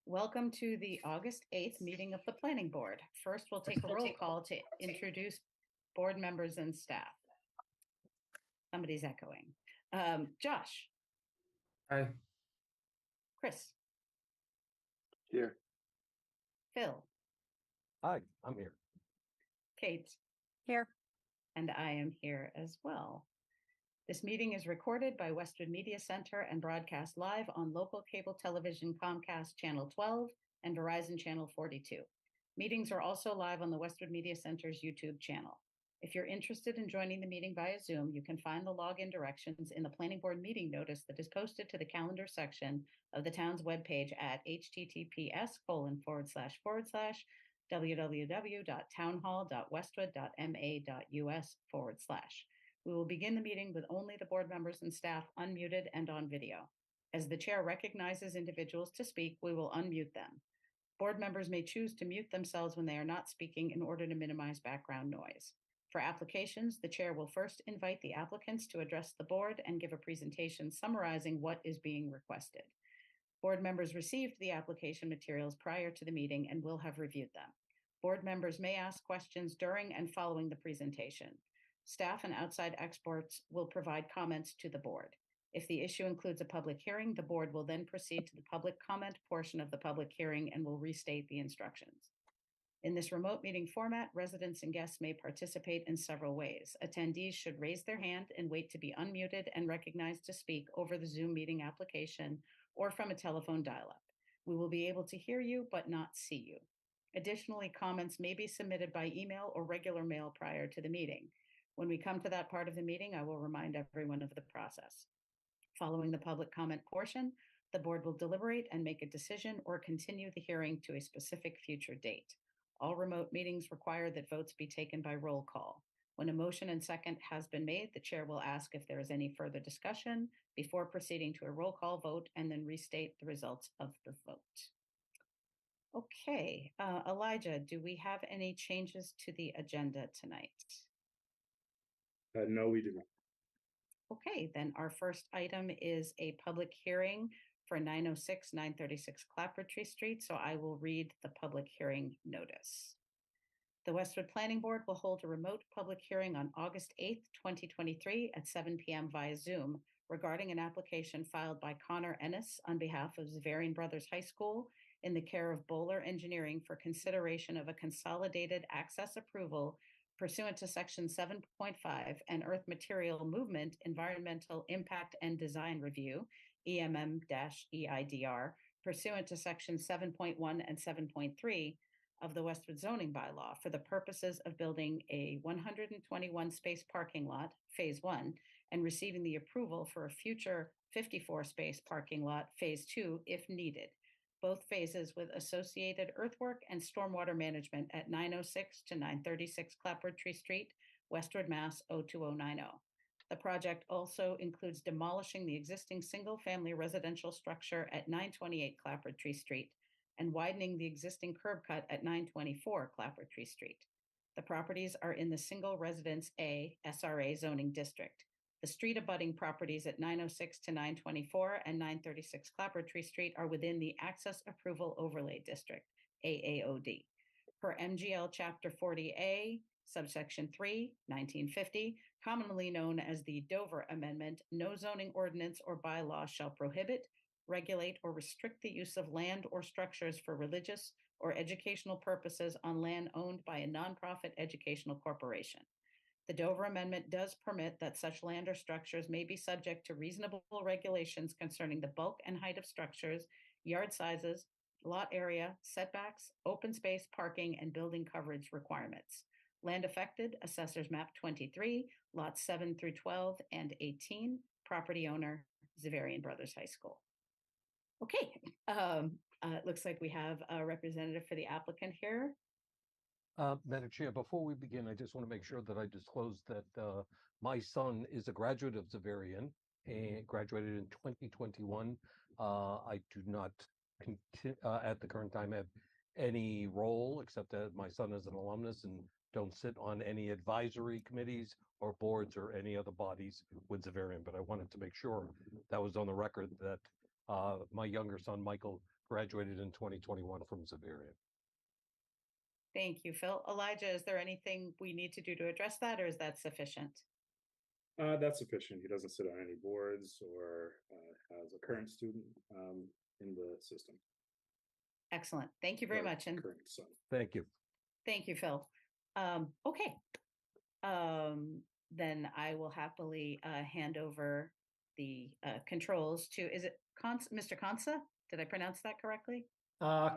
Welcome to the August 8th meeting of the Planning Board. First, we'll take a roll call to introduce board members and staff. Somebody's echoing. Josh. Hi. Chris. Here. Phil. Hi, I'm here. Kate. Here. And I am here as well. This meeting is recorded by Westwood Media Center and broadcast live on local cable television Comcast Channel 12 and Verizon Channel 42. Meetings are also live on the Westwood Media Center's YouTube channel. If you're interested in joining the meeting via Zoom, you can find the login directions in the Planning Board meeting notice that is posted to the calendar section of the town's webpage at https://www.townhall.westwood.ma.us/. We will begin the meeting with only the board members and staff unmuted and on video. As the chair recognizes individuals to speak, we will unmute them. Board members may choose to mute themselves when they are not speaking in order to minimize background noise. For applications, the chair will first invite the applicants to address the board and give a presentation summarizing what is being requested. Board members received the application materials prior to the meeting and will have reviewed them. Board members may ask questions during and following the presentation. Staff and outside experts will provide comments to the board. If the issue includes a public hearing, the board will then proceed to the public comment portion of the public hearing and will restate the instructions. In this remote meeting format, residents and guests may participate in several ways. Attendees should raise their hand and wait to be unmuted and recognized to speak over the Zoom meeting application or from a telephone dial-up. We will be able to hear you but not see you. Additionally, comments may be submitted by email or regular mail prior to the meeting. When we come to that part of the meeting, I will remind everyone of the process. Following the public comment portion, the board will deliberate and make a decision or continue the hearing to a specific future date. All remote meetings require that votes be taken by roll call. When a motion and second has been made, the chair will ask if there is any further discussion before proceeding to a roll call vote and then restate the results of the vote. Okay, Elijah, do we have any changes to the agenda tonight? No, we do not. Okay, then our first item is a public hearing for 906 936 Clapboardtree Street, so I will read the public hearing notice. The Westwood Planning Board will hold a remote public hearing on August 8th, 2023 at 7 p.m. via Zoom regarding an application filed by Connor Ennis on behalf of Xaverian Brothers High School in the care of Bowler Engineering for consideration of a consolidated access approval pursuant to Section 7.5 and Earth Material Movement Environmental Impact and Design Review, EMM-EIDR, pursuant to Section 7.1 and 7.3 of the Westwood Zoning Bylaw for the purposes of building a 121 space parking lot, Phase 1, and receiving the approval for a future 54 space parking lot, Phase 2, if needed. Both phases with associated earthwork and stormwater management at 906 to 936 Clapboardtree Street, Westwood, Mass. 02090. The project also includes demolishing the existing single-family residential structure at 928 Clapboardtree Street and widening the existing curb cut at 924 Clapboardtree Street. The properties are in the Single Residence A SRA zoning district. The street abutting properties at 906 to 924 and 936 Clapboardtree Street are within the Access Approval Overlay District, AAOD. Per MGL Chapter 40A, subsection 3, 1950, commonly known as the Dover Amendment, no zoning ordinance or bylaw shall prohibit, regulate, or restrict the use of land or structures for religious or educational purposes on land owned by a nonprofit educational corporation. The Dover Amendment does permit that such land or structures may be subject to reasonable regulations concerning the bulk and height of structures, yard sizes, lot area, setbacks, open space, parking, and building coverage requirements. Land affected, Assessors Map 23, lots 7 through 12 and 18, property owner, Xaverian Brothers High School. Okay, it looks like we have a representative for the applicant here. Madam Chair, before we begin, I just want to make sure that I disclose that my son is a graduate of Xaverian and graduated in 2021. I do not, at the current time, have any role except that my son is an alumnus and don't sit on any advisory committees or boards or any other bodies with Xaverian. But I wanted to make sure that was on the record that my younger son, Michael, graduated in 2021 from Xaverian. Thank you, Phil. Elijah, is there anything we need to do to address that, or is that sufficient? That's sufficient. He doesn't sit on any boards or has a current student in the system. Excellent. Thank you very Or much. And current son. Thank you. thank you, Phil. Okay. Then I will happily hand over the controls to, is it Mr. Consa? Did I pronounce that correctly?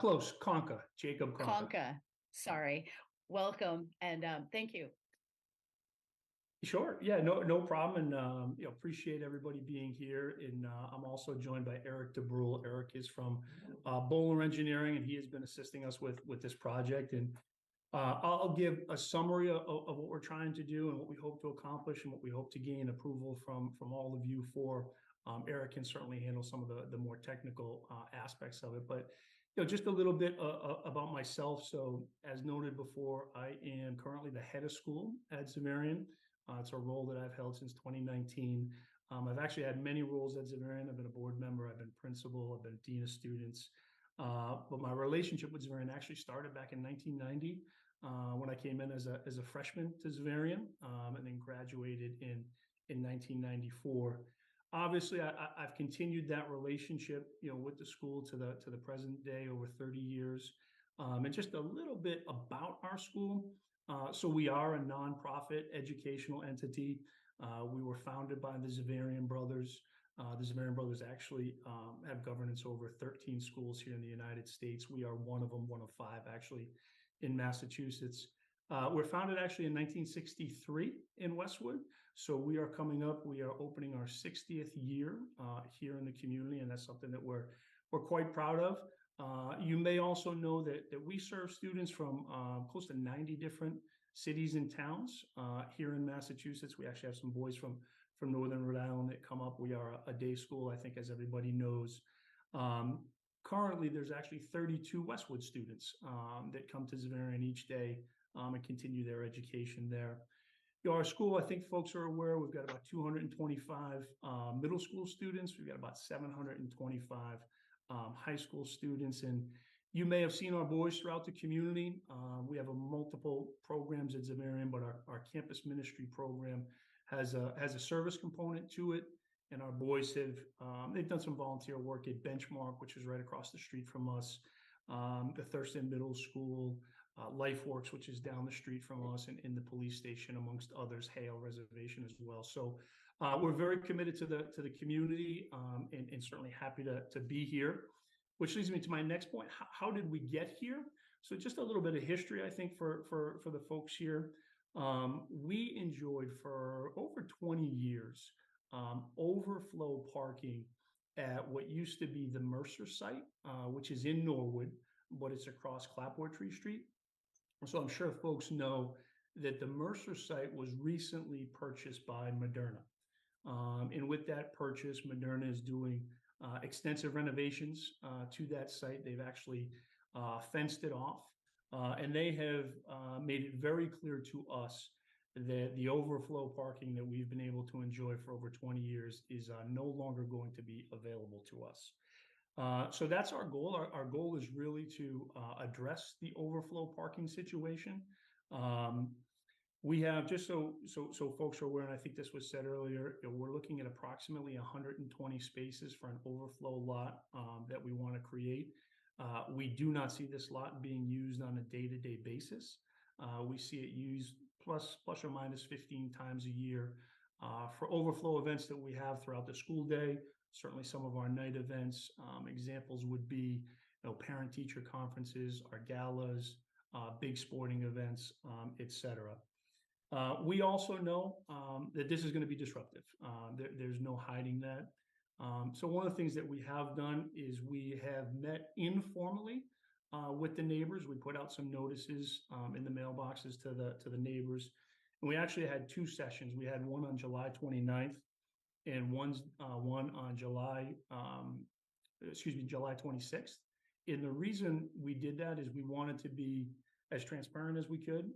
Close, Conca, Jacob Conca. Conca, sorry. Welcome and thank you. Sure, yeah, no problem, and appreciate everybody being here. And I'm also joined by Eric DeBrule. Eric is from Bowler Engineering, and he has been assisting us with this project. And I'll give a summary of what we're trying to do and what we hope to accomplish and what we hope to gain approval from all of you for. Eric can certainly handle some of the more technical aspects of it, but just a little bit about myself. So as noted before, I am currently the head of school at Xaverian. It's a role that I've held since 2019. I've actually had many roles at Xaverian. I've been a board member, I've been principal, I've been dean of students. But my relationship with Xaverian actually started back in 1990 when I came in as a freshman to Xaverian and then graduated in 1994. Obviously, I've continued that relationship, with the school to the present day, over 30 years. And just a little bit about our school. So we are a nonprofit educational entity. We were founded by the Xaverian brothers. The Xaverian brothers actually have governance over 13 schools here in the United States. We are one of them, one of 5 actually in Massachusetts. We're founded actually in 1963 in Westwood. So we are opening our 60th year here in the community, and that's something that we're quite proud of. You may also know that we serve students from close to 90 different cities and towns here in Massachusetts. We actually have some boys from Northern Rhode Island that come up. We are a day school, I think, as everybody knows. Currently, there's actually 32 Westwood students that come to Xaverian each day and continue their education there. Our school, I think folks are aware, we've got about 225 middle school students. We've got about 725 high school students, and you may have seen our boys throughout the community. We have multiple programs at Xaverian, but our campus ministry program has a service component to it. And our boys they've done some volunteer work at Benchmark, which is right across the street from us, the Thurston Middle School, LifeWorks, which is down the street from us, and in the police station, amongst others, Hale Reservation as well. So we're very committed to the community and certainly happy to be here, which leads me to my next point. How did we get here? So just a little bit of history, I think, for the folks here. We enjoyed for over 20 years overflow parking at what used to be the Mercer site, which is in Norwood, but it's across Clapboardtree Street. So I'm sure folks know that the Mercer site was recently purchased by Moderna. And with that purchase, Moderna is doing extensive renovations to that site. They've actually fenced it off, and they have made it very clear to us that the overflow parking that we've been able to enjoy for over 20 years is no longer going to be available to us. So that's our goal. Our goal is really to address the overflow parking situation. We have, just so folks are aware, and I think this was said earlier, we're looking at approximately 120 spaces for an overflow lot that we want to create. We do not see this lot being used on a day-to-day basis. We see it used plus or minus 15 times a year for overflow events that we have throughout the school day. Certainly some of our night events. Examples would be parent-teacher conferences, our galas, big sporting events, etc. We also know that this is going to be disruptive. There's no hiding that. So one of the things that we have done is we have met informally with the neighbors. We put out some notices in the mailboxes to the neighbors. And we actually had 2 sessions. We had one on July 29th and one on July 26th. And the reason we did that is we wanted to be as transparent as we could.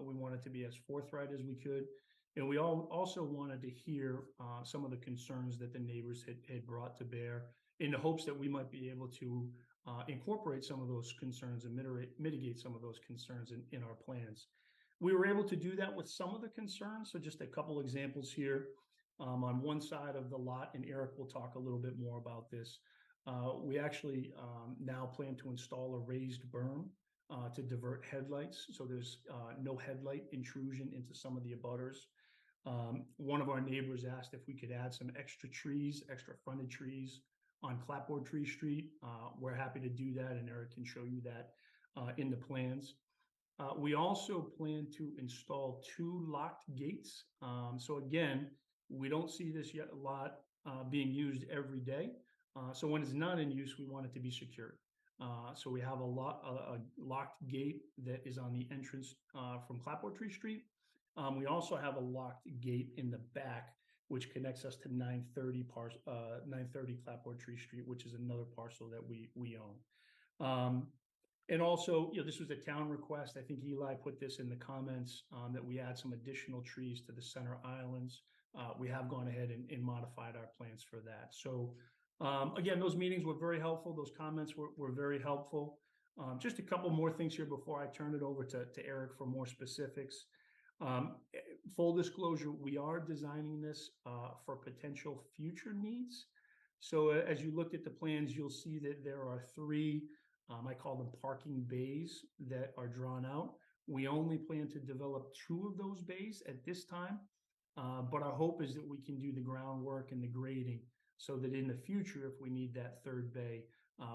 We wanted to be as forthright as we could. And we also wanted to hear some of the concerns that the neighbors had brought to bear, in the hopes that we might be able to incorporate some of those concerns and mitigate some of those concerns in our plans. We were able to do that with some of the concerns. So just a couple examples here. On one side of the lot, and Eric will talk a little bit more about this. We actually now plan to install a raised berm to divert headlights. So there's no headlight intrusion into some of the abutters. One of our neighbors asked if we could add some extra trees, extra fronted trees on Clapboardtree Street. We're happy to do that, and Eric can show you that in the plans. We also plan to install 2 locked gates. So again, we don't see this yet a lot being used every day. So when it's not in use, we want it to be secured. So we have a locked gate that is on the entrance from Clapboardtree Street. We also have a locked gate in the back, which connects us to 930 Clapboardtree Street, which is another parcel that we own. And also, this was a town request. I think Eli put this in the comments that we add some additional trees to the center islands. We have gone ahead and modified our plans for that. So again, those meetings were very helpful. Those comments were very helpful. Just a couple more things here before I turn it over to Eric for more specifics. Full disclosure, we are designing this for potential future needs. So as you look at the plans, you'll see that there are 3, I call them parking bays, that are drawn out. We only plan to develop 2 of those bays at this time. But our hope is that we can do the groundwork and the grading so that in the future, if we need that 3rd bay,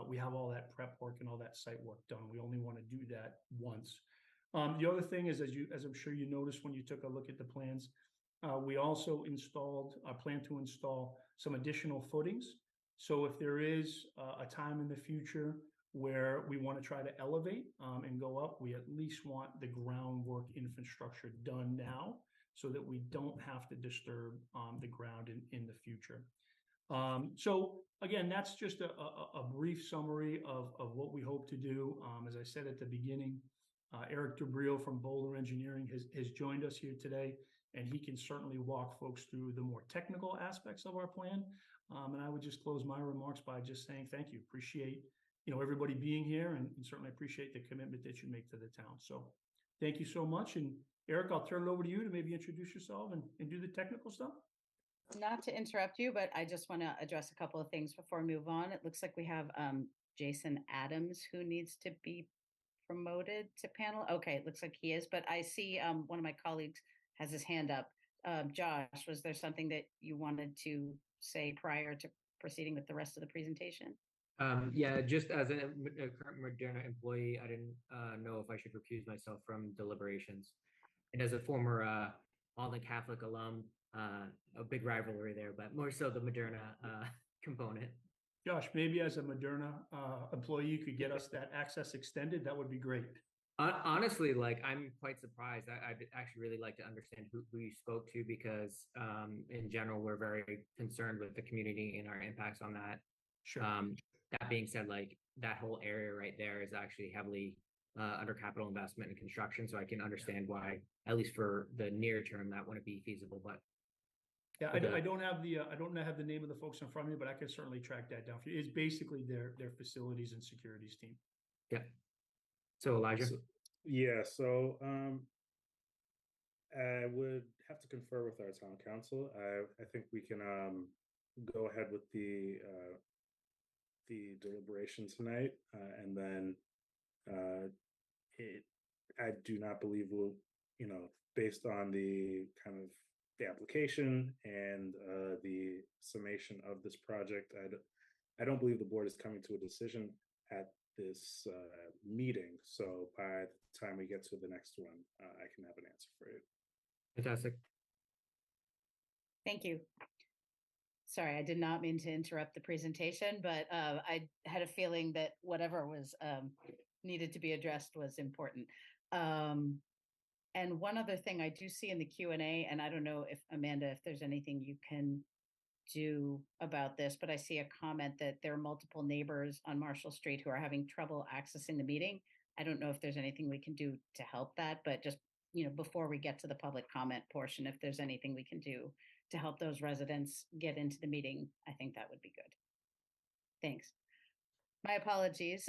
we have all that prep work and all that site work done. We only want to do that once. The other thing is, as I'm sure you noticed when you took a look at the plans, we also plan to install some additional footings. So if there is a time in the future where we want to try to elevate and go up, we at least want the groundwork infrastructure done now, so that we don't have to disturb the ground in the future. So again, that's just a brief summary of what we hope to do. As I said at the beginning, Eric Dubril from Bowler Engineering has joined us here today, and he can certainly walk folks through the more technical aspects of our plan. And I would just close my remarks by just saying thank you. Appreciate everybody being here, and certainly appreciate the commitment that you make to the town. So thank you so much. And Eric, I'll turn it over to you to maybe introduce yourself and do the technical stuff. Not to interrupt you, but I just want to address a couple of things before we move on. It looks like we have Jason Adams, who needs to be promoted to panel. Okay, it looks like he is, but I see one of my colleagues has his hand up. Josh, was there something that you wanted to say prior to proceeding with the rest of the presentation? Yeah, just as a current Moderna employee, I didn't know if I should recuse myself from deliberations. And as a former Alden Catholic alum, a big rivalry there, but more so the Moderna component. Josh, maybe as a Moderna employee, you could get us that access extended. That would be great. Honestly, I'm quite surprised. I'd actually really like to understand who you spoke to, because in general, we're very concerned with the community and our impacts on that. Sure. That being said, that whole area right there is actually heavily under capital investment and construction. So I can understand why, at least for the near term, that wouldn't be feasible. But yeah, I don't have the name of the folks in front of me, but I can certainly track that down for you. It's basically their facilities and securities team. Yeah. So Elijah. So I would have to confer with our town council. I think we can go ahead with the deliberation tonight, and then I do not believe we'll, based on the kind of the application and the summation of this project, I don't believe the board is coming to a decision at this meeting. So by the time we get to the next one, I can have an answer for you. Fantastic. Thank you. Sorry, I did not mean to interrupt the presentation, but I had a feeling that whatever was needed to be addressed was important. And one other thing I do see in the Q&A, and I don't know if Amanda, if there's anything you can do about this, but I see a comment that there are multiple neighbors on Marshall Street who are having trouble accessing the meeting. I don't know if there's anything we can do to help that, but just, before we get to the public comment portion, if there's anything we can do to help those residents get into the meeting, I think that would be good. Thanks. My apologies.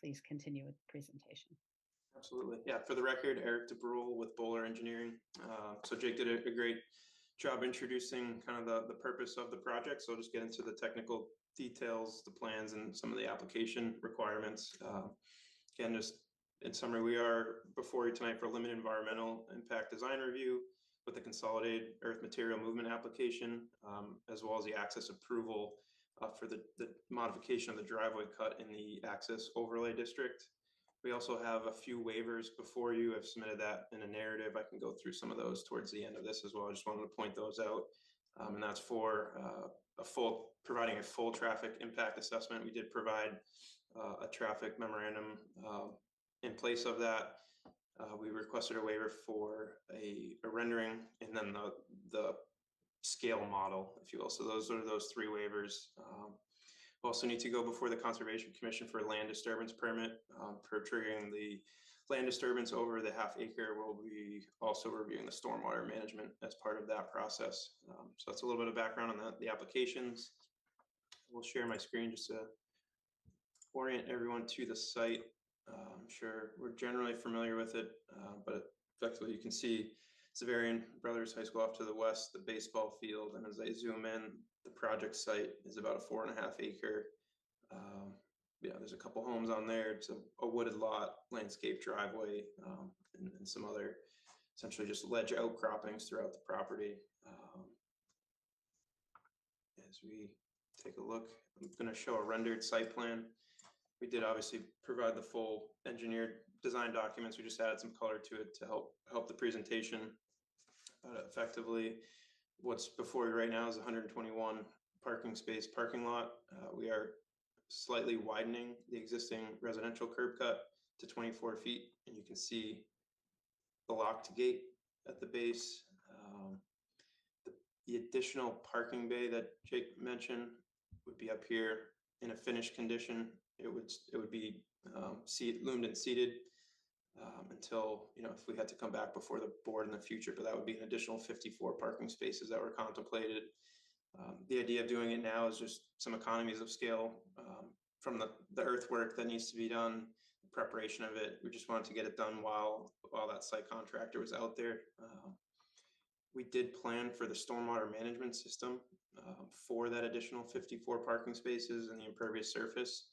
Please continue with the presentation. Absolutely. Yeah, for the record, Eric DeBrule with Bowler Engineering. So Jake did a great job introducing kind of the purpose of the project. So I'll just get into the technical details, the plans, and some of the application requirements. Again, just in summary, we are before you tonight for limited environmental impact design review with the consolidated earth material movement application, as well as the access approval for the modification of the driveway cut in the access overlay district. We also have a few waivers before you. I've submitted that in a narrative. I can go through some of those towards the end of this as well. I just wanted to point those out. And that's for providing a full traffic impact assessment. We did provide a traffic memorandum in place of that. We requested a waiver for a rendering and then the scale model, if you will. So those are those three waivers. We also need to go before the Conservation Commission for a land disturbance permit for triggering the land disturbance over the ½ acre. We'll be also reviewing the stormwater management as part of that process. So that's a little bit of background on the applications. We'll share my screen just to orient everyone to the site. I'm sure we're generally familiar with it, but effectively you can see Xaverian Brothers High School off to the west, the baseball field, and as I zoom in, the project site is about a 4.5 acre. There's a couple homes on there. It's a wooded lot, landscape driveway, and some other essentially just ledge outcroppings throughout the property. As we take a look, I'm going to show a rendered site plan. We did obviously provide the full engineered design documents. We just added some color to it to help the presentation. Effectively, what's before you right now is 121 parking space parking lot. We are slightly widening the existing residential curb cut to 24 feet, and you can see the locked gate at the base. The additional parking bay that Jake mentioned would be up here in a finished condition. It would be loomed and seated until, if we had to come back before the board in the future, but that would be an additional 54 parking spaces that were contemplated. The idea of doing it now is just some economies of scale from the earthwork that needs to be done, the preparation of it. We just wanted to get it done while that site contractor was out there. We did plan for the stormwater management system for that additional 54 parking spaces and the impervious surface.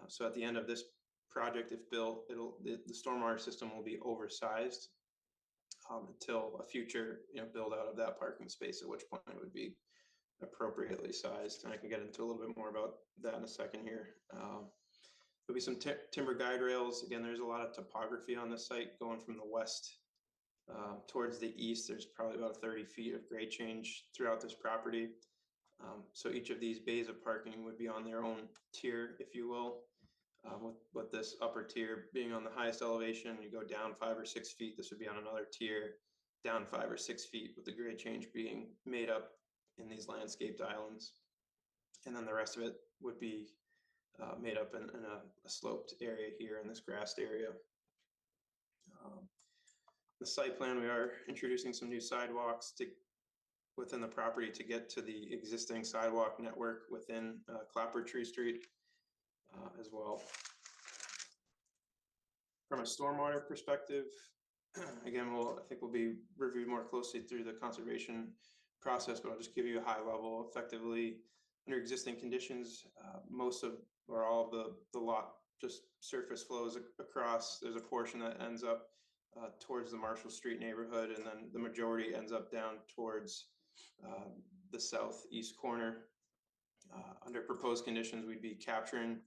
So at the end of this project, if built, the stormwater system will be oversized until a future build out of that parking space, at which point it would be appropriately sized. And I can get into a little bit more about that in a second here. There'll be some timber guide rails. Again, there's a lot of topography on the site going from the west towards the east. There's probably about 30 feet of grade change throughout this property. So each of these bays of parking would be on their own tier, if you will, with this upper tier being on the highest elevation. You go down 5 or 6 feet, this would be on another tier, down 5 or 6 feet, with the grade change being made up in these landscaped islands. And then the rest of it would be made up in a sloped area here in this grassed area. The site plan, we are introducing some new sidewalks within the property to get to the existing sidewalk network within Clapboardtree Street as well. From a stormwater perspective, again, I think we'll be reviewed more closely through the conservation process, but I'll just give you a high level. Effectively, under existing conditions, most of or all of the lot just surface flows across. There's a portion that ends up towards the Marshall Street neighborhood, and then the majority ends up down towards the southeast corner. Under proposed conditions, we'd be capturing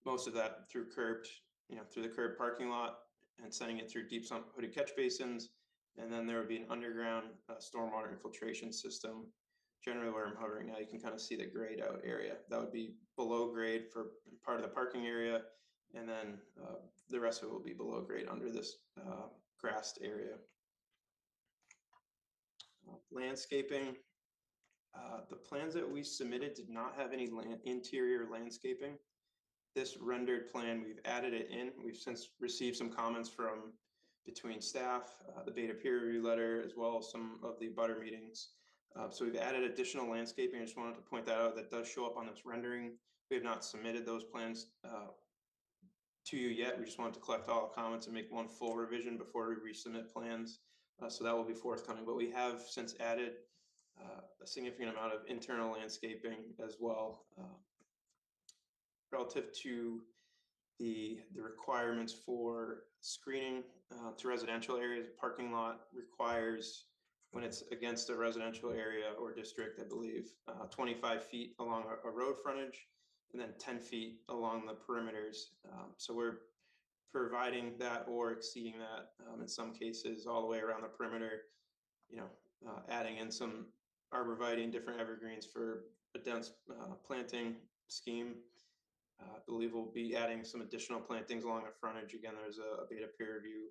most of that through the curb parking lot and sending it through deep sump hooded catch basins. And then there would be an underground stormwater infiltration system. Generally where I'm hovering now, you can kind of see the grayed out area. That would be below grade for part of the parking area. And then the rest of it will be below grade under this grassed area. Landscaping. The plans that we submitted did not have any interior landscaping. This rendered plan, we've added it in. We've since received some comments from between staff, the beta peer review letter, as well as some of the butter meetings. So we've added additional landscaping. I just wanted to point that out. That does show up on this rendering. We have not submitted those plans to you yet. We just wanted to collect all the comments and make one full revision before we resubmit plans. So that will be forthcoming. But we have since added a significant amount of internal landscaping as well. Relative to the requirements for screening to residential areas, parking lot requires, when it's against a residential area or district, I believe, 25 feet along a road frontage, and then 10 feet along the perimeters. So we're providing that or exceeding that in some cases all the way around the perimeter, adding in some arborvitae and different evergreens for a dense planting scheme. I believe we'll be adding some additional plantings along the frontage. Again, there's a beta peer review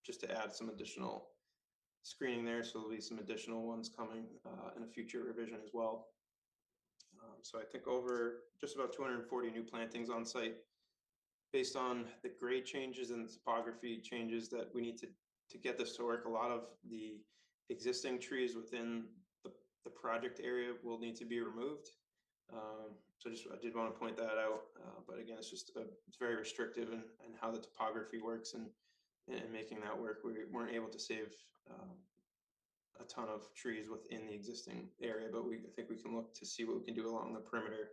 just to add some additional screening there. So there'll be some additional ones coming in a future revision as well. So I think over just about 240 new plantings on site based on the grade changes and the topography changes that we need to get this to work. A lot of the existing trees within the project area will need to be removed. So I did want to point that out, but again, it's very restrictive in how the topography works and making that work. We weren't able to save a ton of trees within the existing area, but I think we can look to see what we can do along the perimeter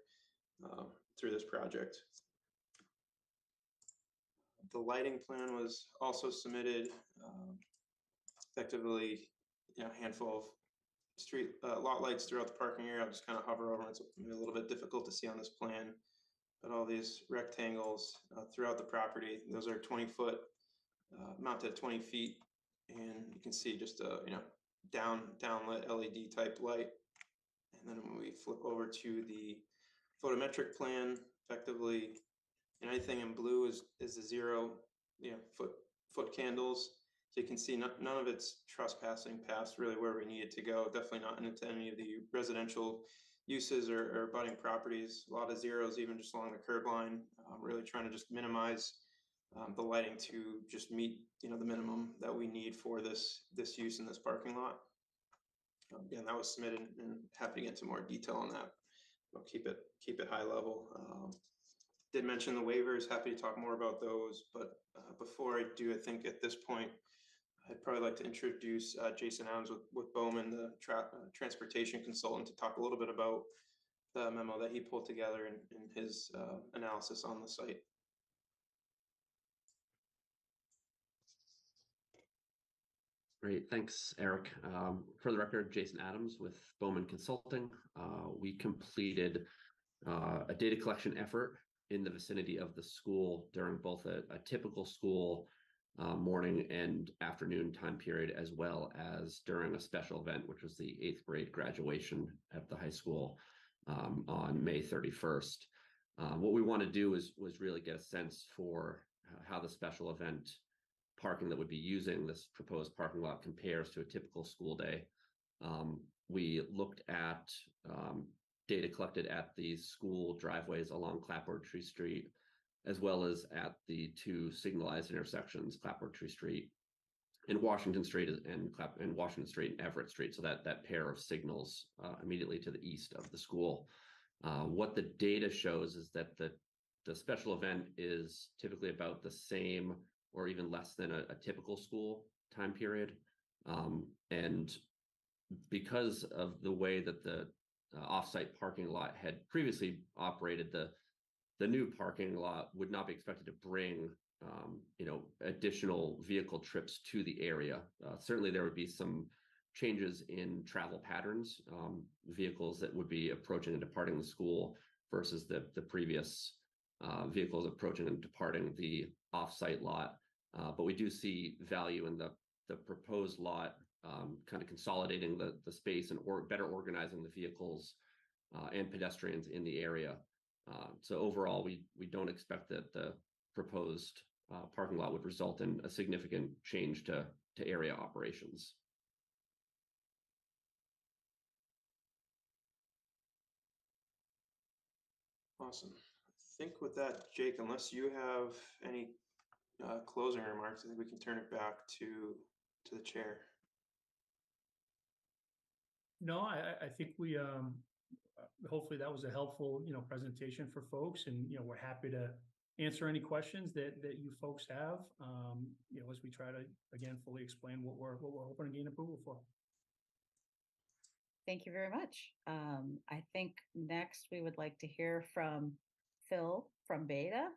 through this project. The lighting plan was also submitted, effectively, a handful of street lot lights throughout the parking area. I'll just kind of hover over. It's maybe a little bit difficult to see on this plan, but all these rectangles throughout the property, those are 20-foot, mounted at 20 feet, and you can see just a downlit LED type light. And then when we flip over to the photometric plan, effectively, anything in blue is the 0 foot candles. So you can see none of it's trespassing past really where we need it to go. Definitely not into any of the residential uses or budding properties. A lot of zeros, even just along the curb line. Really trying to just minimize the lighting to just meet the minimum that we need for this use in this parking lot. Again, that was submitted, and happy to get into more detail on that. I'll keep it high level. Did mention the waivers. Happy to talk more about those, but before I do, I think at this point I'd probably like to introduce Jason Adams with Bowman, the transportation consultant, to talk a little bit about the memo that he pulled together in his analysis on the site. Great, thanks, Eric. For the record, Jason Adams with Bowman Consulting. We completed a data collection effort in the vicinity of the school during both a typical school morning and afternoon time period, as well as during a special event, which was the 8th grade graduation at the high school on May 31st. What we want to do was really get a sense for how the special event parking that would be using this proposed parking lot compares to a typical school day. We looked at data collected at the school driveways along Clapboardtree Street, as well as at the two signalized intersections, Clapboardtree Street and Washington Street and Washington Street and Everett Street. So that pair of signals immediately to the east of the school. What the data shows is that the special event is typically about the same or even less than a typical school time period. And because of the way that the offsite parking lot had previously operated, the new parking lot would not be expected to bring additional vehicle trips to the area. Certainly there would be some changes in travel patterns, vehicles that would be approaching and departing the school versus the previous vehicles approaching and departing the offsite lot. But we do see value in the proposed lot, kind of consolidating the space and better organizing the vehicles and pedestrians in the area. So overall, we don't expect that the proposed parking lot would result in a significant change to area operations. Awesome. I think with that, Jake, unless you have any closing remarks, I think we can turn it back to the chair. No, I think we, hopefully that was a helpful, presentation for folks, and, we're happy to answer any questions that you folks have, as we try to, again, fully explain what we're hoping to gain approval for. Thank you very much. I think next we would like to hear from Phil from Beta,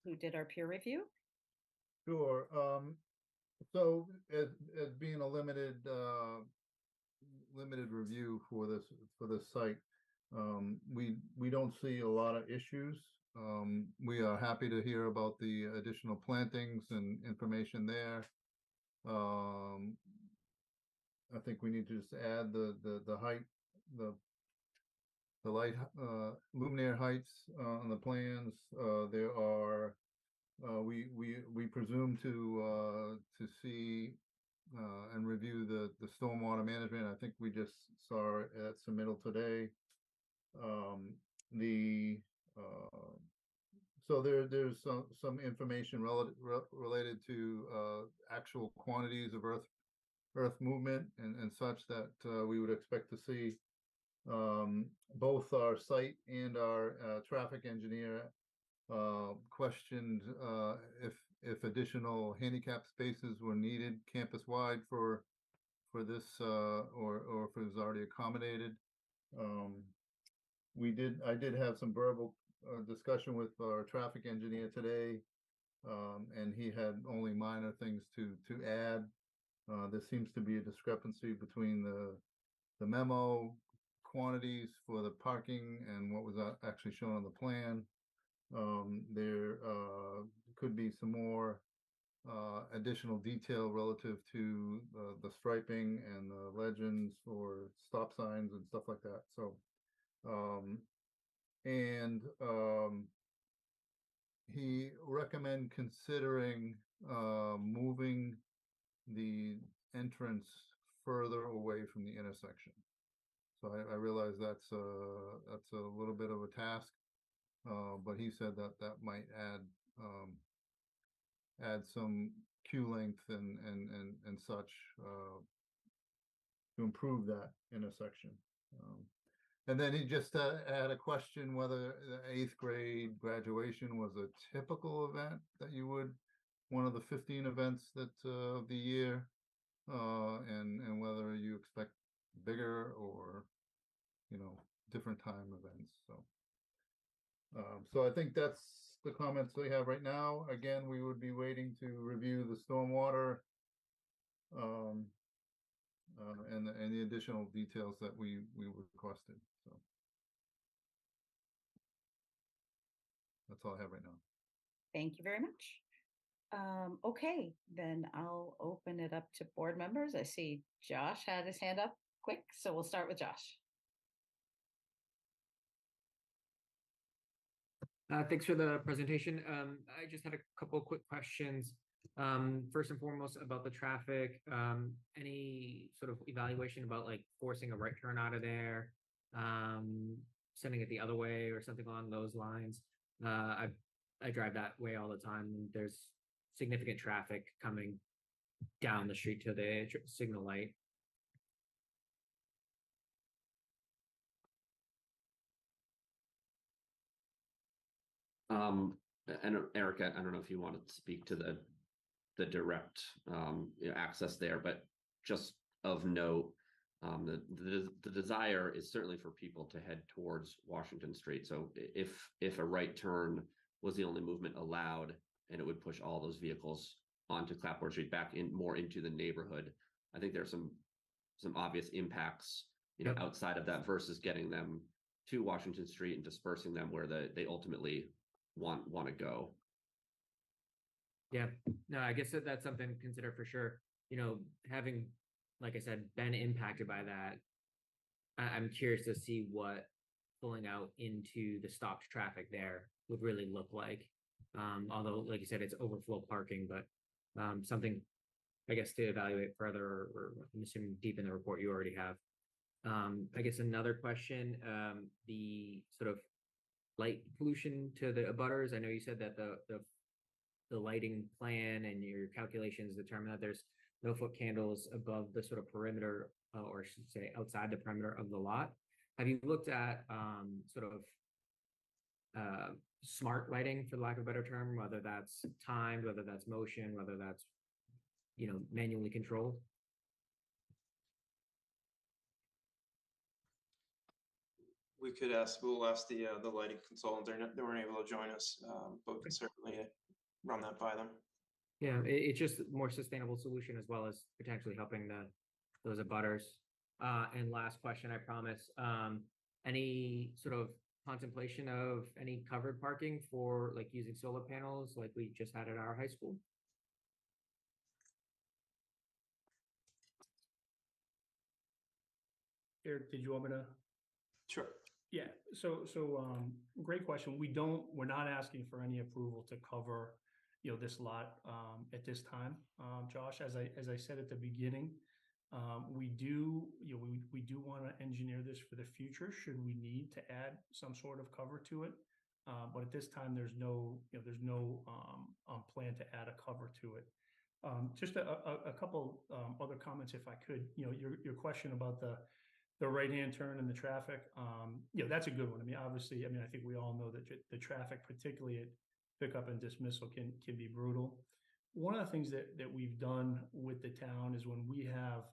who did our peer review. Sure. So as being a limited review for this site, we don't see a lot of issues. We are happy to hear about the additional plantings and information there. I think we need to just add the height, the light luminaire heights on the plans. There are we presume to see and review the stormwater management. I think we just saw it at submittal today. So there's some information related to actual quantities of earth movement and such that we would expect to see. Both our site and our traffic engineer questioned if additional handicap spaces were needed campus-wide for this or if it was already accommodated. I did have some verbal discussion with our traffic engineer today, and he had only minor things to add. There seems to be a discrepancy between the memo quantities for the parking and what was actually shown on the plan. There could be some more additional detail relative to the striping and the legends for stop signs and stuff like that. So, he recommend considering moving the entrance further away from the intersection. So I realize that's a little bit of a task, but he said that might add some queue length and such to improve that intersection. And then he just had a question whether the 8th grade graduation was a typical event that you would, one of the 15 events that of the year, and whether you expect bigger or, different time events. So I think that's the comments we have right now. Again, we would be waiting to review the stormwater and the additional details that we requested. So that's all I have right now. Thank you very much. Okay, then I'll open it up to board members. I see Josh had his hand up quick, so we'll start with Josh. Thanks for the presentation. I just had a couple of quick questions. First and foremost about the traffic, any sort of evaluation about like forcing a right turn out of there, sending it the other way or something along those lines. I drive that way all the time, and there's significant traffic coming down the street to the signal light. And Eric, I don't know if you wanted to speak to the direct access there, but just of note, the desire is certainly for people to head towards Washington Street. So if a right turn was the only movement allowed, and it would push all those vehicles onto Clapboardtree back more into the neighborhood, I think there's some obvious impacts, Yep. outside of that versus getting them to Washington Street and dispersing them where they ultimately want to go. Yeah, no, I guess that's something to consider for sure. Having, like I said, been impacted by that, I'm curious to see what pulling out into the stopped traffic there would really look like. Although, like you said, it's overflow parking, but something, I guess, to evaluate further, or I'm assuming deep in the report you already have. I guess another question, the sort of light pollution to the abutters. I know you said that the lighting plan and your calculations determine that there's no foot candles above the sort of perimeter or I should say outside the perimeter of the lot. Have you looked at sort of smart lighting, for lack of a better term, whether that's timed, whether that's motion, whether that's, you know, manually controlled? We'll ask the lighting consultant. They weren't able to join us, but we can certainly run that by them. Yeah, it's just a more sustainable solution as well as potentially helping those abutters. And last question, I promise. Any sort of contemplation of any covered parking for like using solar panels like we just had at our high school? Eric, did you want me to? Sure. Yeah, so great question. We're not asking for any approval to cover, you know, this lot at this time. Josh, as I said at the beginning, we do want to engineer this for the future should we need to add some sort of cover to it. But at this time, there's no plan to add a cover to it. Just a couple other comments, if I could. You know, your question about the right-hand turn and the traffic, that's a good one. I mean, obviously, I think we all know that the traffic, particularly at pickup and dismissal, can be brutal. One of the things that we've done with the town is when we have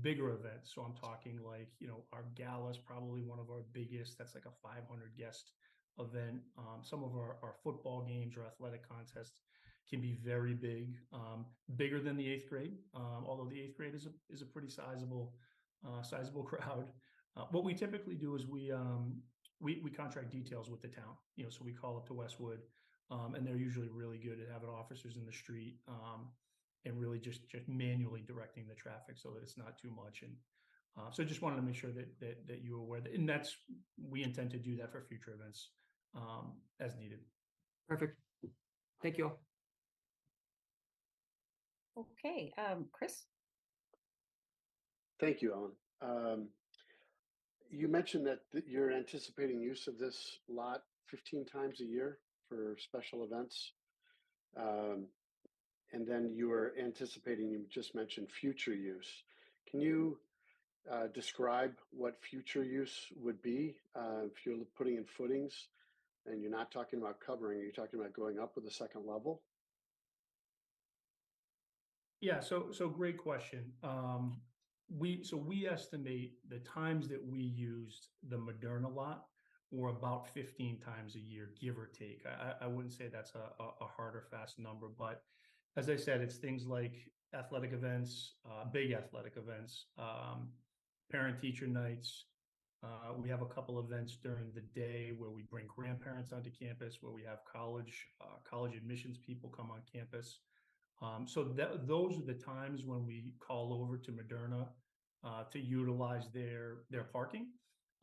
bigger events, so I'm talking like, you know, our gala is probably one of our biggest, that's like a 500 guest event. Some of our football games or athletic contests can be very big, bigger than the 8th grade, although the 8th grade is a pretty sizable crowd. What we typically do is we contract details with the town, you know, so we call up to Westwood, and they're usually really good at having officers in the street, and really just manually directing the traffic so that it's not too much. And so just wanted to make sure that you were aware that, and we intend to do that for future events as needed. Perfect. Thank you all. Okay, Chris? Thank you, Ellen. You mentioned that you're anticipating use of this lot 15 times a year for special events. And then you were anticipating, you just mentioned future use. Can you describe what future use would be if you're putting in footings and you're not talking about covering, you're talking about going up with a second level? Yeah, so great question. We estimate the times that we used the Moderna lot were about 15 times a year, give or take. I wouldn't say that's a hard or fast number, but as I said, it's things like athletic events, big athletic events, parent-teacher nights. We have a couple events during the day where we bring grandparents onto campus, where we have college admissions people come on campus. So those are the times when we call over to Moderna to utilize their parking.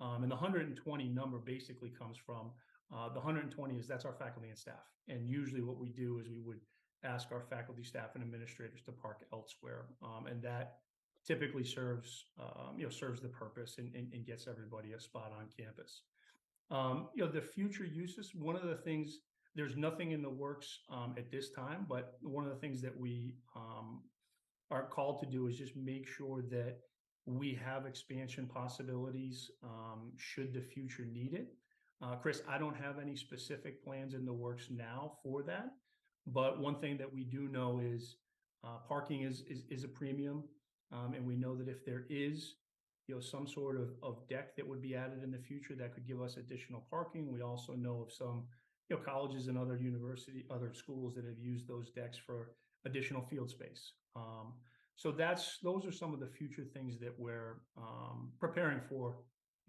And the 120 number basically comes from the 120 that's our faculty and staff. And usually what we do is we would ask our faculty, staff, and administrators to park elsewhere. And that typically serves the purpose and gets everybody a spot on campus. The future uses, one of the things, there's nothing in the works at this time, but one of the things that we are called to do is just make sure that we have expansion possibilities should the future need it. Chris, I don't have any specific plans in the works now for that, but one thing that we do know is parking is a premium, and we know that if there is some sort of deck that would be added in the future that could give us additional parking. We also know of some colleges and other schools that have used those decks for additional field space. So those are some of the future things that we're preparing for,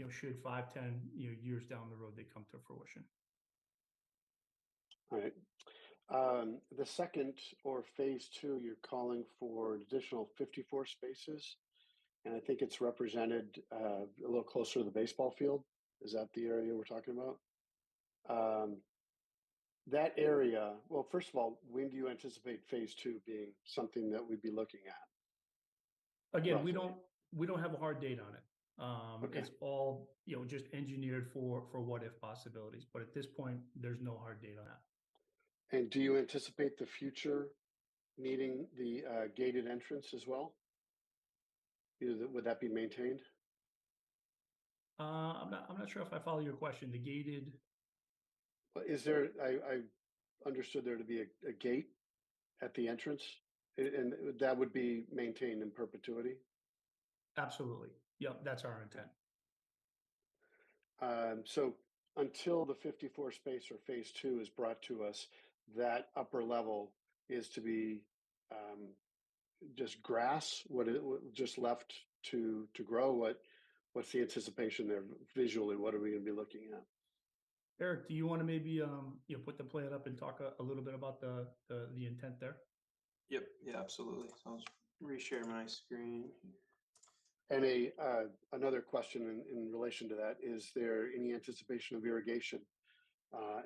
should 5-10 years down the road they come to fruition. All right. The second, or phase 2, you're calling for additional 54 spaces, and I think it's represented a little closer to the baseball field. Is that the area we're talking about? That area, well, first of all, when do you anticipate phase 2 being something that we'd be looking at? Again, roughly? we don't have a hard date on it. Okay. It's all just engineered for what if possibilities, but at this point, there's no hard date on that. And do you anticipate the future needing the gated entrance as well? Would that be maintained? I'm not sure if I follow your question. The gated, Is there, I understood there to be a gate at the entrance, and that would be maintained in perpetuity? absolutely. Yep, that's our intent. So until the 54 space or phase two is brought to us, that upper level is to be just grass, just left to grow? What's the anticipation there visually? What are we going to be looking at? Eric, do you want to maybe put the plan up and talk a little bit about the intent there? Yep, yeah, absolutely. So I'll just reshare my screen. And another question in relation to that, is there any anticipation of irrigation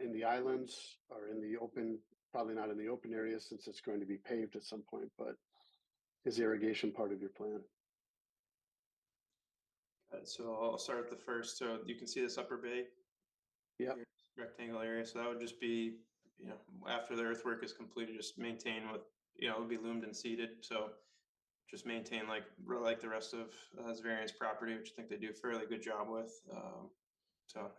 in the islands or in the open, probably not in the open area since it's going to be paved at some point, but is irrigation part of your plan? So I'll start with the first. So you can see this upper bay. Yeah. Rectangle area. So that would just be, after the earthwork is completed, just maintain with, it would be loomed and seeded. So just maintain like the rest of Xaverian's property, which I think they do a fairly good job with. So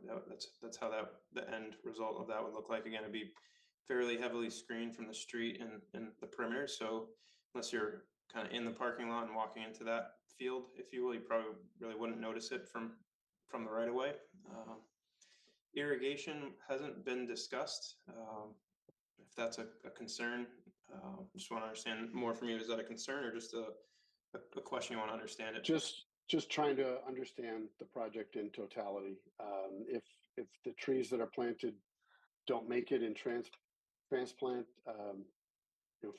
that's how the end result of that would look like. Again, it'd be fairly heavily screened from the street and the perimeter. So unless you're kind of in the parking lot and walking into that field, if you will, you probably really wouldn't notice it from the right of way. Irrigation hasn't been discussed. If that's a concern, just want to understand more from you. Is that a concern or just a question you want to understand it? Just trying to understand the project in totality. If the trees that are planted don't make it in transplant,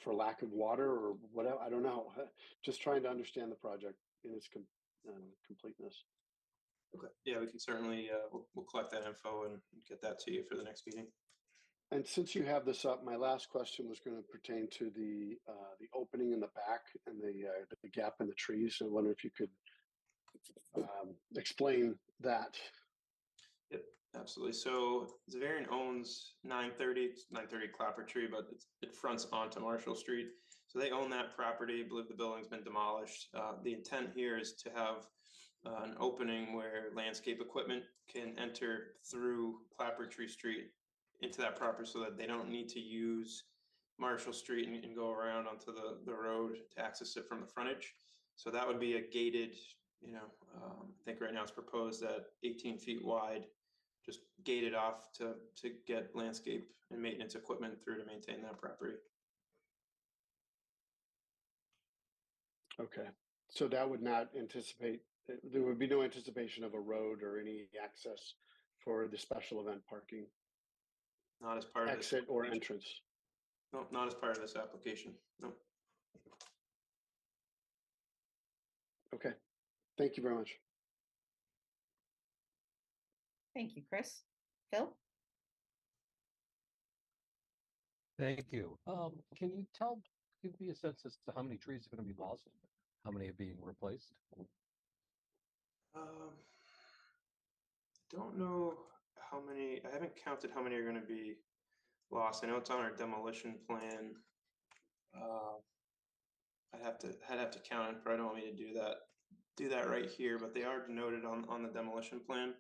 for lack of water or whatever, I don't know. Just trying to understand the project in its completeness. Okay. Yeah, we can certainly we'll collect that info and get that to you for the next meeting. And since you have this up, my last question was going to pertain to the opening in the back and the gap in the trees. I wonder if you could explain that. Yep, absolutely. So Xaverian owns 930 Clapboardtree, but it fronts onto Marshall Street. So they own that property. I believe the building's been demolished. The intent here is to have an opening where landscape equipment can enter through Clapboardtree Street into that property so that they don't need to use Marshall Street and go around onto the road to access it from the frontage. So that would be a gated, I think right now it's proposed at 18 feet wide, just gated off to get landscape and maintenance equipment through to maintain that property. Okay. So that would not anticipate, there would be no anticipation of a road or any access for the special event parking? Not as part of exit or entrance? No, not as part of this application. No. Okay. Thank you very much. Thank you, Chris. Phil? Thank you. Can you give me a sense as to how many trees are going to be lost? How many are being replaced? Don't know how many. I haven't counted how many are going to be lost. I know it's on our demolition plan. I'd have to count it. Probably don't want me to do that right here, but they are denoted on the demolition plan.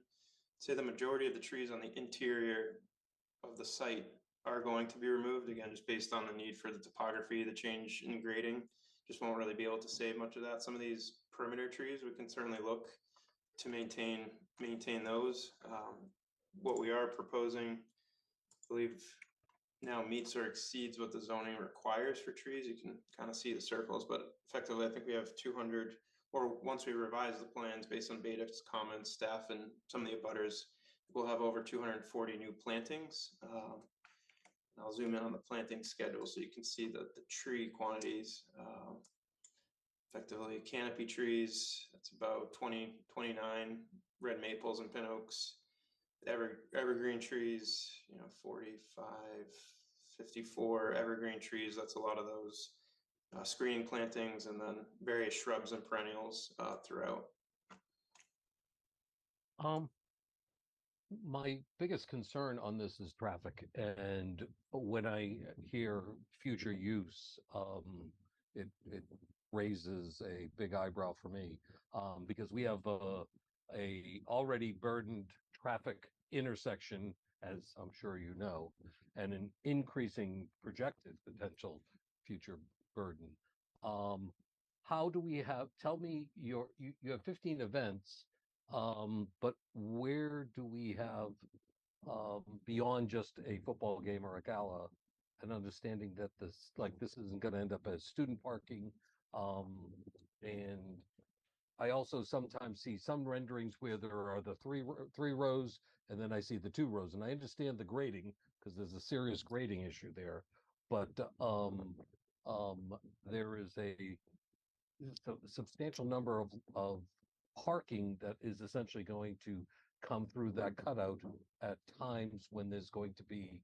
Say the majority of the trees on the interior of the site are going to be removed, again, just based on the need for the topography, the change in grading. Just won't really be able to save much of that. Some of these perimeter trees, we can certainly look to maintain those. What we are proposing, I believe, now meets or exceeds what the zoning requires for trees. You can kind of see the circles, but effectively, I think we have 200, or once we revise the plans based on Beta's comments, staff, and some of the abutters, we'll have over 240 new plantings. I'll zoom in on the planting schedule so you can see the tree quantities. Effectively, canopy trees, that's about 29 red maples and pin oaks. Evergreen trees, 45, 54 evergreen trees. That's a lot of those screening plantings, and then various shrubs and perennials throughout. My biggest concern on this is traffic, and when I hear future use, it raises a big eyebrow for me, because we have a already burdened traffic intersection, as I'm sure you know, and an increasing projected potential future burden. How do we have, tell me you have 15 events, but where do we have, beyond just a football game or a gala, an understanding that this isn't going to end up as student parking? And I also sometimes see some renderings where there are the three rows, and then I see the 2 rows, and I understand the grading because there's a serious grading issue there, but there is a substantial number of parking that is essentially going to come through that cutout at times when there's going to be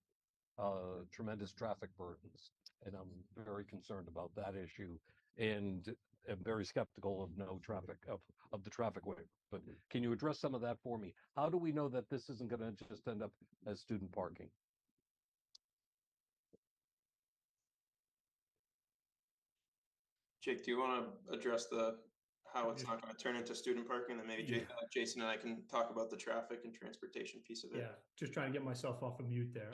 tremendous traffic burdens. And I'm very concerned about that issue, and am very skeptical of no traffic of the traffic waiver. But can you address some of that for me? How do we know that this isn't going to just end up as student parking? Jake, do you want to address how it's not going to turn into student parking? Then maybe Yeah. Jason and I can talk about the traffic and transportation piece of it. Yeah, just trying to get myself off of mute there.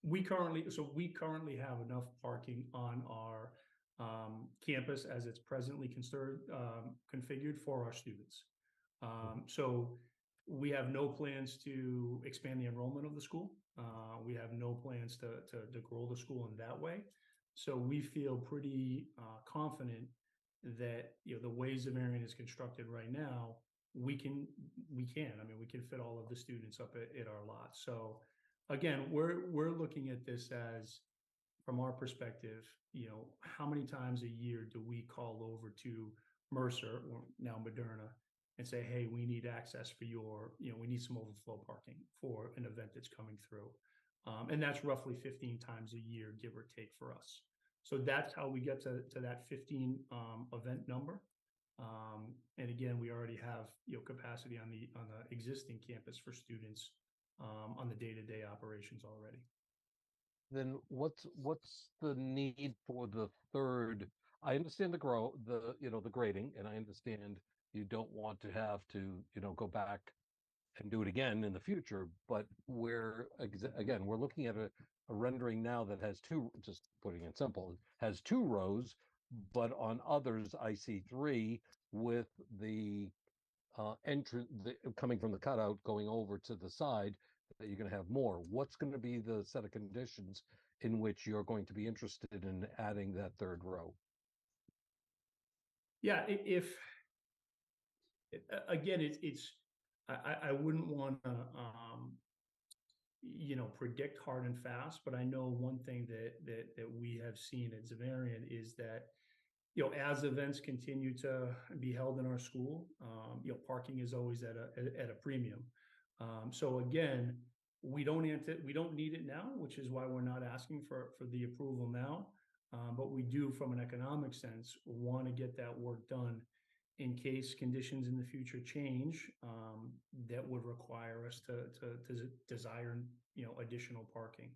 We currently have enough parking on our campus as it's presently configured for our students. So we have no plans to expand the enrollment of the school. We have no plans to grow the school in that way. So we feel pretty confident that, you know, the way Xaverian is constructed right now, we can fit all of the students up at our lot. So again, we're looking at this as, from our perspective, you know, how many times a year do we call over to Mercer, or now Moderna, and say, hey, we need access for we need some overflow parking for an event that's coming through. And that's roughly 15 times a year, give or take, for us. So that's how we get to that 15 event number. And again, we already have, you know, capacity on the existing campus for students on the day-to-day operations already. Then what's the need for the third? I understand the grading, and I understand you don't want to have to, go back and do it again in the future. But again, we're looking at a rendering now that has 2, just putting it simple, has 2 rows, but on others I see 3, with the entrance coming from the cutout going over to the side, that you're going to have more. What's going to be the set of conditions in which you're going to be interested in adding that 3rd row? Yeah, again, I wouldn't want to predict hard and fast, but I know one thing that we have seen at Xaverian is that, as events continue to be held in our school, parking is always at a premium. So again, we don't need it now, which is why we're not asking for the approval now. But we do, from an economic sense, want to get that work done in case conditions in the future change that would require us to desire, additional parking.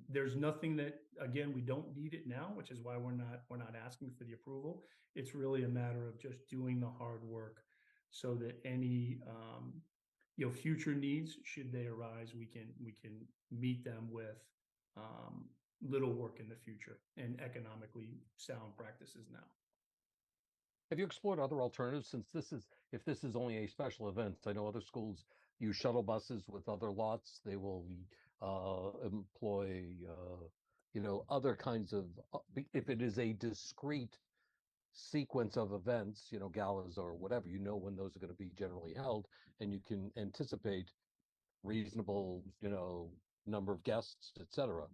There's nothing that, again, we don't need it now, which is why we're not asking for the approval. It's really a matter of just doing the hard work so that any future needs, should they arise, we can meet them with little work in the future and economically sound practices now. Have you explored other alternatives, since if this is only a special event? I know other schools use shuttle buses with other lots. They will employ, other kinds of, if it is a discrete sequence of events, galas or whatever, when those are going to be generally held, and you can anticipate reasonable, number of guests, etc.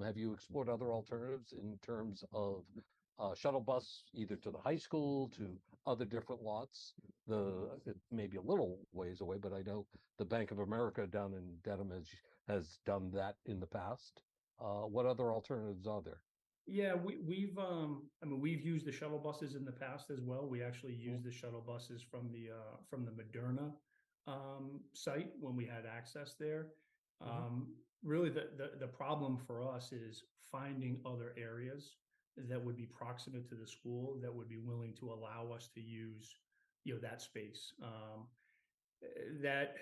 Have you explored other alternatives in terms of shuttle bus, either to the high school, to other different lots? It may be a little ways away, but I know the Bank of America down in Dedham has done that in the past. What other alternatives are there? Yeah, we've used the shuttle buses in the past as well. We actually used the shuttle buses from the Moderna site when we had access there. Really, the problem for us is finding other areas that would be proximate to the school that would be willing to allow us to use, that space. That,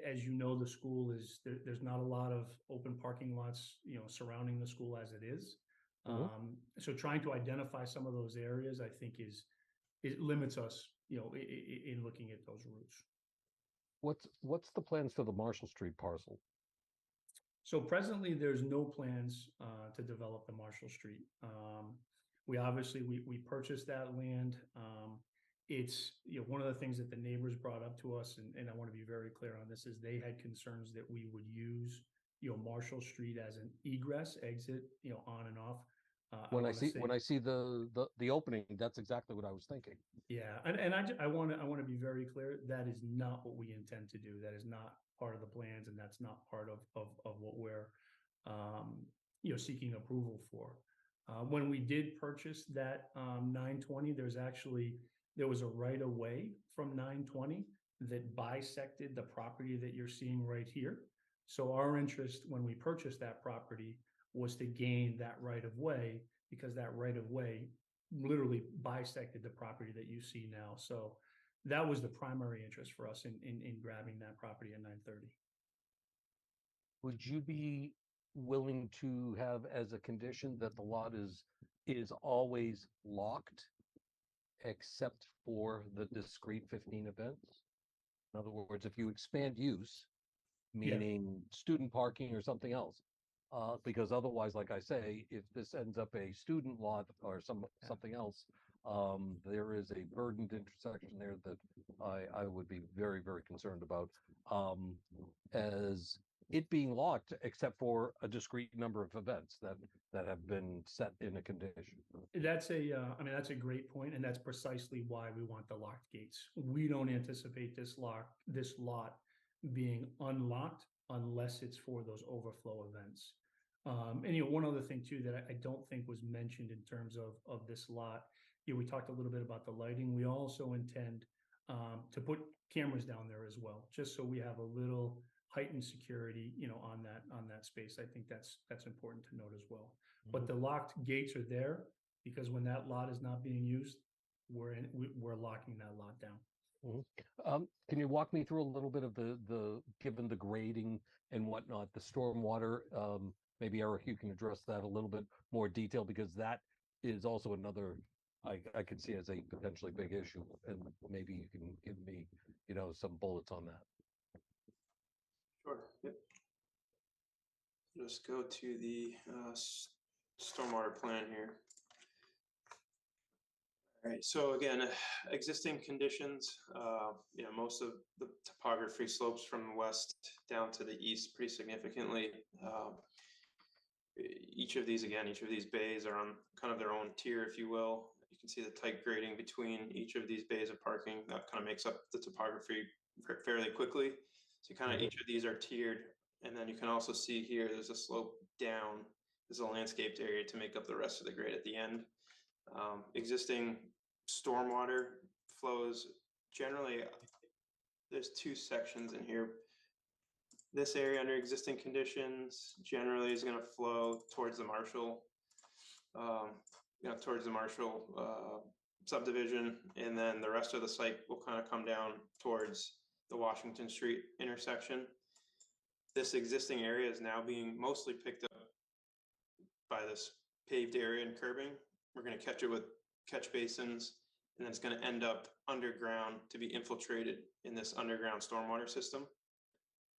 as you know, the school is, there's not a lot of open parking lots, surrounding the school as it is. So trying to identify some of those areas, I think it limits us, in looking at those routes. What's the plans for the Marshall Street parcel? So presently, there's no plans to develop the Marshall Street. We obviously, we purchased that land. It's, one of the things that the neighbors brought up to us, and I want to be very clear on this, is they had concerns that we would use, Marshall Street as an egress exit, on and off. When I see the opening, that's exactly what I was thinking. Yeah, and I want to be very clear, that is not what we intend to do. That is not part of the plans, and that's not part of what we're seeking approval for. When we did purchase that 920, there was a right of way from 920 that bisected the property that you're seeing right here. So our interest when we purchased that property was to gain that right of way, because that right of way literally bisected the property that you see now. So that was the primary interest for us in grabbing that property at 930. Would you be willing to have as a condition that the lot is always locked except for the discrete 15 events? In other words, if you expand use, meaning student parking or something else, because otherwise, like I say, if this ends up a student lot or something else, there is a burdened intersection there that I would be very, very concerned about, as it being locked except for a discrete number of events that have been set in a condition. That's a great point, and that's precisely why we want the locked gates. We don't anticipate this lot being unlocked unless it's for those overflow events. And one other thing too that I don't think was mentioned in terms of this lot, we talked a little bit about the lighting. We also intend to put cameras down there as well, just so we have a little heightened security, on that space. I think that's important to note as well. But the locked gates are there because when that lot is not being used, we're locking that lot down. Can you walk me through a little bit of the given the grading and whatnot, the stormwater? Maybe Eric, you can address that a little bit more detail, because that is also another I could see as a potentially big issue, and maybe you can give me some bullets on that. Sure. Yep. Just go to the stormwater plan here. All right, so again, existing conditions, most of the topography slopes from the west down to the east pretty significantly. Each of these bays are on kind of their own tier, if you will. You can see the tight grading between each of these bays of parking. That kind of makes up the topography fairly quickly. So kind of each of these are tiered. And then you can also see here, there's a slope down. There's a landscaped area to make up the rest of the grade at the end. Existing stormwater flows, generally, there's two sections in here. This area under existing conditions generally is going to flow towards the Marshall, subdivision, and then the rest of the site will kind of come down towards the Washington Street intersection. This existing area is now being mostly picked up by this paved area and curbing. We're going to catch it with catch basins, and then it's going to end up underground to be infiltrated in this underground stormwater system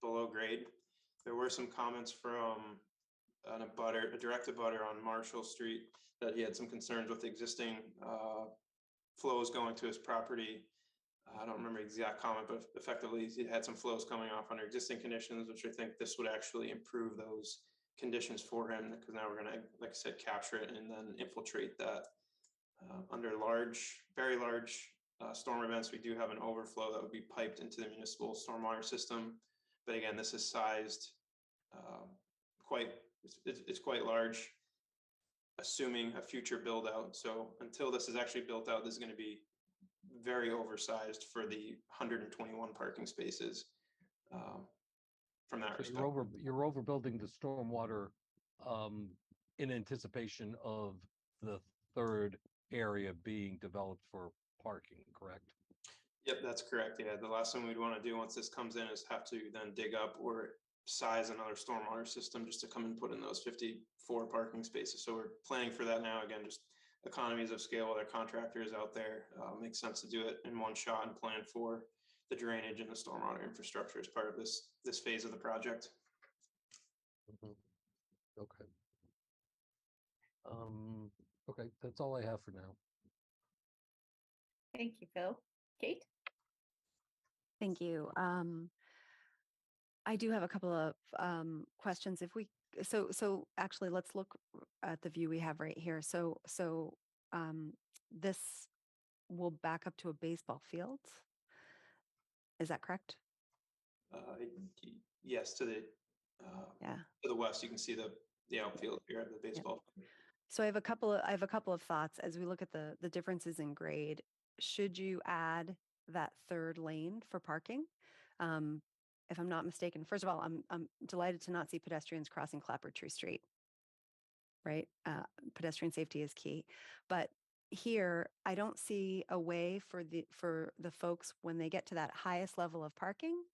below grade. There were some comments from a direct abutter on Marshall Street that he had some concerns with existing flows going to his property. I don't remember the exact comment, but effectively he had some flows coming off under existing conditions, which I think this would actually improve those conditions for him, because now we're going to, like I said, capture it and then infiltrate that. Under very large storm events, we do have an overflow that would be piped into the municipal stormwater system. But again, this is sized it's quite large, assuming a future build out. So until this is actually built out, this is going to be very oversized for the 121 parking spaces from that respect. You're overbuilding the stormwater in anticipation of the third area being developed for parking, correct? Yep, that's correct. Yeah, the last thing we'd want to do once this comes in is have to then dig up or size another stormwater system just to come and put in those 54 parking spaces. So we're planning for that now. Again, just economies of scale. Other contractors out there, makes sense to do it in one shot and plan for the drainage and the stormwater infrastructure as part of this phase of the project. Mhm. Okay. Okay, that's all I have for now. Thank you, Phil. Kate? Thank you. I do have a couple of questions. If we so actually let's look at the view we have right here. This will back up to a baseball field. Is that correct? Yes, to the Yeah. to the west, you can see the outfield here of the baseball. So I have a couple of thoughts as we look at the differences in grade. Should you add that third lane for parking? If I'm not mistaken, first of all, I'm delighted to not see pedestrians crossing Clapboardtree Street. Right, pedestrian safety is key, but here I don't see a way for the folks when they get to that highest level of parking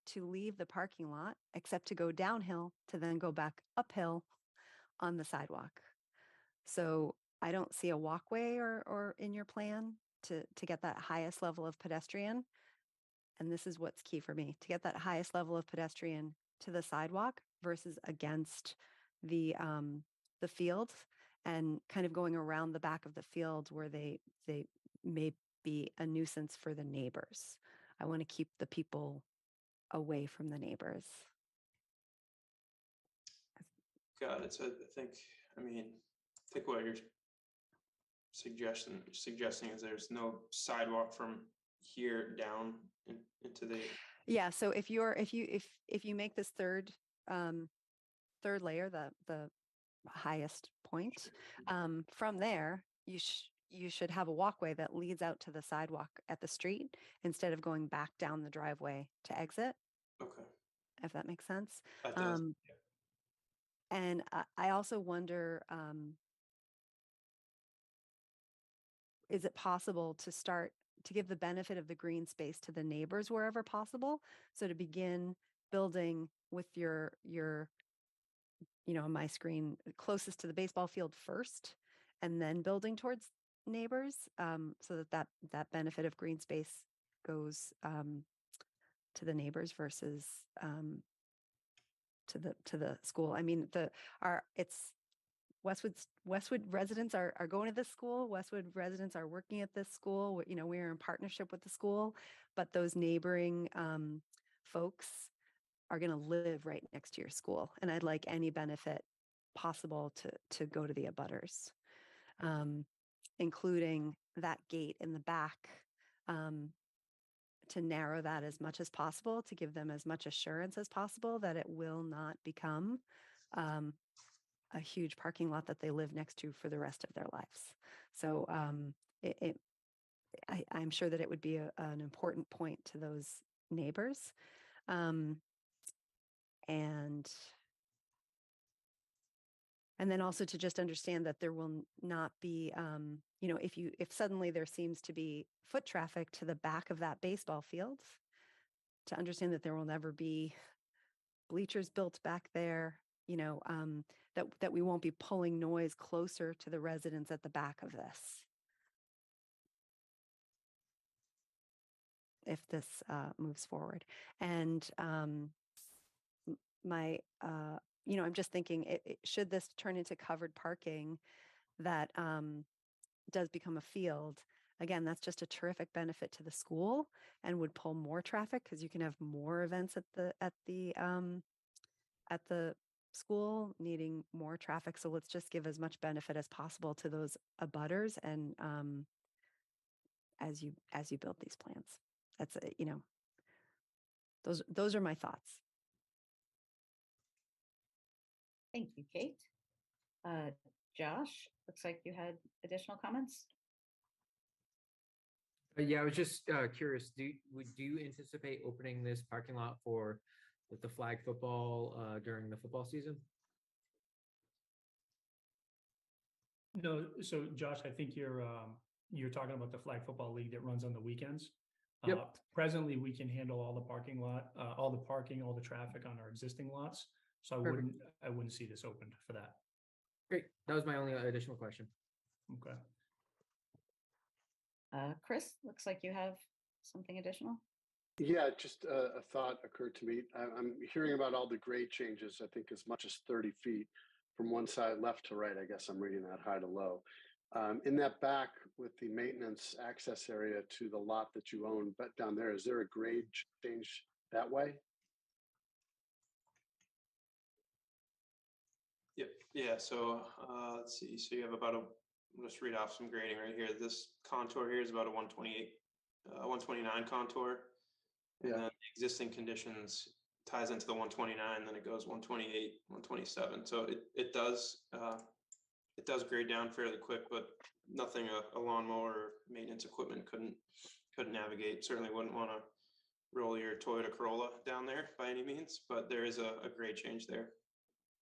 to leave the parking lot, except to go downhill to then go back uphill on the sidewalk. So I don't see a walkway or in your plan to get that highest level of pedestrian. And this is what's key for me, to get that highest level of pedestrian to the sidewalk versus against the fields and kind of going around the back of the fields where they may be a nuisance for the neighbors. I want to keep the people away from the neighbors. Got it. So I think what you're suggesting is there's no sidewalk from here down into the. Yeah. So if you make this third layer, the highest point, from there, you should have a walkway that leads out to the sidewalk at the street instead of going back down the driveway to exit. Okay. If that makes sense. That does. And I also wonder, is it possible to give the benefit of the green space to the neighbors wherever possible? So to begin building with your on my screen closest to the baseball field first, and then building towards neighbors, so that benefit of green space goes to the neighbors versus to the school. I mean, it's Westwood residents are going to this school. Westwood residents are working at this school. We're in partnership with the school, but those neighboring folks are going to live right next to your school. And I'd like any benefit possible to go to the abutters, including that gate in the back, to narrow that as much as possible, to give them as much assurance as possible that it will not become a huge parking lot that they live next to for the rest of their lives. So I'm sure that it would be an important point to those neighbors. And then also to just understand that there will not be, if suddenly there seems to be foot traffic to the back of that baseball field, to understand that there will never be bleachers built back there, that we won't be pulling noise closer to the residents at the back of this. If this moves forward. And I'm just thinking, should this turn into covered parking that does become a field, again, that's just a terrific benefit to the school and would pull more traffic because you can have more events at the school needing more traffic. So let's just give as much benefit as possible to those abutters and as you build these plans. That's those are my thoughts. Thank you, Kate. Josh, looks like you had additional comments. Yeah, I was just curious. Do you anticipate opening this parking lot with the flag football during the football season? No, so Josh, I think you're talking about the flag football league that runs on the weekends. Yep. Presently, we can handle all the parking lot, all the parking, all the traffic on our existing lots. So Perfect. I wouldn't see this opened for that. Great. That was my only additional question. Okay. Chris, looks like you have something additional. Yeah, just a thought occurred to me. I'm hearing about all the grade changes, I think as much as 30 feet from one side left to right. I guess I'm reading that high to low. In that back with the maintenance access area to the lot that you own, but down there, is there a grade change that way? Yep. Yeah. So let's see. So you have about I'll just read off some grading right here. This contour here is about a 128, 129 contour. And then the existing conditions ties into the 129, then it goes 128, 127. So it does grade down fairly quick, but nothing a lawnmower or maintenance equipment couldn't navigate. Certainly wouldn't want to roll your Toyota Corolla down there by any means, but there is a grade change there.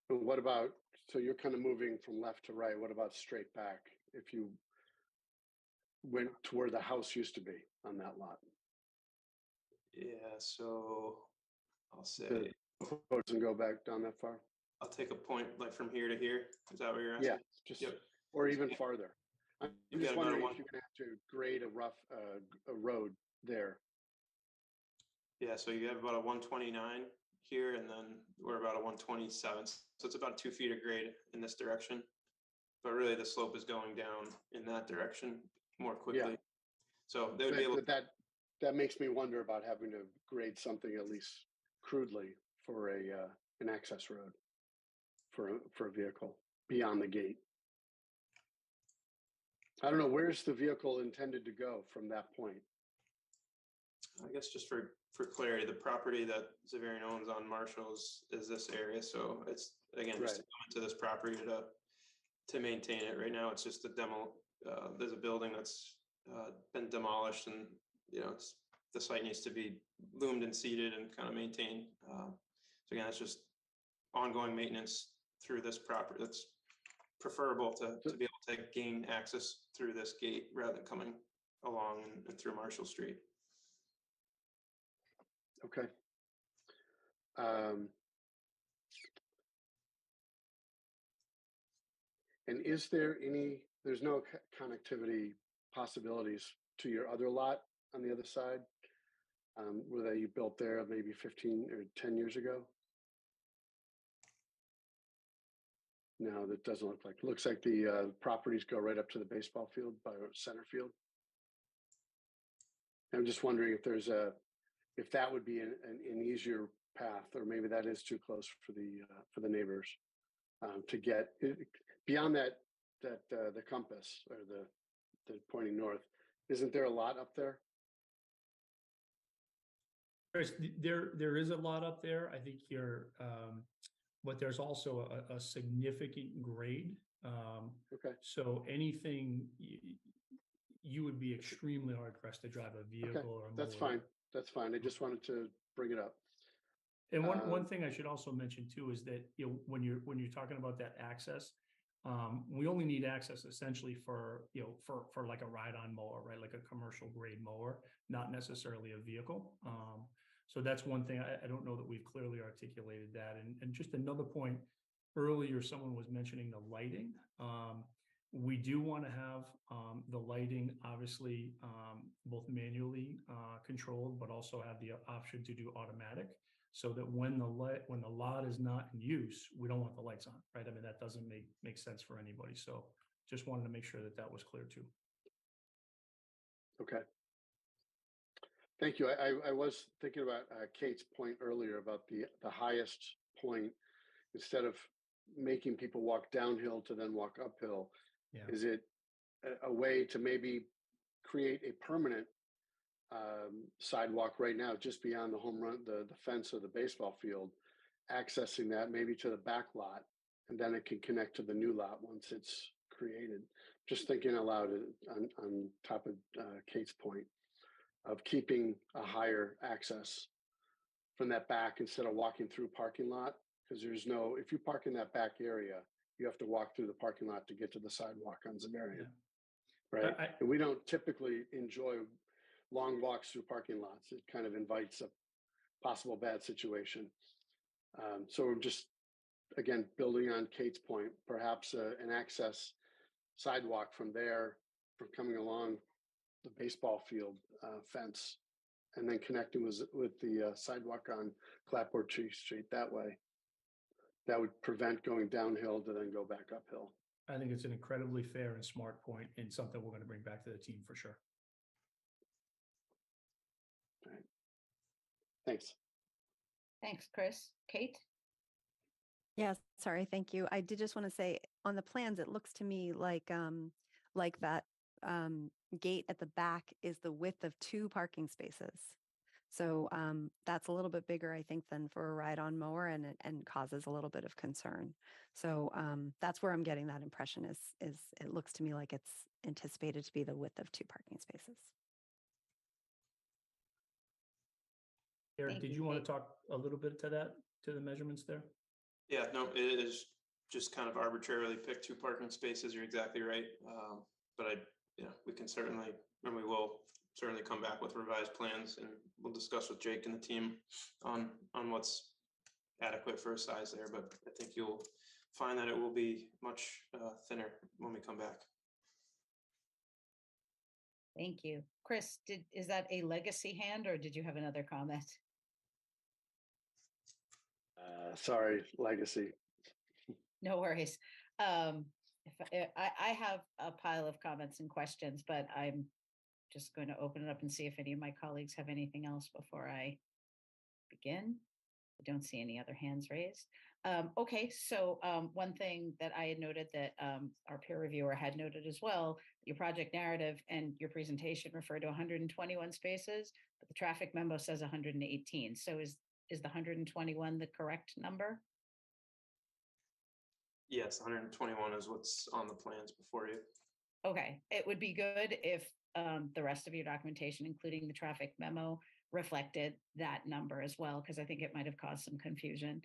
And what about, so you're kind of moving from left to right. What about straight back if you went to where the house used to be on that lot? Yeah, so I'll say And go back down that far? I'll take a point like from here to here. Is that what you're asking? Yeah, just or even farther. I'm just wondering if you're gonna have to grade a rough a road there. Yeah, so you have about a 129 here, and then we're about a 127. So it's about 2 feet of grade in this direction. But really, the slope is going down in that direction more quickly. Yeah. So they would be able. That makes me wonder about having to grade something at least crudely for an access road for a vehicle beyond the gate. I don't know, where's the vehicle intended to go from that point? I guess just for clarity, the property that Xaverian owns on Marshall is this area. So it's again just to come into this property to maintain it. Right now, it's just a demo. There's a building that's been demolished, and the site needs to be loomed and seeded and kind of maintained. So again, it's just ongoing maintenance through this property. That's preferable to be able to gain access through this gate rather than coming along and through Marshall Street. Okay. And is there there's no connectivity possibilities to your other lot on the other side, where you built there maybe 15 or 10 years ago? No, that doesn't look like. It looks like the properties go right up to the baseball field by center field. I'm just wondering if that would be an easier path, or maybe that is too close for the neighbors to get beyond the compass or the pointing north. Isn't there a lot up there? There is a lot up there. I think but there's also a significant grade. Okay. So anything you would be extremely hard pressed to drive a vehicle or a mower. That's fine. That's fine. I just wanted to bring it up. And one thing I should also mention too is that when you're talking about that access, we only need access essentially for like a ride-on mower, right? Like a commercial grade mower, not necessarily a vehicle. So that's one thing. I don't know that we've clearly articulated that. And just another point, earlier someone was mentioning the lighting. We do want to have the lighting obviously both manually controlled, but also have the option to do automatic, so that when the lot is not in use, we don't want the lights on, right? I mean, that doesn't make sense for anybody. So just wanted to make sure that was clear too. Okay. Thank you. I was thinking about Kate's point earlier about the highest point, instead of making people walk downhill to then walk uphill. Yeah. Is it a way to maybe create a permanent sidewalk right now, just beyond the home run, the fence of the baseball field, accessing that maybe to the back lot, and then it can connect to the new lot once it's created? Just thinking aloud on top of Kate's point of keeping a higher access from that back instead of walking through parking lot, because if you park in that back area, you have to walk through the parking lot to get to the sidewalk on Xaverian, Yeah. right? I- And we don't typically enjoy long walks through parking lots. It kind of invites a possible bad situation. So we're just, again, building on Kate's point, perhaps an access sidewalk from there, from coming along the baseball field fence, and then connecting with the sidewalk on Clapboardtree Street that way. That would prevent going downhill to then go back uphill. I think it's an incredibly fair and smart point, and something we're going to bring back to the team for sure. All right. Thanks. Thanks, Chris. Kate? Yes, sorry, thank you. I did just want to say on the plans, it looks to me like that gate at the back is the width of 2 parking spaces. So that's a little bit bigger, I think, than for a ride-on mower, and causes a little bit of concern. So that's where I'm getting that impression is it looks to me like it's anticipated to be the width of 2 parking spaces. Eric, Thank did you, you want Kate. to talk a little bit to that, to the measurements there? Yeah, no, it is just kind of arbitrarily picked 2 parking spaces. You're exactly right. But we can certainly, and we will certainly come back with revised plans, and we'll discuss with Jake and the team on what's adequate for a size there. But I think you'll find that it will be much thinner when we come back. Thank you. Chris, is that a legacy hand, or did you have another comment? Sorry, legacy. No worries. I have a pile of comments and questions, but I'm just going to open it up and see if any of my colleagues have anything else before I begin. I don't see any other hands raised. Okay, so one thing that I had noted that our peer reviewer had noted as well, your project narrative and your presentation refer to 121 spaces, but the traffic memo says 118. So is the 121 the correct number? Yes, 121 is what's on the plans before you. Okay, it would be good if the rest of your documentation, including the traffic memo, reflected that number as well, because I think it might have caused some confusion.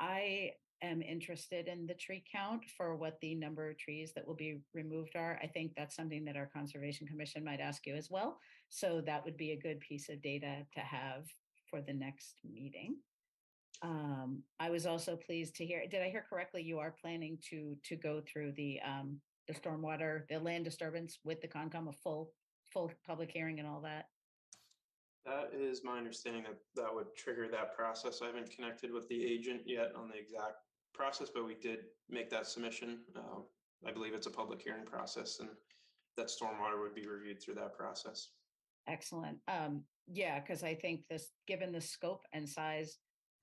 I am interested in the tree count for what the number of trees that will be removed are. I think that's something that our Conservation Commission might ask you as well. So that would be a good piece of data to have for the next meeting. I was also pleased to hear, did I hear correctly, you are planning to go through the stormwater, the land disturbance with the Concom, a full public hearing and all that? That is my understanding that would trigger that process. I haven't connected with the agent yet on the exact process, but we did make that submission. I believe it's a public hearing process, and that stormwater would be reviewed through that process. Excellent. Yeah, because I think this, given the scope and size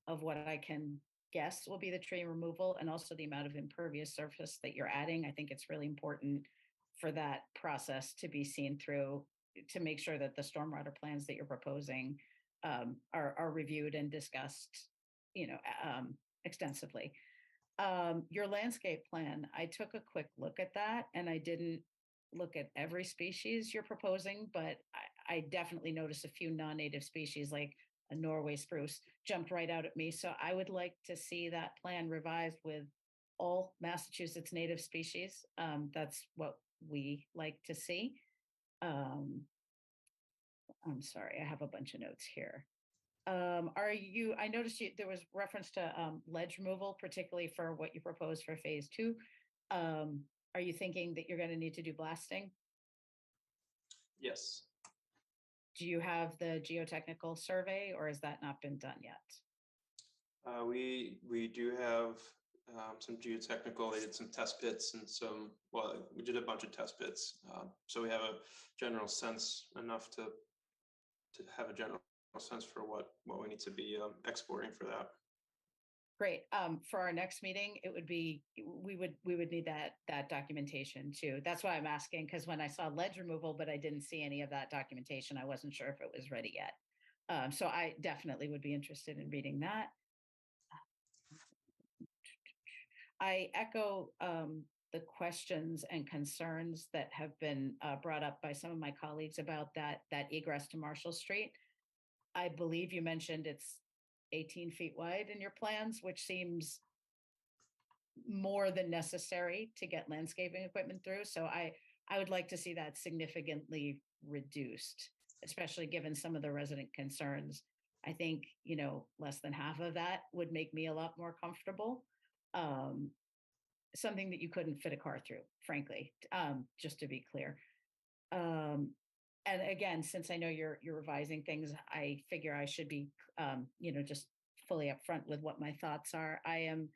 of what I can guess will be the tree removal and also the amount of impervious surface that you're adding, I think it's really important for that process to be seen through, to make sure that the stormwater plans that you're proposing are reviewed and discussed, extensively. Your landscape plan, I took a quick look at that, and I didn't look at every species you're proposing, but I definitely noticed a few non-native species like a Norway spruce jumped right out at me. So I would like to see that plan revised with all Massachusetts native species. That's what we like to see. I'm sorry, I have a bunch of notes here. I noticed there was reference to ledge removal, particularly for what you propose for phase 2. Are you thinking that you're going to need to do blasting? Yes. Do you have the geotechnical survey, or has that not been done yet? We do have some geotechnical. They did some test pits and we did a bunch of test pits. So we have a general sense enough to have a general sense for what we need to be exporting for that. Great. For our next meeting, it would be, we would need that documentation too. That's why I'm asking, because when I saw ledge removal, but I didn't see any of that documentation, I wasn't sure if it was ready yet. So I definitely would be interested in reading that. I echo the questions and concerns that have been brought up by some of my colleagues about that egress to Marshall Street. I believe you mentioned it's 18 feet wide in your plans, which seems more than necessary to get landscaping equipment through. So I would like to see that significantly reduced, especially given some of the resident concerns. I think, less than half of that would make me a lot more comfortable. Something that you couldn't fit a car through, frankly, just to be clear. And again, since I know you're revising things, I figure I should be, just fully upfront with what my thoughts are. I am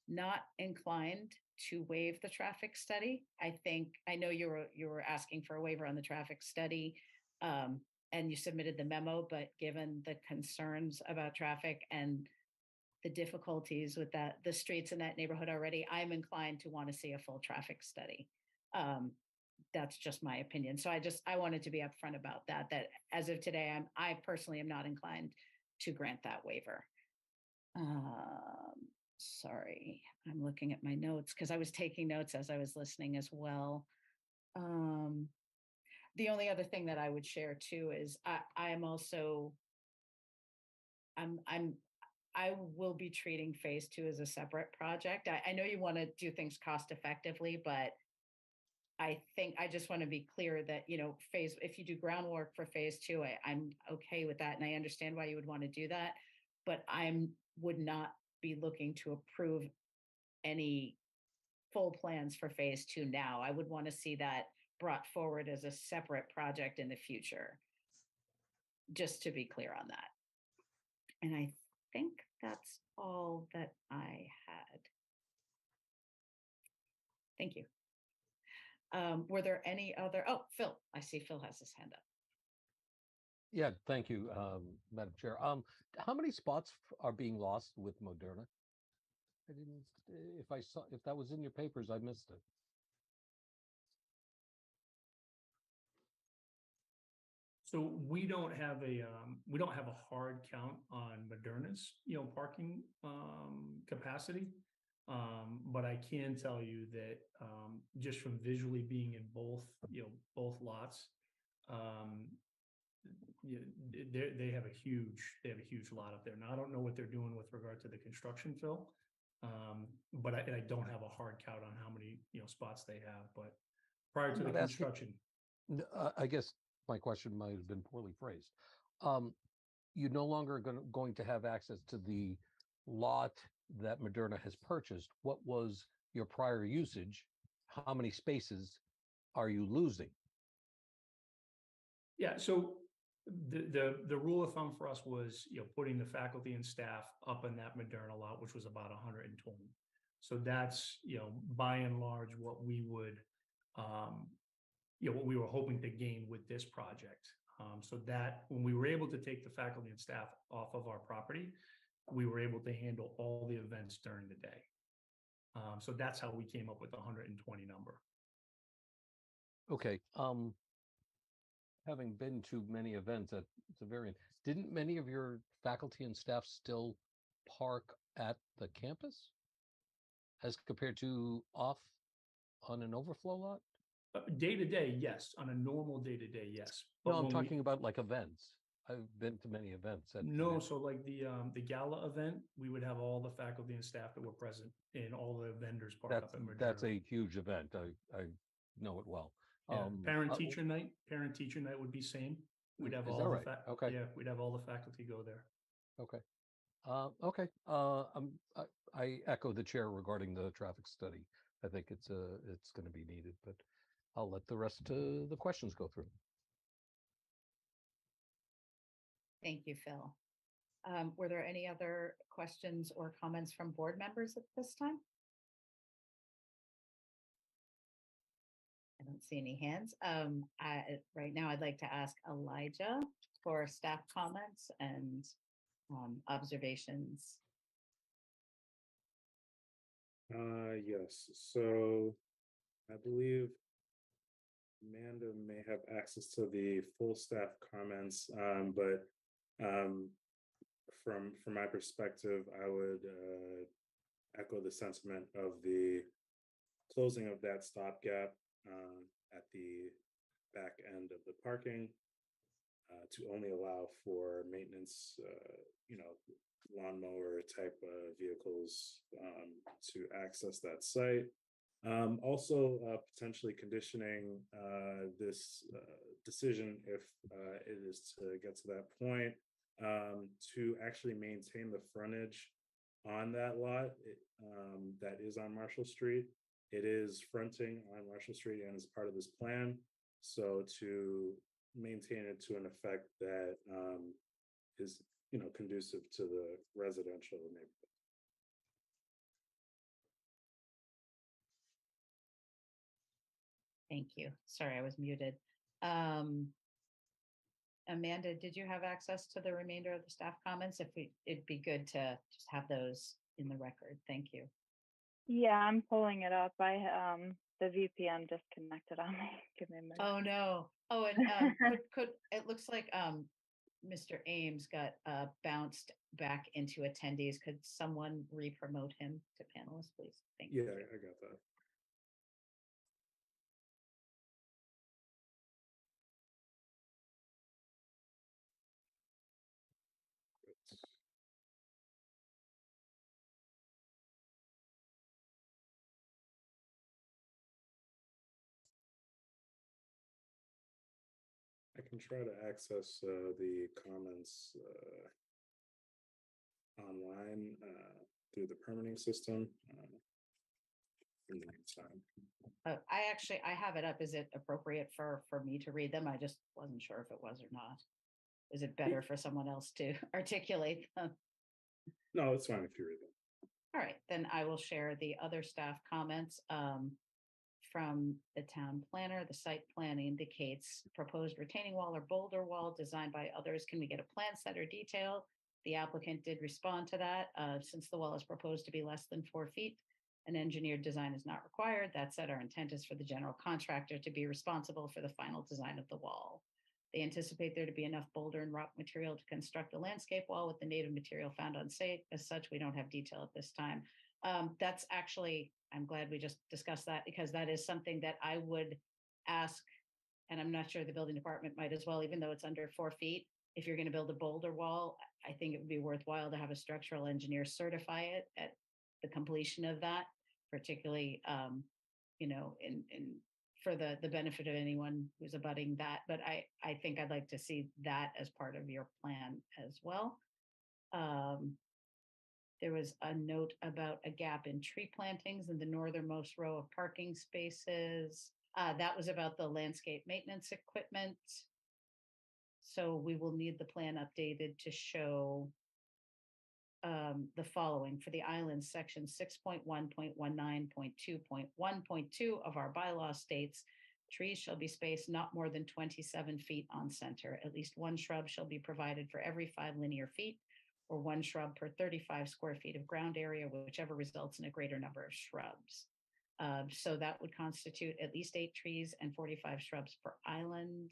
not inclined to waive the traffic study. I know you were asking for a waiver on the traffic study, and you submitted the memo, but given the concerns about traffic and the difficulties with the streets in that neighborhood already, I'm inclined to want to see a full traffic study. That's just my opinion. So I wanted to be upfront about that as of today, I personally am not inclined to grant that waiver. Sorry, I'm looking at my notes because I was taking notes as I was listening as well. The only other thing that I would share too is I will be treating phase 2 as a separate project. I know you want to do things cost effectively, but I think I just want to be clear that, if you do groundwork for phase 2, I'm okay with that. And I understand why you would want to do that, but would not be looking to approve any full plans for phase 2 now. I would want to see that brought forward as a separate project in the future, just to be clear on that. And I think that's all that I had. Thank you. Were there any other? Oh, Phil, I see Phil has his hand up. Yeah, thank you, Madam Chair. How many spots are being lost with Moderna? I didn't, if that was in your papers, I missed it. So we don't have a hard count on Moderna's, parking capacity. But I can tell you that just from visually being in both lots, they have a huge lot up there. Now I don't know what they're doing with regard to the construction, Phil, but I don't have a hard count on how many spots they have. But prior to the construction, I guess my question might have been poorly phrased. You no longer going to have access to the lot that Moderna has purchased. What was your prior usage? How many spaces are you losing? Yeah, so the rule of thumb for us was putting the faculty and staff up in that Moderna lot, which was about 120. So that's by and large what we would what we were hoping to gain with this project. So that when we were able to take the faculty and staff off of our property, we were able to handle all the events during the day. So that's how we came up with the 120 number. Okay. Having been to many events at Xaverian, didn't many of your faculty and staff still park at the campus as compared to off on an overflow lot? Day to day, yes. On a normal day to day, yes. But no, I'm talking about like events. I've been to many events. No, so like the gala event, we would have all the faculty and staff that were present and all the vendors park up at Moderna. That's a huge event. I know it well. Yeah. Parent teacher night would be same. We'd have all the okay. Yeah, we'd have all the faculty go there. Okay. Okay. I echo the chair regarding the traffic study. I think it's going to be needed, but I'll let the rest of the questions go through. Thank you, Phil. Were there any other questions or comments from board members at this time? I don't see any hands. Right now, I'd like to ask Elijah for staff comments and observations. Yes, so I believe Amanda may have access to the full staff comments, but from my perspective, I would echo the sentiment of the closing of that stopgap at the back end of the parking to only allow for maintenance, lawnmower type vehicles to access that site. Also, potentially conditioning this decision, if it is to get to that point, to actually maintain the frontage on that lot that is on Marshall Street. It is fronting on Marshall Street and is part of this plan. So to maintain it to an effect that is, conducive to the residential neighborhood. Thank you. Sorry, I was muted. Amanda, did you have access to the remainder of the staff comments? It'd be good to just have those in the record. Thank you. Yeah, I'm pulling it up. The VPN disconnected on me. Give me a minute. Oh no. Oh, and could it looks like Mr. Ames got bounced back into attendees. Could someone re-promote him to panelist, please? Thank you. Yeah, I got that. I can try to access the comments online through the permitting system in the meantime. I have it up. Is it appropriate for me to read them? I just wasn't sure if it was or not. Is it better for someone else to articulate them? No, it's fine if you read them. All right, then I will share the other staff comments from the town planner. The site plan indicates proposed retaining wall or boulder wall designed by others. Can we get a plan set or detail? The applicant did respond to that. Since the wall is proposed to be less than 4 feet, an engineered design is not required. That said, our intent is for the general contractor to be responsible for the final design of the wall. They anticipate there to be enough boulder and rock material to construct a landscape wall with the native material found on site. As such, we don't have detail at this time. That's actually, I'm glad we just discussed that, because that is something that I would ask, and I'm not sure the building department might as well, even though it's under 4 feet. If you're going to build a boulder wall, I think it would be worthwhile to have a structural engineer certify it at the completion of that, particularly, for the benefit of anyone who's abutting that. But I think I'd like to see that as part of your plan as well. There was a note about a gap in tree plantings in the northernmost row of parking spaces. That was about the landscape maintenance equipment. So we will need the plan updated to show the following. For the island, section 6.1.19.2.1.2 of our bylaw states, trees shall be spaced not more than 27 feet on center. At least one shrub shall be provided for every 5 linear feet, or one shrub per 35 square feet of ground area, whichever results in a greater number of shrubs. So that would constitute at least 8 trees and 45 shrubs per island.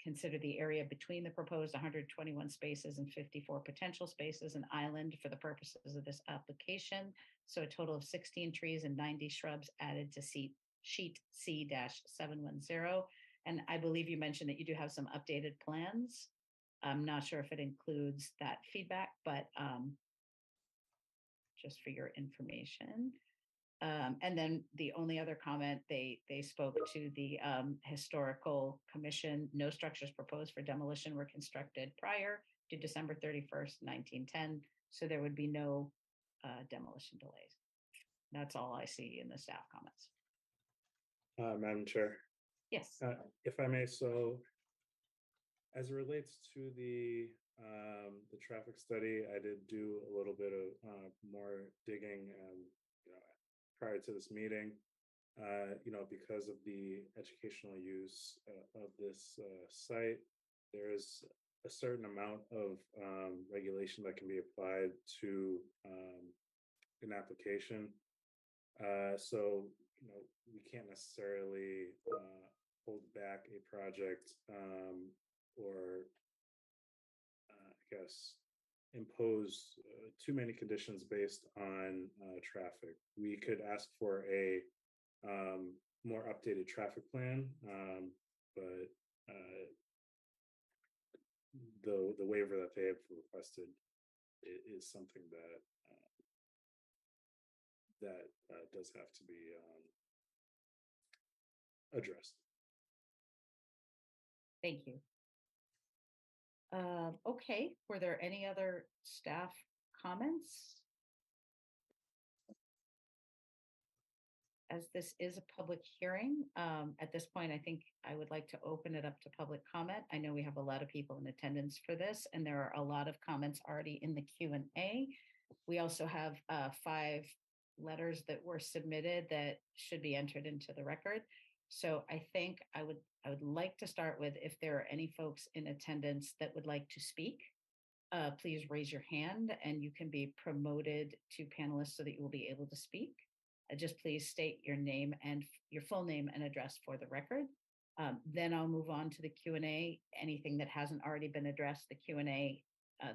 Consider the area between the proposed 121 spaces and 54 potential spaces an island for the purposes of this application. So a total of 16 trees and 90 shrubs added to sheet C-710. And I believe you mentioned that you do have some updated plans. I'm not sure if it includes that feedback, but just for your information. And then the only other comment, they spoke to the historical commission. No structures proposed for demolition were constructed prior to December 31st, 1910. So there would be no demolition delays. That's all I see in the staff comments. Madam Chair. Yes. If I may, so as it relates to the traffic study, I did do a little bit of more digging prior to this meeting, because of the educational use of this site, there is a certain amount of regulation that can be applied to an application. So, we can't necessarily hold back a project or I guess impose too many conditions based on traffic. We could ask for a more updated traffic plan, but the waiver that they have requested is something that does have to be addressed. Thank you. Okay, were there any other staff comments? As this is a public hearing, at this point, I think I would like to open it up to public comment. I know we have a lot of people in attendance for this, and there are a lot of comments already in the Q&A. We also have 5 letters that were submitted that should be entered into the record. So I think I would like to start with, if there are any folks in attendance that would like to speak, please raise your hand and you can be promoted to panelists so that you will be able to speak. Just please state your name and your full name and address for the record. Then I'll move on to the Q&A, anything that hasn't already been addressed, the Q&A,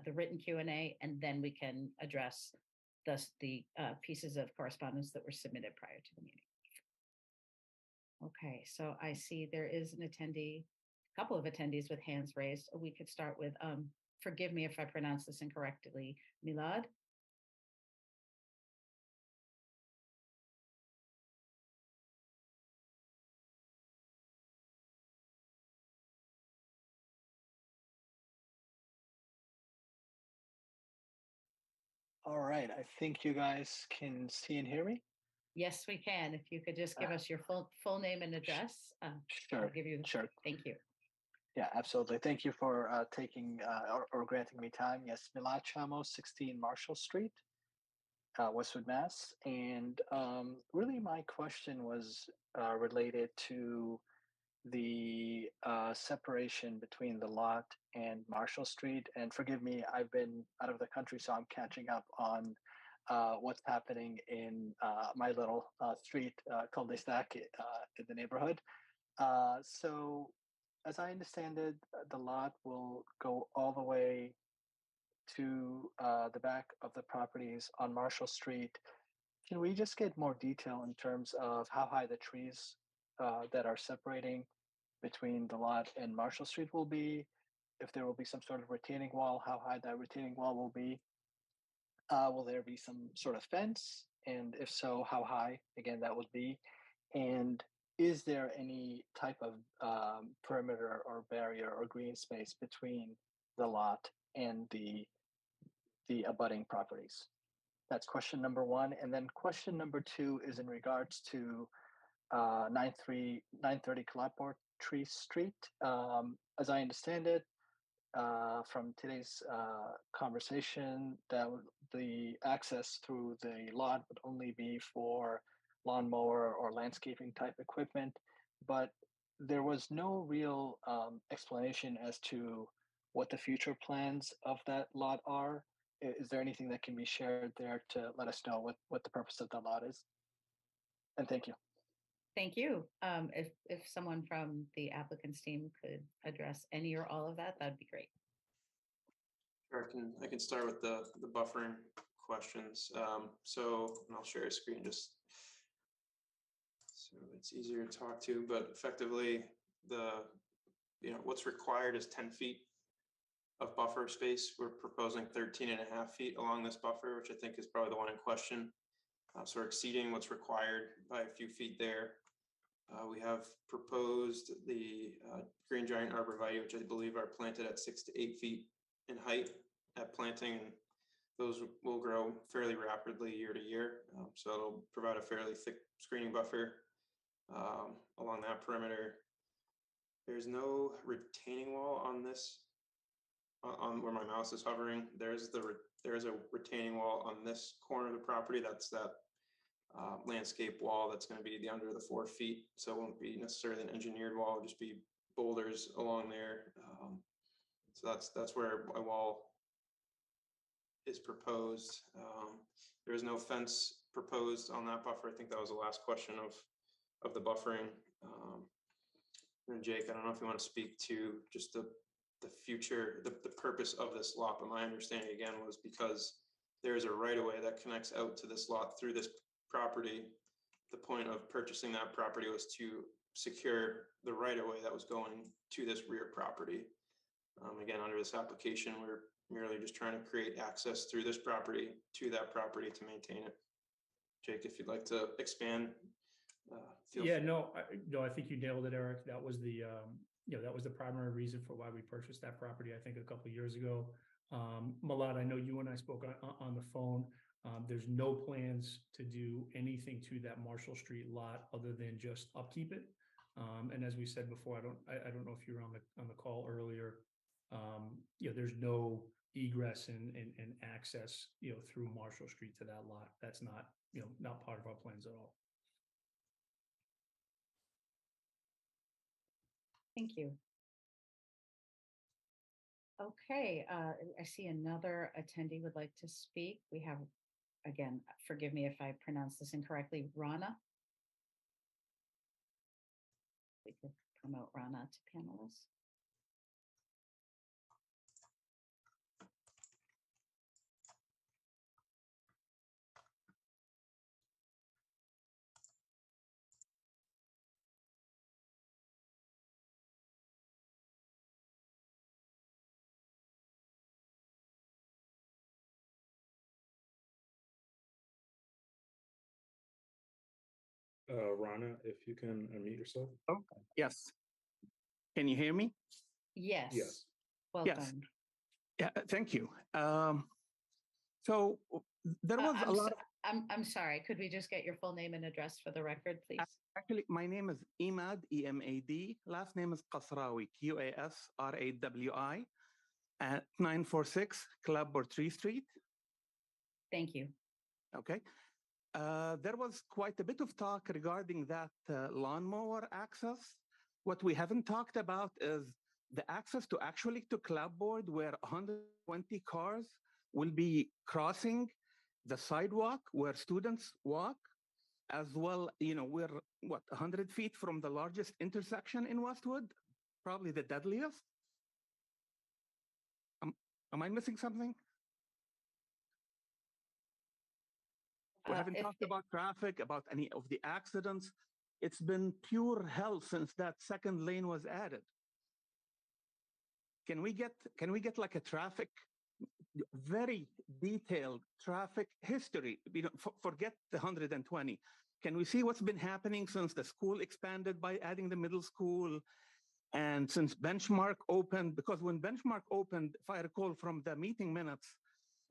the written Q&A, and then we can address the pieces of correspondence that were submitted prior to the meeting. Okay, so I see there is an attendee, a couple of attendees with hands raised. We could start with, forgive me if I pronounce this incorrectly, Milad. All right, I think you guys can see and hear me. Yes, we can. If you could just give us your full name and address, Sure. I'll give you. Sure. Thank you. Yeah, absolutely. Thank you for taking or granting me time. Yes, Milad Chamos, 16 Marshall Street, Westwood, Mass. And really, my question was related to the separation between the lot and Marshall Street. And forgive me, I've been out of the country, so I'm catching up on what's happening in my little street cul-de-sac in the neighborhood. So as I understand it, the lot will go all the way to the back of the properties on Marshall Street. Can we just get more detail in terms of how high the trees that are separating between the lot and Marshall Street will be? If there will be some sort of retaining wall, how high that retaining wall will be? Will there be some sort of fence? And if so, how high, again, that would be? And is there any type of perimeter or barrier or green space between the lot and the abutting properties? That's question number 1. And then question number 2 is in regards to 930 Clapboardtree Street. As I understand it, from today's conversation, that the access through the lot would only be for lawnmower or landscaping type equipment, but there was no real explanation as to what the future plans of that lot are. Is there anything that can be shared there to let us know what the purpose of the lot is? And thank you. Thank you. If someone from the applicant's team could address any or all of that, that'd be great. Sure, I can start with the buffering questions. So I'll share a screen just so it's easier to talk to, but effectively what's required is 10 feet of buffer space. We're proposing 13.5 feet along this buffer, which I think is probably the one in question. So we're exceeding what's required by a few feet there. We have proposed the green giant arborvitae, which I believe are planted at 6 to 8 feet in height at planting, and those will grow fairly rapidly year to year. So it'll provide a fairly thick screening buffer along that perimeter. There's no retaining wall on this, on where my mouse is hovering. There's a retaining wall on this corner of the property. That's that landscape wall that's going to be under the 4 feet. So it won't be necessarily an engineered wall, it'll just be boulders along there. So that's where a wall is proposed. There is no fence proposed on that buffer. I think that was the last question of the buffering. And Jake, I don't know if you want to speak to just the future, the purpose of this lot, but my understanding again was because there is a right-of-way that connects out to this lot through this property. The point of purchasing that property was to secure the right-of-way that was going to this rear property. Again, under this application, we're merely just trying to create access through this property to that property to maintain it. Jake, if you'd like to expand. Yeah, no, I think you nailed it, Eric. That was the, that was the primary reason for why we purchased that property, I think a couple of years ago. Malad, I know you and I spoke on the phone. There's no plans to do anything to that Marshall Street lot other than just upkeep it. And as we said before, I don't know if you were on the call earlier. There's no egress and access, through Marshall Street to that lot. That's not, not part of our plans at all. Thank you. Okay, I see another attendee would like to speak. We have, again, forgive me if I pronounce this incorrectly, Rana. We could promote Rana to panelists. Rana, if you can unmute yourself. Oh, yes. Can you hear me? Yes. Yes. Welcome. Yes. Yeah, thank you. So there was a lot of... I'm sorry, could we just get your full name and address for the record, please? Actually, my name is Imad, E-M-A-D. Last name is Qasrawi, Q-A-S-R-A-W-I, at 946 Clapboardtree Street. Thank you. Okay. There was quite a bit of talk regarding that lawnmower access. What we haven't talked about is the access to Clapboard, where 120 cars will be crossing the sidewalk where students walk, as well. We're 100 feet from the largest intersection in Westwood, probably the deadliest. Am I missing something? We haven't talked about traffic, about any of the accidents. It's been pure hell since that second lane was added. Can we get like a very detailed traffic history? Forget the 120. Can we see what's been happening since the school expanded by adding the middle school, and since Benchmark opened? Because when Benchmark opened, if I recall from the meeting minutes,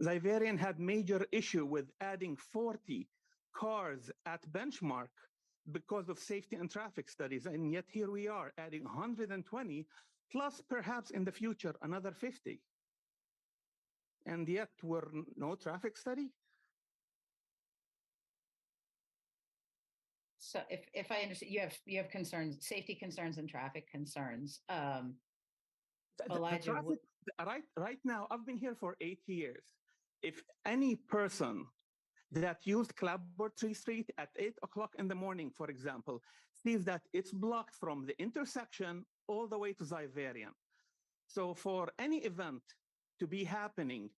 Xaverian had major issue with adding 40 cars at Benchmark because of safety and traffic studies. And yet here we are adding 120, plus perhaps in the future, another 50. And yet we're no traffic study? So if I understand, you have concerns, safety concerns and traffic concerns. Elijah, right now, I've been here for 8 years. If any person that used Clapboardtree Street at 8 o'clock in the morning, for example, sees that it's blocked from the intersection all the way to Xaverian. So for any event to be happening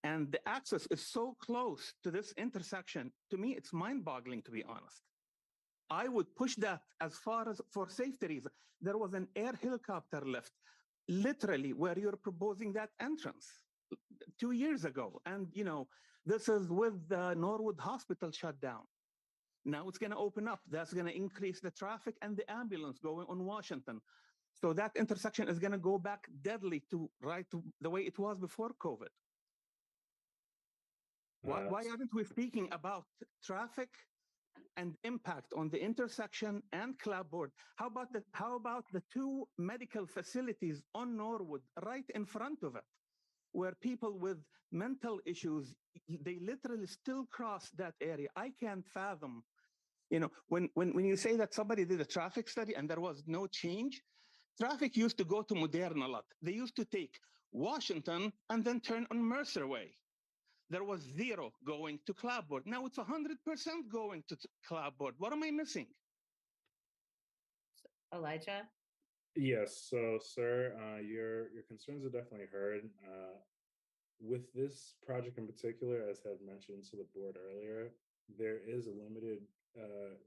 and the access is so close to this intersection, to me, it's mind-boggling, to be honest. I would push that as far as for safety reasons. There was an air helicopter lift, literally where you're proposing that entrance 2 years ago. And, this is with the Norwood Hospital shut down. Now it's going to open up. That's going to increase the traffic and the ambulance going on Washington. So that intersection is going to go back deadly to the way it was before COVID. Why aren't we speaking about traffic and impact on the intersection and Clapboard? How about the two medical facilities on Norwood right in front of it, where people with mental issues, they literally still cross that area? I can't fathom, when you say that somebody did a traffic study and there was no change. Traffic used to go to Moderna a lot. They used to take Washington and then turn on Mercer Way. There was 0 going to Clapboard. Now it's 100% going to Clapboard. What am I missing? Elijah? Yes. So, sir, your concerns are definitely heard. With this project in particular, as had mentioned to the board earlier, there is a limited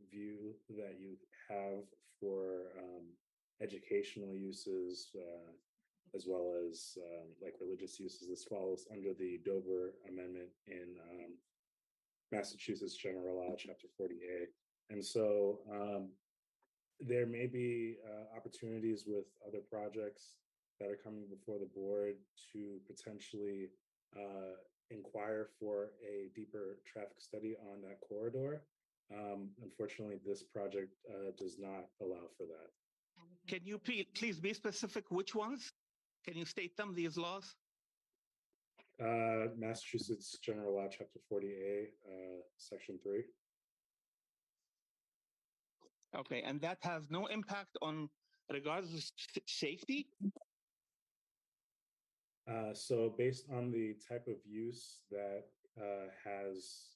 view that you have for educational uses, as well as like religious uses. This falls under the Dover Amendment in Massachusetts General Law, Chapter 40A. And so there may be opportunities with other projects that are coming before the board to potentially inquire for a deeper traffic study on that corridor. Unfortunately, this project does not allow for that. Can you please be specific which ones? Can you state them, these laws? Massachusetts General Law, Chapter 40A, Section 3. Okay, and that has no impact on regards to safety? So based on the type of use that has,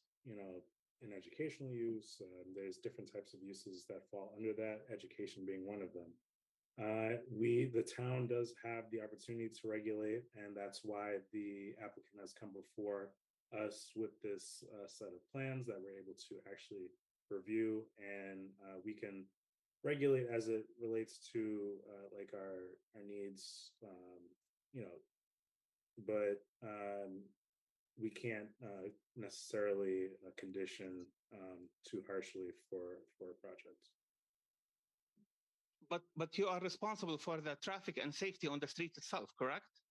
an educational use, there's different types of uses that fall under that, education being one of them. The town does have the opportunity to regulate, and that's why the applicant has come before us with this set of plans that we're able to actually review, and we can regulate as it relates to like our needs, but we can't necessarily condition too harshly for a project. But you are responsible for the traffic and safety on the street itself, correct?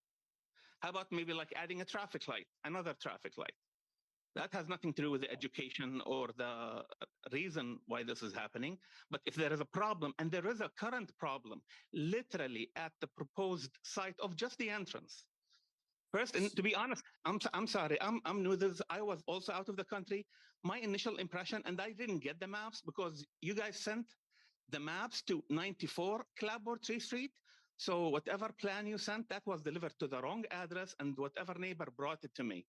How about maybe like adding a traffic light, another traffic light? That has nothing to do with the education or the reason why this is happening. But if there is a problem, and there is a current problem, literally at the proposed site of just the entrance. First, and to be honest, I'm sorry, I'm new to this. I was also out of the country. My initial impression, and I didn't get the maps because you guys sent the maps to 94 Clapboardtree Street. So whatever plan you sent, that was delivered to the wrong address, and whatever neighbor brought it to me.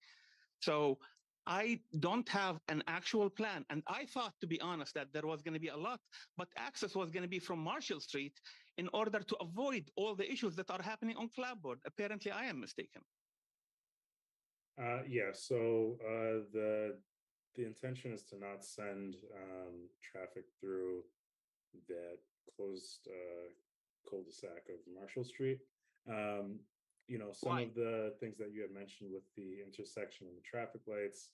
So I don't have an actual plan. And I thought, to be honest, that there was going to be a lot, but access was going to be from Marshall Street in order to avoid all the issues that are happening on Clapboard. Apparently, I am mistaken. Yeah, so the intention is to not send traffic through that closed cul-de-sac of Marshall Street. Some of the things that you had mentioned with the intersection and the traffic lights,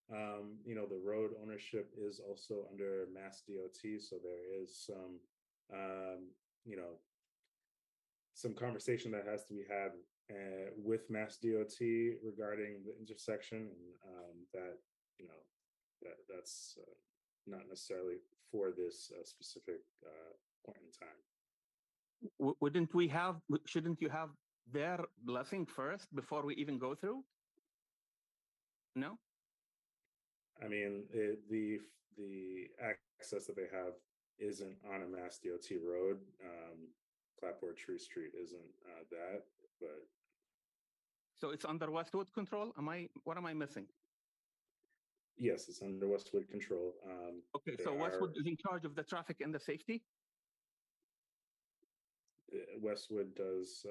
the road ownership is also under Mass DOT, so there is some conversation that has to be had with Mass DOT regarding the intersection, and that's not necessarily for this specific point in time. Shouldn't you have their blessing first before we even go through? No? I mean, the access that they have isn't on a Mass DOT road. Clapboardtree Street isn't that, but. So it's under Westwood control? What am I missing? Yes, it's under Westwood control. Okay, so Westwood is in charge of the traffic and the safety? Westwood does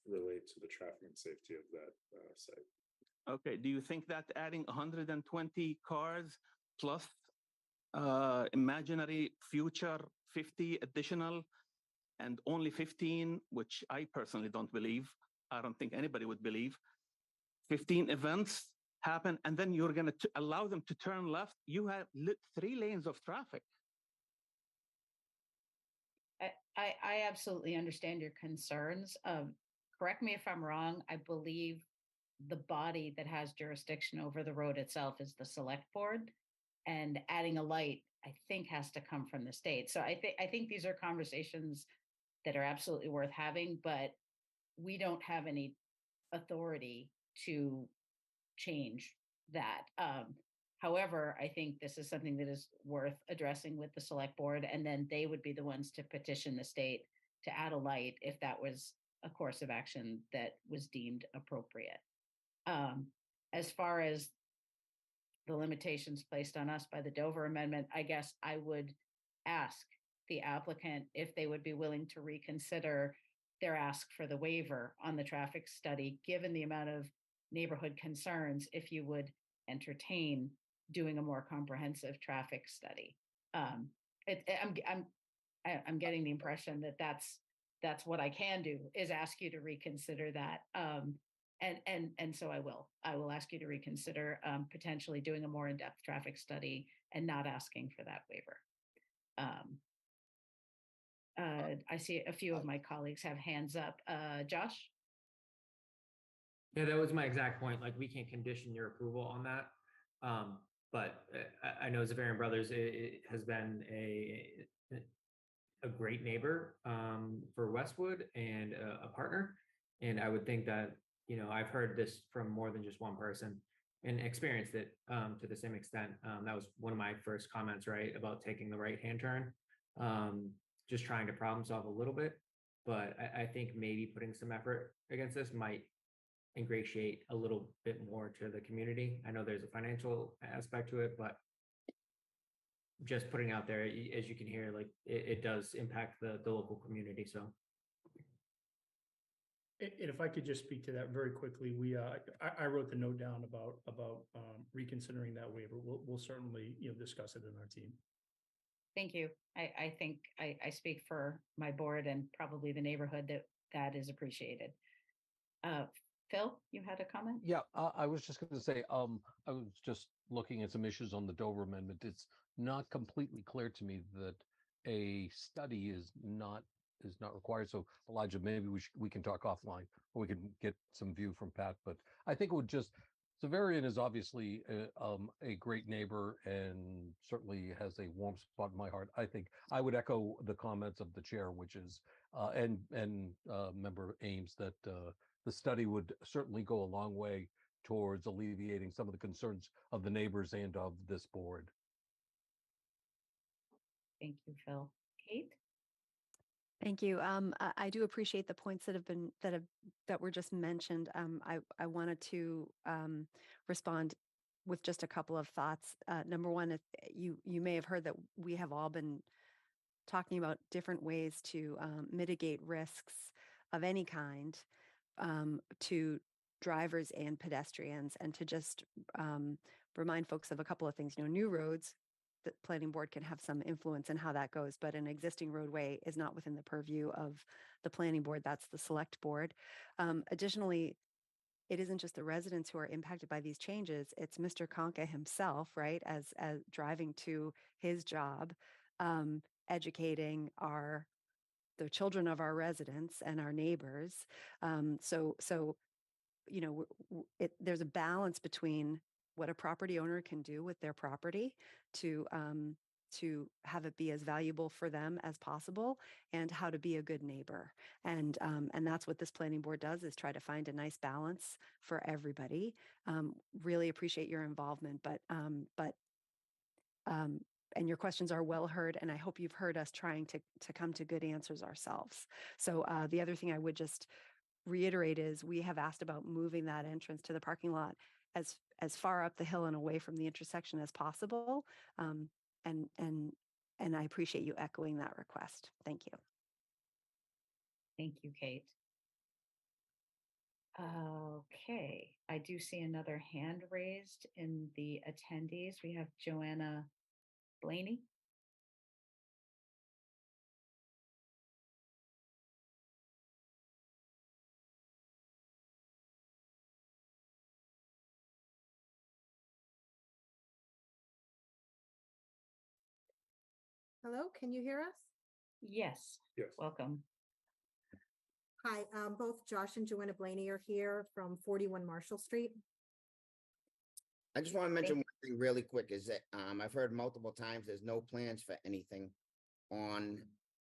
relate to the traffic and safety of that site. Okay, do you think that adding 120 cars plus imaginary future 50 additional and only 15, which I personally don't believe, I don't think anybody would believe, 15 events happen, and then you're going to allow them to turn left, you have 3 lanes of traffic. I absolutely understand your concerns. Correct me if I'm wrong. I believe the body that has jurisdiction over the road itself is the select board, and adding a light, I think, has to come from the state. So I think these are conversations that are absolutely worth having, but we don't have any authority to change that. However, I think this is something that is worth addressing with the select board, and then they would be the ones to petition the state to add a light if that was a course of action that was deemed appropriate. As far as the limitations placed on us by the Dover Amendment, I guess I would ask the applicant if they would be willing to reconsider their ask for the waiver on the traffic study, given the amount of neighborhood concerns, if you would entertain doing a more comprehensive traffic study. I'm getting the impression that that's that's what I can do, is ask you to reconsider that. And so I will ask you to reconsider potentially doing a more in-depth traffic study and not asking for that waiver. I see a few of my colleagues have hands up. Josh? Yeah, that was my exact point. Like, we can't condition your approval on that. But I know Xaverian Brothers it has been a great neighbor for Westwood and a partner. And I would think that, you know, I've heard this from more than just one person and experienced it to the same extent. That was one of my first comments, right, about taking the right-hand turn, just trying to problem solve a little bit. But I think maybe putting some effort against this might ingratiate a little bit more to the community. I know there's a financial aspect to it, but just putting out there, as you can hear, like it does impact the local community. So, and if I could just speak to that very quickly, I wrote the note down about reconsidering that waiver. We'll certainly, you know, discuss it in our team. Thank you. I think I speak for my board and probably the neighborhood that is appreciated. Phil, you had a comment? Yeah, I was just going to say, I was just looking at some issues on the Dover Amendment. It's not completely clear to me that a study is not required. So Elijah, maybe we can talk offline, or we can get some view from Pat. But I think it would just, Xaverian is obviously a great neighbor and certainly has a warm spot in my heart. I think I would echo the comments of the chair, which is and member Ames, that the study would certainly go a long way towards alleviating some of the concerns of the neighbors and of this board. Thank you, Phil. Kate? Thank you. I do appreciate the points that were just mentioned. I wanted to respond with just a couple of thoughts. Number one, you may have heard that we have all been talking about different ways to mitigate risks of any kind to drivers and pedestrians, and to just remind folks of a couple of things. You know, new roads, the planning board can have some influence in how that goes, but an existing roadway is not within the purview of the planning board. That's the select board. Additionally, it isn't just the residents who are impacted by these changes. It's Mr. Conca himself, right, as driving to his job, educating the children of our residents and our neighbors. So you know, there's a balance between what a property owner can do with their property to have it be as valuable for them as possible, and how to be a good neighbor. And that's what this planning board does, is try to find a nice balance for everybody. Really appreciate your involvement, and your questions are well heard, and I hope you've heard us trying to come to good answers ourselves. So the other thing I would just reiterate is we have asked about moving that entrance to the parking lot as far up the hill and away from the intersection as possible. And I appreciate you echoing that request. Thank you. Thank you, Kate. Okay, I do see another hand raised in the attendees. We have Joanna Blaney. Hello, can you hear us? Yes. Yes. Welcome. Hi, both Josh and Joanna Blaney are here from 41 Marshall Street. I just want to mention one thing really quick, is that I've heard multiple times there's no plans for anything on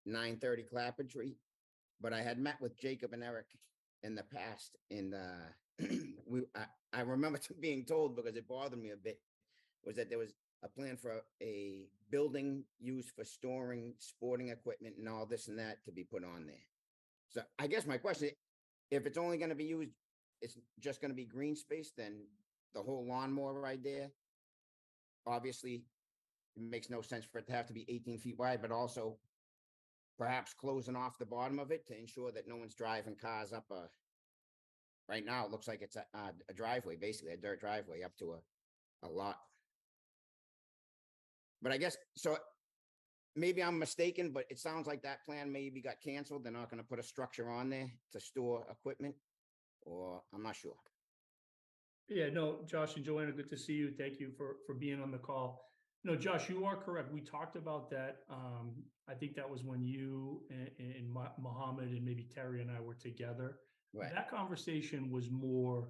930 Clapboardtree, but I had met with Jacob and Eric in the past, and I remember being told, because it bothered me a bit, was that there was a plan for a building used for storing sporting equipment and all this and that to be put on there. So I guess my question, if it's only going to be used, it's just going to be green space, then the whole lawnmower right there, obviously it makes no sense for it to have to be 18 feet wide, but also perhaps closing off the bottom of it to ensure that no one's driving cars up right now it looks like it's a driveway, basically a dirt driveway up to a lot. But I guess, so maybe I'm mistaken, but it sounds like that plan maybe got canceled. They're not gonna put a structure on there to store equipment, or I'm not sure. Yeah, no, Josh and Joanna, good to see you. Thank you for being on the call. No, Josh, you are correct. We talked about that. I think that was when you and Mohammed and maybe Terry and I were together. Right. That conversation was more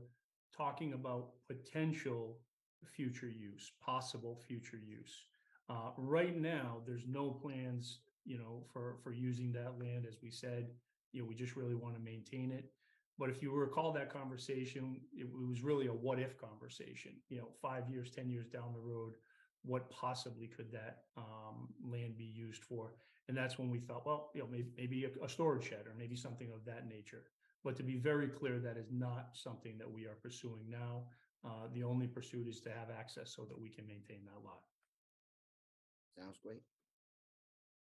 talking about potential future use, possible future use. Right now, there's no plans, for using that land. As we said, we just really want to maintain it. But if you recall that conversation, it was really a what if conversation, 5 years, 10 years down the road, what possibly could that land be used for? And that's when we thought, well, maybe a storage shed or maybe something of that nature. But to be very clear, that is not something that we are pursuing now. The only pursuit is to have access so that we can maintain that lot. Sounds great.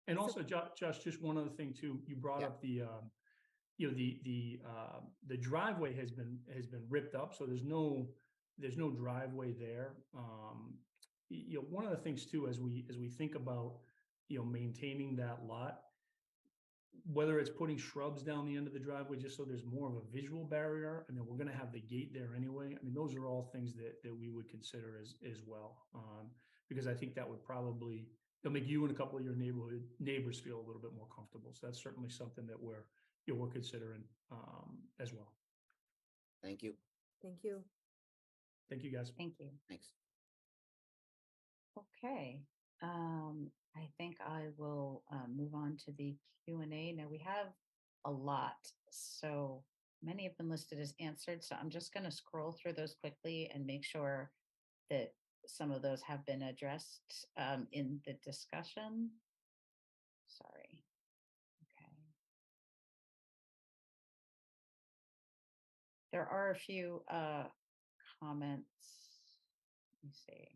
And also, Josh, just one other thing too, you brought up the driveway has been ripped up, so there's no driveway there. One of the things too, as we think about maintaining that lot, whether it's putting shrubs down the end of the driveway just so there's more of a visual barrier, and then we're going to have the gate there anyway. I mean, those are all things that we would consider as well, because I think that would probably, it'll make you and a couple of your neighbors feel a little bit more comfortable. So that's certainly something that we're considering as well. Thank you. Thank you. Thank you, guys. Thank you. Thanks. Okay. I think I will move on to the Q&A. Now we have a lot, so many have been listed as answered. So I'm just going to scroll through those quickly and make sure that some of those have been addressed in the discussion. Sorry. Okay. There are a few comments. Let me see.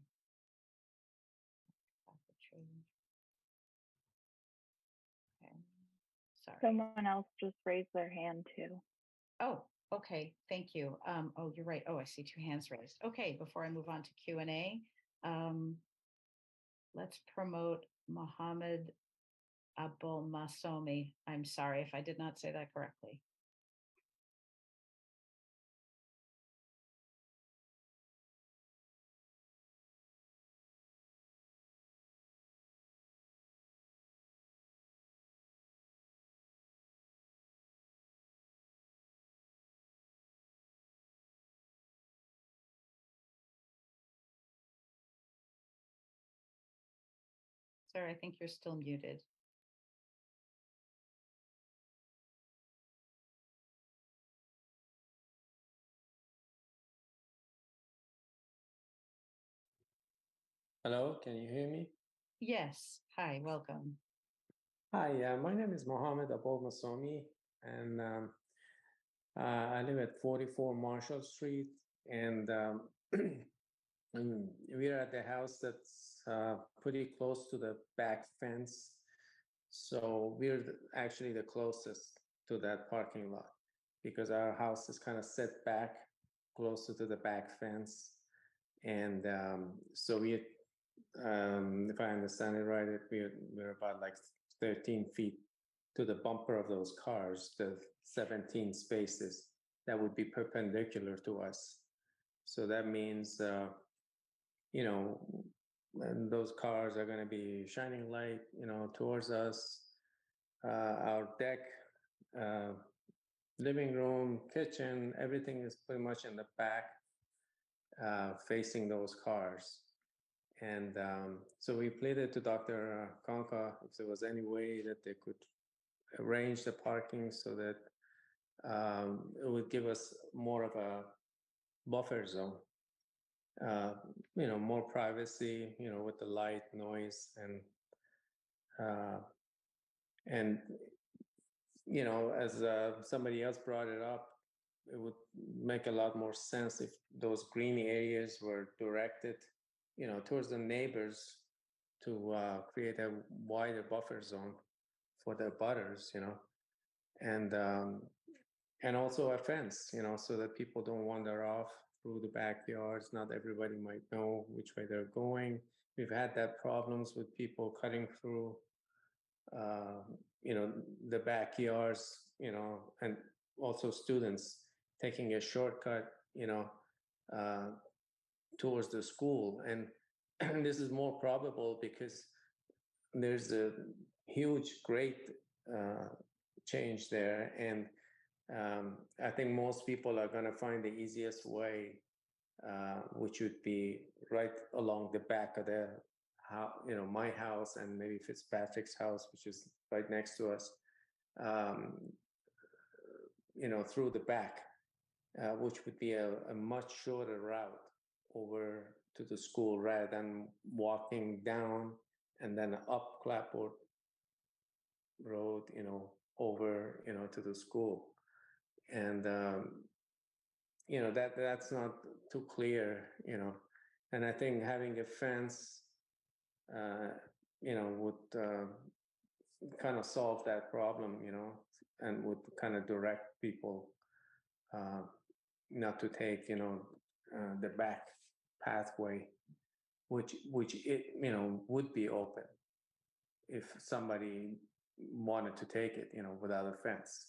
Okay. Sorry. Someone else just raised their hand too. Oh, okay. Thank you. Oh, you're right. Oh, I see 2 hands raised. Okay, before I move on to Q&A, let's promote Mohammed Abul Masomi. I'm sorry if I did not say that correctly. Sir, I think you're still muted. Hello, can you hear me? Yes. Hi, welcome. Hi, my name is Mohammed Abul Masomi, and I live at 44 Marshall Street, and we're at the house that's pretty close to the back fence. So we're actually the closest to that parking lot because our house is kind of set back closer to the back fence. And so we, if I understand it right, we're about like 13 feet to the bumper of those cars, the 17 spaces that would be perpendicular to us. So that means, and those cars are going to be shining light, towards us. Our deck, living room, kitchen, everything is pretty much in the back, facing those cars. And so we pleaded to Dr. Konka if there was any way that they could arrange the parking so that it would give us more of a buffer zone, more privacy, with the light, noise, and as somebody else brought it up, it would make a lot more sense if those green areas were directed, towards the neighbors to create a wider buffer zone for the butters, and also a fence, so that people don't wander off through the backyards. Not everybody might know which way they're going. We've had that problems with people cutting through you know, the backyards, you know, and also students taking a shortcut, you know, towards the school. And this is more probable because there's a huge grade change there. And I think most people are going to find the easiest way, which would be right along the back of the house, you know, my house and maybe Fitzpatrick's house, which is right next to us, you know, through the back, which would be a much shorter route over to the school rather than walking down and then up Clapboard Road, you know, over, you know, to the school. And, you know, that's not too clear, you know, and I think having a fence, you know, would kind of solve that problem, you know, and would kind of direct people not to take, you know, the back pathway, which it, you know, would be open if somebody wanted to take it, you know, without a fence.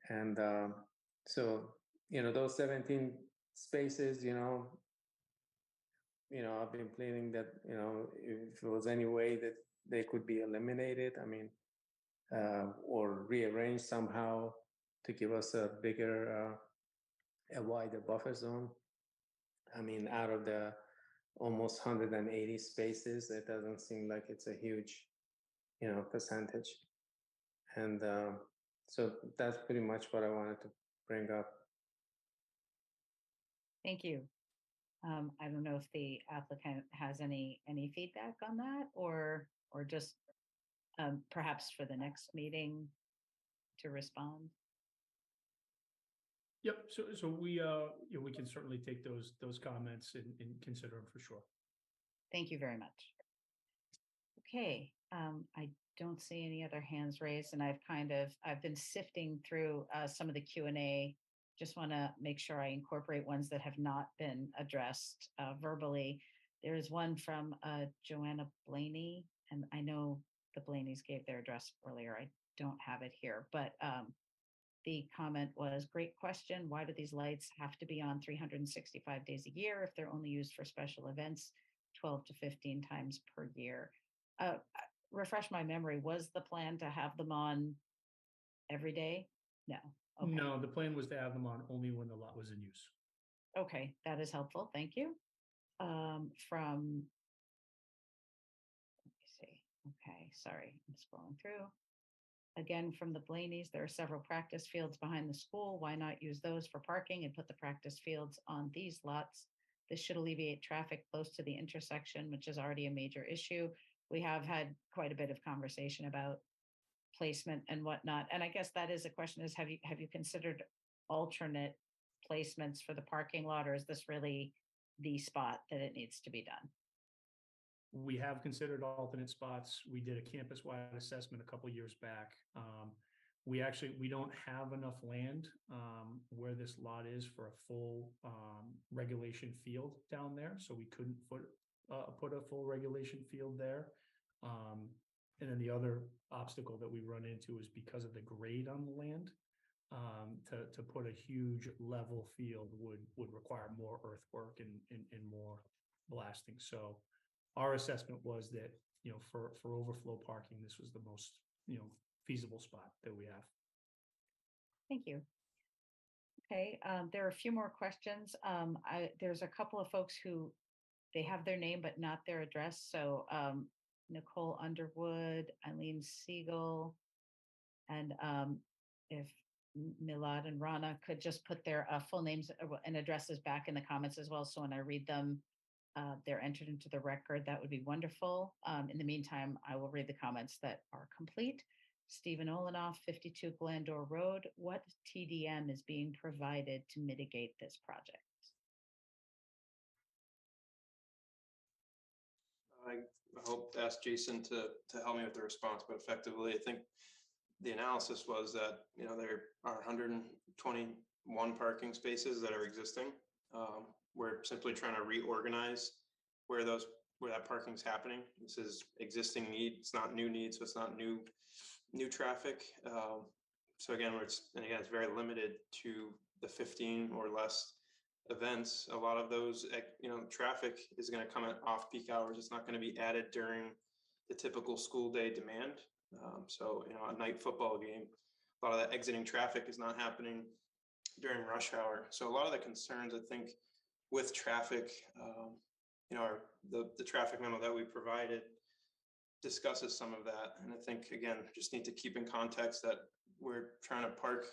And so, you know, those 17 spaces, you know, I've been planning that, you know, if there was any way that they could be eliminated, I mean, or rearranged somehow to give us a bigger, a wider buffer zone. I mean, out of the almost 180 spaces, it doesn't seem like it's a huge, you know, percentage. And so that's pretty much what I wanted to bring up. Thank you. I don't know if the applicant has any feedback on that, or just perhaps for the next meeting to respond. Yep. So we you know, we can certainly take those comments and consider them for sure. Thank you very much. Okay. I don't see any other hands raised, and I've been sifting through some of the Q&A. Just want to make sure I incorporate ones that have not been addressed verbally. There is one from Joanna Blaney, and I know the Blaneys gave their address earlier. I don't have it here, but the comment was, great question. Why do these lights have to be on 365 days a year if they're only used for special events 12 to 15 times per year? Refresh my memory. Was the plan to have them on every day? No. Okay. No, the plan was to have them on only when the lot was in use. Okay, that is helpful. Thank you. From, let me see. Okay, sorry, I'm scrolling through. Again, from the Blaneys, there are several practice fields behind the school. Why not use those for parking and put the practice fields on these lots? This should alleviate traffic close to the intersection, which is already a major issue. We have had quite a bit of conversation about placement and whatnot. And I guess that is a question, is have you considered alternate placements for the parking lot, or is this really the spot that it needs to be done? We have considered alternate spots. We did a campus-wide assessment a couple of years back. We don't have enough land where this lot is for a full regulation field down there, so we couldn't put a full regulation field there. And then the other obstacle that we run into is because of the grade on the land. To put a huge level field would require more earthwork and more blasting. So our assessment was that, you know, for overflow parking, this was the most, you know, feasible spot that we have. Thank you. Okay, there are a few more questions. There's a couple of folks who they have their name but not their address. So Nicole Underwood, Eileen Siegel, and if Milad and Rana could just put their full names and addresses back in the comments as well, so when I read them, they're entered into the record. That would be wonderful. In the meantime, I will read the comments that are complete. Stephen Olenoff, 52 Glandor Road. What TDM is being provided to mitigate this project? I hope to ask Jason to help me with the response, but effectively, I think the analysis was that, you know, there are 121 parking spaces that are existing. We're simply trying to reorganize where those where that parking's happening. This is existing need. It's not new need, so it's not new traffic. So again, it's very limited to the 15 or less events. A lot of those, traffic is going to come at off-peak hours. It's not going to be added during the typical school day demand. So a night football game, a lot of that exiting traffic is not happening during rush hour. So a lot of the concerns, I think, with traffic, the traffic memo that we provided discusses some of that. And I think, again, just need to keep in context that we're trying to park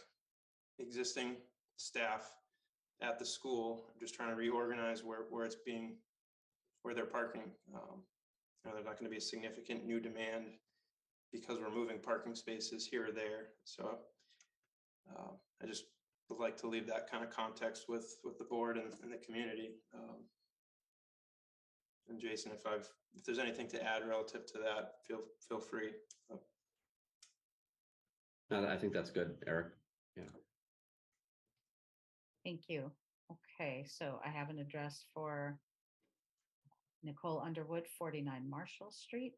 existing staff at the school, just trying to reorganize where they're parking. There's not going to be a significant new demand because we're moving parking spaces here or there. So I just would like to leave that kind of context with the board and the community. And Jason, if there's anything to add relative to that, feel free. No, I think that's good, Eric. Yeah. Thank you. Okay, so I have an address for Nicole Underwood, 49 Marshall Street.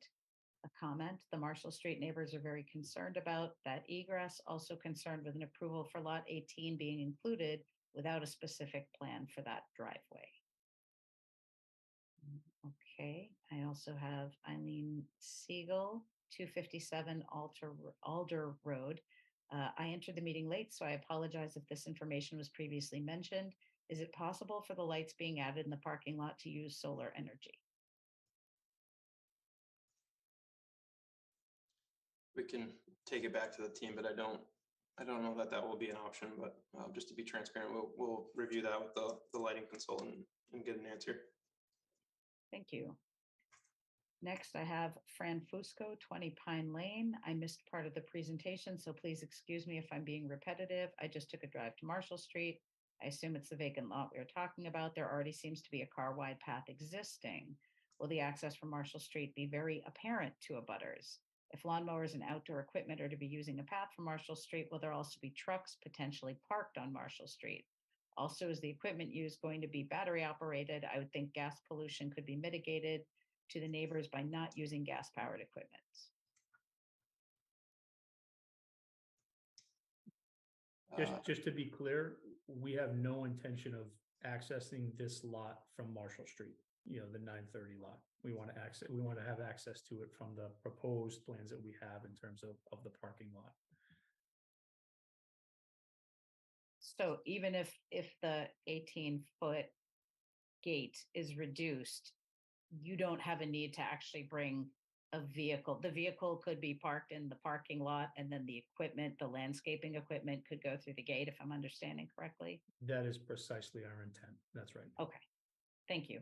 A comment, the Marshall Street neighbors are very concerned about that egress, also concerned with an approval for lot 18 being included without a specific plan for that driveway. Okay, I also have Eileen Siegel, 257 Alder Road. I entered the meeting late, so I apologize if this information was previously mentioned. Is it possible for the lights being added in the parking lot to use solar energy? We can take it back to the team, but I don't know that will be an option, but just to be transparent, we'll review that with the lighting consultant and get an answer. Thank you. Next, I have Fran Fusco, 20 Pine Lane. I missed part of the presentation, so please excuse me if I'm being repetitive. I just took a drive to Marshall Street. I assume it's the vacant lot we are talking about. There already seems to be a car-wide path existing. Will the access from Marshall Street be very apparent to abutters? If lawnmowers and outdoor equipment are to be using a path from Marshall Street, will there also be trucks potentially parked on Marshall Street? Also, is the equipment used going to be battery operated? I would think gas pollution could be mitigated to the neighbors by not using gas-powered equipment. Just to be clear, we have no intention of accessing this lot from Marshall Street, the 930 lot. We want to have access to it from the proposed plans that we have in terms of the parking lot. So even if the 18-foot gate is reduced, you don't have a need to actually bring a vehicle. The vehicle could be parked in the parking lot, and then the equipment, the landscaping equipment, could go through the gate, if I'm understanding correctly. That is precisely our intent. That's right. Okay, thank you.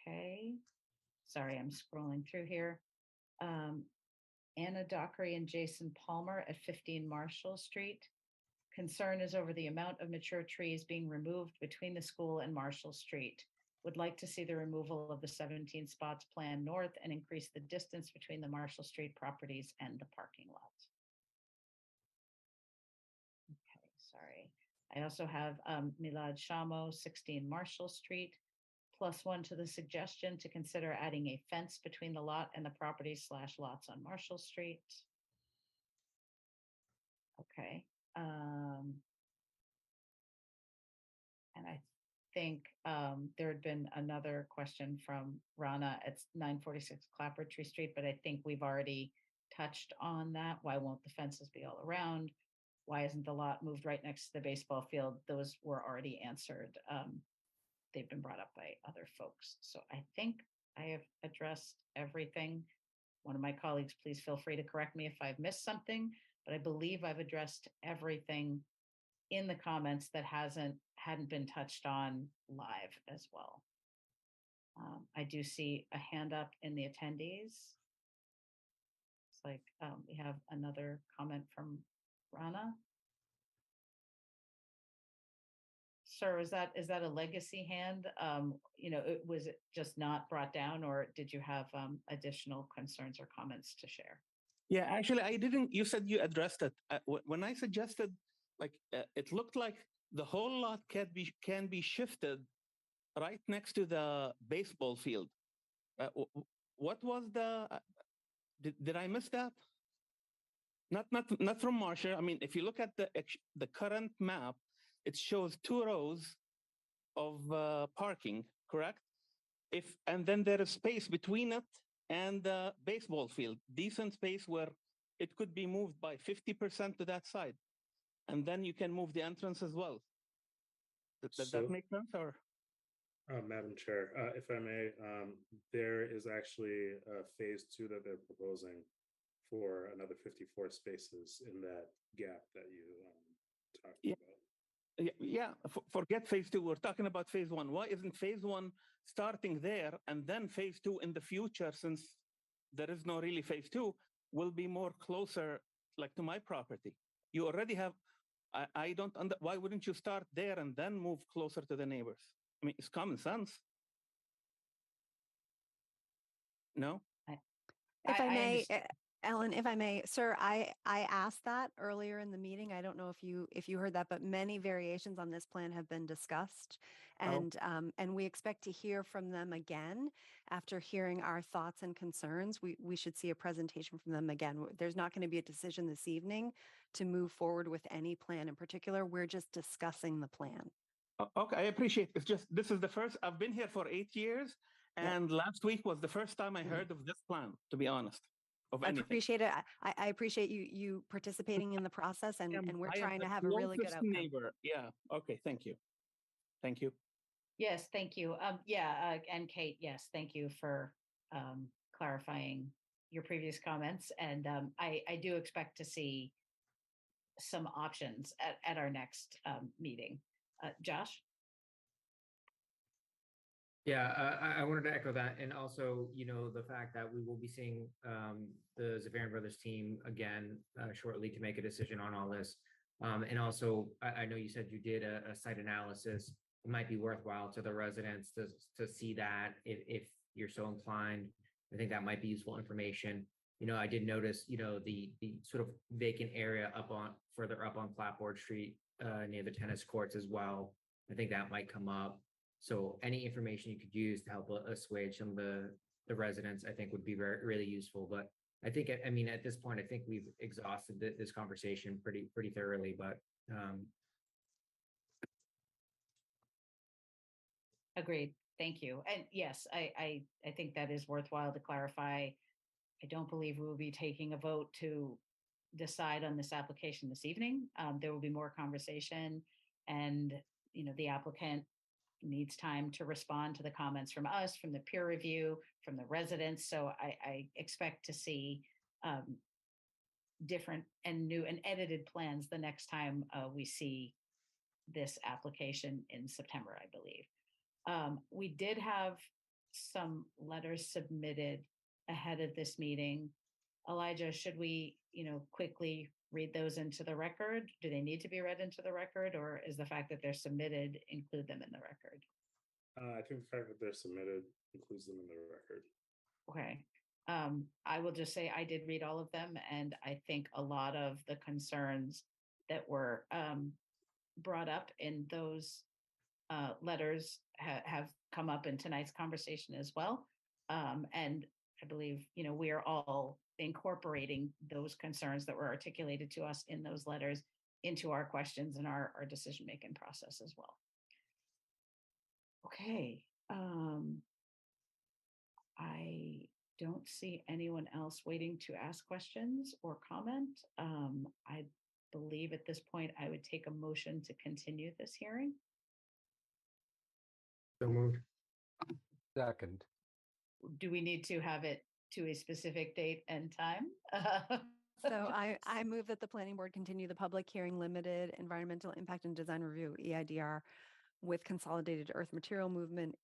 Okay, sorry, I'm scrolling through here. Anna Dockery and Jason Palmer at 15 Marshall Street. Concern is over the amount of mature trees being removed between the school and Marshall Street. Would like to see the removal of the 17 spots planned north and increase the distance between the Marshall Street properties and the parking lot. Okay, sorry. I also have Milad Shamo, 16 Marshall Street. +1 to the suggestion to consider adding a fence between the lot and the property / lots on Marshall Street. Okay. And I think there had been another question from Rana at 946 Clapboardtree Street, but I think we've already touched on that. Why won't the fences be all around? Why isn't the lot moved right next to the baseball field? Those were already answered. They've been brought up by other folks. So I think I have addressed everything. One of my colleagues, please feel free to correct me if I've missed something, but I believe I've addressed everything in the comments that hadn't been touched on live as well. I do see a hand up in the attendees. It's like we have another comment from Rana. Sir, is that a legacy hand? Was it just not brought down, or did you have additional concerns or comments to share? Yeah, actually, I didn't. You said you addressed it. When I suggested, it looked like the whole lot can be shifted right next to the baseball field. What was the? Did I miss that? Not from Marcia. I mean, if you look at the current map, it shows 2 rows of parking, correct? And then there is space between it and the baseball field, decent space where it could be moved by 50% to that side, and then you can move the entrance as well. Does that make sense, or? Madam Chair, if I may, there is actually phase 2 that they're proposing for another 54 spaces in that gap that you talked about. Yeah, forget phase 2. We're talking about phase 1. Why isn't phase 1 starting there, and then phase 2 in the future, since there is no really phase 2, will be more closer, like to my property? You already have. I don't. Why wouldn't you start there and then move closer to the neighbors? I mean, it's common sense. No. If I may, Ellen, if I may, sir, I asked that earlier in the meeting. I don't know if you heard that, but many variations on this plan have been discussed, and we expect to hear from them again after hearing our thoughts and concerns. We should see a presentation from them again. There's not going to be a decision this evening to move forward with any plan in particular. We're just discussing the plan. Okay, I appreciate it. It's just, this is the first, I've been here for 8 years, and last week was the first time I heard of this plan, to be honest. I appreciate it. I appreciate you participating in the process, and we're trying to have a really good outcome. Neighbor. Yeah. Okay. Thank you. Thank you. Yes, thank you. And Kate, yes, thank you for clarifying your previous comments. And I do expect to see some options at our next meeting. Josh? Yeah, I wanted to echo that. And also, the fact that we will be seeing the Xaverian Brothers team again shortly to make a decision on all this. And also, I know you said you did a site analysis. It might be worthwhile to the residents to see that if you're so inclined. I think that might be useful information. I did notice, the sort of vacant area further up on Clapboardtree near the tennis courts as well. I think that might come up. So any information you could use to help assuage some of the residents, I think would be really useful. But I think, at this point, I think we've exhausted this conversation pretty thoroughly. But Agreed. Thank you. And yes, I think that is worthwhile to clarify. I don't believe we will be taking a vote to decide on this application this evening. There will be more conversation, and the applicant needs time to respond to the comments from us, from the peer review, from the residents. So I expect to see different and new and edited plans the next time we see this application in September, I believe. We did have some letters submitted ahead of this meeting. Elijah, should we, quickly read those into the record? Do they need to be read into the record, or is the fact that they're submitted include them in the record? I think the fact that they're submitted includes them in the record. Okay. I will just say I did read all of them, and I think a lot of the concerns that were brought up in those letters have come up in tonight's conversation as well. And I believe, we are all incorporating those concerns that were articulated to us in those letters into our questions and our decision-making process as well. Okay. I don't see anyone else waiting to ask questions or comment. I believe at this point, I would take a motion to continue this hearing. So moved. Second. Do we need to have it to a specific date and time? So I move that the planning board continue the public hearing limited environmental impact and design review, EIDR, with consolidated earth material movement,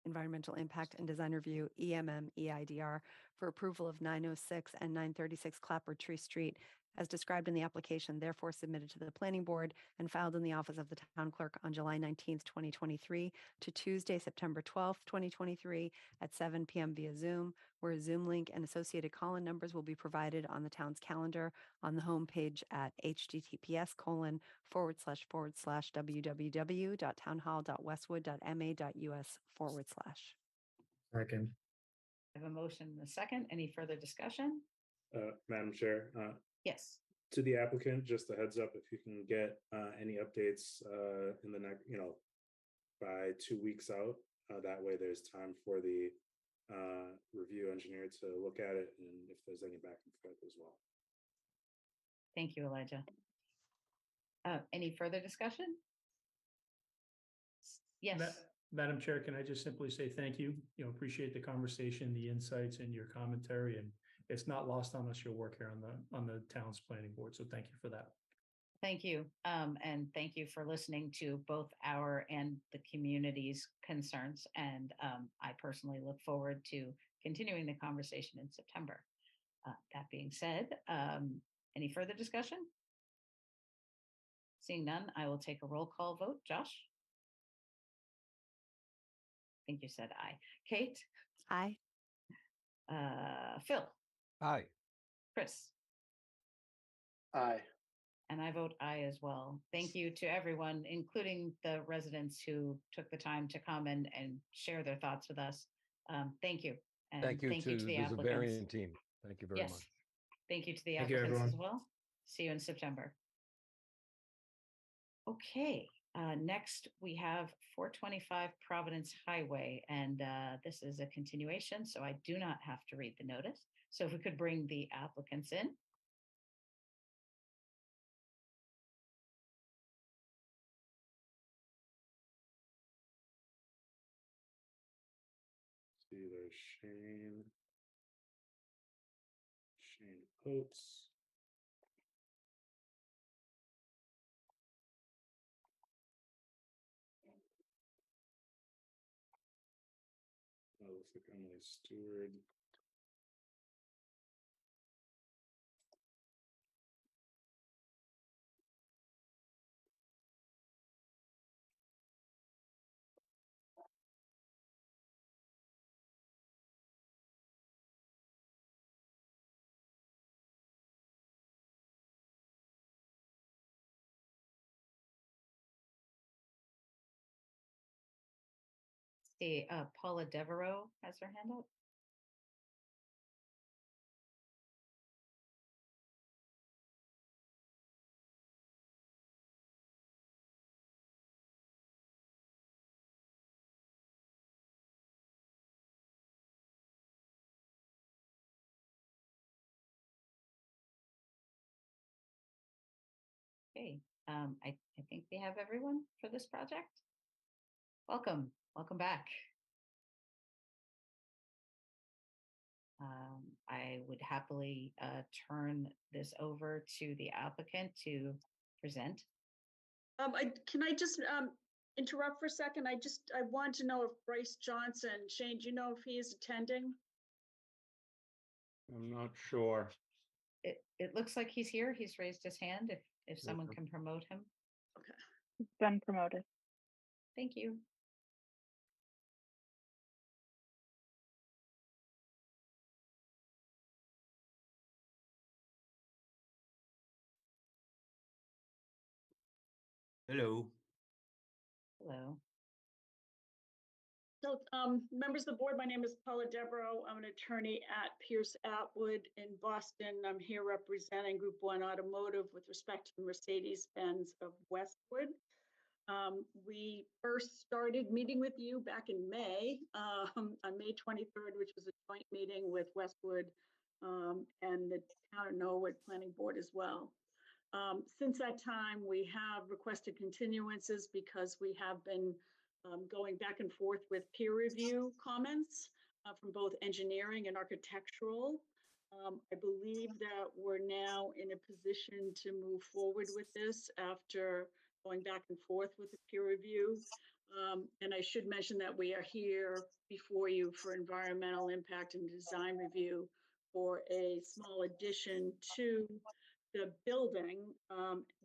environmental impact and design review, EMM-EIDR, for approval of 906 and 936 Clapboardtree Street as described in the application, therefore submitted to the planning board and filed in the office of the town clerk on July 19th, 2023 to Tuesday, September 12th, 2023 at 7 p.m. via Zoom, where a Zoom link and associated call-in numbers will be provided on the town's calendar on the homepage at https://www.townhall.westwood.ma.us/. Second. I have a motion and a second. Any further discussion? Madam Chair, Yes. to the applicant, just a heads up, if you can get any updates in the next, by 2 weeks out, that way there's time for the review engineer to look at it and if there's any back and forth as well. Thank you, Elijah. Any further discussion? Yes. Madam Chair, can I just simply say thank you? Appreciate the conversation, the insights, and your commentary, and it's not lost on us your work here on the town's planning board. So thank you for that. Thank you. And thank you for listening to both our and the community's concerns. And I personally look forward to continuing the conversation in September. That being said, any further discussion? Seeing none, I will take a roll call vote. Josh? I think you said aye. Kate? Aye. Phil? Aye. Chris? Aye. And I vote aye as well. Thank you to everyone, including the residents who took the time to come and share their thoughts with us. Thank you. And Thank you to the applicants. Xaverian team. Thank you very Yes. much. Thank you to the Thank you, applicants as everyone. well. See you in September. Okay, next we have 425 Providence Highway, and this is a continuation, so I do not have to read the notice. So if we could bring the applicants in. See, there's Shane Oates. Oh, looks like Emily Stewart. See, Paula Devereaux has her hand up. Okay, I think we have everyone for this project. Welcome back. I would happily turn this over to the applicant to present. Can I just interrupt for a second? I want to know if Bryce Johnson, Shane, do you know if he is attending? I'm not sure. It looks like he's here. He's raised his hand if someone can promote him. Okay. It's been promoted. Thank you. Hello. Hello. So, members of the board, my name is Paula Devereaux. I'm an attorney at Pierce Atwood in Boston. I'm here representing Group 1 Automotive with respect to the Mercedes-Benz of Westwood. We first started meeting with you back in May, on May 23rd, which was a joint meeting with Westwood and the Town of Norwood Planning Board as well. Since that time, we have requested continuances because we have been going back and forth with peer review comments from both engineering and architectural. I believe that we're now in a position to move forward with this after going back and forth with the peer review. And I should mention that we are here before you for environmental impact and design review for a small addition to the building,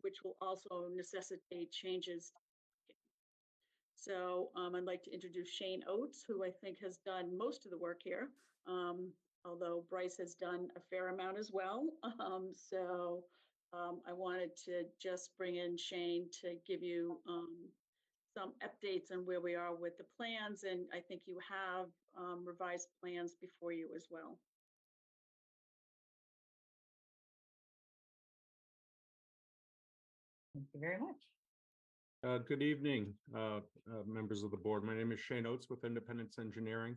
which will also necessitate changes. So I'd like to introduce Shane Oates, who I think has done most of the work here, although Bryce has done a fair amount as well. I wanted to just bring in Shane to give you some updates on where we are with the plans, and I think you have revised plans before you as well. Thank you very much. Good evening, members of the board. My name is Shane Oates with Independence Engineering.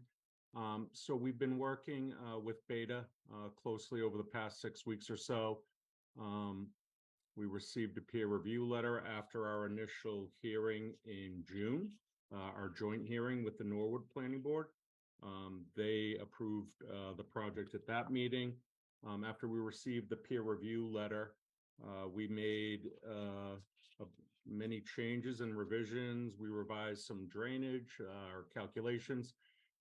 So we've been working with Beta closely over the past 6 weeks or so. We received a peer review letter after our initial hearing in June, our joint hearing with the Norwood Planning Board. They approved the project at that meeting. After we received the peer review letter, we made many changes and revisions. We revised some drainage or calculations,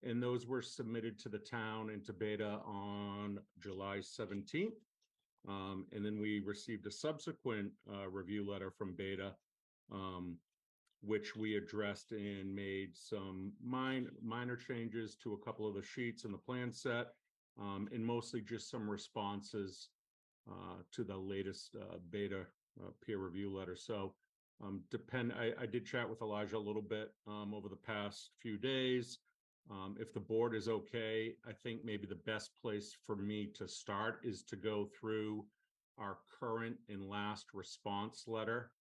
and those were submitted to the town and to Beta on July 17th. And then we received a subsequent review letter from Beta, which we addressed and made some minor changes to a couple of the sheets in the plan set, and mostly just some responses to the latest Beta peer review letter. So I did chat with Elijah a little bit over the past few days. If the board is okay, I think maybe the best place for me to start is to go through our current and last response letter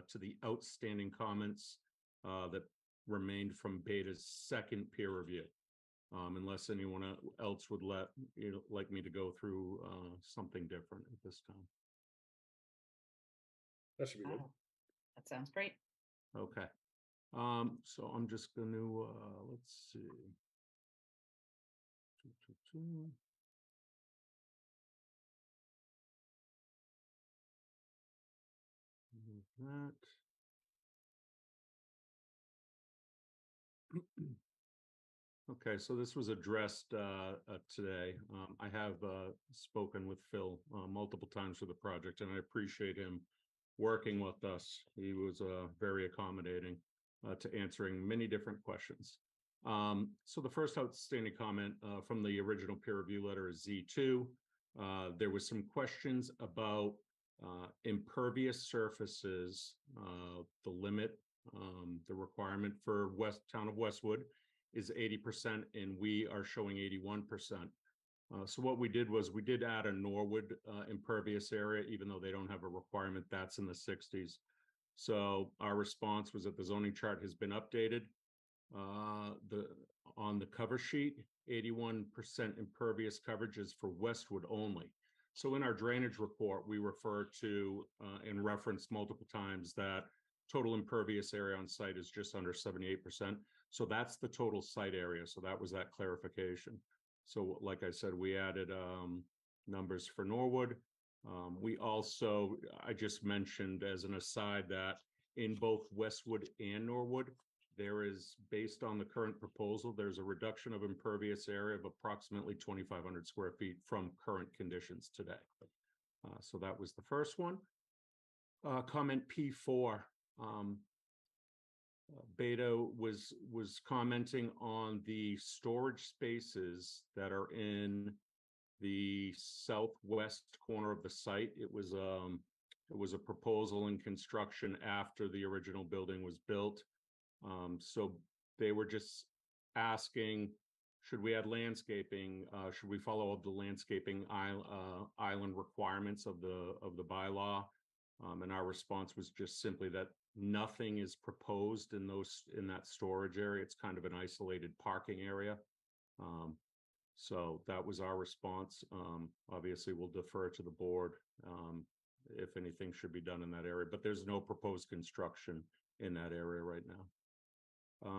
to the outstanding comments that remained from Beta's second peer review. Unless anyone else would like me to go through something different at this time. That should be good. That sounds great. Okay. So I'm just going to, let's see. That. Okay, so this was addressed today. I have spoken with Phil multiple times for the project, and I appreciate him working with us. He was very accommodating to answering many different questions. So the first outstanding comment from the original peer review letter is Z2. There was some questions about impervious surfaces, the limit, the requirement for town of Westwood is 80%, and we are showing 81%. So what we did was we did add a Norwood impervious area, even though they don't have a requirement that's in the 60s. So our response was that the zoning chart has been updated. On the cover sheet, 81% impervious coverage is for Westwood only. So in our drainage report, we refer to and reference multiple times that total impervious area on site is just under 78%. So that's the total site area. So that was that clarification. So like I said, we added numbers for Norwood. I just mentioned as an aside that in both Westwood and Norwood, there is, based on the current proposal, there's a reduction of impervious area of approximately 2,500 square feet from current conditions today. So that was the first one. Comment P4. Beta was commenting on the storage spaces that are in the southwest corner of the site. It was a proposal in construction after the original building was built. So they were just asking, should we add landscaping? Should we follow up the landscaping island requirements of the bylaw? And our response was just simply that nothing is proposed in that storage area. It's kind of an isolated parking area. So that was our response. Obviously, we'll defer to the board if anything should be done in that area, but there's no proposed construction in that area right now.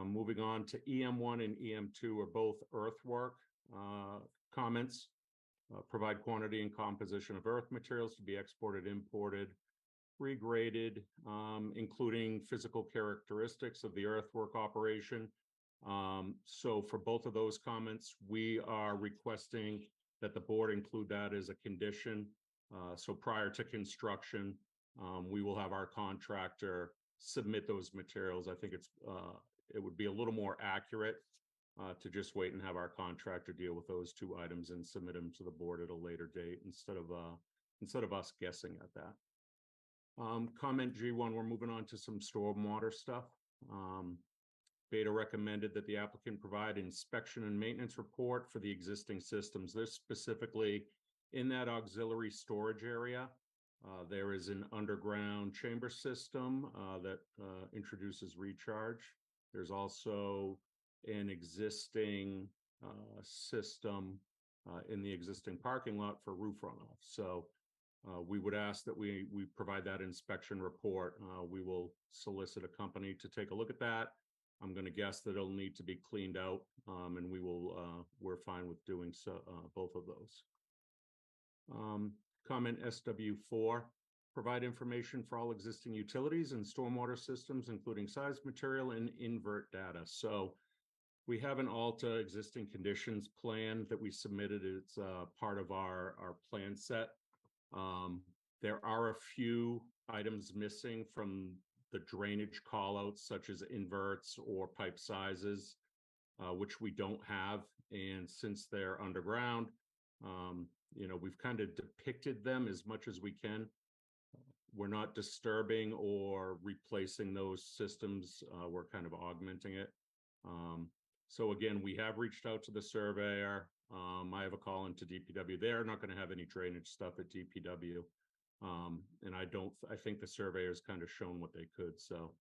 Moving on to EM1 and EM2 are both earthwork comments. Provide quantity and composition of earth materials to be exported, imported, regraded, including physical characteristics of the earthwork operation. So for both of those comments, we are requesting that the board include that as a condition So prior to construction, we will have our contractor submit those materials. I think it would be a little more accurate to just wait and have our contractor deal with those two items and submit them to the board at a later date instead of us guessing at that. Comment G1, we're moving on to some stormwater stuff. Beta recommended that the applicant provide inspection and maintenance report for the existing systems. This specifically in that auxiliary storage area. There is an underground chamber system that introduces recharge. There's also an existing system in the existing parking lot for roof runoff. So we would ask that we provide that inspection report. We will solicit a company to take a look at that. I'm going to guess that it'll need to be cleaned out, and we're fine with doing so, both of those. Comment SW4, provide information for all existing utilities and stormwater systems, including size, material, and invert data. So we have an Alta existing conditions plan that we submitted. It's part of our plan set. There are a few items missing from the drainage callouts, such as inverts or pipe sizes, which we don't have. And since they're underground, we've kind of depicted them as much as we can. We're not disturbing or replacing those systems. We're kind of augmenting it. So again, we have reached out to the surveyor. I have a call into DPW. They're not going to have any drainage stuff at DPW. And I think the surveyor's kind of shown what they could. So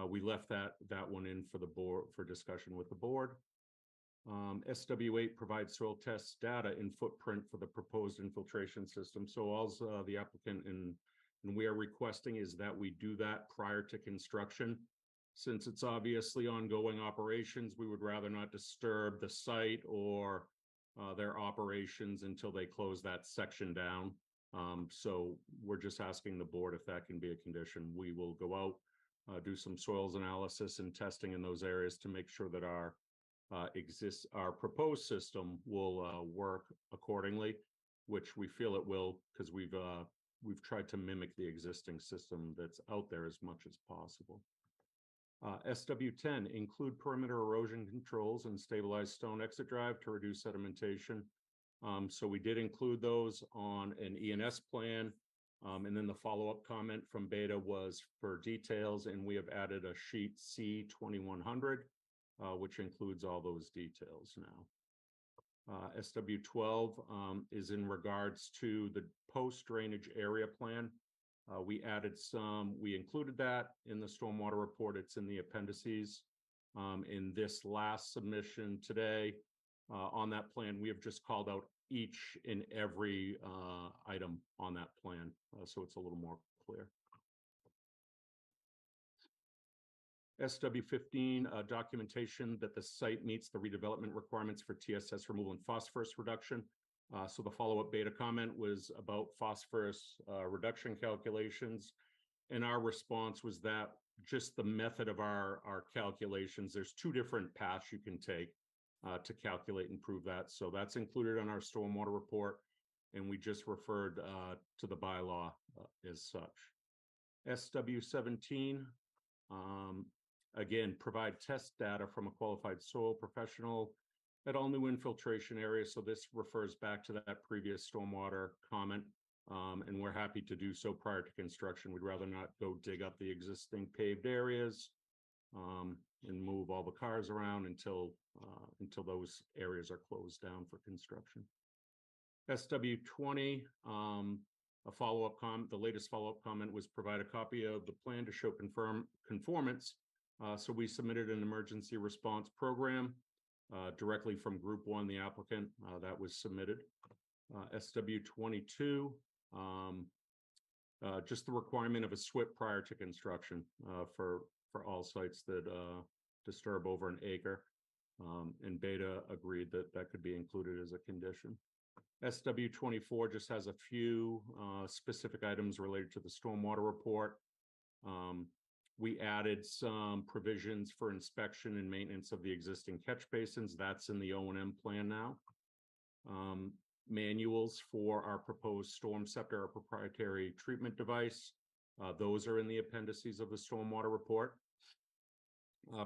we left that one in for the board for discussion with the board. SW8 provides soil test data in footprint for the proposed infiltration system. So all the applicant and we are requesting is that we do that prior to construction. Since it's obviously ongoing operations, we would rather not disturb the site or their operations until they close that section down. So we're just asking the board if that can be a condition. We will go out, do some soils analysis and testing in those areas to make sure that our proposed system will work accordingly, which we feel it will, because we've tried to mimic the existing system that's out there as much as possible. SW10, include perimeter erosion controls and stabilized stone exit drive to reduce sedimentation. So we did include those on an ENS plan. And then the follow-up comment from Beta was for details, and we have added a sheet C2100, which includes all those details now. SW12 is in regards to the post-drainage area plan. We included that in the stormwater report. It's in the appendices. In this last submission today, on that plan, we have just called out each and every item on that plan, so it's a little more clear. SW15, documentation that the site meets the redevelopment requirements for TSS removal and phosphorus reduction. So the follow-up Beta comment was about phosphorus reduction calculations. And our response was that just the method of our calculations, there's two different paths you can take to calculate and prove that. So that's included on our stormwater report. And we just referred to the bylaw as such. SW17, again, provide test data from a qualified soil professional at all new infiltration areas. So this refers back to that previous stormwater comment, and we're happy to do so prior to construction. We'd rather not go dig up the existing paved areas and move all the cars around until those areas are closed down for construction. SW20, a follow-up comment. The latest follow-up comment was provide a copy of the plan to show conformance. So we submitted an emergency response program directly from Group 1, the applicant, that was submitted. SW22, just the requirement of a SWIP prior to construction for all sites that disturb over an acre. And Beta agreed that that could be included as a condition. SW24 just has a few specific items related to the stormwater report. We added some provisions for inspection and maintenance of the existing catch basins. That's in the O&M plan now. manuals for our proposed storm scepter, our proprietary treatment device. Those are in the appendices of the stormwater report.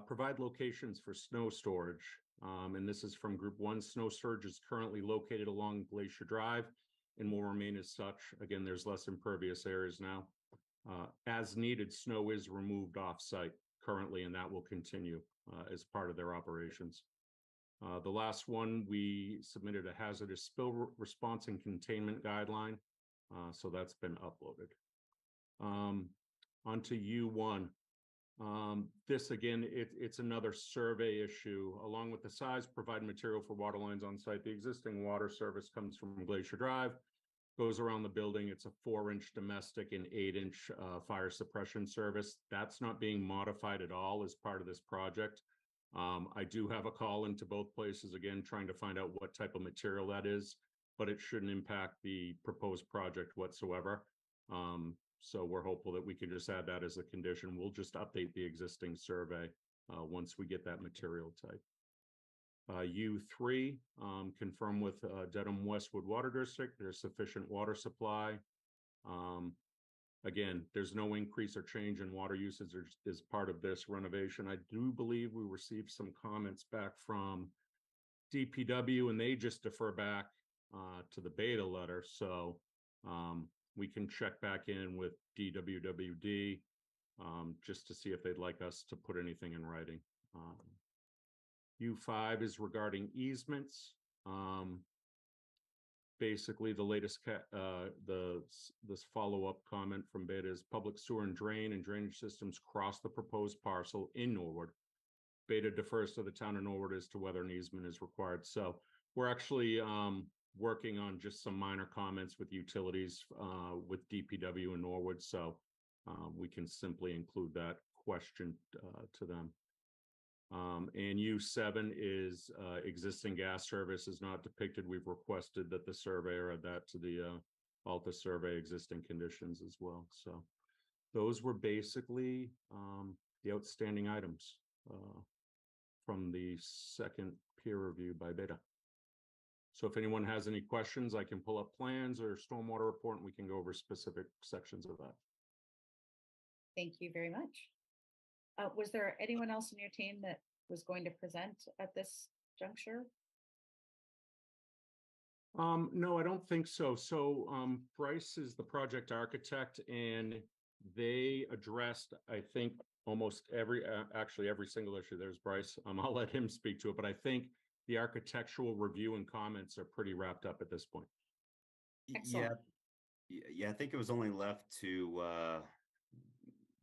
Provide locations for snow storage. And this is from Group 1. Snow storage is currently located along Glacier Drive and will remain as such. Again, there's less impervious areas now. As needed, snow is removed off-site currently, and that will continue as part of their operations. The last one, we submitted a hazardous spill response and containment guideline. So that's been uploaded. Onto U1. This again, it's another survey issue. Along with the size, provide material for water lines on site. The existing water service comes from Glacier Drive, goes around the building. It's a 4-inch domestic and 8-inch fire suppression service. That's not being modified at all as part of this project. I do have a call into both places again, trying to find out what type of material that is, but it shouldn't impact the proposed project whatsoever. So we're hopeful that we can just add that as a condition. We'll just update the existing survey once we get that material type. U3, confirm with Dedham Westwood Water District, there's sufficient water supply. Again, there's no increase or change in water usage as part of this renovation. I do believe we received some comments back from DPW, and they just defer back to the beta letter. So we can check back in with DWWD just to see if they'd like us to put anything in writing. U5 is regarding easements. Basically, the latest this follow-up comment from Beta is public sewer and drainage systems cross the proposed parcel in Norwood. Beta defers to the town of Norwood as to whether an easement is required. So we're actually working on just some minor comments with utilities with DPW in Norwood. So we can simply include that question to them. And U7 is existing gas service is not depicted. We've requested that the surveyor add that to the Alta survey existing conditions as well. So those were basically the outstanding items from the second peer review by Beta. So if anyone has any questions, I can pull up plans or stormwater report and we can go over specific sections of that. Thank you very much. Was there anyone else in your team that was going to present at this juncture? No, I don't think so. So Bryce is the project architect, and they addressed, I think, almost actually every single issue. There's Bryce. I'll let him speak to it, but I think the architectural review and comments are pretty wrapped up at this point. Excellent. Yeah, I think it was only left to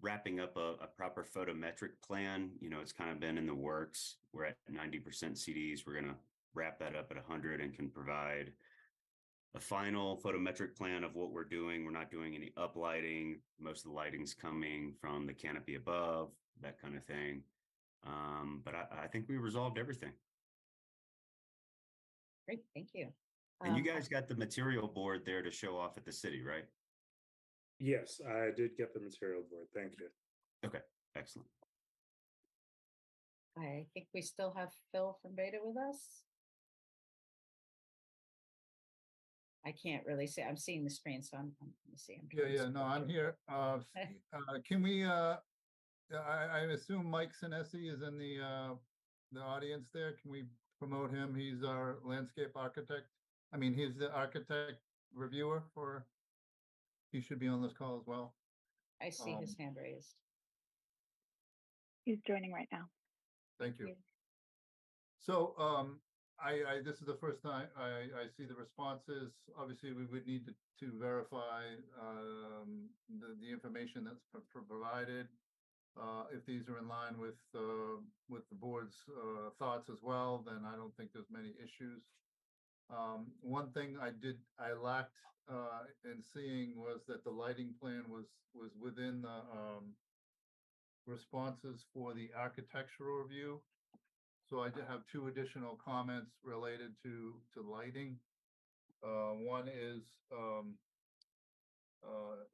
wrapping up a proper photometric plan. You know, it's kind of been in the works. We're at 90% CDs. We're going to wrap that up at 100 and can provide a final photometric plan of what we're doing. We're not doing any uplighting. Most of the lighting's coming from the canopy above, that kind of thing. But I think we resolved everything. Great, thank you. And you guys got the material board there to show off at the city, right? Yes, I did get the material board. Thank you. Okay, excellent. I think we still have Phil from Beta with us. I can't really see. I'm seeing the screen, so I'm going to see. No, I'm here. Can we, I assume Mike Sinesi is in the audience there. Can we promote him? He's our landscape architect. I mean, he's the architect reviewer for, he should be on this call as well. I see his hand raised. He's joining right now. Thank you. So this is the first time I see the responses. Obviously, we would need to verify the information that's provided. If these are in line with the board's thoughts as well, then I don't think there's many issues. One thing I lacked in seeing was that the lighting plan was within the responses for the architectural review. So I did have two additional comments related to lighting. One is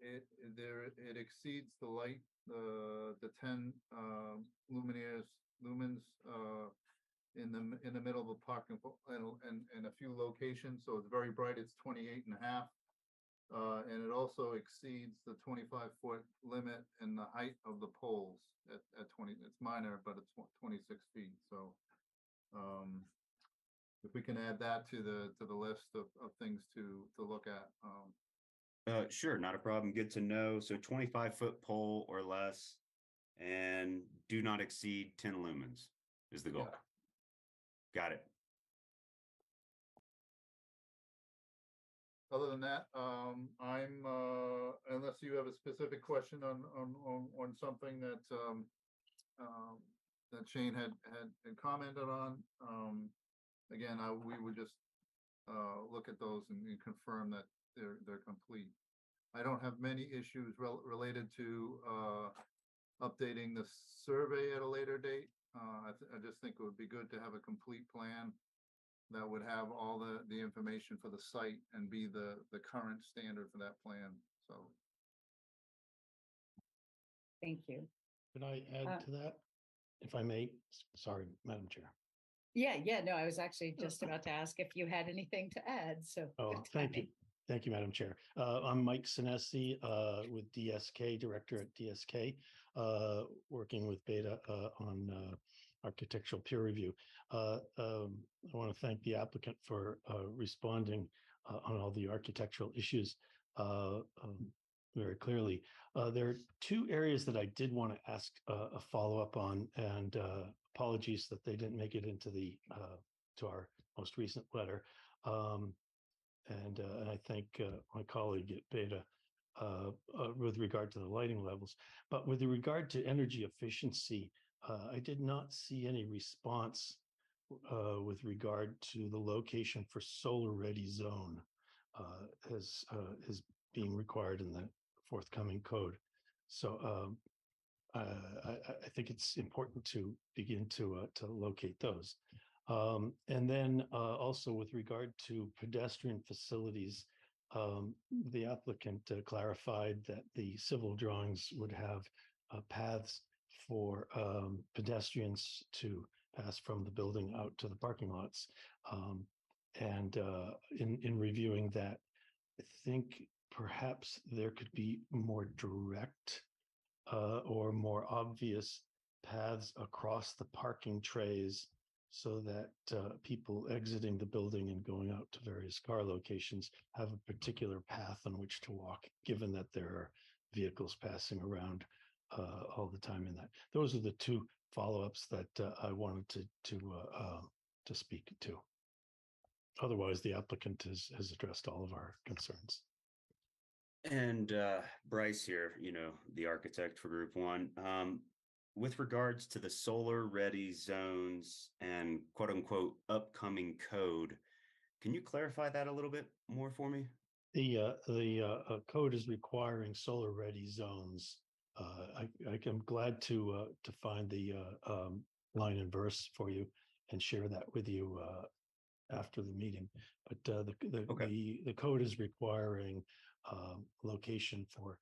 it exceeds the light, the 10 lumens in the middle of a parking and a few locations. So it's very bright. It's 28.5. And it also exceeds the 25-foot limit in the height of the poles at 20. It's minor, but it's 26 feet. So if we can add that to the list of things to look at. Sure, not a problem. Good to know. So 25-foot pole or less, and do not exceed 10 lumens is the goal. Yeah. Got it. Other than that, I'm unless you have a specific question on something that that Shane had commented on. Again, we would just look at those and confirm that they're complete. I don't have many issues related to updating the survey at a later date. I just think it would be good to have a complete plan that would have all the information for the site and be the current standard for that plan. So. Thank you. Could I add to that, if I may? Sorry, Madam Chair. Yeah, no, I was actually just about to ask if you had anything to add, so. Oh, thank you. Thank you, Madam Chair. I'm Mike Sinesi with DSK, Director at DSK, working with Beta on architectural peer review. I want to thank the applicant for responding on all the architectural issues very clearly. There are two areas that I did want to ask a follow-up on, and apologies that they didn't make it into the to our most recent letter. And I thank my colleague at Beta with regard to the lighting levels. But with regard to energy efficiency, I did not see any response with regard to the location for solar-ready zone as is being required in the forthcoming code. So I think it's important to begin to locate those. And then also with regard to pedestrian facilities, the applicant clarified that the civil drawings would have paths for pedestrians to pass from the building out to the parking lots. And in reviewing that, I think perhaps there could be more direct or more obvious paths across the parking trays so that people exiting the building and going out to various car locations have a particular path on which to walk, given that there are vehicles passing around all the time in that. Those are the two follow-ups that I wanted to speak to. Otherwise, the applicant has addressed all of our concerns. And Bryce here, the architect for Group 1. With regards to the solar ready zones and quote unquote upcoming code, can you clarify that a little bit more for me? The code is requiring solar ready zones. I'm glad to find the line and verse for you and share that with you after the meeting. But the code is requiring location for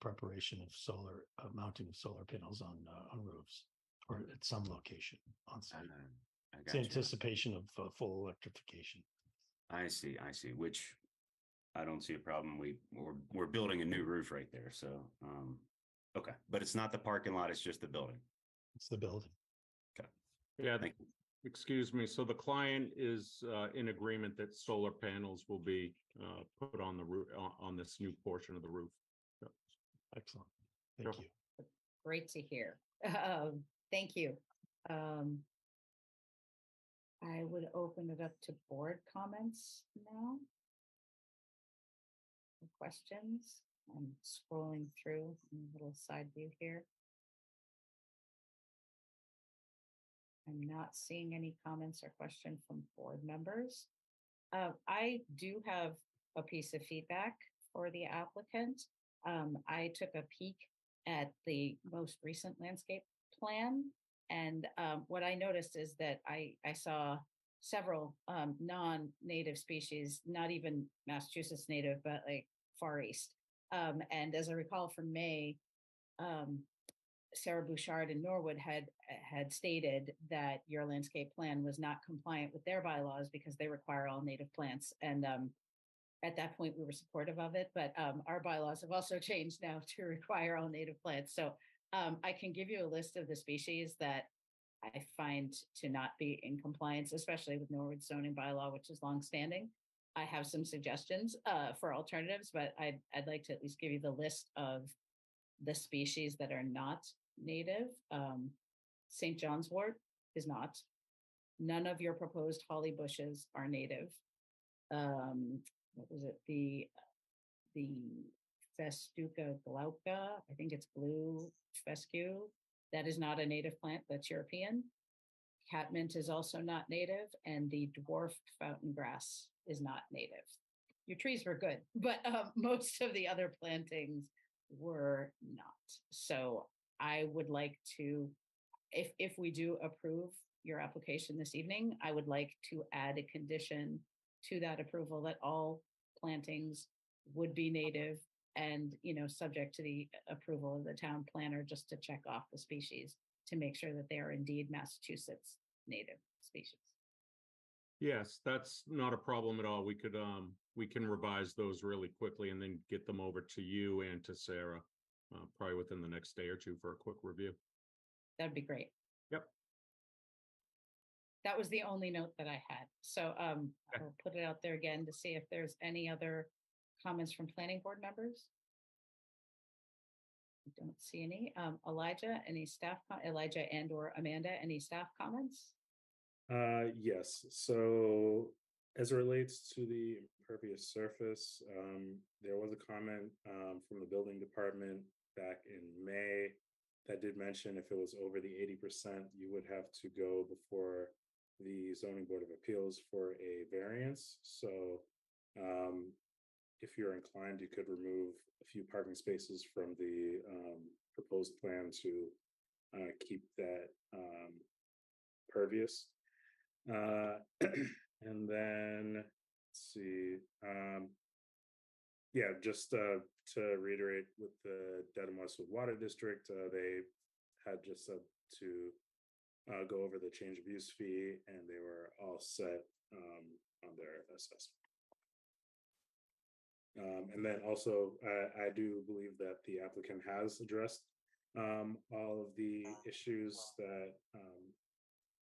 preparation of solar mounting of solar panels on roofs or at some location on site. It's anticipation of full electrification. I see. Which I don't see a problem. We're building a new roof right there. So okay, but it's not the parking lot. It's just the building. It's the building. Okay. Yeah. Excuse me. So the client is in agreement that solar panels will be put on the roof on this new portion of the roof. Yep. Excellent. Thank you. Great to hear. Thank you. I would open it up to board comments now. Questions? I'm scrolling through a little side view here. I'm not seeing any comments or question from board members. I do have a piece of feedback for the applicant. I took a peek at the most recent landscape plan, and what I noticed is that I saw several non-native species, not even Massachusetts native, but like Far East. And as I recall from May, Sarah Bouchard in Norwood had stated that your landscape plan was not compliant with their bylaws because they require all native plants. And at that point, we were supportive of it, but our bylaws have also changed now to require all native plants. So I can give you a list of the species that I find to not be in compliance, especially with Norwood zoning bylaw, which is longstanding. I have some suggestions for alternatives, but I'd like to at least give you the list of the species that are not native. St. John's wort is not. None of your proposed holly bushes are native. What was it? The Festuca glauca, I think it's blue fescue. That is not a native plant, that's European. Catmint is also not native, and the dwarfed fountain grass is not native. Your trees were good, but most of the other plantings were not. So I would like to, if we do approve your application this evening, I would like to add a condition to that approval that all plantings would be native and, subject to the approval of the town planner, just to check off the species to make sure that they are indeed Massachusetts native species. Yes, that's not a problem at all. We can revise those really quickly and then get them over to you and to Sarah, probably within the next day or two for a quick review. That'd be great. Yep. That was the only note that I had. So I'll put it out there again to see if there's any other comments from planning board members. I don't see any. Elijah, any staff, Elijah and or Amanda, any staff comments? Yes, so as it relates to the impervious surface, there was a comment from the building department back in May that did mention if it was over the 80%, you would have to go before the zoning board of appeals for a variance. So if you're inclined, you could remove a few parking spaces from the proposed plan to keep that pervious. And then let's see, yeah, just to reiterate with the Dedham Westwood Water District, they had just said to go over the change of use fee, and they were all set on their assessment. And then also, I do believe that the applicant has addressed all of the issues that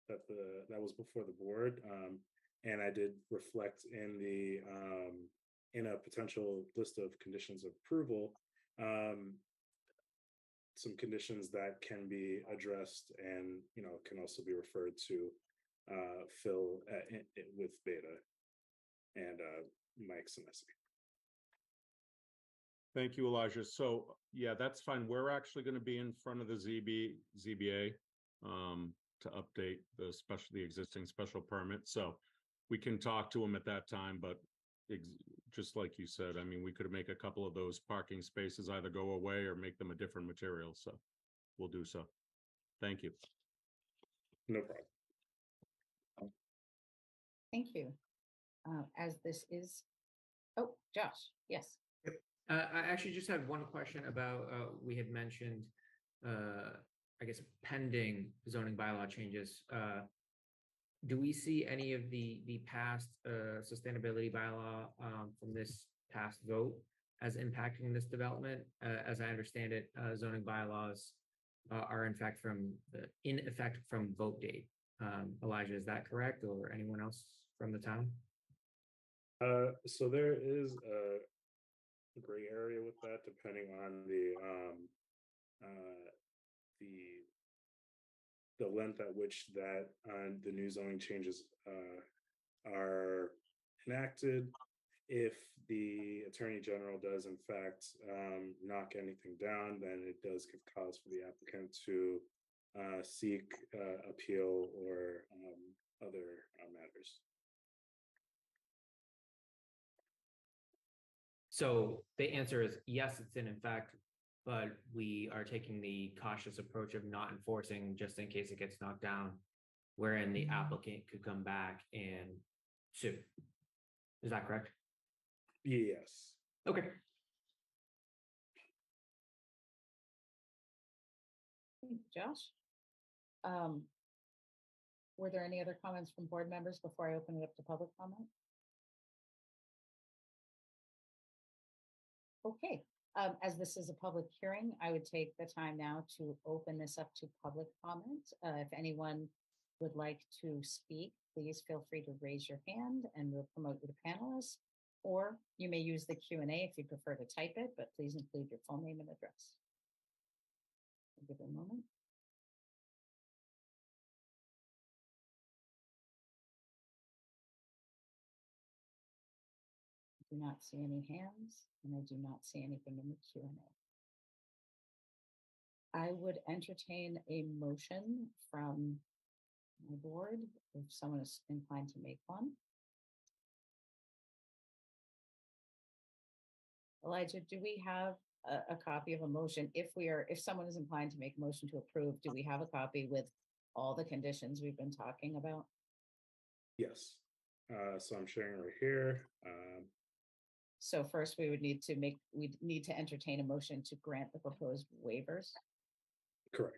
that was before the board, and I did reflect in the in a potential list of conditions of approval some conditions that can be addressed and can also be referred to Phil with Beta and Mike Sinesi. Thank you, Elijah. So yeah, that's fine. We're actually going to be in front of the ZBA to update the existing special permit. So we can talk to them at that time, but just like you said, I mean, we could make a couple of those parking spaces either go away or make them a different material. So we'll do so. Thank you. No problem. Thank you. As this is, oh, Josh, yes. I actually just had one question about, we had mentioned, I guess, pending zoning bylaw changes. Do we see any of the past sustainability bylaw from this past vote as impacting this development? As I understand it, zoning bylaws are in effect from vote date. Elijah, is that correct, or anyone else from the town? So there is a gray area with that, depending on the length at which that the new zoning changes are enacted. If the Attorney General does in fact knock anything down, then it does give cause for the applicant to seek appeal or other matters. So the answer is yes, it's in effect, but we are taking the cautious approach of not enforcing just in case it gets knocked down, wherein the applicant could come back and sue. Is that correct? Yes. Okay. Josh. Were there any other comments from board members before I open it up to public comment? Okay, as this is a public hearing, I would take the time now to open this up to public comment. If anyone would like to speak, please feel free to raise your hand and we'll promote you to panelists. Or you may use the Q&A if you prefer to type it, but please include your full name and address. I'll give it a moment. I do not see any hands and I do not see anything in the Q&A. I would entertain a motion from my board if someone is inclined to make one. Elijah, do we have a copy of a motion? If someone is inclined to make a motion to approve, do we have a copy with all the conditions we've been talking about? Yes. So I'm sharing right here. So first we'd need to entertain a motion to grant the proposed waivers. Correct.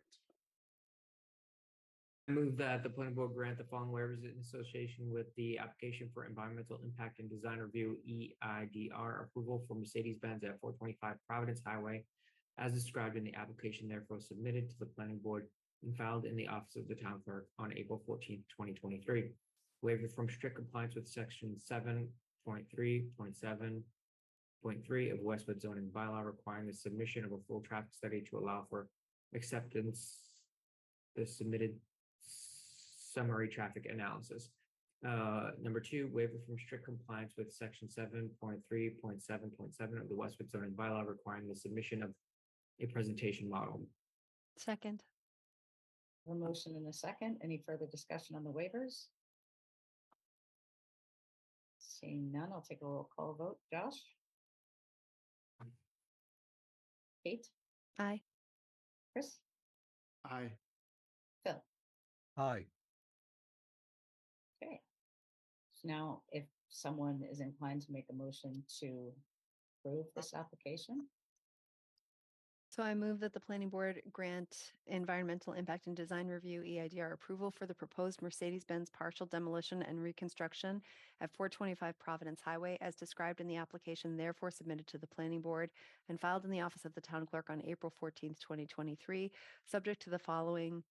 I move that the planning board grant the following waivers in association with the application for environmental impact and design review EIDR approval for Mercedes-Benz at 425 Providence Highway, as described in the application, therefore submitted to the planning board and filed in the office of the town clerk on April 14th, 2023. Waiver from strict compliance with section 7.3.7.3 of Westwood zoning bylaw requiring the submission of a full traffic study to allow for acceptance, the submitted summary traffic analysis. Number 2, waiver from strict compliance with section 7.3.7.7 of the Westwood zoning bylaw requiring the submission of a presentation model. Second. A motion and a second. Any further discussion on the waivers? Seeing none, I'll take a roll call vote. Josh? Kate? Aye. Chris? Aye. Phil? Aye. Okay. So now, if someone is inclined to make a motion to approve this application. So I move that the planning board grant environmental impact and design review EIDR approval for the proposed Mercedes-Benz partial demolition and reconstruction at 425 Providence Highway as described in the application, therefore submitted to the planning board and filed in the office of the town clerk on April 14th, 2023, subject to the following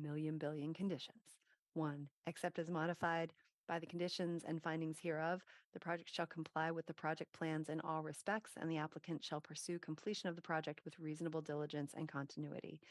billion conditions. 1, except as modified by the conditions and findings hereof, the project shall comply with the project plans in all respects, and the applicant shall pursue completion of the project with reasonable diligence and continuity.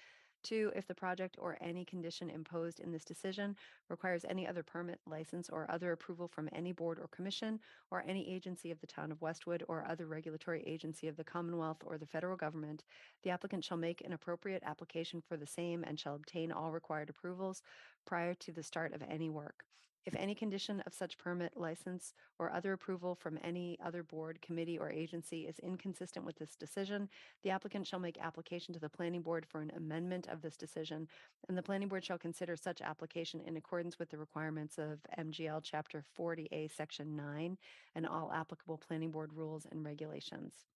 2, if the project or any condition imposed in this decision requires any other permit, license, or other approval from any board or commission or any agency of the town of Westwood or other regulatory agency of the Commonwealth or the federal government, the applicant shall make an appropriate application for the same and shall obtain all required approvals prior to the start of any work. If any condition of such permit, license, or other approval from any other board, committee, or agency is inconsistent with this decision, the applicant shall make application to the planning board for an amendment of this decision, and the planning board shall consider such application in accordance with the requirements of MGL Chapter 40A, Section 9, and all applicable planning board rules and regulations.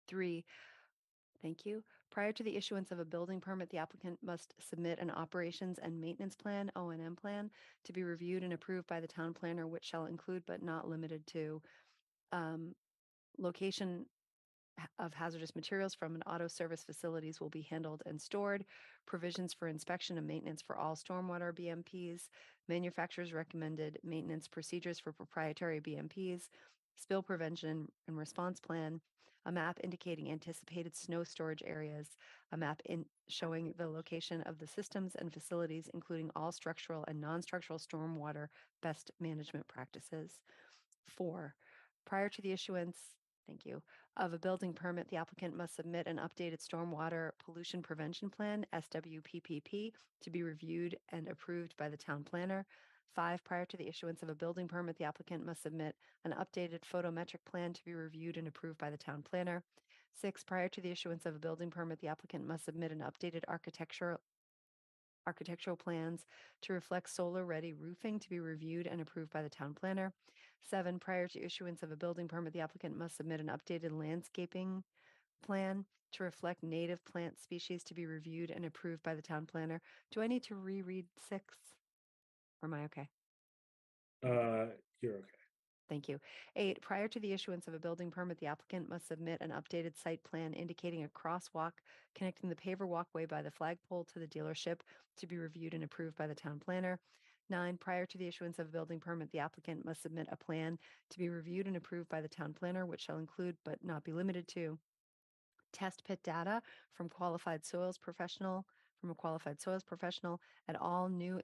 3, thank you. Prior to the issuance of a building permit, the applicant must submit an operations and maintenance plan, O&M plan, to be reviewed and approved by the town planner, which shall include but not limited to location of hazardous materials from an auto service facilities will be handled and stored, provisions for inspection and maintenance for all stormwater BMPs, manufacturer's recommended maintenance procedures for proprietary BMPs, spill prevention and response plan, a map indicating anticipated snow storage areas, a map showing the location of the systems and facilities, including all structural and non-structural stormwater best management practices. 4, prior to the issuance, thank you, of a building permit, the applicant must submit an updated stormwater pollution prevention plan, SWPPP, to be reviewed and approved by the town planner. 5, prior to the issuance of a building permit, the applicant must submit an updated photometric plan to be reviewed and approved by the town planner. 6, prior to the issuance of a building permit, the applicant must submit an updated architectural plans to reflect solar-ready roofing to be reviewed and approved by the town planner. 7, prior to issuance of a building permit, the applicant must submit an updated landscaping plan to reflect native plant species to be reviewed and approved by the town planner. Do I need to reread 6? Or am I okay? You're okay. Thank you. 8, prior to the issuance of a building permit, the applicant must submit an updated site plan indicating a crosswalk connecting the paver walkway by the flagpole to the dealership to be reviewed and approved by the town planner. 9, prior to the issuance of a building permit, the applicant must submit a plan to be reviewed and approved by the town planner, which shall include but not be limited to test pit data from a qualified soils professional at all new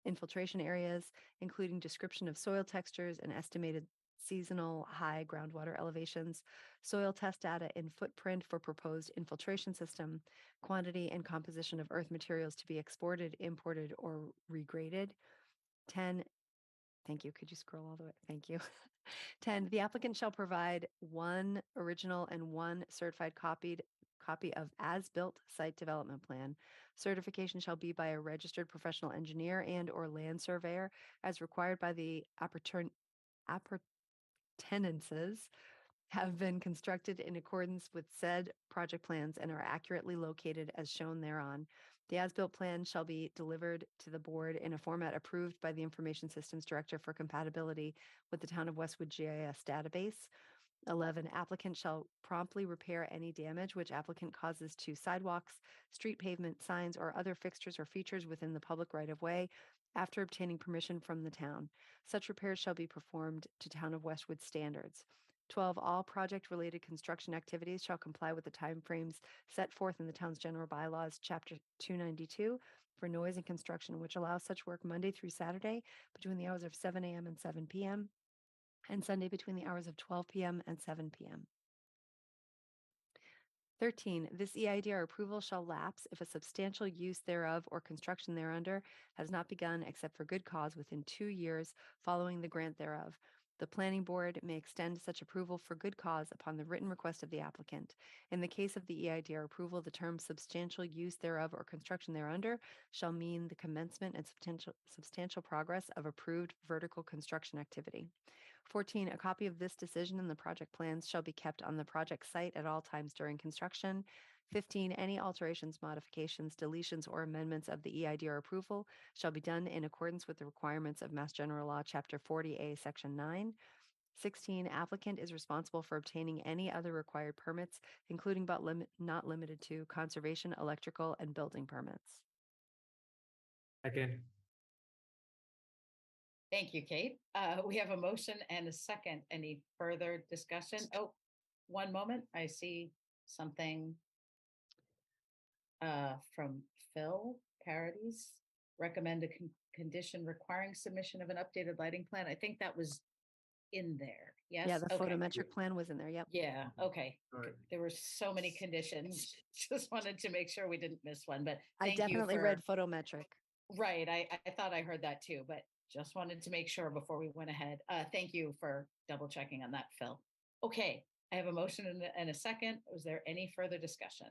infiltration areas, including description of soil textures and estimated seasonal high groundwater elevations, soil test data in footprint for proposed infiltration system, quantity and composition of earth materials to be exported, imported, or regraded. 10, thank you. Could you scroll all the way? Thank you. 10, the applicant shall provide 1 original and 1 certified copy of as-built site development plan. Certification shall be by a registered professional engineer and or land surveyor as required by the appurtenances have been constructed in accordance with said project plans and are accurately located as shown thereon. The as-built plan shall be delivered to the board in a format approved by the Information Systems Director for compatibility with the Town of Westwood GIS database. 11, applicant shall promptly repair any damage which applicant causes to sidewalks, street pavement, signs, or other fixtures or features within the public right-of-way after obtaining permission from the town. Such repairs shall be performed to Town of Westwood standards. 12, all project-related construction activities shall comply with the timeframes set forth in the town's general bylaws, Chapter 292, for noise and construction, which allows such work Monday through Saturday between the hours of 7 a.m. and 7 p.m., and Sunday between the hours of 12 p.m. and 7 p.m. 13, this EIDR approval shall lapse if a substantial use thereof or construction thereunder has not begun except for good cause within 2 years following the grant thereof. The planning board may extend such approval for good cause upon the written request of the applicant. In the case of the EIDR approval, the term substantial use thereof or construction thereunder shall mean the commencement and substantial progress of approved vertical construction activity. 14, a copy of this decision and the project plans shall be kept on the project site at all times during construction. 15, any alterations, modifications, deletions, or amendments of the EIDR approval shall be done in accordance with the requirements of Mass General Law, Chapter 40A, Section 9. 16, applicant is responsible for obtaining any other required permits, including but not limited to conservation, electrical, and building permits. Second. Thank you, Kate. We have a motion and a second. Any further discussion? Oh, one moment. I see something from Phil Parodies. Recommend a condition requiring submission of an updated lighting plan. I think that was in there. Yes. Yeah, the Okay. photometric plan was in there. Yep. Yeah. Okay. Right. There were so many conditions. Just wanted to make sure we didn't miss one. But I thank you definitely for- read photometric. Right. I thought I heard that too, but just wanted to make sure before we went ahead. Thank you for double checking on that, Phil. Okay. I have a motion and a second. Was there any further discussion?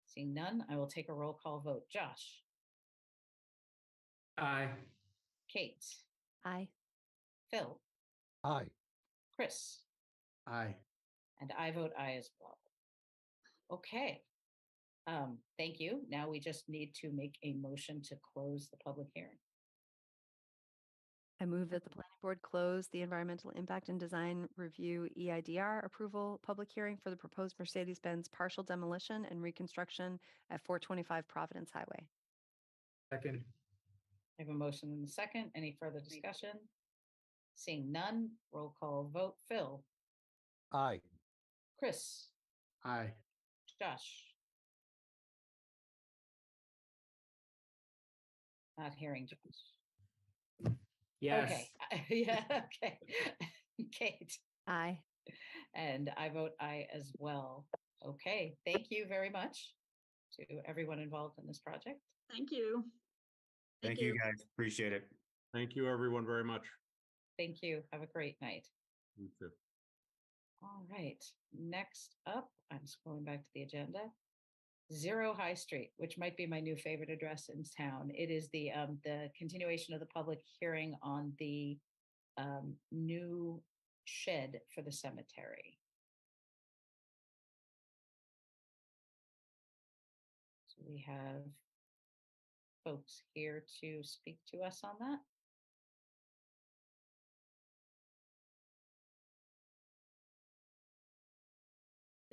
Seeing none, I will take a roll call vote. Josh. Aye. Kate. Aye. Phil. Aye. Chris. Aye. And I vote aye as well. Okay. Thank you. Now we just need to make a motion to close the public hearing. I move that the planning board close the environmental impact and design review EIDR approval public hearing for the proposed Mercedes-Benz partial demolition and reconstruction at 425 Providence Highway. Second. I have a motion and a second. Any further discussion? Seeing none, roll call vote. Phil. Aye. Chris. Aye. Josh. Not hearing Josh. Yes. Okay. Yeah. Okay. Kate. Aye. And I vote aye as well. Okay. Thank you very much to everyone involved in this project. Thank you. Thank you, guys. Appreciate it. Thank you, everyone, very much. Thank you. Have a great night. You too. All right. Next up, I'm scrolling back to the agenda. 0 High Street, which might be my new favorite address in town. It is the continuation of the public hearing on the new shed for the cemetery. Do we have folks here to speak to us on that?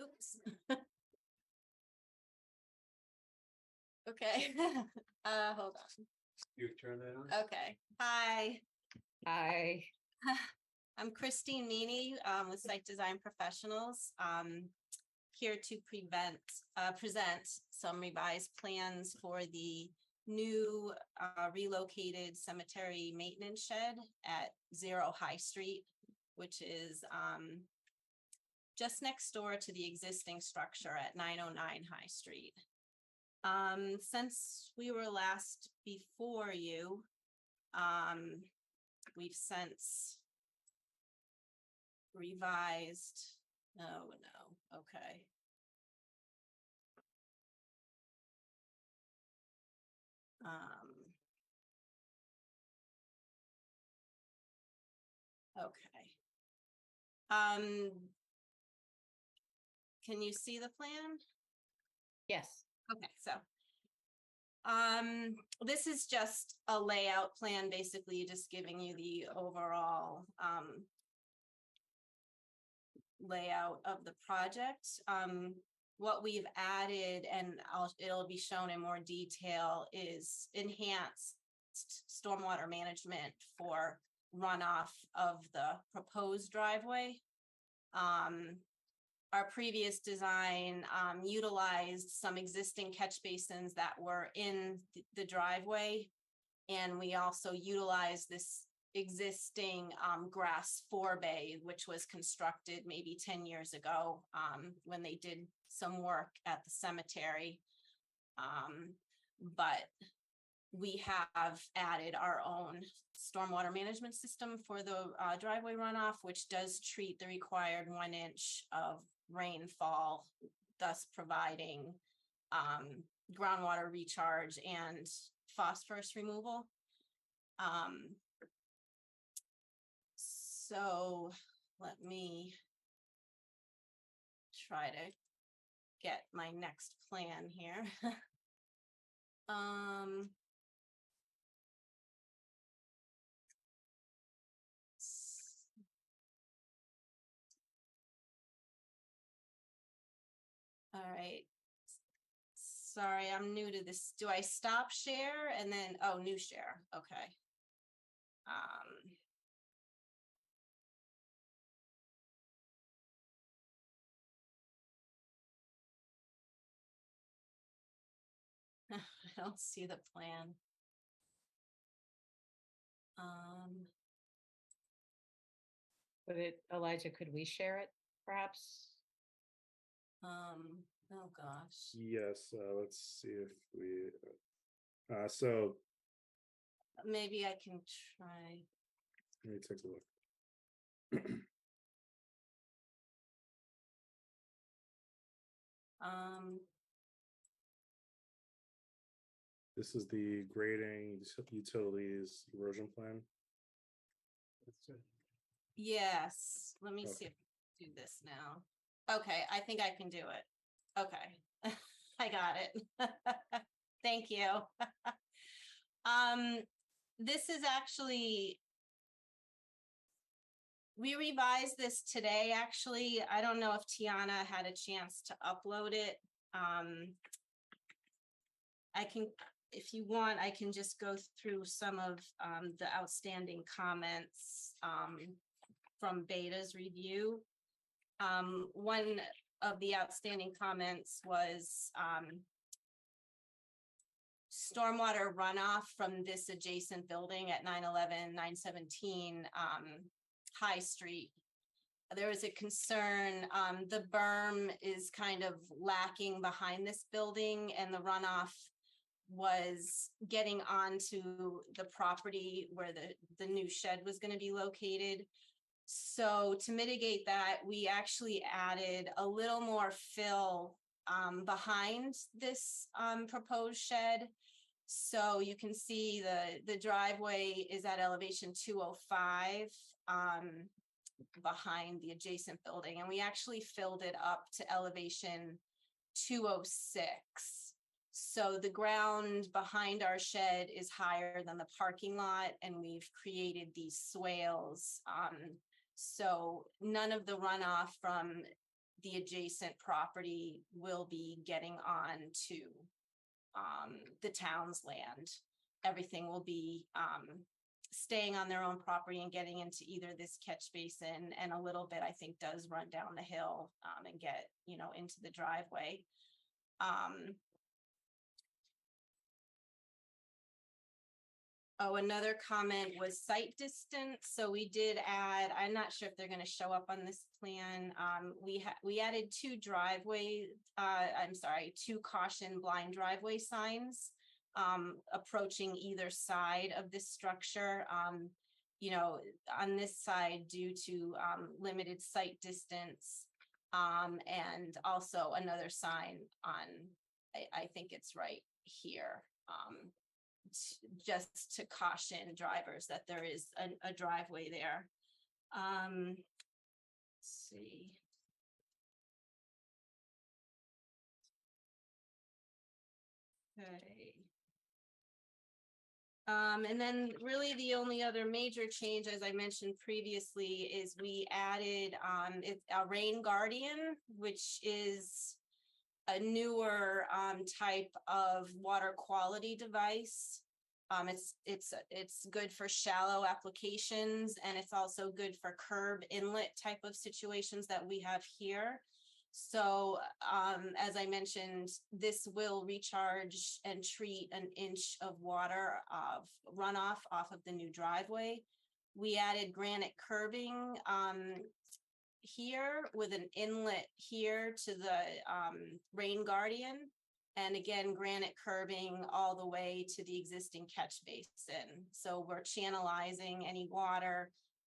Oops. Okay. Hold on. You turn that on? Okay. Hi. Hi. I'm Christine Meany with Site Design Professionals. Here to present some revised plans for the new relocated cemetery maintenance shed at 0 High Street, which is just next door to the existing structure at 909 High Street. Since we were last before you, we've since revised. Oh no, okay. Okay. Can you see the plan? Yes. Okay, so this is just a layout plan, basically just giving you the overall layout of the project. What we've added, and it'll be shown in more detail, is enhanced stormwater management for runoff of the proposed driveway. Our previous design utilized some existing catch basins that were in the driveway, and we also utilized this existing grass forebay, which was constructed maybe 10 years ago when they did some work at the cemetery. But we have added our own stormwater management system for the driveway runoff, which does treat the required 1 inch of rainfall, thus providing groundwater recharge and phosphorus removal. So let me try to get my next plan here. All right. Sorry, I'm new to this. Do I stop share and then, oh, new share? Okay. I don't see the plan. Would it, Elijah, could we share it perhaps? Oh gosh. Yes, let's see if we, so Maybe I can try. let me take a look. This is the grading utilities erosion plan. Yes, let me see if I can do this now. Okay, I think I can do it. Okay, I got it. Thank you. This is actually, we revised this today, actually. I don't know if Tiana had a chance to upload it. I can, if you want, I can just go through some of the outstanding comments from Beta's review. One of the outstanding comments was stormwater runoff from this adjacent building at 911, 917 High Street. There was a concern, the berm is kind of lacking behind this building, and the runoff was getting onto the property where the new shed was going to be located. So to mitigate that, we actually added a little more fill behind this proposed shed. So you can see the driveway is at elevation 205 behind the adjacent building, and we actually filled it up to elevation 206. So the ground behind our shed is higher than the parking lot, and we've created these swales. So none of the runoff from the adjacent property will be getting on to the town's land. Everything will be staying on their own property and getting into either this catch basin, and a little bit, I think, does run down the hill and get, into the driveway. Oh, another comment was site distance. So we did add, I'm not sure if they're going to show up on this plan. We added two caution blind driveway signs approaching either side of this structure. On this side due to limited site distance, and also another sign on, I think it's right here. Just to caution drivers that there is a driveway there. Let's see. Okay. And then really the only other major change, as I mentioned previously, is we added a rain guardian, which is a newer type of water quality device. It's good for shallow applications, and it's also good for curb inlet type of situations that we have here. So as I mentioned, this will recharge and treat an inch of water of runoff off of the new driveway. We added granite curbing here with an inlet here to the rain guardian, and again granite curbing all the way to the existing catch basin. So we're channelizing any water,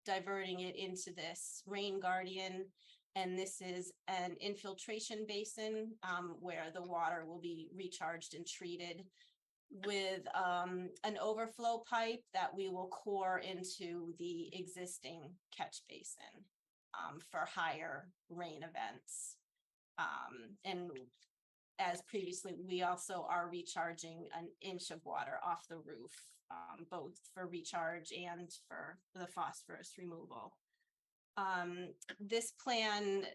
diverting it into this rain guardian, and this is an infiltration basin where the water will be recharged and treated with an overflow pipe that we will core into the existing catch basin for higher rain events. And as previously, we also are recharging an inch of water off the roof, both for recharge and for the phosphorus removal. This plan,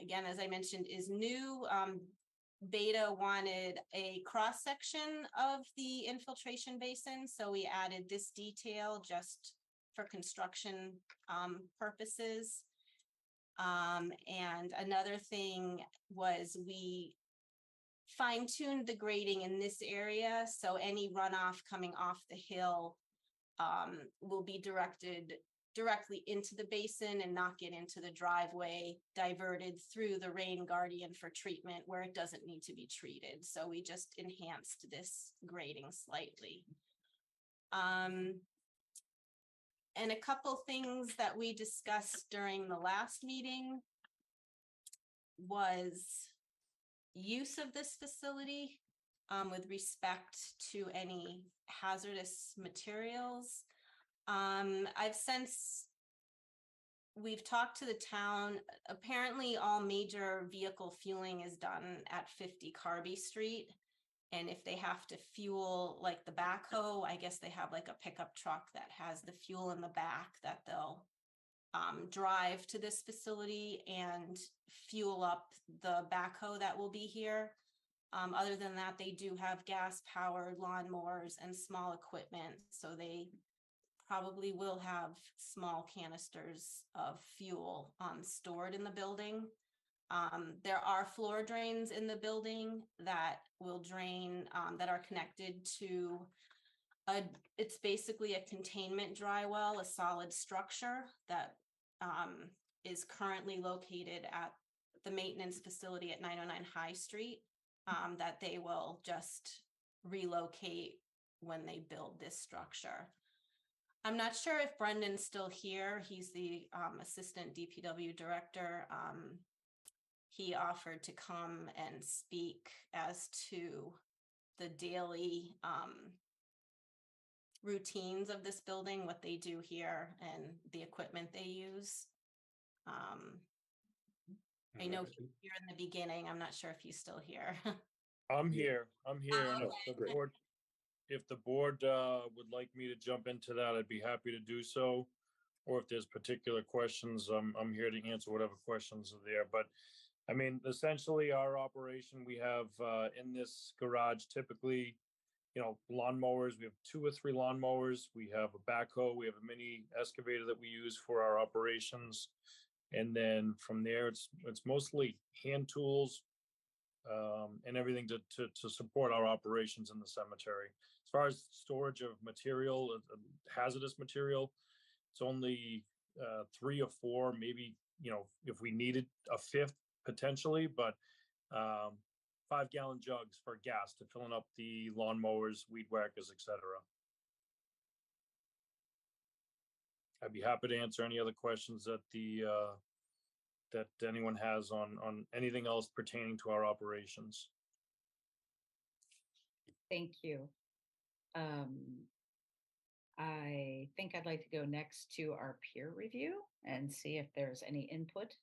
again, as I mentioned, is new. Beta wanted a cross section of the infiltration basin, so we added this detail just for construction purposes. And another thing was we fine-tuned the grading in this area, so any runoff coming off the hill will be directed directly into the basin and not get into the driveway, diverted through the rain guardian for treatment where it doesn't need to be treated. So we just enhanced this grading slightly. And a couple things that we discussed during the last meeting was use of this facility with respect to any hazardous materials. We've talked to the town. Apparently all major vehicle fueling is done at 50 Carby Street. And if they have to fuel like the backhoe, I guess they have like a pickup truck that has the fuel in the back that they'll drive to this facility and fuel up the backhoe that will be here. Other than that, they do have gas-powered lawnmowers and small equipment, so they probably will have small canisters of fuel stored in the building. There are floor drains in the building that will drain, that are connected to it's basically a containment dry well, a solid structure that is currently located at the maintenance facility at 909 High Street, that they will just relocate when they build this structure. I'm not sure if Brendan's still here. He's the assistant DPW director. He offered to come and speak as to the daily routines of this building, what they do here, and the equipment they use. I know he was here in the beginning. I'm not sure if he's still here. I'm here. I'm here. And Okay. if the board would like me to jump into that, I'd be happy to do so. Or if there's particular questions, I'm here to answer whatever questions are there. But I mean, essentially our operation, we have in this garage typically, lawnmowers. We have 2 or 3 lawnmowers. We have a backhoe. We have a mini excavator that we use for our operations. And then from there, it's mostly hand tools, and everything to support our operations in the cemetery. As far as storage of material, hazardous material, it's only 3 or 4, maybe, if we needed a 5th potentially, but 5-gallon jugs for gas to filling up the lawnmowers, weed whackers, etc. I'd be happy to answer any other questions that that anyone has on anything else pertaining to our operations. Thank you. I think I'd like to go next to our peer review and see if there's any input.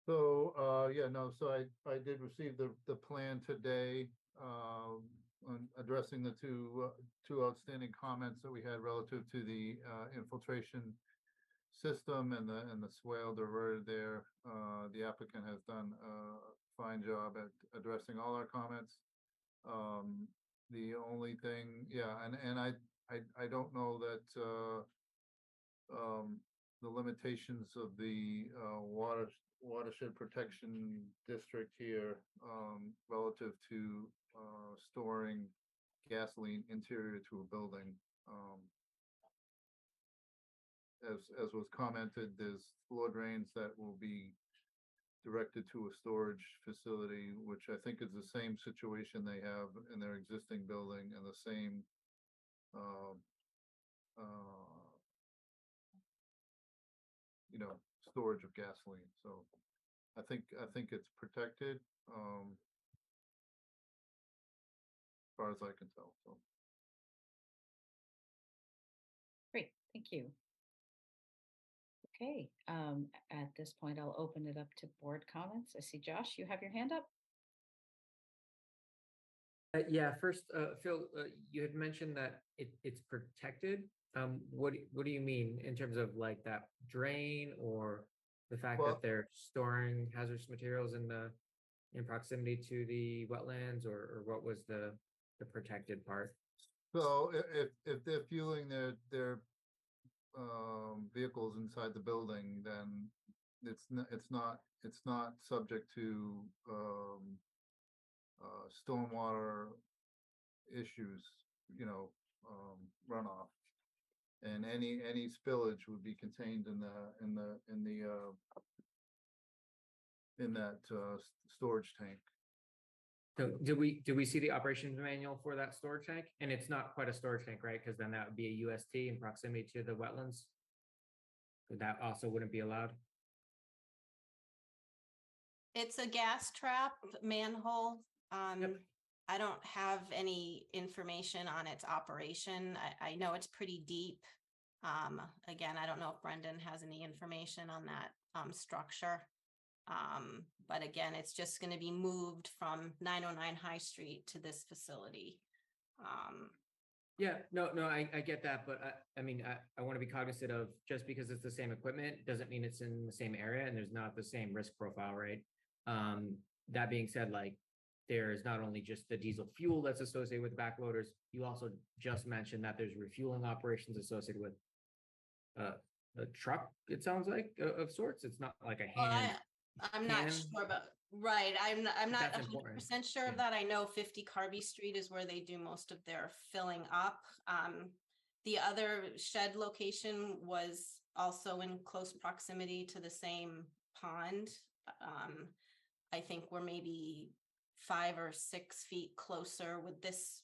So, so I did receive the plan today, on addressing the two outstanding comments that we had relative to the infiltration system and the swale diverted there. The applicant has done a fine job at addressing all our comments. The only thing, and I don't know that the limitations of the watershed protection district here, relative to storing gasoline interior to a building. As was commented, there's floor drains that will be directed to a storage facility, which I think is the same situation they have in their existing building and the same storage of gasoline. So I think it's protected, as far as I can tell. So Great, thank you. Okay, at this point, I'll open it up to board comments. I see Josh, you have your hand up. Yeah, first, Phil, you had mentioned that it's protected. What do you mean in terms of like that drain or the fact that they're storing hazardous materials in proximity to the wetlands, or what was the protected part? So if they're fueling their vehicles inside the building, then it's not subject to stormwater issues, runoff, and any spillage would be contained in that storage tank. So do we see the operations manual for that storage tank? And it's not quite a storage tank, right? Because then that would be a UST in proximity to the wetlands. So that also wouldn't be allowed. It's a gas trap manhole. I don't have any information on its operation. I know it's pretty deep. Again, I don't know if Brendan has any information on that structure. But again, it's just going to be moved from 909 High Street to this facility. Yeah, no, I get that, but I mean, I want to be cognizant of just because it's the same equipment doesn't mean it's in the same area and there's not the same risk profile, right? That being said, like there's not only just the diesel fuel that's associated with backloaders, you also just mentioned that there's refueling operations associated with a truck, it sounds like, of sorts. It's not like a hand. I'm not sure about, right. I'm not 100% sure of that. I know 50 Carby Street is where they do most of their filling up. The other shed location was also in close proximity to the same pond. I think we're maybe 5 or 6 feet closer with this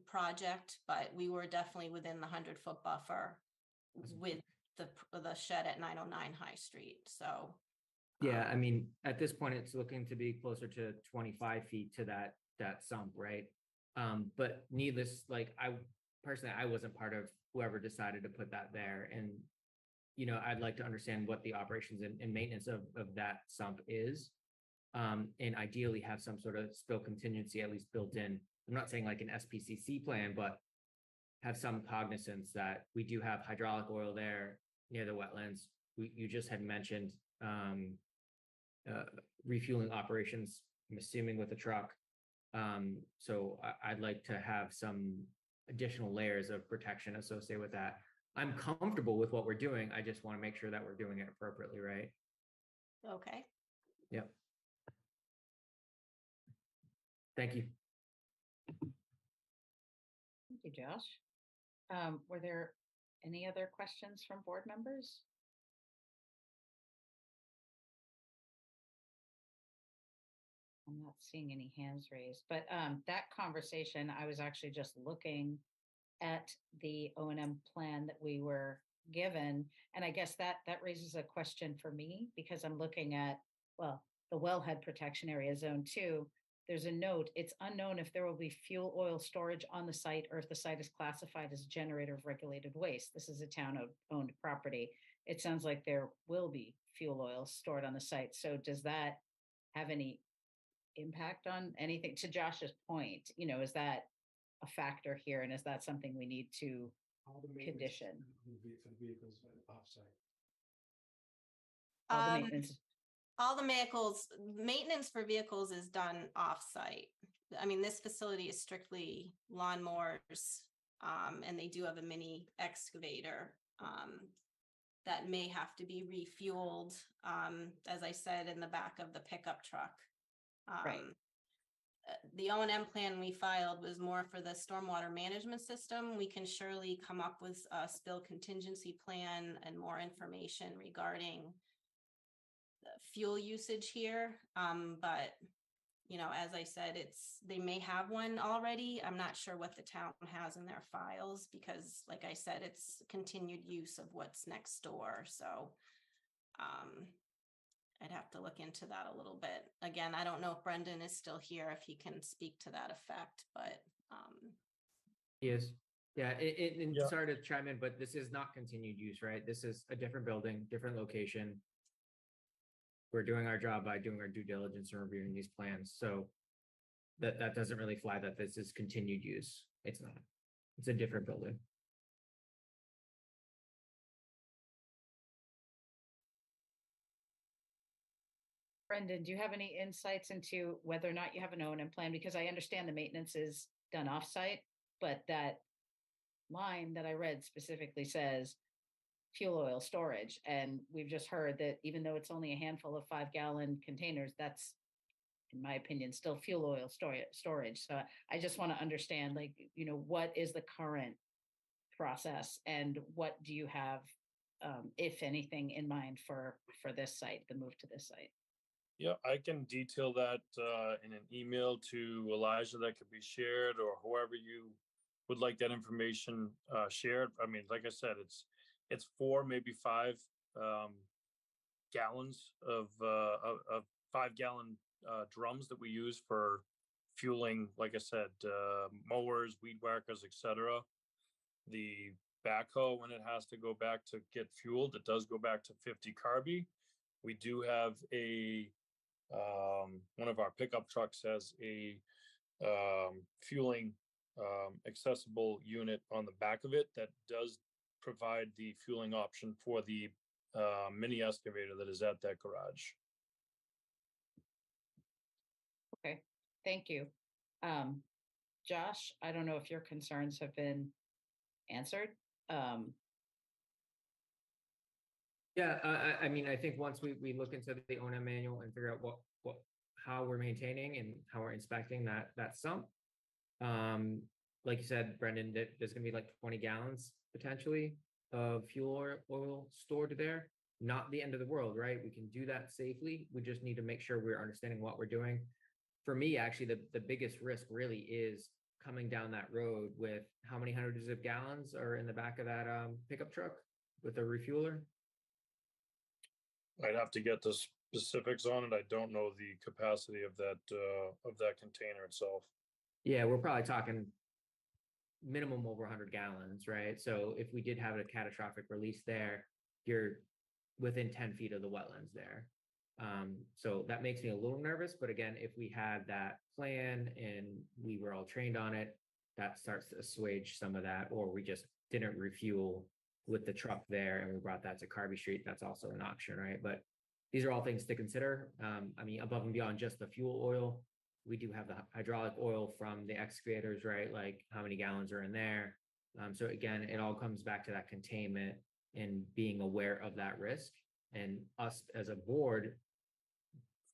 project, but we were definitely within the 100-foot buffer with the shed at 909 High Street. So yeah, I mean, at this point, it's looking to be closer to 25 feet to that sump, right? But needless, like I wasn't part of whoever decided to put that there, and I'd like to understand what the operations and maintenance of that sump is. and ideally have some sort of spill contingency at least built in. I'm not saying like an SPCC plan, but have some cognizance that we do have hydraulic oil there near the wetlands. You just had mentioned refueling operations, I'm assuming with a truck. So I'd like to have some additional layers of protection associated with that. I'm comfortable with what we're doing. I just want to make sure that we're doing it appropriately, right? Okay. Yep. Thank you. Thank you, Josh. Were there any other questions from board members? I'm not seeing any hands raised, but that conversation, I was actually just looking at the O&M plan that we were given. And I guess that raises a question for me because I'm looking at, well, the wellhead protection area zone 2. There's a note, it's unknown if there will be fuel oil storage on the site or if the site is classified as a generator of regulated waste. This is a town-owned property. It sounds like there will be fuel oil stored on the site. So does that have any impact on anything? To Josh's point, is that a factor here? And is that something we need to condition? For the vehicles offsite. All the maintenance. All the maintenance for vehicles is done off-site. I mean, this facility is strictly lawnmowers, and they do have a mini excavator that may have to be refueled, as I said, in the back of the pickup truck. Right. The O&M plan we filed was more for the stormwater management system. We can surely come up with a spill contingency plan and more information regarding fuel usage here, but as I said, they may have one already. I'm not sure what the town has in their files because, like I said, it's continued use of what's next door. So I'd have to look into that a little bit. Again, I don't know if Brendan is still here, if he can speak to that effect, but He is. Yeah, sorry to chime in, but this is not continued use, right? This is a different building, different location. We're doing our job by doing our due diligence and reviewing these plans. So that doesn't really fly that this is continued use. It's not. It's a different building. Brendan, do you have any insights into whether or not you have an O&M plan? Because I understand the maintenance is done off-site, but that line that I read specifically says fuel oil storage. And we've just heard that even though it's only a handful of 5-gallon containers, that's, in my opinion, still fuel oil storage. So I just want to understand, what is the current process and what do you have, if anything, in mind for this site, the move to this site? Yeah, I can detail that in an email to Elijah that could be shared, or whoever you would like that information shared. I mean, like I said, it's 4, maybe 5 gallons of 5-gallon drums that we use for fueling, like I said, mowers, weed whackers, etc. The backhoe, when it has to go back to get fueled, it does go back to 50 carby. We do have one of our pickup trucks has a fueling accessible unit on the back of it that does provide the fueling option for the mini excavator that is at that garage. Okay, thank you. Josh, I don't know if your concerns have been answered. Yeah, I mean, I think once we look into the O&M manual and figure out how we're maintaining and how we're inspecting that sump, like you said, Brendan, there's going to be like 20 gallons potentially of fuel oil stored there. Not the end of the world, right? We can do that safely. We just need to make sure we're understanding what we're doing. For me, actually, the biggest risk really is coming down that road with how many hundreds of gallons are in the back of that pickup truck with a refueler. I'd have to get the specifics on it. I don't know the capacity of that container itself. Yeah, we're probably talking minimum over 100 gallons, right? So if we did have a catastrophic release there, you're within 10 feet of the wetlands there. So that makes me a little nervous, but again, if we had that plan and we were all trained on it, that starts to assuage some of that, or we just didn't refuel with the truck there and we brought that to Carby Street, that's also an option, right? But these are all things to consider. I mean, above and beyond just the fuel oil, we do have the hydraulic oil from the excavators, right? Like how many gallons are in there? So again, it all comes back to that containment and being aware of that risk, and us as a board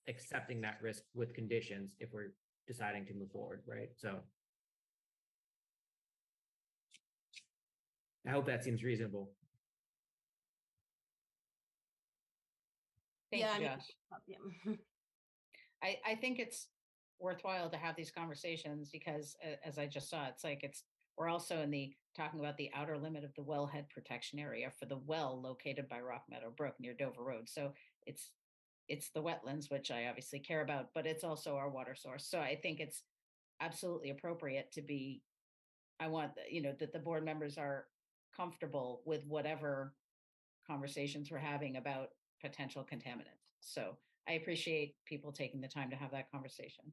accepting that risk with conditions if we're deciding to move forward, right? So I hope that seems reasonable. Thank Yeah, you, I mean, Josh. I think it's worthwhile to have these conversations because as I just saw, it's like we're also in the talking about the outer limit of the wellhead protection area for the well located by Rock Meadow Brook near Dover Road. So it's the wetlands, which I obviously care about, but it's also our water source. So I think it's absolutely appropriate to be, I want, that the board members are comfortable with whatever conversations we're having about potential contaminants. So I appreciate people taking the time to have that conversation.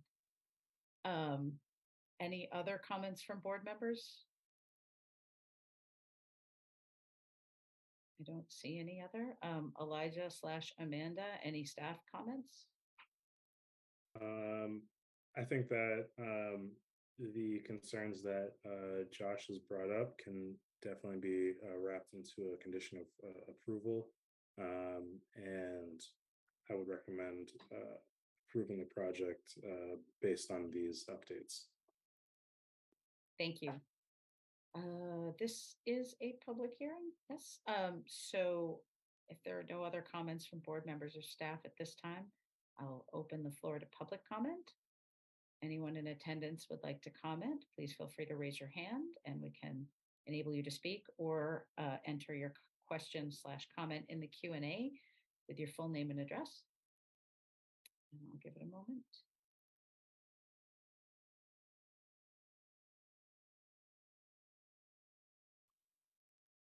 Any other comments from board members? I don't see any other. Elijah/Amanda, any staff comments? I think that the concerns that Josh has brought up can definitely be wrapped into a condition of approval. And I would recommend approving the project based on these updates. Thank you. This is a public hearing, yes. So if there are no other comments from board members or staff at this time, I'll open the floor to public comment. Anyone in attendance would like to comment, please feel free to raise your hand and we can enable you to speak, or enter your question/comment in the Q&A with your full name and address. And I'll give it a moment.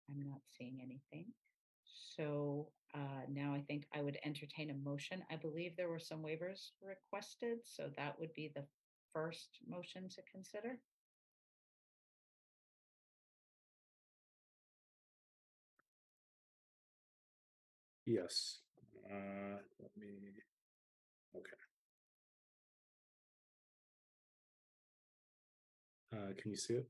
I'm not seeing anything. So now I think I would entertain a motion. I believe there were some waivers requested, so that would be the first motion to consider. Yes. Let me, okay. Can you see it?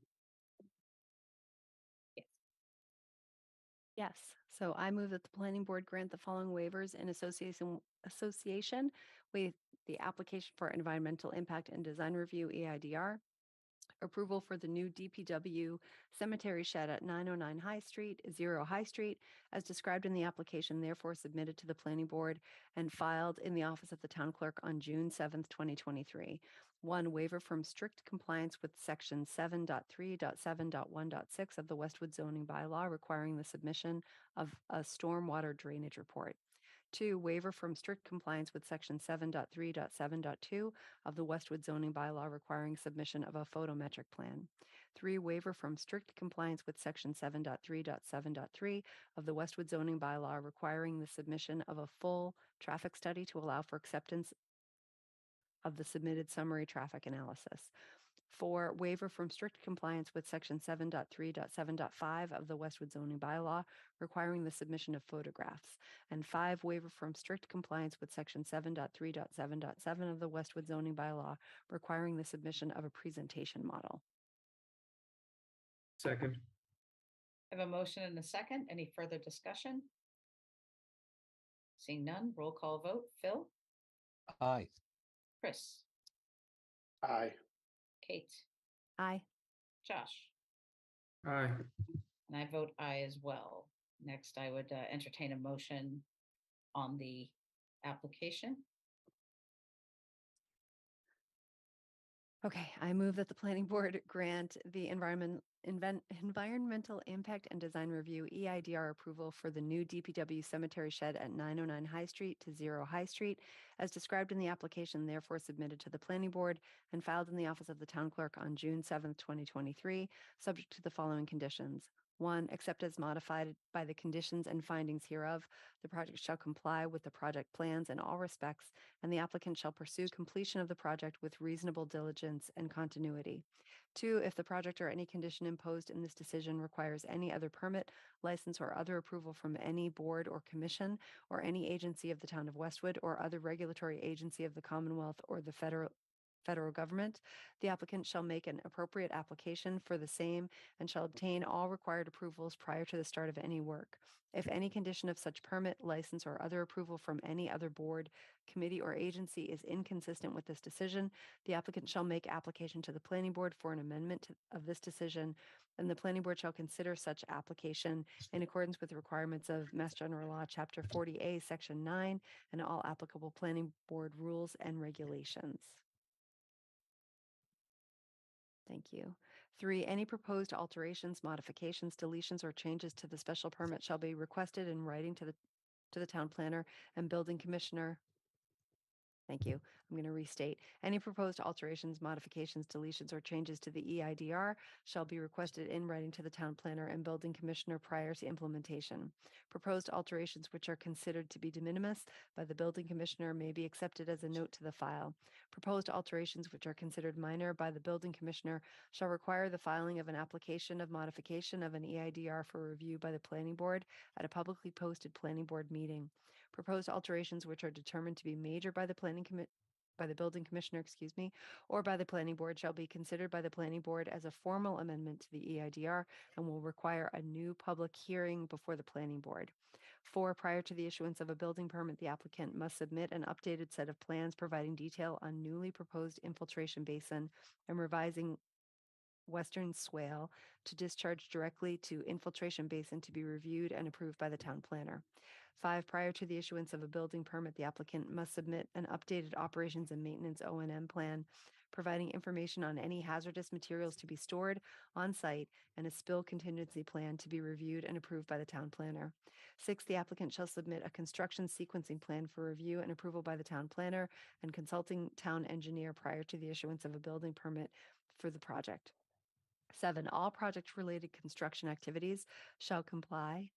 Yes. So I move that the planning board grant the following waivers in association with the application for environmental impact and design review, EIDR. Approval for the new DPW cemetery shed at 909 High Street, 0 High Street, as described in the application, therefore submitted to the planning board and filed in the office of the town clerk on June 7th, 2023. 1, waiver from strict compliance with section 7.3.7.1.6 of the Westwood zoning bylaw requiring the submission of a stormwater drainage report. 2, waiver from strict compliance with section 7.3.7.2 of the Westwood zoning bylaw requiring submission of a photometric plan. 3, waiver from strict compliance with section 7.3.7.3 of the Westwood zoning bylaw requiring the submission of a full traffic study to allow for acceptance of the submitted summary traffic analysis. 4, waiver from strict compliance with section 7.3.7.5 of the Westwood zoning bylaw requiring the submission of photographs. And 5, waiver from strict compliance with section 7.3.7.7 of the Westwood zoning bylaw requiring the submission of a presentation model. Second. I have a motion and a second. Any further discussion? Seeing none, roll call vote. Phil? Aye. Chris? Aye. Kate? Aye. Josh? Aye. And I vote aye as well. Next, I would entertain a motion on the application. Okay, I move that the planning board grant the environmental impact and design review EIDR approval for the new DPW cemetery shed at 909 High Street to 0 High Street, as described in the application, therefore submitted to the planning board and filed in the office of the town clerk on June 7th, 2023, subject to the following conditions. 1, except as modified by the conditions and findings hereof, the project shall comply with the project plans in all respects, and the applicant shall pursue completion of the project with reasonable diligence and continuity. 2, if the project or any condition imposed in this decision requires any other permit, license, or other approval from any board or commission or any agency of the town of Westwood or other regulatory agency of the Commonwealth or the federal government, the applicant shall make an appropriate application for the same and shall obtain all required approvals prior to the start of any work. If any condition of such permit, license, or other approval from any other board, committee, or agency is inconsistent with this decision, the applicant shall make application to the planning board for an amendment of this decision, and the planning board shall consider such application in accordance with the requirements of Mass General Law, Chapter 40A, Section 9, and all applicable planning board rules and regulations. Thank you. 3, any proposed alterations, modifications, deletions, or changes to the special permit shall be requested in writing to the town planner and building commissioner. Thank you. I'm going to restate. Any proposed alterations, modifications, deletions, or changes to the EIDR shall be requested in writing to the town planner and building commissioner prior to implementation. Proposed alterations which are considered to be de minimis by the building commissioner may be accepted as a note to the file. Proposed alterations which are considered minor by the building commissioner shall require the filing of an application of modification of an EIDR for review by the planning board at a publicly posted planning board meeting. Proposed alterations which are determined to be major by the building commissioner, or by the planning board shall be considered by the planning board as a formal amendment to the EIDR and will require a new public hearing before the planning board. 4, prior to the issuance of a building permit, the applicant must submit an updated set of plans providing detail on newly proposed infiltration basin and revising western swale to discharge directly to infiltration basin to be reviewed and approved by the town planner. 5, prior to the issuance of a building permit, the applicant must submit an updated operations and maintenance O&M plan, providing information on any hazardous materials to be stored on site and a spill contingency plan to be reviewed and approved by the town planner. 6, the applicant shall submit a construction sequencing plan for review and approval by the town planner and consulting town engineer prior to the issuance of a building permit for the project. 7, all project-related construction activities shall comply.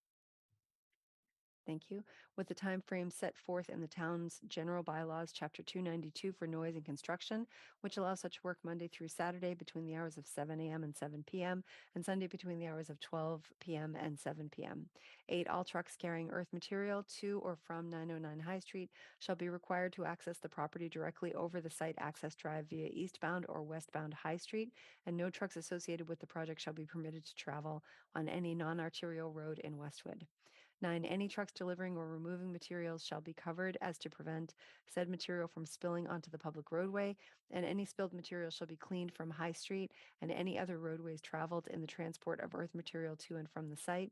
Thank you. With the time frame set forth in the town's general bylaws, Chapter 292 for noise and construction, which allows such work Monday through Saturday between the hours of 7 a.m. and 7 p.m., and Sunday between the hours of 12 p.m. and 7 p.m. 8, all trucks carrying earth material to or from 909 High Street shall be required to access the property directly over the site access drive via eastbound or westbound High Street, and no trucks associated with the project shall be permitted to travel on any non-arterial road in Westwood. 9, any trucks delivering or removing materials shall be covered as to prevent said material from spilling onto the public roadway, and any spilled material shall be cleaned from High Street and any other roadways traveled in the transport of earth material to and from the site.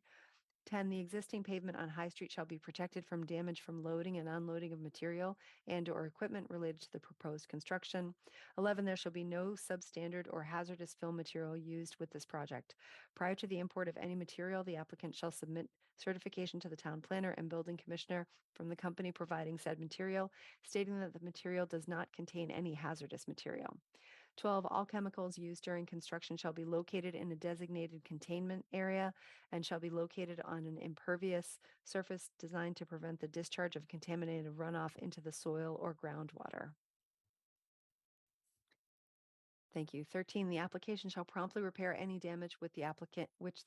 10, the existing pavement on High Street shall be protected from damage from loading and unloading of material and or equipment related to the proposed construction. 11, there shall be no substandard or hazardous fill material used with this project. Prior to the import of any material, the applicant shall submit certification to the town planner and building commissioner from the company providing said material, stating that the material does not contain any hazardous material. 12, all chemicals used during construction shall be located in a designated containment area and shall be located on an impervious surface designed to prevent the discharge of contaminated runoff into the soil or groundwater. Thank you. 13, the application shall promptly repair any damage which the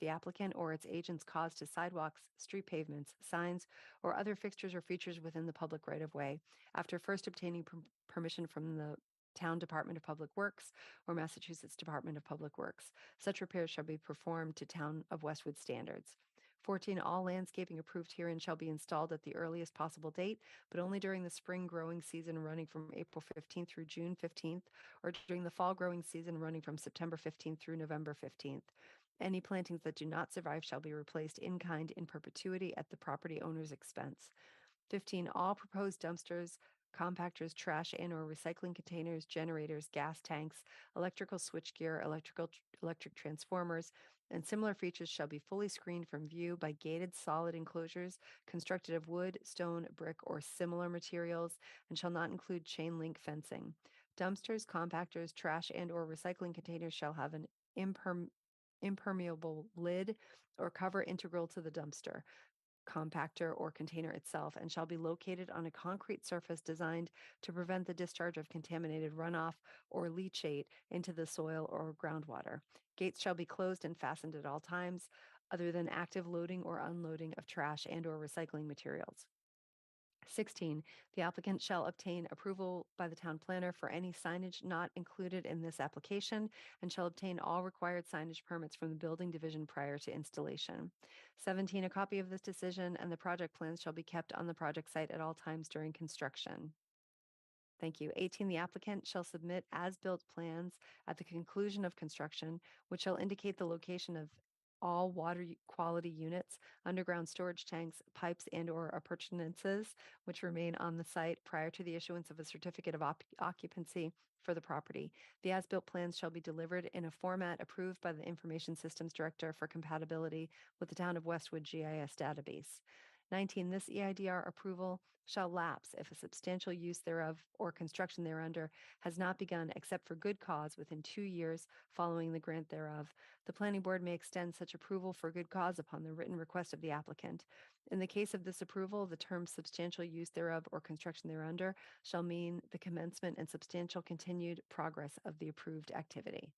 applicant or its agents cause to sidewalks, street pavements, signs, or other fixtures or features within the public right-of-way, after first obtaining permission from the Town Department of Public Works or Massachusetts Department of Public Works. Such repairs shall be performed to Town of Westwood standards. 14, all landscaping approved herein shall be installed at the earliest possible date, but only during the spring growing season running from April 15th through June 15th, or during the fall growing season running from September 15th through November 15th. Any plantings that do not survive shall be replaced in kind in perpetuity at the property owner's expense. 15, all proposed dumpsters, compactors, trash and or recycling containers, generators, gas tanks, electrical switchgear, electric transformers, and similar features shall be fully screened from view by gated solid enclosures constructed of wood, stone, brick, or similar materials, and shall not include chain link fencing. Dumpsters, compactors, trash and or recycling containers shall have an impermeable lid or cover integral to the dumpster, compactor, or container itself, and shall be located on a concrete surface designed to prevent the discharge of contaminated runoff or leachate into the soil or groundwater. Gates shall be closed and fastened at all times, other than active loading or unloading of trash and or recycling materials. 16, the applicant shall obtain approval by the town planner for any signage not included in this application and shall obtain all required signage permits from the building division prior to installation. 17, a copy of this decision and the project plans shall be kept on the project site at all times during construction. Thank you. 18, the applicant shall submit as-built plans at the conclusion of construction, which shall indicate the location of all water quality units, underground storage tanks, pipes, and or appurtenances which remain on the site prior to the issuance of a certificate of occupancy for the property. The as-built plans shall be delivered in a format approved by the Information Systems Director for compatibility with the Town of Westwood GIS database. 19, this EIDR approval shall lapse if a substantial use thereof or construction thereunder has not begun except for good cause within 2 years following the grant thereof. The planning board may extend such approval for good cause upon the written request of the applicant. In the case of this approval, the term substantial use thereof or construction thereunder shall mean the commencement and substantial continued progress of the approved activity.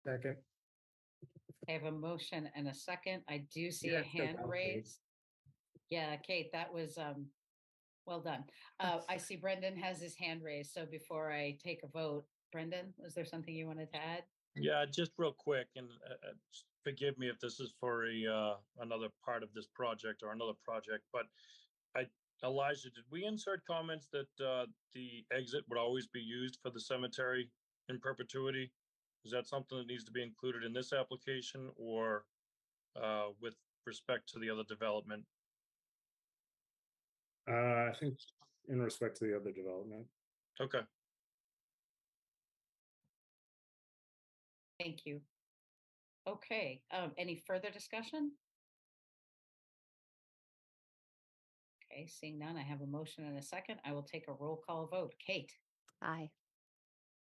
Second. I have a motion and a second. I do see Yeah, a it's no hand problem, Kate. raised. Yeah, Kate, that was well done. I see Brendan has his hand raised. So before I take a vote, Brendan, was there something you wanted to add? Yeah, just real quick, and just forgive me if this is for another part of this project or another project, but Elijah, did we insert comments that the exit would always be used for the cemetery in perpetuity? Is that something that needs to be included in this application or with respect to the other development? I think in respect to the other development. Okay. Thank you. Okay, any further discussion? Okay, seeing none, I have a motion and a second. I will take a roll call vote. Kate, Aye.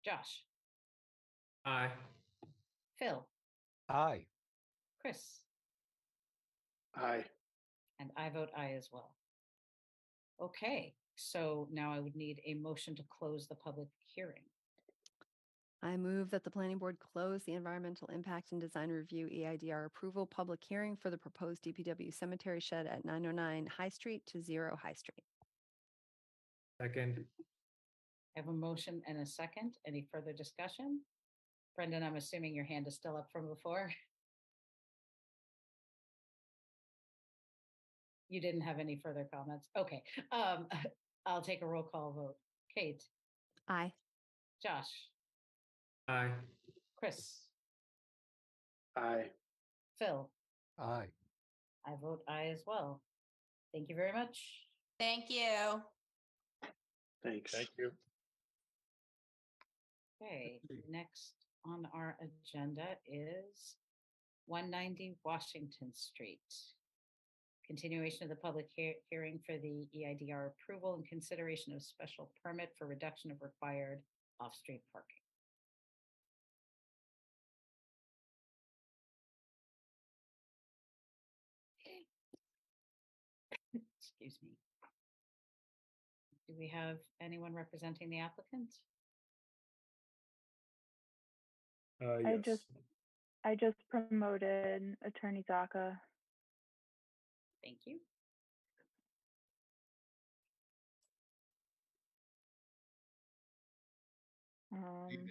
Josh, Aye. Phil, Aye. Chris, Aye. and I vote aye as well. Okay, so now I would need a motion to close the public hearing. I move that the planning board close the environmental impact and design review EIDR approval public hearing for the proposed DPW cemetery shed at 909 High Street to 0 High Street. Second. I have a motion and a second. Any further discussion? Brendan, I'm assuming your hand is still up from before. You didn't have any further comments. Okay, I'll take a roll call vote. Kate, Aye. Josh, Aye. Chris, Aye. Phil, Aye. I vote aye as well. Thank you very much. Thank you. Thanks. Thank you. Okay, next on our agenda is 190 Washington Street. Continuation of the public hearing for the EIDR approval and consideration of special permit for reduction of required off-street parking. Excuse me. Do we have anyone representing the applicant? Yes. I just promoted Attorney Zaka. Thank you. Evening.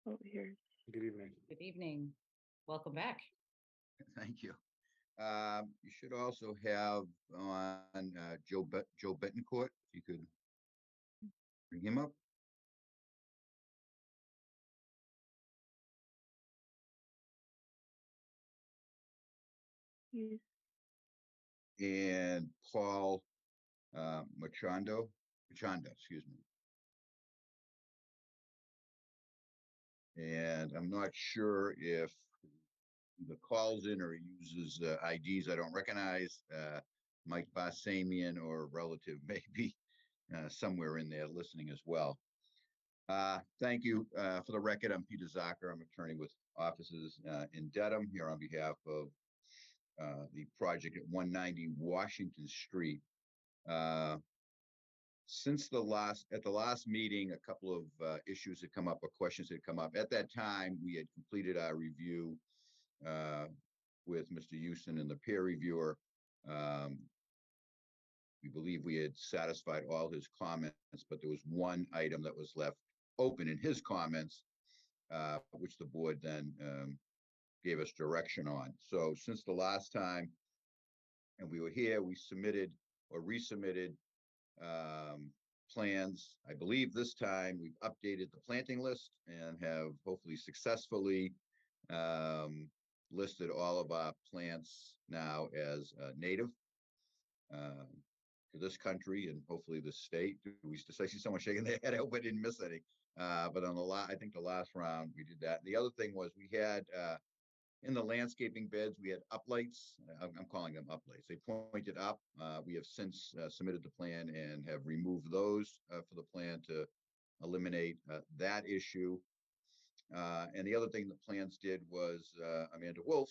Oh, here's. Good evening. Good evening. Welcome back. Thank you. You should also have on Joe Betancourt, if you could bring him up. Yes. And Paul Machando, excuse me. And I'm not sure if the calls in or uses IDs I don't recognize. Mike Bassamian or relative maybe somewhere in there listening as well. Thank you. For the record, I'm Peter Zucker. I'm attorney with offices in Dedham, here on behalf of the project at 190 Washington Street. Since at the last meeting, a couple of issues had come up, or questions had come up. At that time, we had completed our review with Mr. Houston and the peer reviewer. We believe we had satisfied all his comments, but there was one item that was left open in his comments, which the board then gave us direction on. So since the last time, and we were here, we submitted or resubmitted plans. I believe this time we've updated the planting list and have hopefully successfully listed all of our plants now as native to this country and hopefully the state. We used to see someone shaking their head. I hope I didn't miss any. But on I think the last round we did that. The other thing was we had in the landscaping beds, we had uplights. I'm calling them uplights. They pointed up. We have since submitted the plan and have removed those for the plan to eliminate that issue. And the other thing the plans did was Amanda Wolf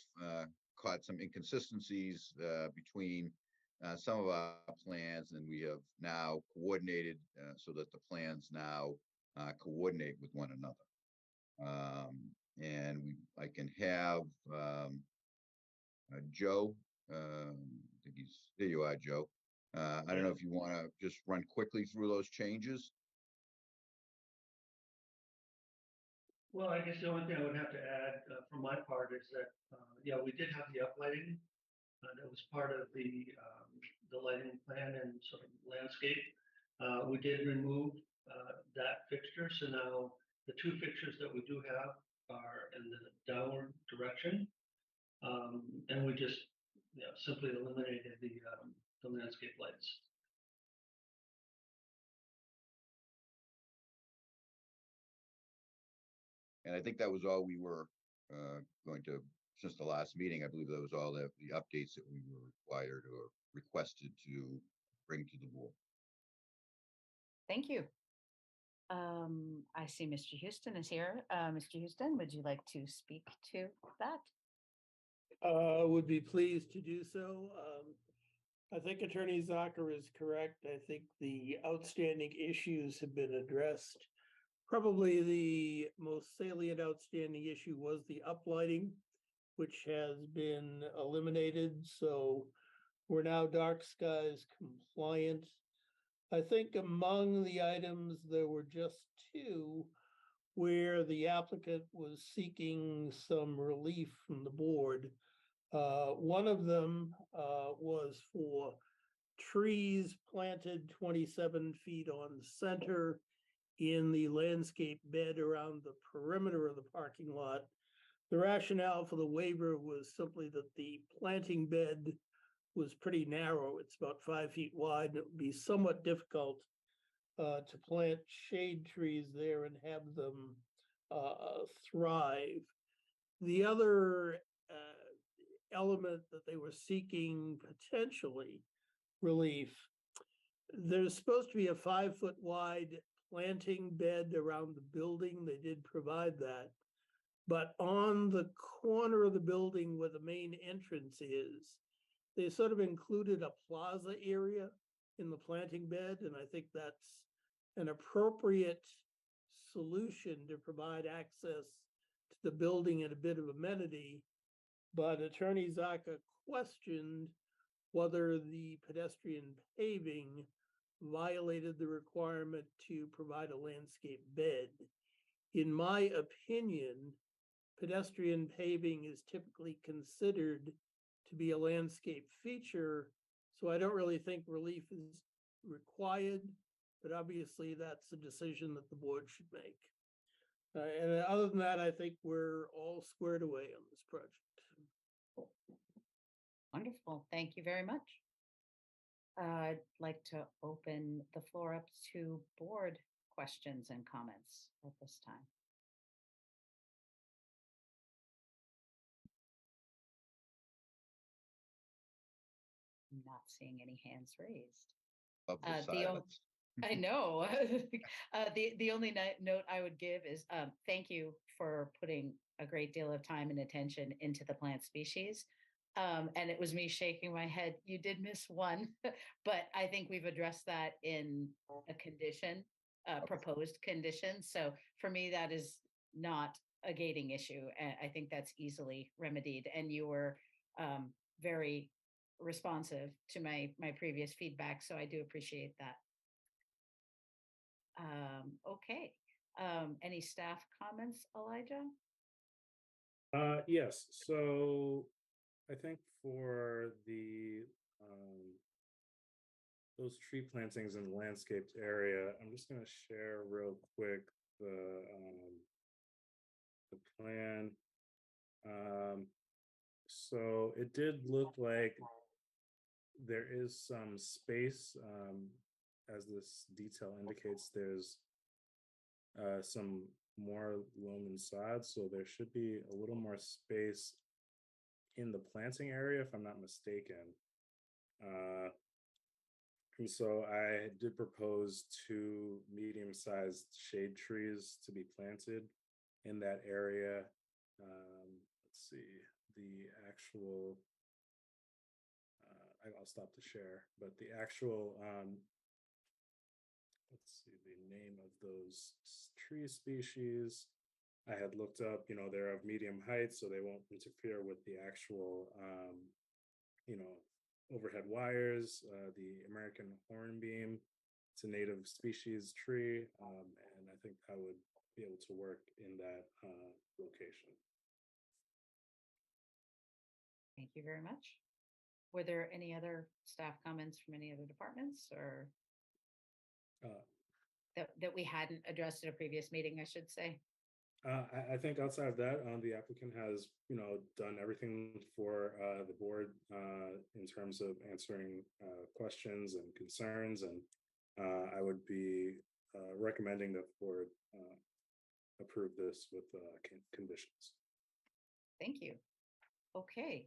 caught some inconsistencies between some of our plans, and we have now coordinated so that the plans now coordinate with one another. And I can have Joe. I think there you are, Joe. I don't know if you want to just run quickly through those changes. Well, I guess the only thing I would have to add from my part is that, yeah, we did have the uplighting. That was part of the lighting plan and sort of landscape. We did remove that fixture. So now the two fixtures that we do have are in the downward direction. And we just simply eliminated the landscape lights. And I think that was all we were going to, since the last meeting, I believe that was all the updates that we were required or requested to bring to the board. Thank you. I see Mr. Houston is here. Mr. Houston, would you like to speak to that? Would be pleased to do so. I think Attorney Zucker is correct. I think the outstanding issues have been addressed. Probably the most salient outstanding issue was the uplighting, which has been eliminated. So we're now dark skies compliant. I think among the items, there were just two where the applicant was seeking some relief from the board. One of them was for trees planted 27 feet on center in the landscape bed around the perimeter of the parking lot. The rationale for the waiver was simply that the planting bed was pretty narrow. It's about 5 feet wide, and it would be somewhat difficult to plant shade trees there and have them thrive. The other element that they were seeking potentially relief, there's supposed to be a 5 foot wide planting bed around the building. They did provide that. But on the corner of the building where the main entrance is, they sort of included a plaza area in the planting bed. And I think that's an appropriate solution to provide access to the building and a bit of amenity. But Attorney Zaka questioned whether the pedestrian paving violated the requirement to provide a landscape bed. In my opinion, pedestrian paving is typically considered to be a landscape feature, so I don't really think relief is required, but obviously that's a decision that the board should make. And other than that, I think we're all squared away on this project. Wonderful. Thank you very much. I'd like to open the floor up to board questions and comments at this time. I'm not seeing any hands raised. Of the silence. I know. The only note I would give is thank you for putting a great deal of time and attention into the plant species. And it was me shaking my head. You did miss one, but I think we've addressed that in a condition, proposed condition. So for me, that is not a gating issue. And I think that's easily remedied. And you were very responsive to my previous feedback. So I do appreciate that. Okay. Any staff comments, Elijah? Yes, so I think for the those tree plantings in the landscaped area, I'm just gonna share real quick the plan. So it did look like there is some space, as this detail indicates, there's some more loam and sod, so there should be a little more space in the planting area, if I'm not mistaken. And so I did propose 2 medium-sized shade trees to be planted in that area. Let's see, the actual, I'll stop to share, but the actual, let's see, the name of those tree species, I had looked up, they're of medium height, so they won't interfere with the actual, overhead wires. The American hornbeam, it's a native species tree, and I think that would be able to work in that location. Thank you very much. Were there any other staff comments from any other departments or that we hadn't addressed at a previous meeting, I should say? I think outside of that, the applicant has, done everything for the board in terms of answering questions and concerns, and I would be recommending that the board approve this with conditions. Thank you. Okay.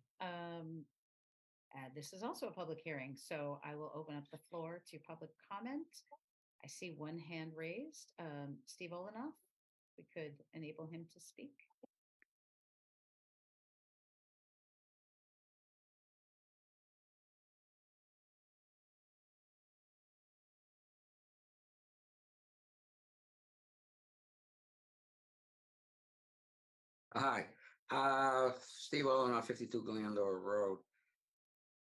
This is also a public hearing, so I will open up the floor to public comment. I see one hand raised. Steve Olenoff, we could enable him to speak. Hi, Steve Olenoff, 52 Glandor Road.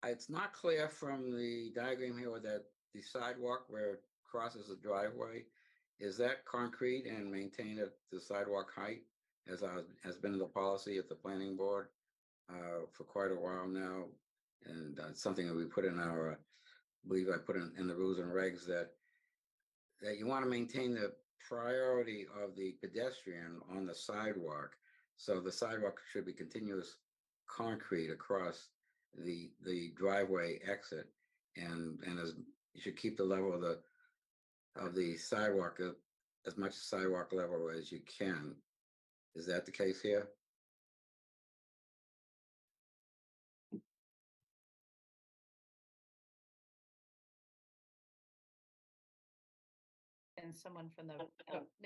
It's not clear from the diagram here that the sidewalk where it crosses the driveway, is that concrete and maintained at the sidewalk height, as has been the policy at the planning board for quite a while now? And it's something that we put in our, I believe I put in the rules and regs that you want to maintain the priority of the pedestrian on the sidewalk. So the sidewalk should be continuous concrete across the driveway exit, and as you should keep the level of the sidewalk as much sidewalk level as you can. Is that the case here? And someone from the,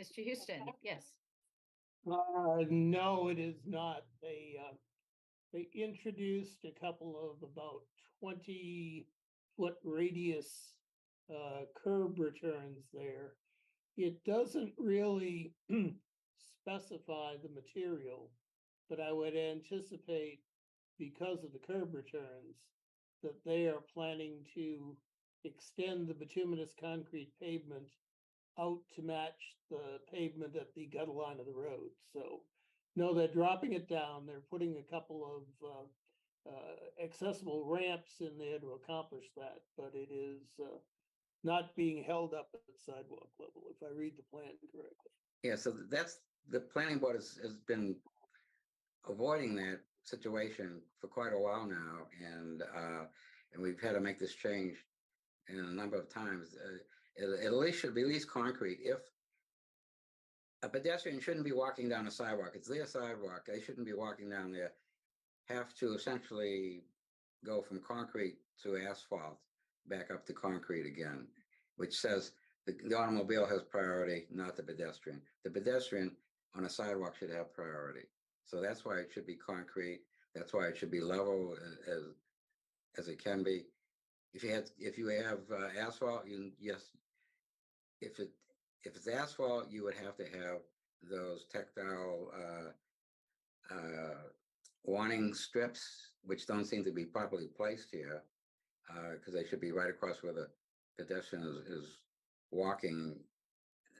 Mr. Houston, yes. No, it is not. They introduced a couple of about 20-foot radius curb returns there. It doesn't really specify the material, but I would anticipate, because of the curb returns, that they are planning to extend the bituminous concrete pavement out to match the pavement at the gutter line of the road. So no, they're dropping it down. They're putting a couple of accessible ramps in there to accomplish that, but it is not being held up at the sidewalk level, if I read the plan correctly. Yeah, so that's, the planning board has been avoiding that situation for quite a while now, and we've had to make this change in a number of times. It at least should be at least concrete. If a pedestrian shouldn't be walking down a sidewalk, it's their sidewalk, they shouldn't be walking down there, have to essentially go from concrete to asphalt, back up to concrete again, which says the automobile has priority, not the pedestrian. The pedestrian on a sidewalk should have priority. So that's why it should be concrete. That's why it should be level as it can be. If you have asphalt, yes. If it's asphalt, you would have to have those tactile warning strips, which don't seem to be properly placed here, because they should be right across where the pedestrian is walking.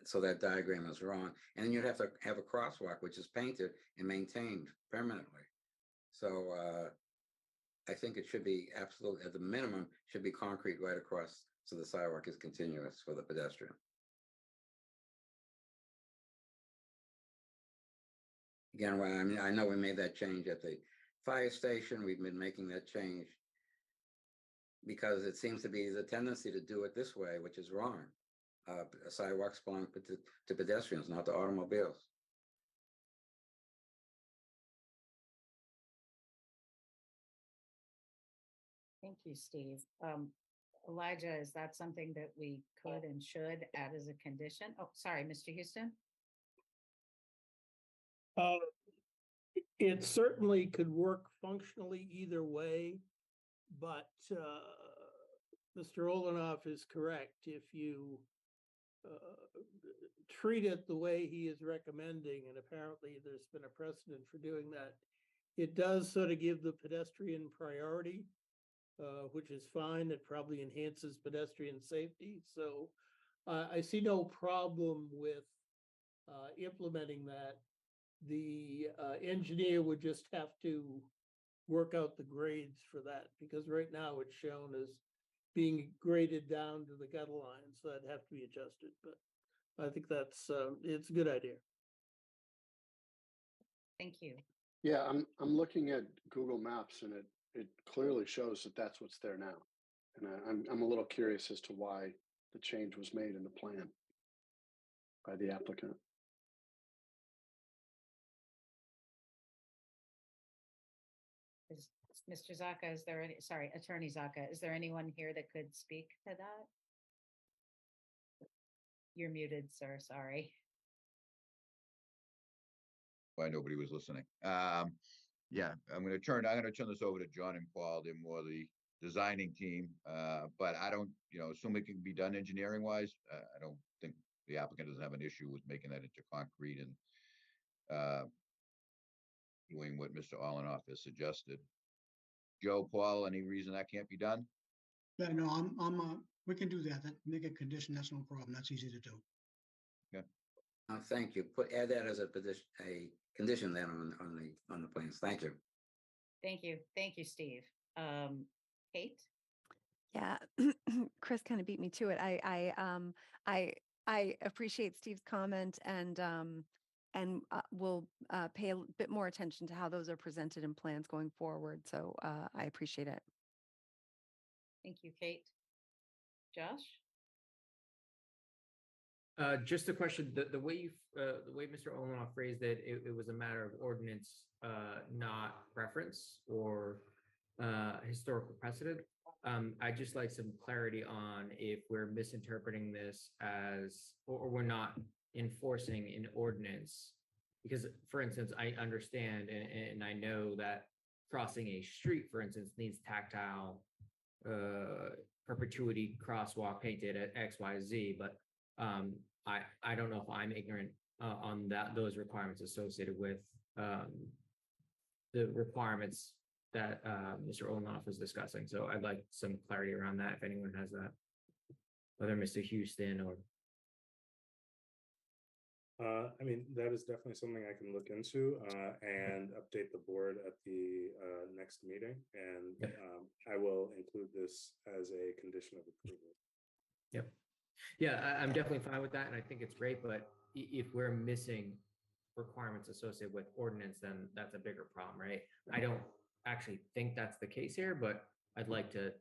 So that diagram is wrong. And you'd have to have a crosswalk, which is painted and maintained permanently. So I think it should be absolute, at the minimum, should be concrete right across, so the sidewalk is continuous for the pedestrian. Again, well, I mean, I know we made that change at the fire station. We've been making that change because it seems to be the tendency to do it this way, which is wrong. Sidewalks belong to pedestrians, not to automobiles. Thank you, Steve. Elijah, is that something that we could and should add as a condition? Oh, sorry, Mr. Houston. It certainly could work functionally either way, but Mr. Olenoff is correct. If you treat it the way he is recommending, and apparently there's been a precedent for doing that, it does sort of give the pedestrian priority, which is fine. It probably enhances pedestrian safety. So I see no problem with implementing that. The engineer would just have to work out the grades for that, because right now it's shown as being graded down to the gutter line, so that'd have to be adjusted. But I think that's it's a good idea. Thank you. Yeah, I'm looking at Google Maps, and it clearly shows that that's what's there now. And I'm a little curious as to why the change was made in the plan by the applicant. Mr. Zaka, is there any, sorry, Attorney Zaka, is there anyone here that could speak to that? You're muted, sir, sorry. Why nobody was listening. Yeah, I'm gonna turn this over to John and Paul. They're more the designing team. But I don't, assume it can be done engineering wise. I don't think the applicant doesn't have an issue with making that into concrete and doing what Mr. Olenoff has suggested. Joe, Paul, any reason that can't be done? Yeah, no, we can do that. Make a condition. That's no problem. That's easy to do. Okay. Thank you. Add that as a condition then on the plans. Thank you. Thank you, Steve. Kate? Yeah, Chris kind of beat me to it. I appreciate Steve's comment, and we'll pay a bit more attention to how those are presented in plans going forward. So I appreciate it. Thank you, Kate. Josh? Just a question, the way Mr. Olenoff phrased it, it was a matter of ordinance, not preference or historical precedent. I'd just like some clarity on if we're misinterpreting this as, or we're not enforcing an ordinance. Because, for instance, I understand and I know that crossing a street, for instance, needs tactile perpetuity crosswalk painted at XYZ, but I don't know if I'm ignorant on those requirements associated with the requirements that Mr. Olenoff was discussing. So I'd like some clarity around that if anyone has that, whether Mr. Houston or. I mean, that is definitely something I can look into and update the board at the next meeting. And I will include this as a condition of approval. Yep. Yeah, I'm definitely fine with that. And I think it's great. But if we're missing requirements associated with ordinance, then that's a bigger problem, right? I don't actually think that's the case here, but I'd like to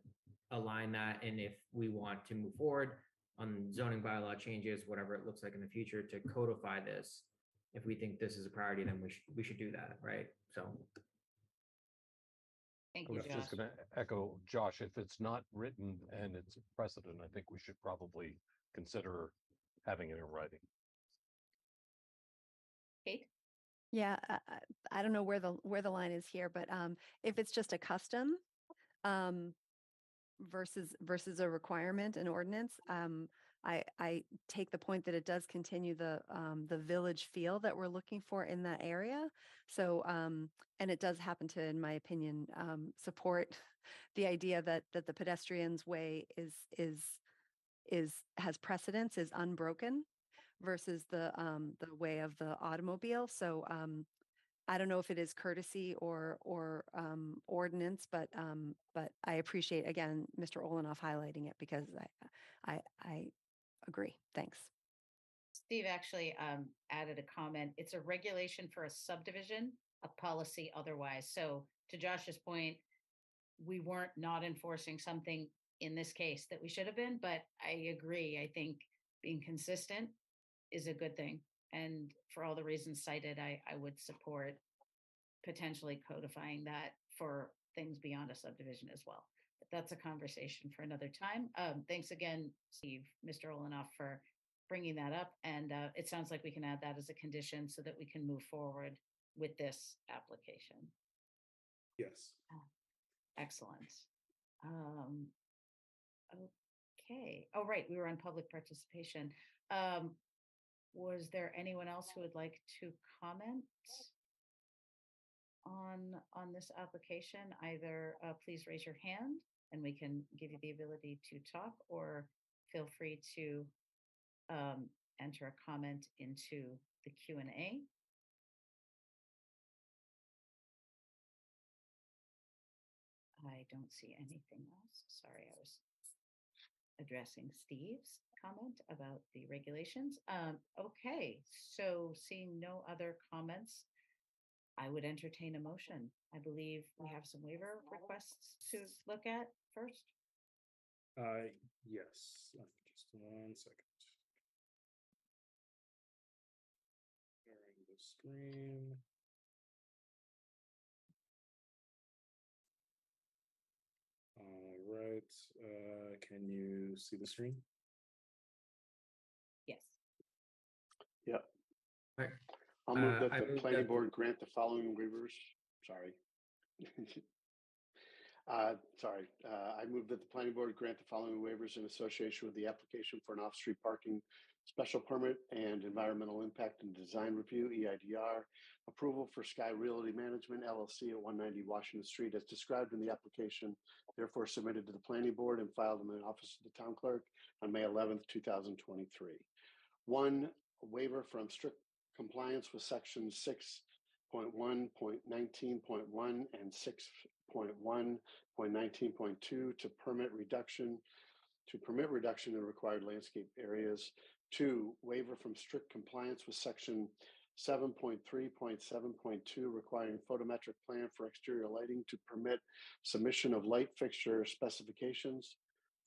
align that. And if we want to move forward on zoning bylaw changes, whatever it looks like in the future, to codify this, if we think this is a priority, then we should do that, right? So. Thank I you, was Josh. just going to echo Josh. If it's not written and it's precedent, I think we should probably consider having it in writing. Kate? Yeah, I don't know where the line is here, but if it's just a custom versus a requirement, an ordinance, I take the point that it does continue the village feel that we're looking for in that area. So and it does happen to, in my opinion, support the idea that the pedestrians way has precedence, is unbroken, versus the way of the automobile. So I don't know if it is courtesy or ordinance, but I appreciate, again, Mr. Olenoff highlighting it, because I agree. Thanks. Steve actually added a comment. It's a regulation for a subdivision, a policy otherwise. So to Josh's point, we weren't not enforcing something in this case that we should have been, but I agree. I think being consistent is a good thing. And for all the reasons cited, I would support potentially codifying that for things beyond a subdivision as well. But that's a conversation for another time. Thanks again, Steve, Mr. Olenoff, for bringing that up. And it sounds like we can add that as a condition so that we can move forward with this application. Yes. Excellent. Okay. Oh, right. We were on public participation. Was there anyone else who would like to comment on this application? Either please raise your hand and we can give you the ability to talk, or feel free to enter a comment into the Q&A. I don't see anything else. Sorry, I was addressing Steve's comment about the regulations. Okay, so seeing no other comments, I would entertain a motion. I believe we have some waiver requests to look at first. Yes, just 1 second. Sharing the screen. All right, can you see the screen? Yes. Yep. Right. I'll move that I the move planning that- board grant the following waivers. Sorry. I move that the planning board grant the following waivers in association with the application for an off-street parking special permit and environmental impact and design review, EIDR, approval for Sky Realty Management LLC at 190 Washington Street as described in the application, therefore submitted to the planning board and filed in the office of the town clerk on May 11th, 2023. 1, a waiver from strict compliance with section 6.1.19.1 and 6.1.19.2 to permit reduction in required landscape areas. 2, waiver from strict compliance with section 7.3.7.2 requiring photometric plan for exterior lighting to permit submission of light fixture specifications.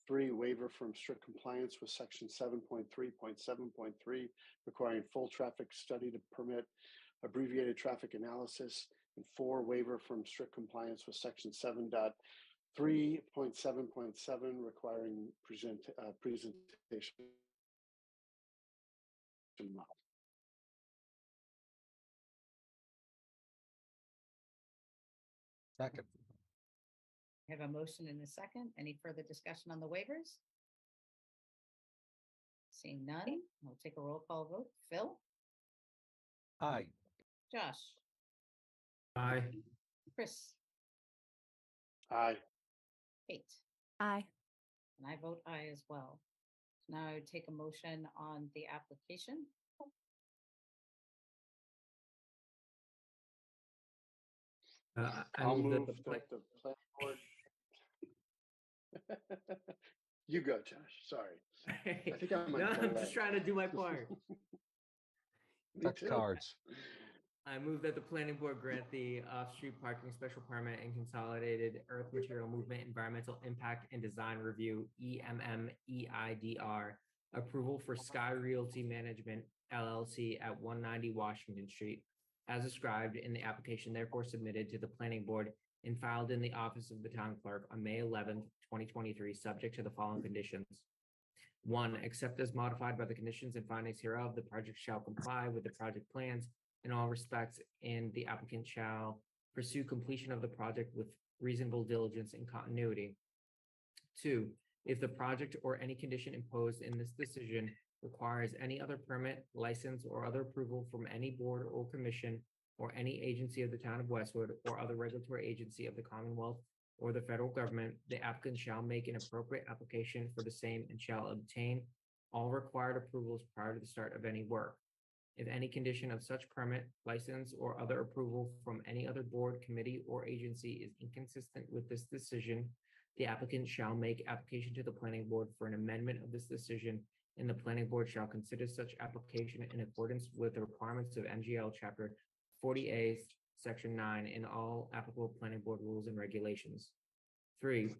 3, waiver from strict compliance with section 7.3.7.3 requiring full traffic study to permit abbreviated traffic analysis. And 4, waiver from strict compliance with section 7.3.7.7 requiring presentation model. Second. I have a motion and a second. Any further discussion on the waivers? Seeing none, we'll take a roll call vote. Phil? Aye. Josh? Aye. Chris? Aye. Kate? Aye. And I vote aye as well. So now I would take a motion on the application. I'll move that the planning board. You go, Josh. Sorry. I think I'm No, I'm just trying to do my part. Touch cards. I move that the planning board grant the off-street parking special permit and consolidated earth material movement environmental impact and design review, EMM-EIDR, approval for Sky Realty Management LLC at 190 Washington Street, as described in the application, therefore submitted to the planning board and filed in the office of the town clerk on May 11th, 2023, subject to the following conditions. 1, except as modified by the conditions and findings hereof, the project shall comply with the project plans in all respects, and the applicant shall pursue completion of the project with reasonable diligence and continuity. 2, if the project or any condition imposed in this decision requires any other permit, license, or other approval from any board or commission or any agency of the town of Westwood or other regulatory agency of the Commonwealth or the federal government, the applicant shall make an appropriate application for the same and shall obtain all required approvals prior to the start of any work. If any condition of such permit, license, or other approval from any other board, committee, or agency is inconsistent with this decision, the applicant shall make application to the planning board for an amendment of this decision, and the planning board shall consider such application in accordance with the requirements of MGL Chapter 40A, Section 9, and all applicable planning board rules and regulations. 3,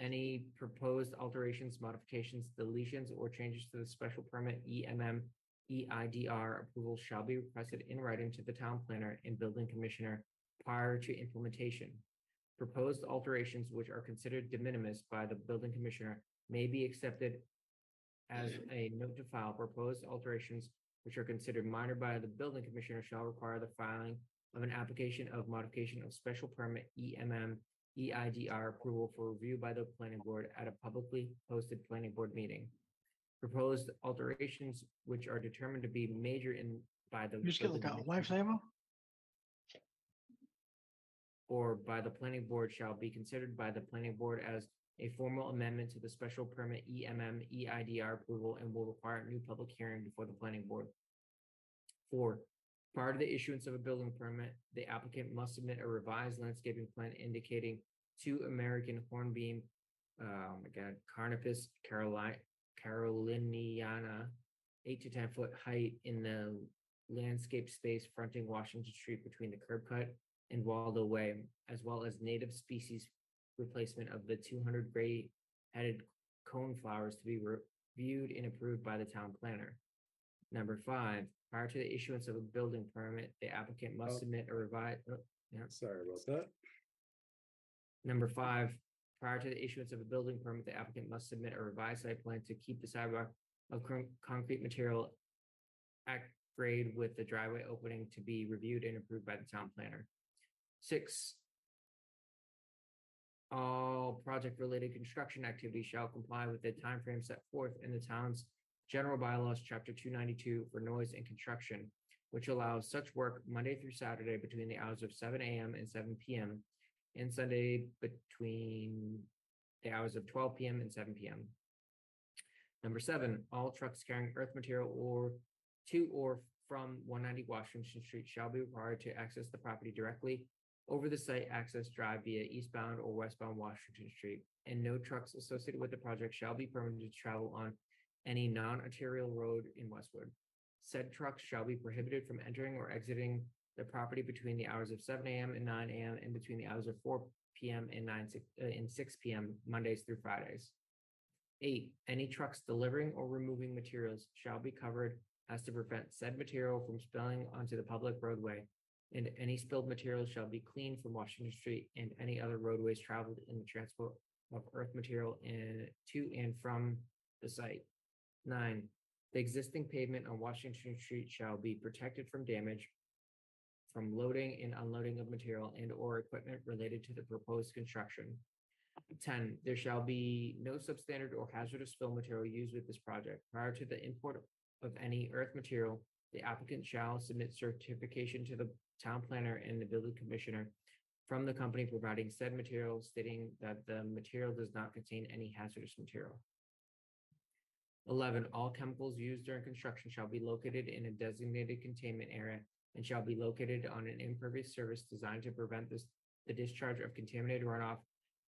any proposed alterations, modifications, deletions, or changes to the special permit EMM-EIDR approval shall be requested in writing to the town planner and building commissioner prior to implementation. Proposed alterations which are considered de minimis by the building commissioner may be accepted as a note to file. Proposed alterations which are considered minor by the building commissioner shall require the filing of an application of modification of special permit EMM-EIDR approval for review by the planning board at a publicly posted planning board meeting. Proposed alterations which are determined to be major by the You just get like building a lifesaver? or by the planning board shall be considered by the planning board as a formal amendment to the special permit EMM-EIDR approval and will require a new public hearing before the planning board. 4, prior to the issuance of a building permit, the applicant must submit a revised landscaping plan indicating 2 American hornbeam, Carnopus caroliniana, 8 to 10 foot height in the landscape space fronting Washington Street between the curb cut and Waldo Way, as well as native species replacement of the 200 gray-headed cone flowers to be reviewed and approved by the town planner. 5, prior to the issuance of a building permit, the applicant must submit a revised. Sorry about that. 5, prior to the issuance of a building permit, the applicant must submit a revised site plan to keep the sidewalk of concrete material at grade with the driveway opening to be reviewed and approved by the town planner. 6, all project-related construction activities shall comply with the timeframe set forth in the town's general bylaws, Chapter 292 for noise and construction, which allows such work Monday through Saturday between the hours of 7 a.m. and 7 p.m. and Sunday between the hours of 12 p.m. and 7 p.m. 7, all trucks carrying earth material or to or from 190 Washington Street shall be required to access the property directly over the site access drive via eastbound or westbound Washington Street, and no trucks associated with the project shall be permitted to travel on any non-arterial road in Westwood. Said trucks shall be prohibited from entering or exiting the property between the hours of 7 a.m. and 9 a.m. and between the hours of 4 p.m. and 6 p.m. Mondays through Fridays. 8, any trucks delivering or removing materials shall be covered as to prevent said material from spilling onto the public roadway, and any spilled material shall be cleaned from Washington Street and any other roadways traveled in the transport of earth material to and from the site. 9, the existing pavement on Washington Street shall be protected from damage from loading and unloading of material and or equipment related to the proposed construction. 10, there shall be no substandard or hazardous fill material used with this project. Prior to the import of any earth material, the applicant shall submit certification to the town planner and the building commissioner from the company providing said material, stating that the material does not contain any hazardous material. 11, all chemicals used during construction shall be located in a designated containment area and shall be located on an impervious surface designed to prevent the discharge of contaminated runoff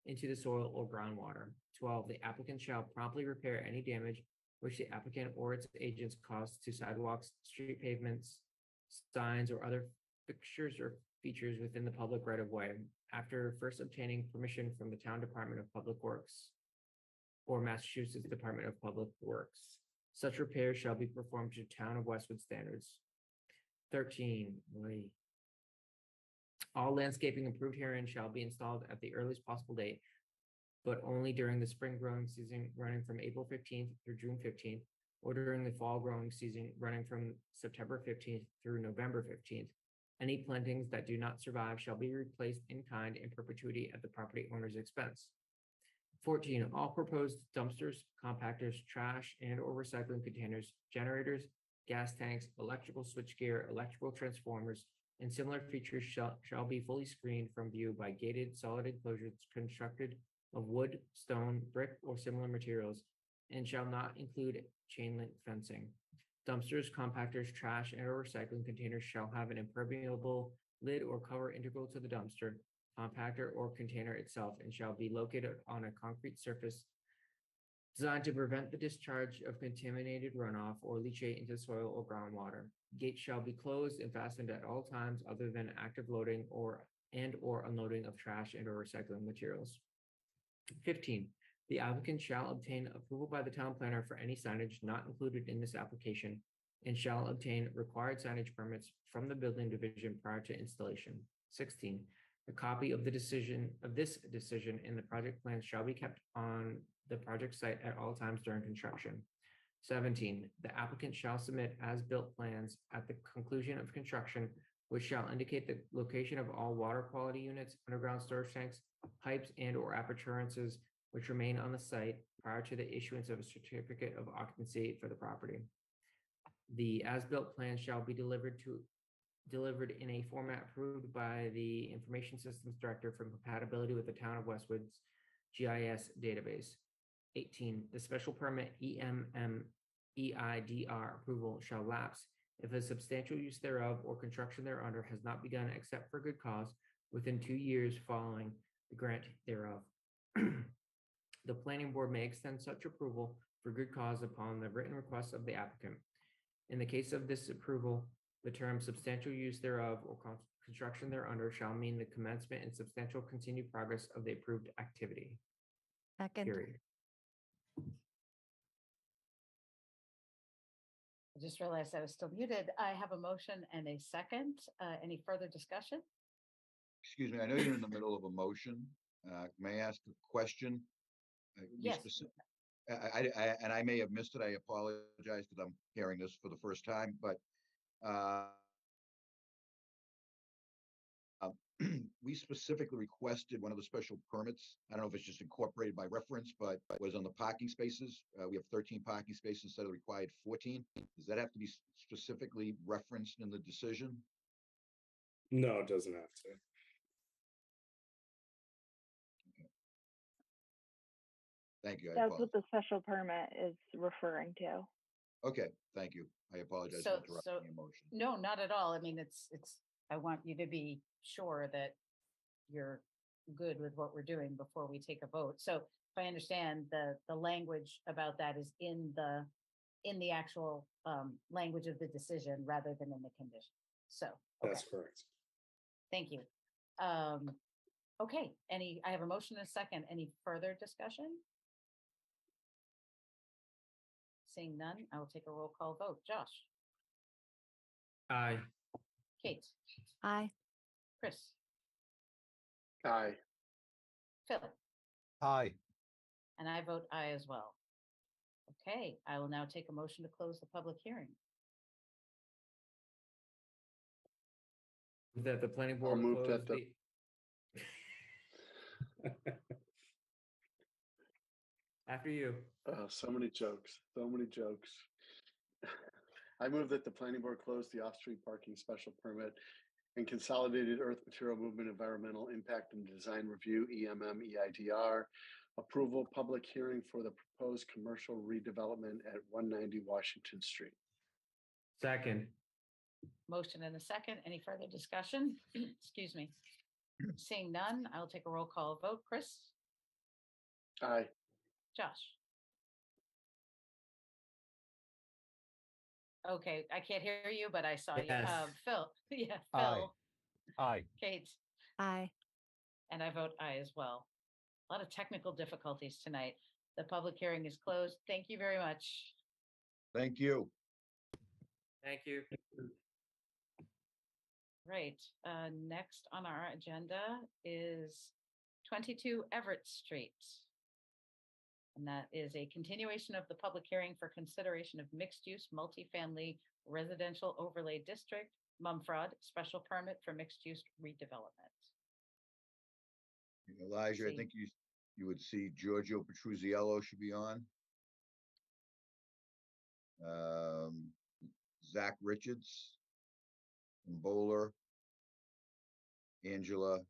into the soil or groundwater. 12, the applicant shall promptly repair any damage which the applicant or its agents cause to sidewalks, street pavements, signs, or other fixtures or features within the public right-of-way after first obtaining permission from the Town Department of Public Works or Massachusetts Department of Public Works. Such repairs shall be performed to Town of Westwood standards. 13, all landscaping approved herein shall be installed at the earliest possible date but only during the spring growing season running from April 15th through June 15th, or during the fall growing season running from September 15th through November 15th. Any plantings that do not survive shall be replaced in kind in perpetuity at the property owner's expense. 14, all proposed dumpsters, compactors, trash, and/or recycling containers, generators, gas tanks, electrical switchgear, electrical transformers, and similar features shall be fully screened from view by gated solid enclosures constructed of wood, stone, brick, or similar materials, and shall not include chain link fencing. Dumpsters, compactors, trash, and/or recycling containers shall have an impermeable lid or cover integral to the dumpster, compactor, or container itself, and shall be located on a concrete surface designed to prevent the discharge of contaminated runoff or leachate into soil or groundwater. Gates shall be closed and fastened at all times other than active loading or unloading of trash and/or recycling materials. 15, the applicant shall obtain approval by the town planner for any signage not included in this application and shall obtain required signage permits from the building division prior to installation. 16, a copy of this decision in the project plan shall be kept on the project site at all times during construction. 17, the applicant shall submit as-built plans at the conclusion of construction, which shall indicate the location of all water quality units, underground storage tanks, pipes, and/or appurtenances which remain on the site prior to the issuance of a certificate of occupancy for the property. The as-built plan shall be delivered in a format approved by the Information Systems Director for compatibility with the Town of Westwood's GIS database. 18, the special permit EMM-EIDR approval shall lapse if a substantial use thereof or construction thereunder has not begun except for good cause within 2 years following the grant thereof. The planning board may extend such approval for good cause upon the written request of the applicant. In the case of this approval, the term substantial use thereof or construction thereunder shall mean the commencement and substantial continued progress of the approved activity. Second. Period. I just realized I was still muted. I have a motion and a second. Any further discussion? Excuse me, I know you're in the middle of a motion. May I ask a question? Yes. And I may have missed it. I apologize because I'm hearing this for the first time, but we specifically requested one of the special permits. I don't know if it's just incorporated by reference, but it was on the parking spaces. We have 13 parking spaces instead of the required 14. Does that have to be specifically referenced in the decision? No, it doesn't have to. Thank you. That's what the special permit is referring to. Okay, thank you. I apologize for interrupting the motion. No, not at all. I mean, I want you to be sure that you're good with what we're doing before we take a vote. So if I understand, the language about that is in the actual language of the decision rather than in the condition. So That's correct. Thank you. Okay, I have a motion and a second. Any further discussion? Seeing none, I will take a roll call vote. Josh? Aye. Kate? Aye. Chris? Aye. Phil? Aye. And I vote aye as well. Okay, I will now take a motion to close the public hearing. That the planning board I'll move close that After you. So many jokes, so many jokes. I move that the planning board close the off-street parking special permit and consolidated earth material movement environmental impact and design review, EMM-EIDR, approval public hearing for the proposed commercial redevelopment at 190 Washington Street. Second. Motion and a second. Any further discussion? Excuse me. Seeing none, I'll take a roll call vote. Chris? Aye. Josh? Okay, I can't hear you, but I saw you. Yes. Phil? Yeah, Aye. Phil. Aye. Kate? Aye. And I vote aye as well. A lot of technical difficulties tonight. The public hearing is closed. Thank you very much. Thank you. Thank you. Right, next on our agenda is 22 Everett Street. And that is a continuation of the public hearing for consideration of mixed-use multifamily residential overlay district, MUMFROD, special permit for mixed-use redevelopment. Elijah, I See. think you would see Giorgio Petruzziello should be on. Zach Richards from Bowler. Angela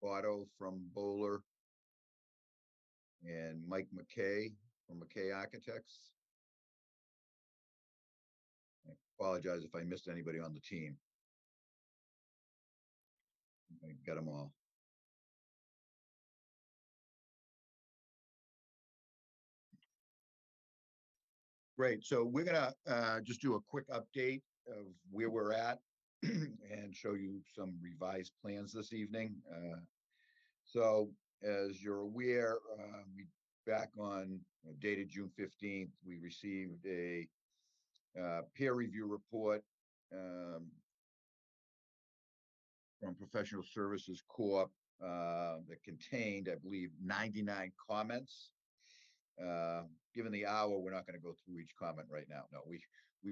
Otto from Bowler. And Mike McKay from McKay Architects. I apologize if I missed anybody on the team. I got them all. Great. So we're gonna just do a quick update of where we're at and show you some revised plans this evening. So as you're aware, back on dated June 15th, we received a peer review report from Professional Services Corp that contained, I believe, 99 comments. Given the hour, we're not going to go through each comment right now. No, we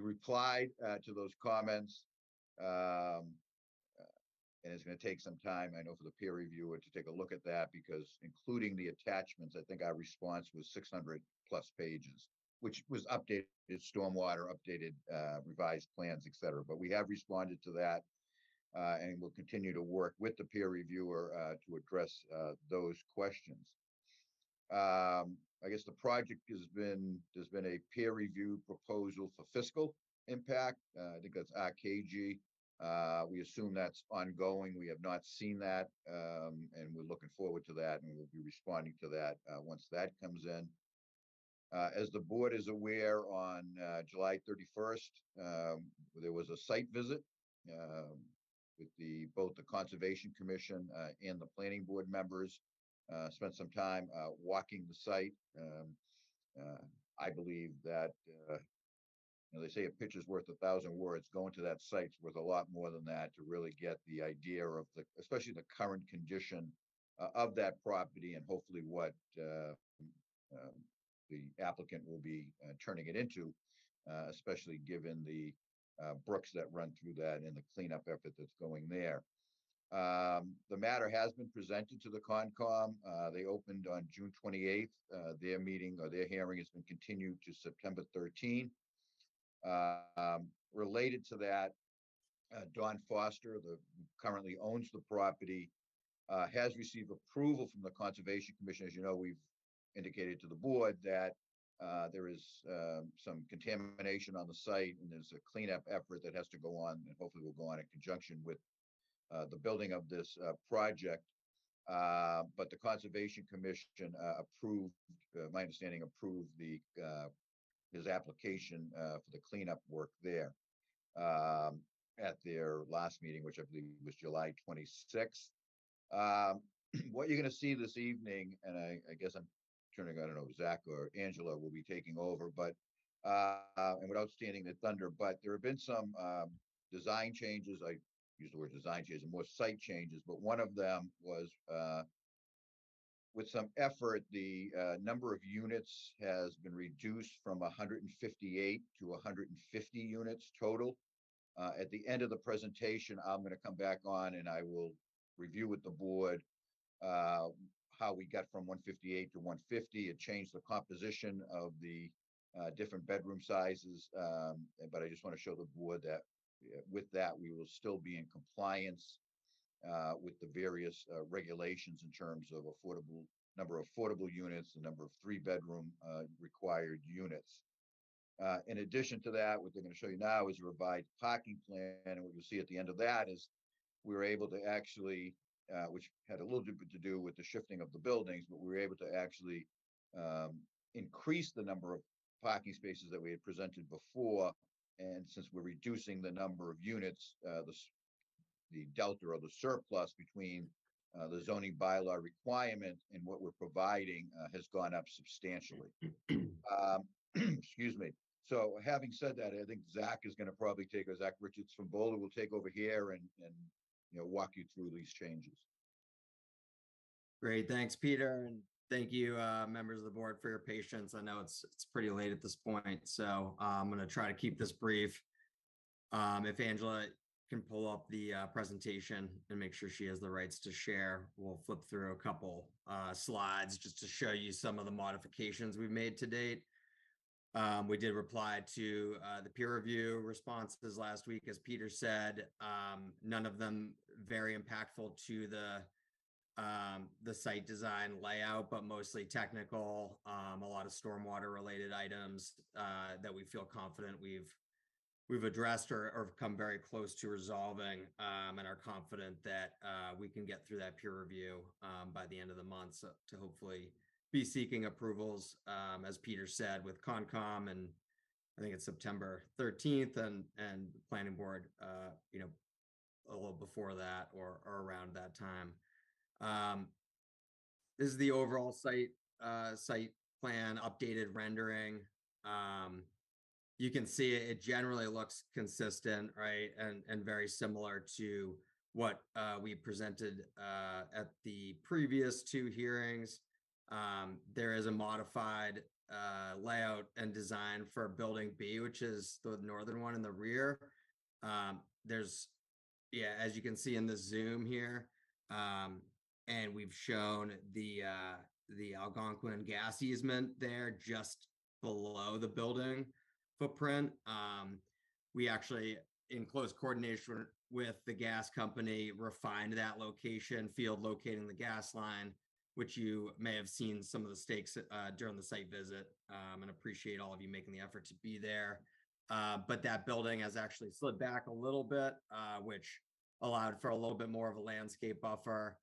replied to those comments, and it's going to take some time, I know, for the peer reviewer to take a look at that, because including the attachments, I think our response was 600 plus pages, which was updated stormwater, updated revised plans, et cetera. But we have responded to that, and we'll continue to work with the peer reviewer to address those questions. I guess the project there's been a peer review proposal for fiscal impact. I think that's RKG. We assume that's ongoing. We have not seen that, and we're looking forward to that, and we'll be responding to that once that comes in. As the board is aware, on July 31st, there was a site visit with both the Conservation Commission and the Planning Board members. Spent some time walking the site. I believe that they say a picture's worth 1,000 words. Going to that site's worth a lot more than that to really get the idea of especially the current condition of that property, and hopefully what the applicant will be turning it into, especially given the brooks that run through that and the cleanup effort that's going there. The matter has been presented to the Concom. They opened on June 28th. Their meeting or their hearing has been continued to September 13th. Related to that, Don Foster, who currently owns the property, has received approval from the Conservation Commission. As you know, we've indicated to the board that there is some contamination on the site, and there's a cleanup effort that has to go on, and hopefully will go on in conjunction with the building of this project. But the Conservation Commission approved, my understanding, approved his application for the cleanup work there at their last meeting, which I believe was July 26th. What you're going to see this evening, and I guess I'm turning, I don't know, Zach or Angela will be taking over, but and without standing the thunder, but there have been some design changes. I use the word design changes, more site changes, but one of them was with some effort, the number of units has been reduced from 158 to 150 units total. At the end of the presentation, I'm going to come back on and I will review with the board how we got from 158 to 150. It changed the composition of the different bedroom sizes, but I just want to show the board that with that, we will still be in compliance with the various regulations in terms of number of affordable units, the number of 3-bedroom required units. In addition to that, what they're going to show you now is a revised parking plan, and what you'll see at the end of that is we were able to actually, which had a little bit to do with the shifting of the buildings, but we were able to actually increase the number of parking spaces that we had presented before. And since we're reducing the number of units, the delta or the surplus between the zoning bylaw requirement and what we're providing has gone up substantially. Excuse me. So having said that, I think Zach is going to probably Zach Richards from Boulder will take over here and walk you through these changes. Great, thanks, Peter, and Thank you, members of the board, for your patience. I know it's pretty late at this point, so I'm going to try to keep this brief. If Angela can pull up the presentation and make sure she has the rights to share, we'll flip through a couple slides just to show you some of the modifications we've made to date. We did reply to the peer review responses last week, as Peter said. None of them very impactful to the site design layout, but mostly technical. A lot of stormwater related items that we feel confident we've addressed or come very close to resolving, and are confident that we can get through that peer review by the end of the month, so to hopefully be seeking approvals, as Peter said, with Concom, and I think it's September 13th, and the planning board, you know, a little before that or around that time. This is the overall site plan updated rendering. You can see it generally looks consistent, right? And very similar to what we presented at the previous two hearings. There is a modified layout and design for building B, which is the northern one in the rear. There's, yeah, as you can see in the zoom here, and we've shown the Algonquin gas easement there just below the building footprint. We actually, in close coordination with the gas company, refined that location, field locating the gas line, which you may have seen some of the stakes during the site visit, and appreciate all of you making the effort to be there. But that building has actually slid back a little bit, which allowed for a little bit more of a landscape buffer,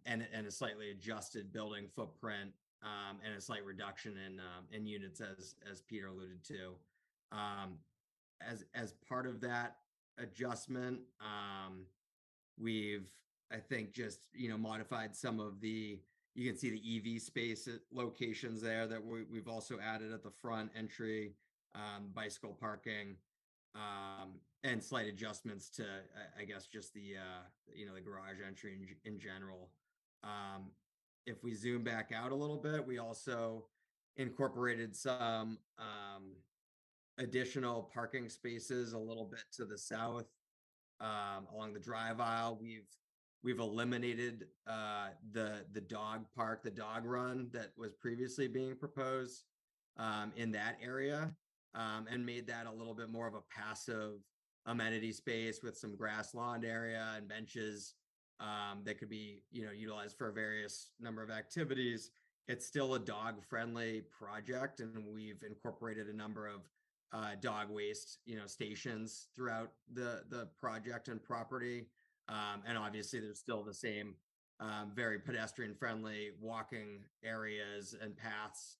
and a slightly adjusted building footprint, and a slight reduction in units, as Peter alluded to. As part of that adjustment, we've, I think, just, you know, modified some of the, you can see the EV space locations there that we've also added at the front entry, bicycle parking, and slight adjustments to, I guess, just the, you know, the garage entry in general. If we zoom back out a little bit, we also incorporated some additional parking spaces a little bit to the south, along the drive aisle. We've eliminated the dog park, the dog run that was previously being proposed in that area, and made that a little bit more of a passive amenity space with some grass lawn area and benches that could be, you know, utilized for a various number of activities. It's still a dog friendly project, and we've incorporated a number of dog waste, you know, stations throughout the project and property. And obviously there's still the same very pedestrian friendly walking areas and paths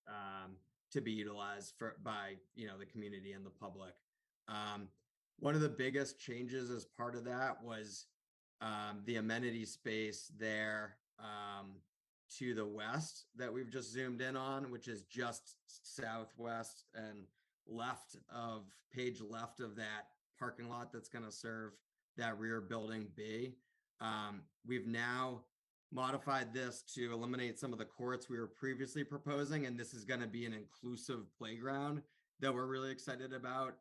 to be utilized by, you know, the community and the public. One of the biggest changes as part of that was the amenity space there to the west that we've just zoomed in on, which is just southwest and left of that parking lot that's going to serve that rear building B. We've now modified this to eliminate some of the courts we were previously proposing, and this is going to be an inclusive playground that we're really excited about,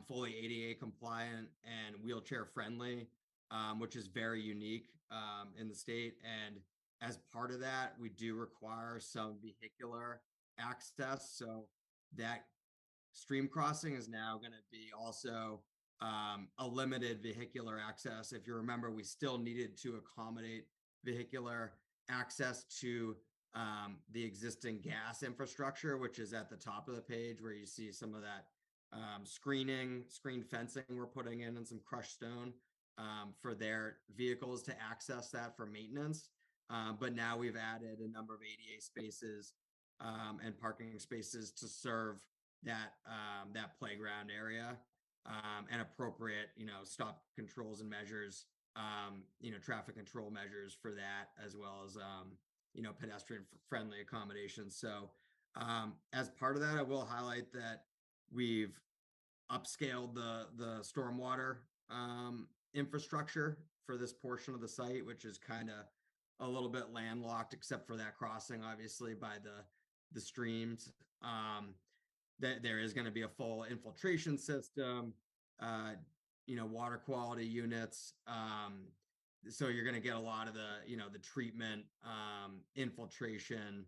fully ADA compliant and wheelchair friendly, which is very unique in the state. And as part of that, we do require some vehicular access, so that stream crossing is now going to be also a limited vehicular access. If you remember, we still needed to accommodate vehicular access to the existing gas infrastructure, which is at the top of the page, where you see some of that screen fencing we're putting in, and some crushed stone for their vehicles to access that for maintenance. But now we've added a number of ADA spaces and parking spaces to serve that playground area, and appropriate, you know, stop controls and measures, you know, traffic control measures for that, as well as, you know, pedestrian friendly accommodations. So as part of that, I will highlight that we've upscaled the stormwater infrastructure for this portion of the site, which is kind of a little bit landlocked, except for that crossing, obviously, by the streams. That there is going to be a full infiltration system, water quality units. So you're going to get a lot of the treatment, infiltration,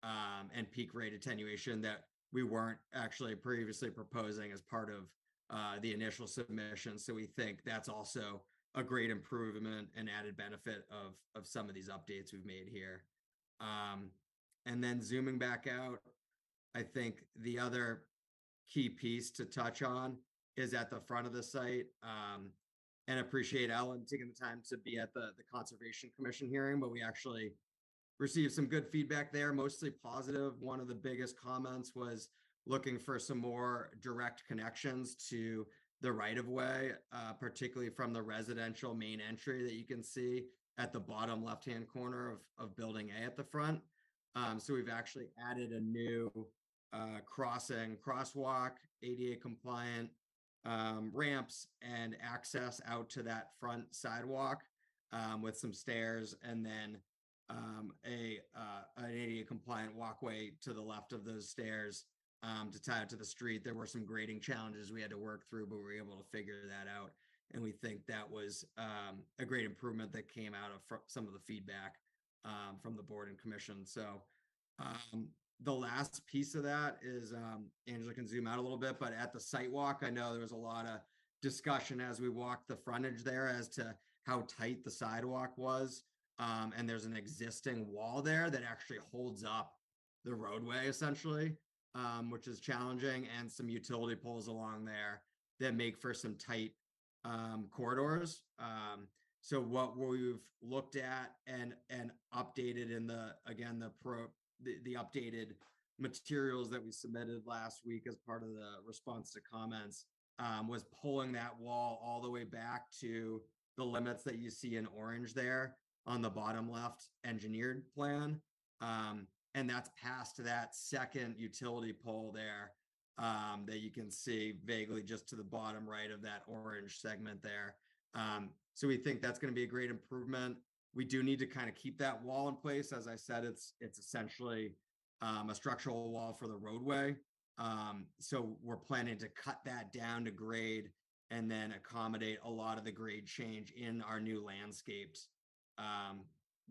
and peak rate attenuation that we weren't actually previously proposing as part of the initial submission. So we think that's also a great improvement and added benefit of some of these updates we've made here. And then zooming back out, I think the other key piece to touch on is at the front of the site. And appreciate Ellen taking the time to be at the Conservation Commission hearing, but we actually received some good feedback there, mostly positive. One of the biggest comments was looking for some more direct connections to the right-of-way, particularly from the residential main entry that you can see at the bottom left-hand corner of Building A at the front. So we've actually added a new crosswalk, ADA compliant, ramps and access out to that front sidewalk with some stairs, and then an ADA compliant walkway to the left of those stairs to tie it to the street. There were some grading challenges we had to work through, but we were able to figure that out. And we think that was a great improvement that came out of some of the feedback from the board and commission. So the last piece of that is Angela can zoom out a little bit, but at the site walk, I know there was a lot of discussion as we walked the frontage there as to how tight the sidewalk was. And there's an existing wall there that actually holds up the roadway essentially, which is challenging, and some utility poles along there that make for some tight corridors. So what we've looked at and updated in the updated materials that we submitted last week as part of the response to comments was pulling that wall all the way back to the limits that you see in orange there on the bottom left engineered plan. And that's past that second utility pole there that you can see vaguely just to the bottom right of that orange segment there. So we think that's going to be a great improvement. We do need to kind of keep that wall in place. As I said, it's essentially a structural wall for the roadway. So we're planning to cut that down to grade and then accommodate a lot of the grade change in our new landscaped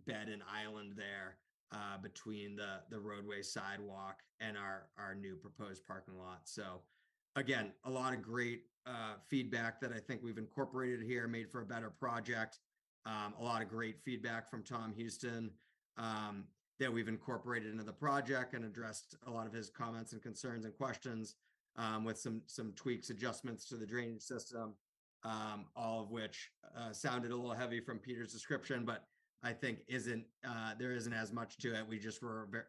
bed and island there between the roadway sidewalk and our new proposed parking lot. So again, a lot of great feedback that I think we've incorporated here, made for a better project. A lot of great feedback from Tom Houston that we've incorporated into the project and addressed a lot of his comments and concerns and questions with some tweaks, adjustments to the drainage system, all of which sounded a little heavy from Peter's description, but I think there isn't as much to it. We just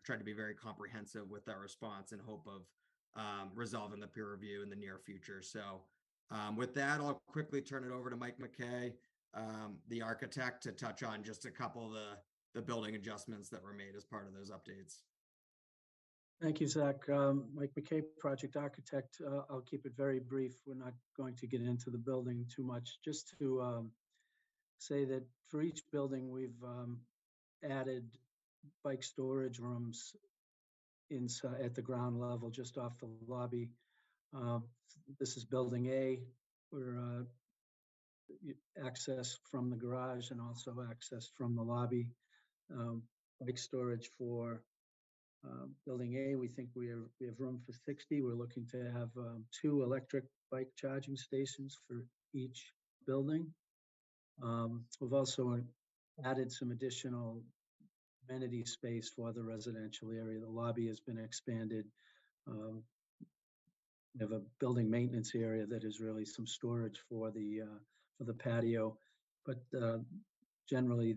tried to be very comprehensive with our response in hope of resolving the peer review in the near future. So with that, I'll quickly turn it over to Mike McKay, the architect, to touch on just a couple of the building adjustments that were made as part of those updates. Thank you, Zach. Mike McKay, project architect. I'll keep it very brief. We're not going to get into the building too much. Just to say that for each building, we've added bike storage rooms inside at the ground level, just off the lobby. This is Building A, where access from the garage and also access from the lobby. Bike storage for Building A, we think we have room for 60. We're looking to have 2 electric bike charging stations for each building. We've also added some additional amenity space for the residential area. The lobby has been expanded. We have a building maintenance area that is really some storage for the patio, but generally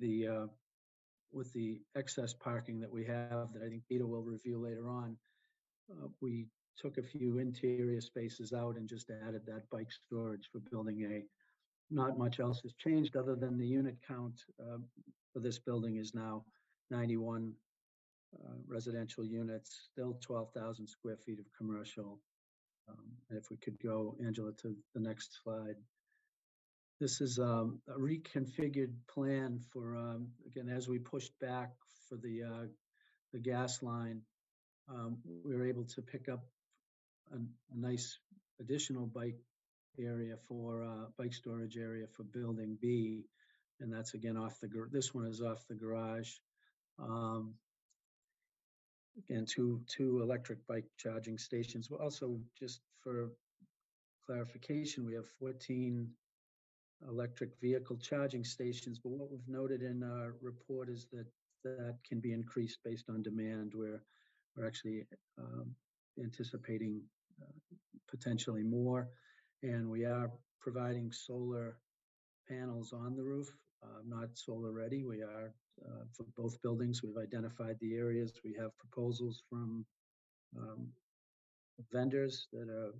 with the excess parking that we have that I think Peter will review later on, we took a few interior spaces out and just added that bike storage for Building A. Not much else has changed other than the unit count for this building is now 91 residential units, still 12,000 square feet of commercial. And if we could go, Angela, to the next slide. This is a reconfigured plan for, again, as we pushed back for the gas line, we were able to pick up a nice additional bike area for bike storage area for building B. And that's again off this one is off the garage. Again, two electric bike charging stations. Well, also just for clarification, we have 14 electric vehicle charging stations, but what we've noted in our report is that that can be increased based on demand, where we're actually anticipating potentially more, and we are providing solar panels on the roof, not solar ready. We are for both buildings. We've identified the areas. We have proposals from vendors that are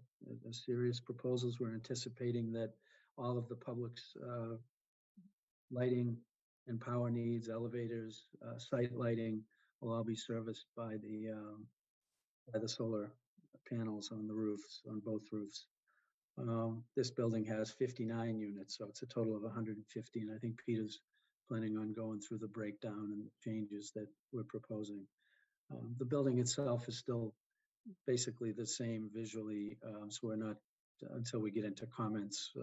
serious proposals. We're anticipating that all of the public's lighting and power needs, elevators, site lighting will all be serviced by the solar panels on the roofs, on both roofs. This building has 59 units, so it's a total of 150. And I think Peter's planning on going through the breakdown and changes that we're proposing. The building itself is still basically the same visually, so we're not, until we get into comments,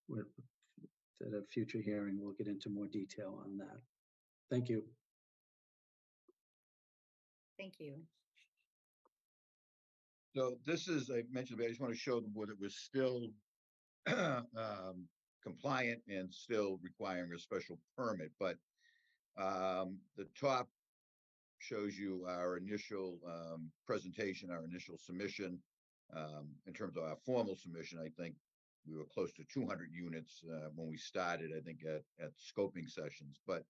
at a future hearing, we'll get into more detail on that. Thank you. Thank you. So this is, I mentioned, I just want to show the board that we're still compliant and still requiring a special permit, but the top shows you our initial presentation, our initial submission. In terms of our formal submission, I think we were close to 200 units when we started, I think, at scoping sessions. But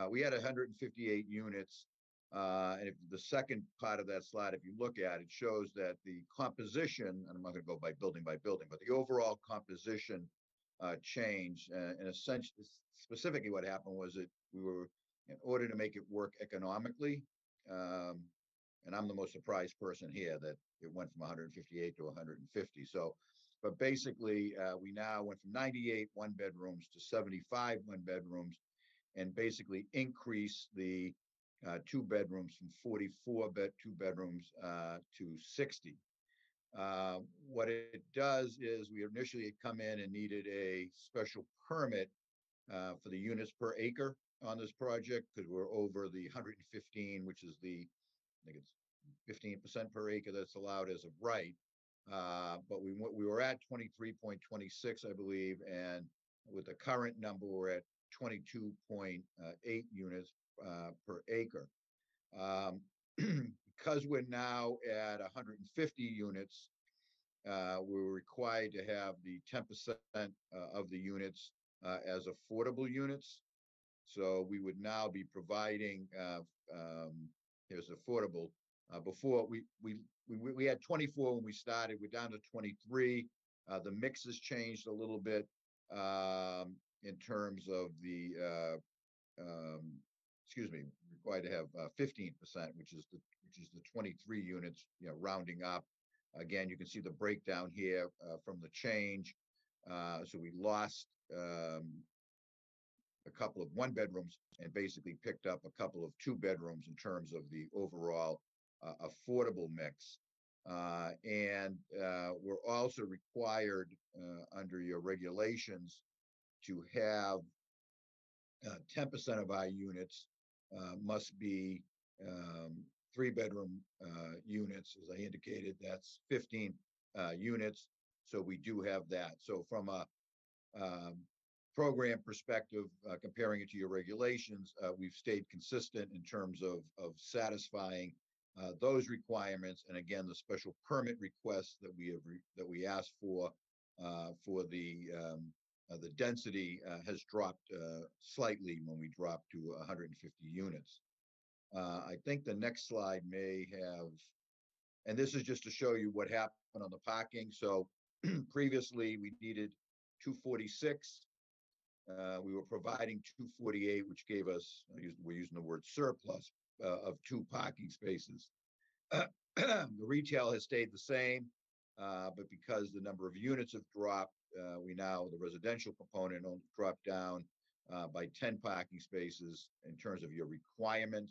we had 158 units. And if the second part of that slide, if you look at it, shows that the composition, and I'm not going to go by building, but the overall composition changed. And essentially, specifically what happened was that we were, in order to make it work economically, and I'm the most surprised person here that it went from 158 to 150. So, but basically, we now went from 98 one-bedrooms to 75 one-bedrooms, and basically increased the two bedrooms from 44 two-bedrooms to 60. What it does is we initially had come in and needed a special permit for the units per acre on this project, because we're over the 115, which is the, I think it's 15% per acre that's allowed as of right. But we were at 23.26, I believe, and with the current number, we're at 22.8 units per acre. Because we're now at 150 units, we're required to have the 10% of the units as affordable units. So we would now be providing, here's affordable. Before we had 24 when we started, we're down to 23. The mix has changed a little bit in terms of the, required to have 15%, which is the 23 units, rounding up. Again, you can see the breakdown here from the change. So we lost a couple of one bedrooms and basically picked up a couple of two bedrooms in terms of the overall affordable mix. And we're also required under your regulations to have 10% of our units must be three-bedroom units. As I indicated, that's 15 units. So we do have that. So from a program perspective, comparing it to your regulations, we've stayed consistent in terms of satisfying those requirements. And again, the special permit requests that we asked for the density has dropped slightly when we dropped to 150 units. I think the next slide may have, and this is just to show you what happened on the parking. So previously we needed 246. We were providing 248, which gave us, we're using the word surplus of 2 parking spaces. The retail has stayed the same, but because the number of units have dropped, we now, the residential component dropped down by 10 parking spaces in terms of your requirement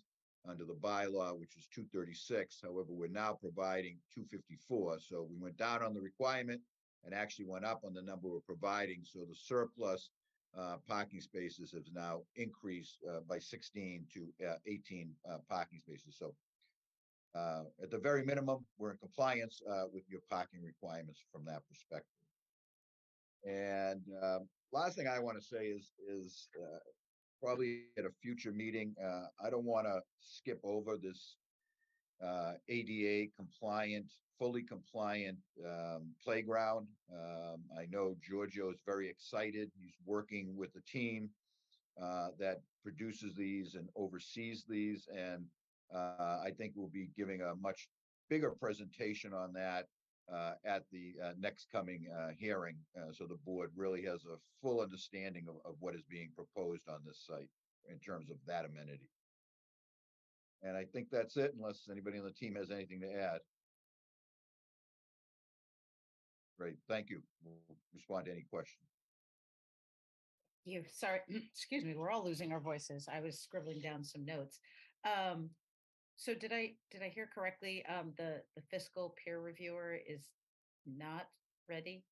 under the bylaw, which is 236. However, we're now providing 254. So we went down on the requirement and actually went up on the number we're providing. So the surplus parking spaces has now increased by 16 to 18 parking spaces. So at the very minimum, we're in compliance with your parking requirements from that perspective. And last thing I want to say is probably at a future meeting, I don't want to skip over this ADA compliant, fully compliant playground. I know Giorgio is very excited. He's working with a team that produces these and oversees these. And I think we'll be giving a much bigger presentation on that at the next coming hearing. So the board really has a full understanding of what is being proposed on this site in terms of that amenity. And I think that's it, unless anybody on the team has anything to add. Great, thank you. We'll respond to any questions. Sorry, excuse me, we're all losing our voices. I was scribbling down some notes. So did I hear correctly? The fiscal peer reviewer is not ready?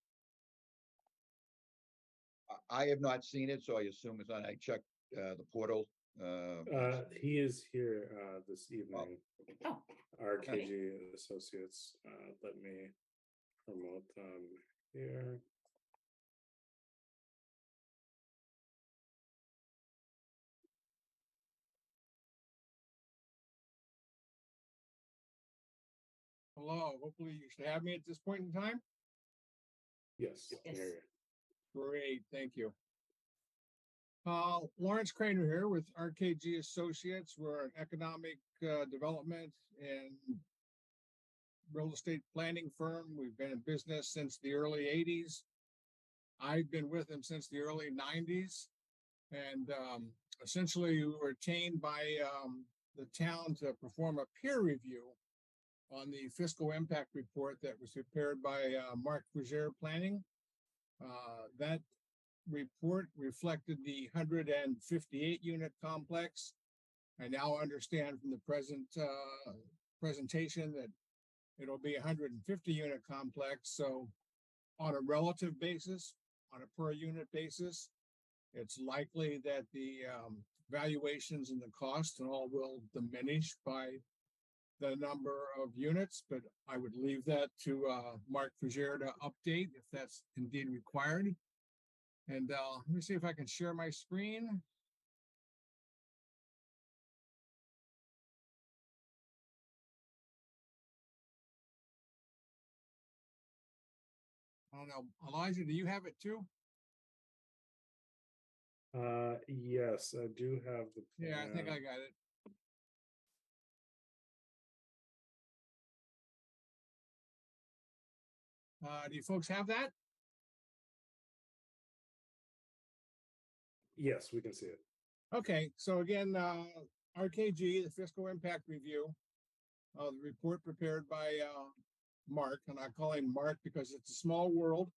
I have not seen it, so I assume it's on. I checked the portal. He is here this evening. Oh, RKG Associates. Let me promote them here. Hello, hopefully you should have me at this point in time. Yes. Great, thank you. Lawrence Craner here with RKG Associates. We're an economic development and real estate planning firm. We've been in business since the early 80s. I've been with them since the early 90s. And essentially we were retained by the town to perform a peer review on the fiscal impact report that was prepared by Mark Fougere Planning. That report reflected the 158 unit complex. I now understand from the presentation that it'll be 150 unit complex. So on a relative basis, on a per unit basis, it's likely that the valuations and the cost and all will diminish by the number of units, but I would leave that to Mark Fougere to update if that's indeed required. And let me see if I can share my screen. I don't know, Elijah, do you have it too? Yes, I do have the plan. Yeah, I think I got it. Do you folks have that? Yes, we can see it. Okay, so again, RKG, the fiscal impact review, the report prepared by Mark, and I call him Mark because it's a small world.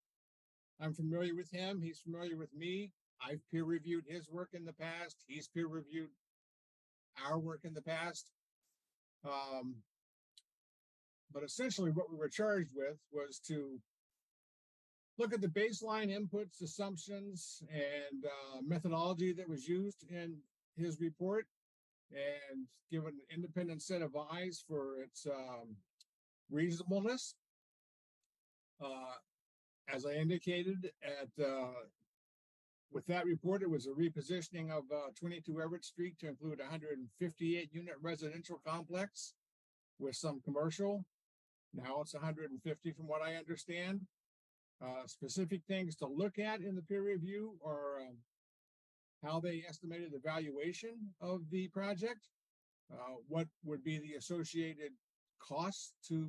I'm familiar with him. He's familiar with me. I've peer reviewed his work in the past. He's peer reviewed our work in the past. But essentially what we were charged with was to look at the baseline inputs, assumptions, and methodology that was used in his report and give an independent set of eyes for its reasonableness. As I indicated, with that report, it was a repositioning of 22 Everett Street to include 158 unit residential complex with some commercial. Now it's 150 from what I understand. Specific things to look at in the peer review are how they estimated the valuation of the project, what would be the associated costs to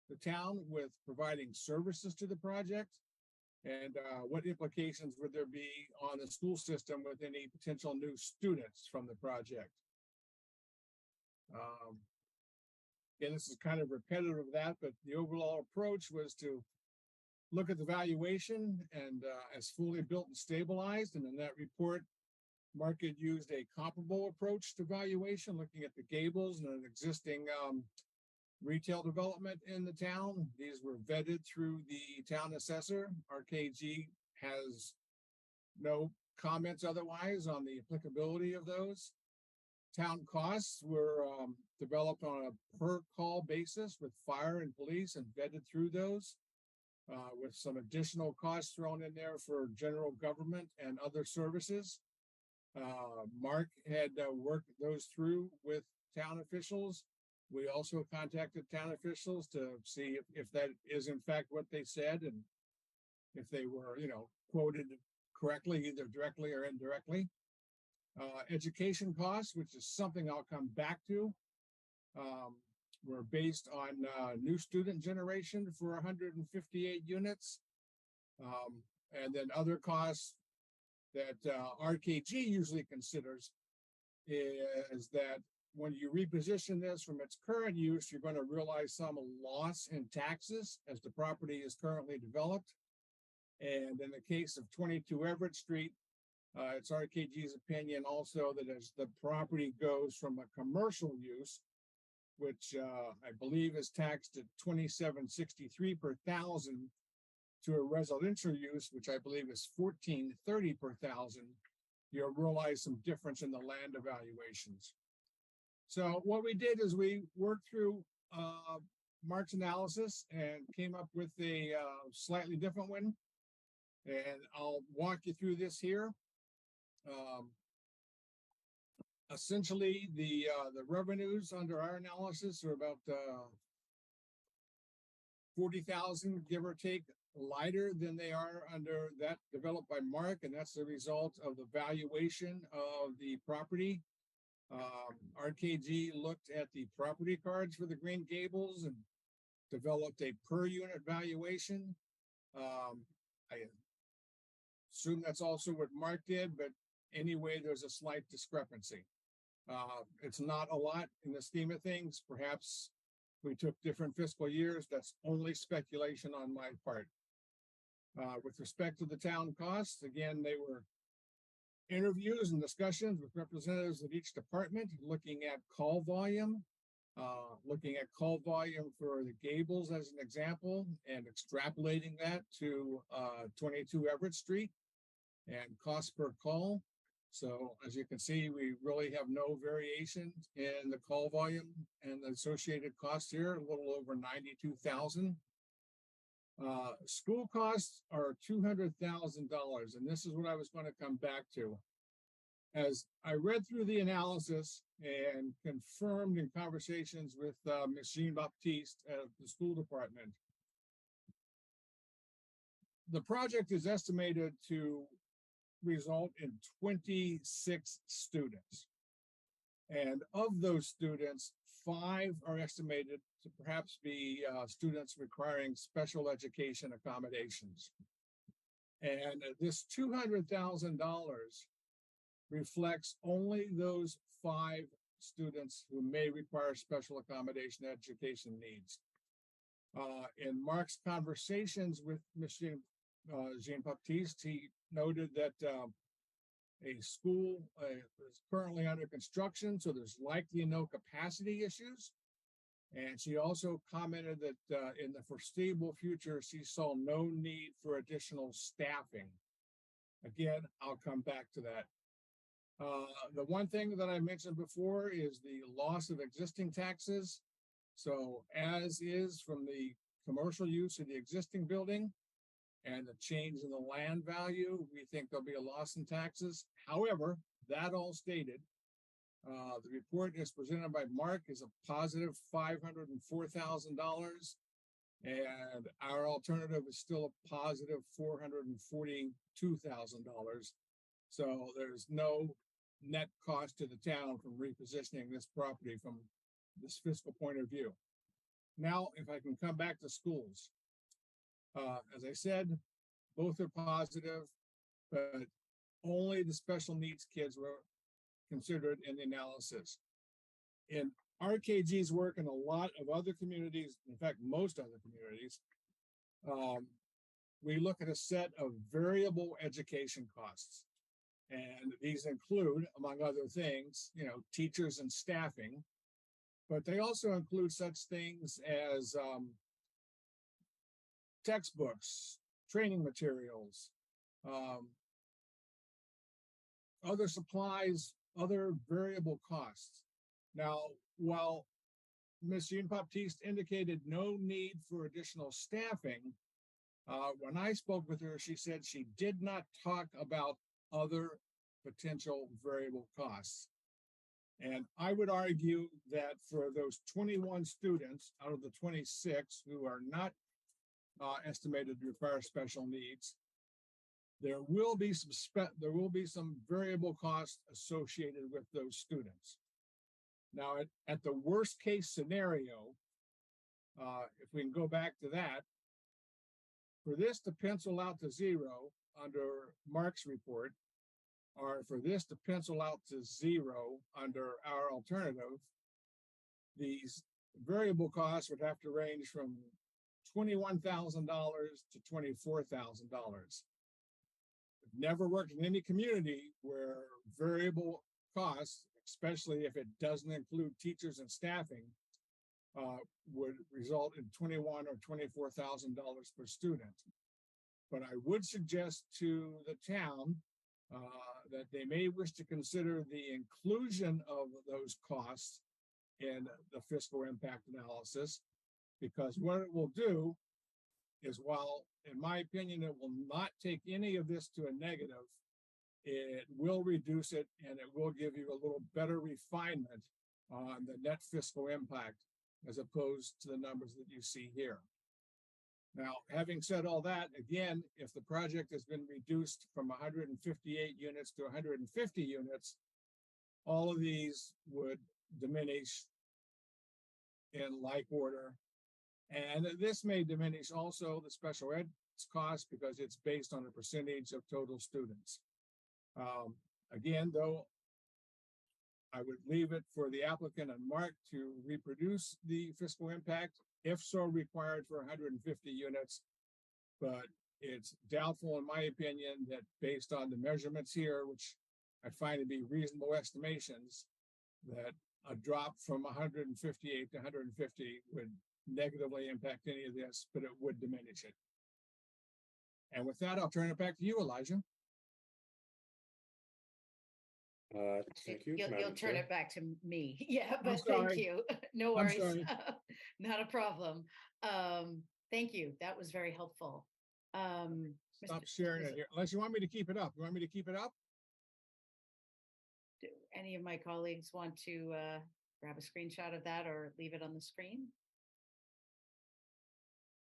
the town with providing services to the project, and what implications would there be on the school system with any potential new students from the project. Again, this is kind of repetitive of that, but the overall approach was to look at the valuation and as fully built and stabilized. And in that report, Mark had used a comparable approach to valuation, looking at the gables and an existing retail development in the town. These were vetted through the town assessor. RKG has no comments otherwise on the applicability of those. Town costs were developed on a per call basis with fire and police and vetted through those, with some additional costs thrown in there for general government and other services. Mark had worked those through with town officials. We also contacted town officials to see if that is in fact what they said, and if they were, quoted correctly, either directly or indirectly. Education costs, which is something I'll come back to, were based on new student generation for 158 units. And then other costs that RKG usually considers is that when you reposition this from its current use, you're going to realize some loss in taxes as the property is currently developed. And in the case of 22 Everett Street, it's RKG's opinion also that as the property goes from a commercial use, which I believe is taxed at $27.63 per thousand, to a residential use, which I believe is $14.30 per thousand, you'll realize some difference in the land evaluations. So what we did is we worked through Mark's analysis and came up with a slightly different one. And I'll walk you through this here. Essentially, the revenues under our analysis are about 40,000, give or take, lighter than they are under that developed by Mark, and that's the result of the valuation of the property. RKG looked at the property cards for the Green Gables and developed a per unit valuation. I assume that's also what Mark did, but anyway, there's a slight discrepancy. It's not a lot in the scheme of things. Perhaps we took different fiscal years. That's only speculation on my part. With respect to the town costs, again, they were interviews and discussions with representatives of each department, looking at call volume, for the Gables as an example, and extrapolating that to 22 Everett Street and cost per call. So as you can see, we really have no variation in the call volume and the associated costs here, a little over 92,000. School costs are $200,000, and this is what I was going to come back to. As I read through the analysis and confirmed in conversations with Ms. Jean-Baptiste at the school department, the project is estimated to result in 26 students. And of those students, 5 are estimated to perhaps be students requiring special education accommodations. And this $200,000 reflects only those 5 students who may require special accommodation education needs. In Mark's conversations with Ms. Jean-Baptiste, he noted that a school is currently under construction, so there's likely no capacity issues. And she also commented that in the foreseeable future, she saw no need for additional staffing. Again, I'll come back to that. The one thing that I mentioned before is the loss of existing taxes. So as is from the commercial use of the existing building and the change in the land value, we think there'll be a loss in taxes. However, that all stated, the report is presented by Mark is a positive $504,000, and our alternative is still a positive $442,000. So there's no net cost to the town from repositioning this property from this fiscal point of view. Now, if I can come back to schools. As I said, both are positive, but only the special needs kids were considered in the analysis. In RKG's work in a lot of other communities, in fact, most other communities, we look at a set of variable education costs. And these include, among other things, teachers and staffing, but they also include such things as textbooks, training materials, other supplies, other variable costs. Now, while Ms. Jean-Baptiste indicated no need for additional staffing, when I spoke with her, she said she did not talk about other potential variable costs. And I would argue that for those 21 students out of the 26 who are not estimated to require special needs, there will be some variable costs associated with those students. Now, at the worst case scenario, if we can go back to that, for this to pencil out to zero under Mark's report, or for this to pencil out to zero under our alternative, these variable costs would have to range from $21,000 to $24,000. Never worked in any community where variable costs, especially if it doesn't include teachers and staffing, would result in $21,000 or $24,000 per student. But I would suggest to the town that they may wish to consider the inclusion of those costs in the fiscal impact analysis, because what it will do is, while in my opinion it will not take any of this to a negative, it will reduce it and it will give you a little better refinement on the net fiscal impact as opposed to the numbers that you see here. Now, having said all that, again, if the project has been reduced from 158 units to 150 units, all of these would diminish in like order. And this may diminish also the special ed cost because it's based on a percentage of total students. Again, though, I would leave it for the applicant and Mark to reproduce the fiscal impact, if so required, for 150 units. But it's doubtful, in my opinion, that based on the measurements here, which I find to be reasonable estimations, that a drop from 158 to 150 would negatively impact any of this, but it would diminish it. And with that, I'll turn it back to you, Elijah. Thank you. You'll turn Chair. it back to me. Yeah, but sorry. thank you. No I'm worries. sorry. Not a problem. Thank you. That was very helpful. Stop sharing it here, unless you want me to keep it up. You want me to keep it up? Do any of my colleagues want to grab a screenshot of that or leave it on the screen?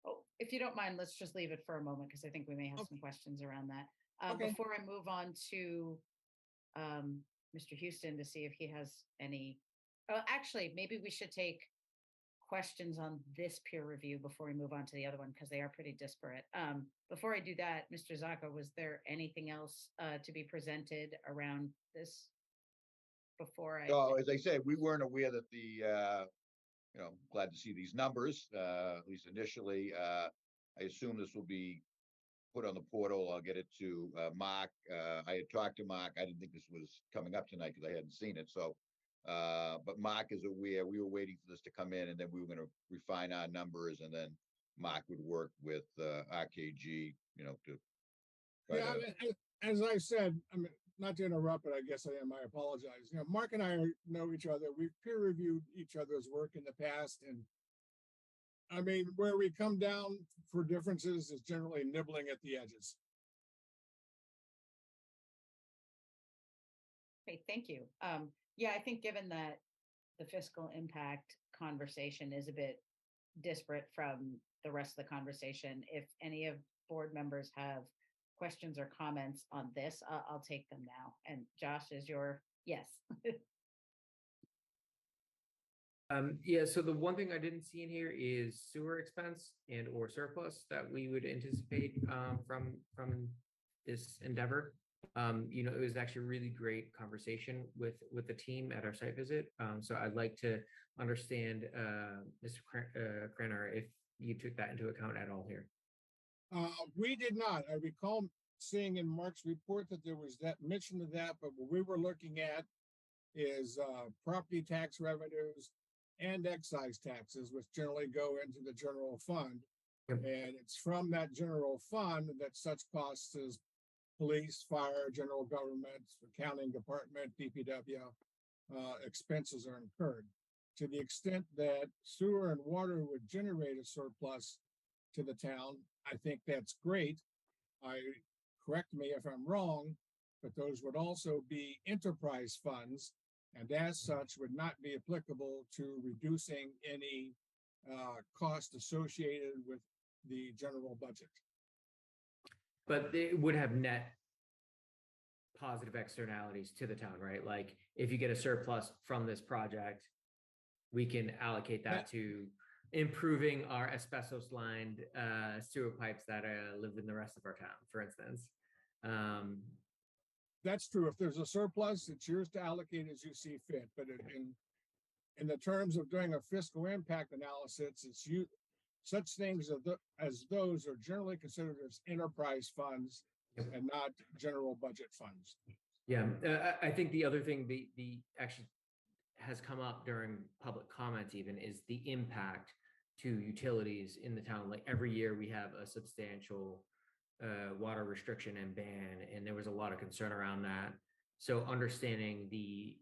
Oh, if you don't mind, let's just leave it for a moment because I think we may have some questions around that. Okay. Before I move on to Mr. Houston to see if he has any, actually, maybe we should take questions on this peer review before we move on to the other one because they are pretty disparate. Before I do that, Mr. Zaka, was there anything else to be presented around this before I? So as I said, we weren't aware that the, glad to see these numbers, at least initially. I assume this will be put on the portal. I'll get it to Mark. I had talked to Mark. I didn't think this was coming up tonight because I hadn't seen it. So, but Mark is aware. We were waiting for this to come in, and then we were going to refine our numbers, and then Mark would work with RKG, to. Yeah, as I said, I mean, not to interrupt, but I guess I am. I apologize. Mark and I know each other. We've peer reviewed each other's work in the past, and I mean, where we come down for differences is generally nibbling at the edges. Okay, thank you. Yeah, I think given that the fiscal impact conversation is a bit disparate from the rest of the conversation, if any of board members have questions or comments on this, I'll take them now. And Josh, is your yes? Yeah, so the one thing I didn't see in here is sewer expense and or surplus that we would anticipate from this endeavor. It was actually a really great conversation with the team at our site visit. So I'd like to understand, Mr. Krenner, if you took that into account at all here. We did not. I recall seeing in Mark's report that there was that mention of that, but what we were looking at is property tax revenues and excise taxes, which generally go into the general fund. And it's from that general fund that such costs as police, fire, general government, accounting department, DPW expenses are incurred. To the extent that sewer and water would generate a surplus to the town, I think that's great. Correct me if I'm wrong, but those would also be enterprise funds, and as such would not be applicable to reducing any cost associated with the general budget. But it would have net positive externalities to the town, right? Like if you get a surplus from this project, we can allocate that to improving our asbestos lined sewer pipes that live in the rest of our town, for instance. That's true. If there's a surplus, it's yours to allocate as you see fit. But in the terms of doing a fiscal impact analysis, it's such things as those are generally considered as enterprise funds and not general budget funds. Yeah, I think the other thing the actually has come up during public comments even is the impact to utilities in the town. Like every year we have a substantial water restriction and ban, and there was a lot of concern around that. So understanding the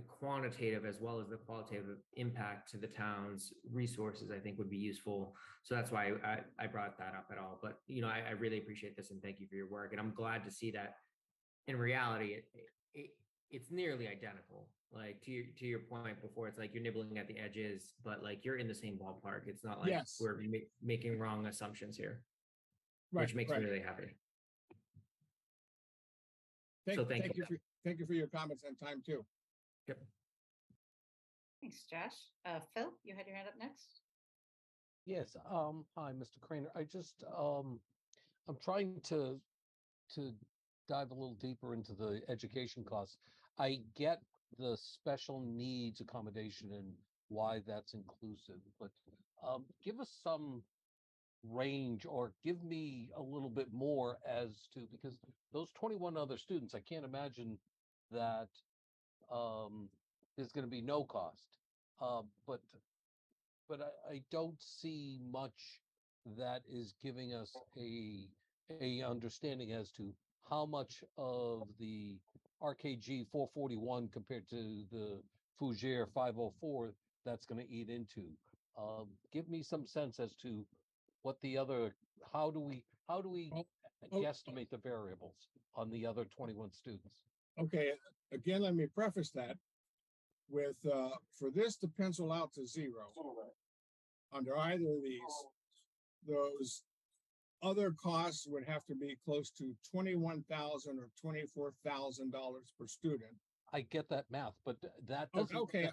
quantitative as well as the qualitative impact to the town's resources, I think would be useful. So that's why I brought that up at all. But I really appreciate this and thank you for your work. And I'm glad to see that in reality it's nearly identical. Like to your point before, it's like you're nibbling at the edges, but like you're in the same ballpark. It's not like we're making wrong assumptions here, which makes me really happy. Thank you for your comments and time too. Yep. Thanks, Josh. Phil, you had your hand up next. Yes. Hi, Mr. Craner. I just I'm trying to dive a little deeper into the education costs. I get the special needs accommodation and why that's inclusive, but give us some range or give me a little bit more as to, because those 21 other students, I can't imagine that there's going to be no cost. But I don't see much that is giving us a understanding as to how much of the RKG 441 compared to the Fougere 504 that's going to eat into. Give me some sense as to what the other, how do we guesstimate the variables on the other 21 students? Okay, again, let me preface that with for this to pencil out to zero under either of these, those other costs would have to be close to $21,000 or $24,000 per student. I get that math, but that doesn't. Okay.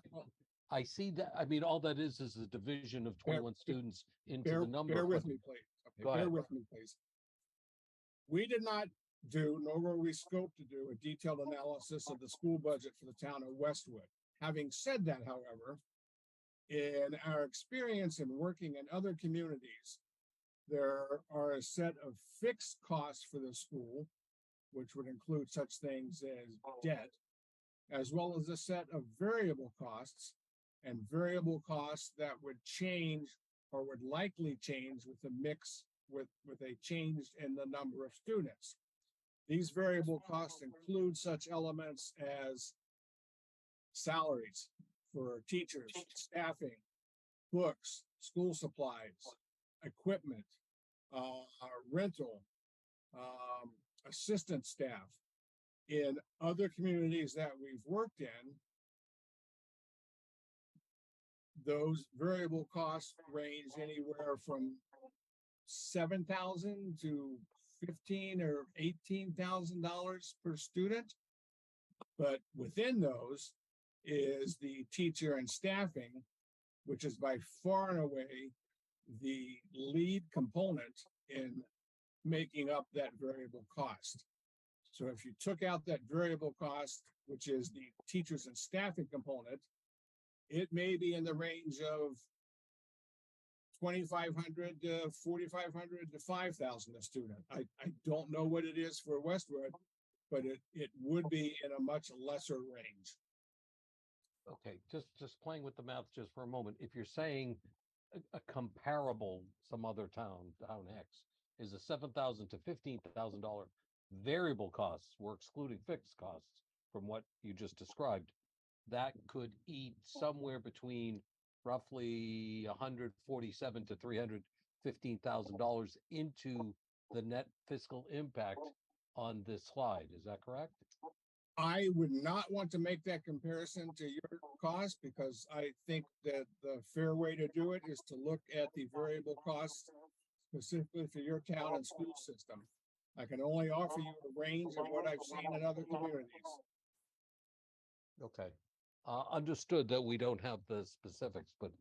I see that. I mean, all that is a division of 21 students into the number. Bear with me, please. Okay, bear with me, please. We did not do, nor were we scoped to do, a detailed analysis of the school budget for the town of Westwood. Having said that, however, in our experience in working in other communities, there are a set of fixed costs for the school, which would include such things as debt, as well as a set of variable costs, and variable costs that would change or would likely change with the mix with a change in the number of students. These variable costs include such elements as salaries for teachers, staffing, books, school supplies, equipment, rental, assistant staff. In other communities that we've worked in, those variable costs range anywhere from $7,000 to $15,000 or $18,000 per student. But within those is the teacher and staffing, which is by far and away the lead component in making up that variable cost. So if you took out that variable cost, which is the teachers and staffing component, it may be in the range of 2,500 to 4,500 to 5,000 a student. I don't know what it is for Westwood, but it would be in a much lesser range. Okay, just playing with the math just for a moment. If you're saying a comparable some other town X is a $7,000 to $15,000 variable costs, we're excluding fixed costs from what you just described, that could eat somewhere between roughly $147,000 to $315,000 into the net fiscal impact on this slide. Is that correct? I would not want to make that comparison to your cost because I think that the fair way to do it is to look at the variable costs specifically for your town and school system. I can only offer you a range of what I've seen in other communities. Okay. Understood that we don't have the specifics, but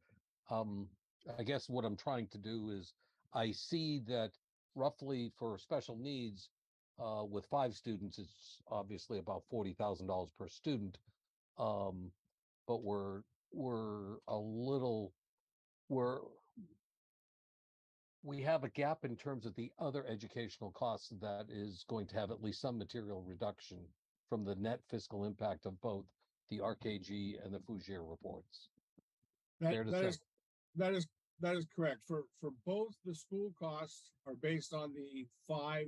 I guess what I'm trying to do is I see that roughly for special needs, with 5 students, it's obviously about $40,000 per student. But we have a gap in terms of the other educational costs that is going to have at least some material reduction from the net fiscal impact of both the RKG and the Fougere reports. That is correct. For both, the school costs are based on the 5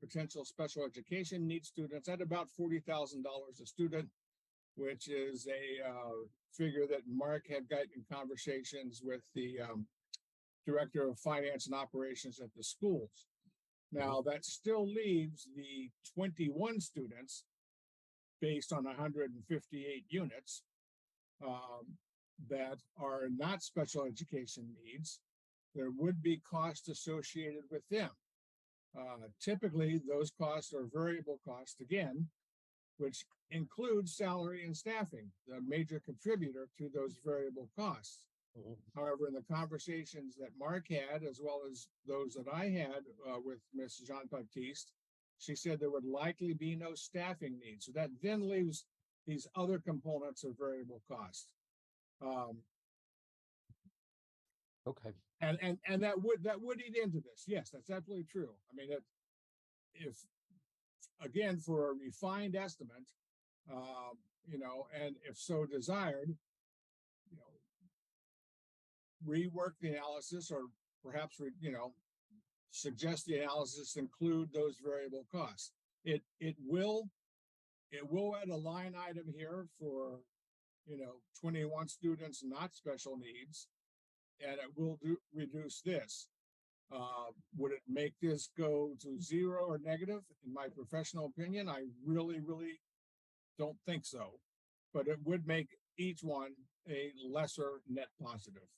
potential special education needs students at about $40,000 a student, which is a figure that Mark had gotten conversations with the Director of Finance and Operations at the schools. Now, that still leaves the 21 students based on 158 units that are not special education needs. There would be costs associated with them. Typically, those costs are variable costs again, which includes salary and staffing, the major contributor to those variable costs. However, in the conversations that Mark had, as well as those that I had with Ms. Jean-Baptiste, she said there would likely be no staffing needs. So that then leaves these other components of variable cost. Okay. And that would eat into this. Yes, that's absolutely true. I mean, if again, for a refined estimate, and if so desired, rework the analysis or perhaps, suggest the analysis include those variable costs. It will add a line item here for, 21 students not special needs, and it will reduce this. Would it make this go to 0 or negative? In my professional opinion, I really, really don't think so. But it would make each one a lesser net positive.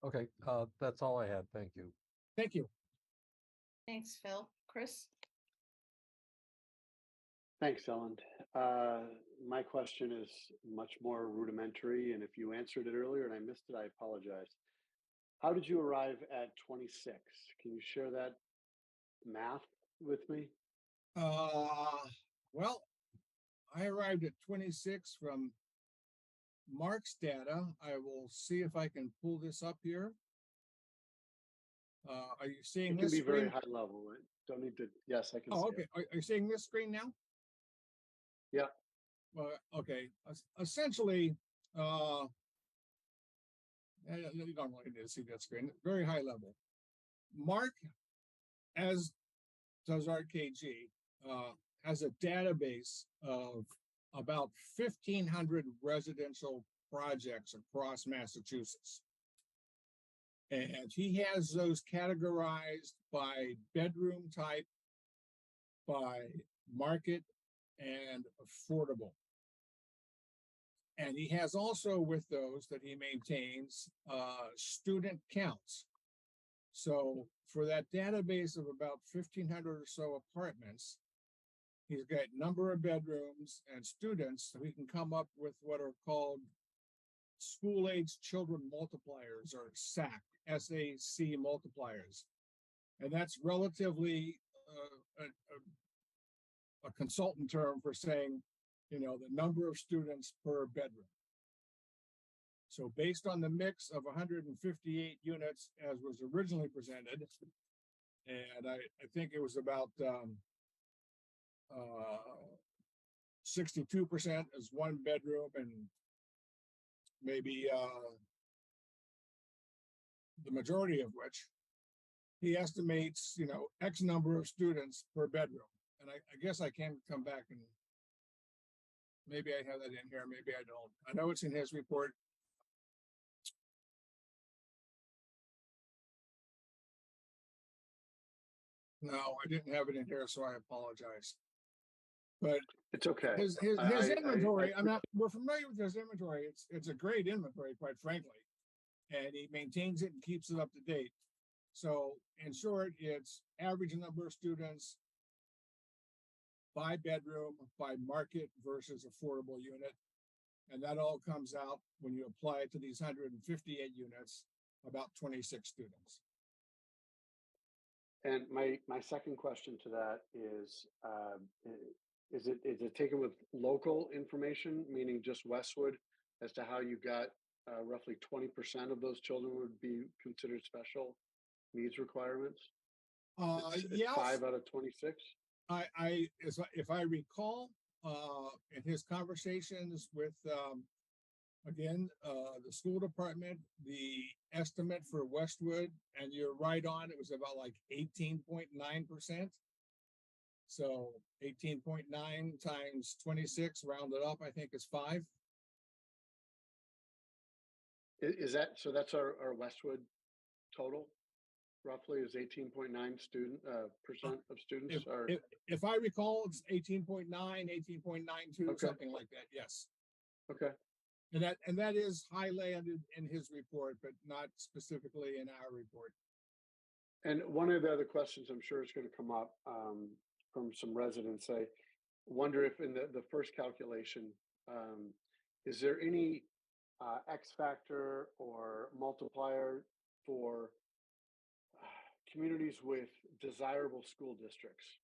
Okay, that's all I had. Thank you. Thank you. Thanks, Phil. Chris? Thanks, Ellen. My question is much more rudimentary, and if you answered it earlier and I missed it, I apologize. How did you arrive at 26? Can you share that math with me? Well, I arrived at 26 from Mark's data. I will see if I can pull this up here. Are you seeing this? It can be screen? very high level, right? Don't need to. Yes, I can see okay. it. Are you seeing this screen now? Yeah. Well, okay. Essentially, you don't really need to see that screen. Very high level. Mark, as does RKG, has a database of about 1,500 residential projects across Massachusetts. And he has those categorized by bedroom type, by market, and affordable. And he has also with those that he maintains student counts. So for that database of about 1,500 or so apartments, he's got number of bedrooms and students, so he can come up with what are called school-age children multipliers, or SAC, SAC multipliers. And that's relatively a consultant term for saying, the number of students per bedroom. So based on the mix of 158 units as was originally presented, and I think it was about 62% is one bedroom, and maybe the majority of which he estimates, you know, X number of students per bedroom. And I guess I can come back and maybe I have that in here, maybe I don't. I know it's in his report. No, I didn't have it in here, so I apologize. But it's okay. His inventory, we're familiar with his inventory. It's a great inventory, quite frankly. And he maintains it and keeps it up to date. So in short, it's average number of students by bedroom, by market versus affordable unit. And that all comes out when you apply it to these 158 units, about 26 students. And my second question to that is it taken with local information, meaning just Westwood, as to how you got roughly 20% of those children would be considered special needs requirements? It's 5 out of 26. If I recall, in his conversations with again the school department, the estimate for Westwood, and you're right on, it was about like 18.9%. So 18.9 times 26 rounded up, I think is 5. Is that so? That's our Westwood total, roughly, is 18.9% of students are. If I recall, it's 18.9, 18.92, Okay. something like that. Yes. Okay. And that is highlighted in his report, but not specifically in our report. And one of the other questions I'm sure is going to come up from some residents, I wonder if in the first calculation, is there any X factor or multiplier for communities with desirable school districts,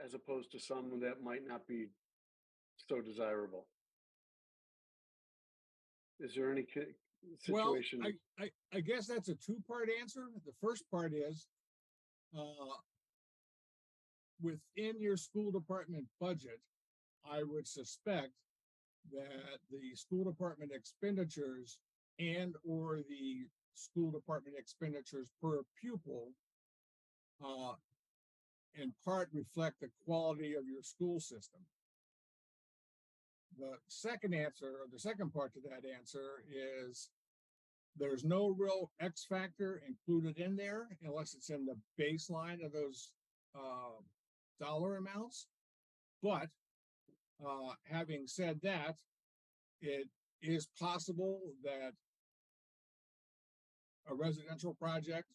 as opposed to some that might not be so desirable? Is there any situation? Well, I guess that's a two-part answer. The first part is within your school department budget, I would suspect that the school department expenditures and or the school department expenditures per pupil in part reflect the quality of your school system. The second answer, or the second part to that answer, is there's no real X factor included in there unless it's in the baseline of those dollar amounts. But having said that, it is possible that a residential project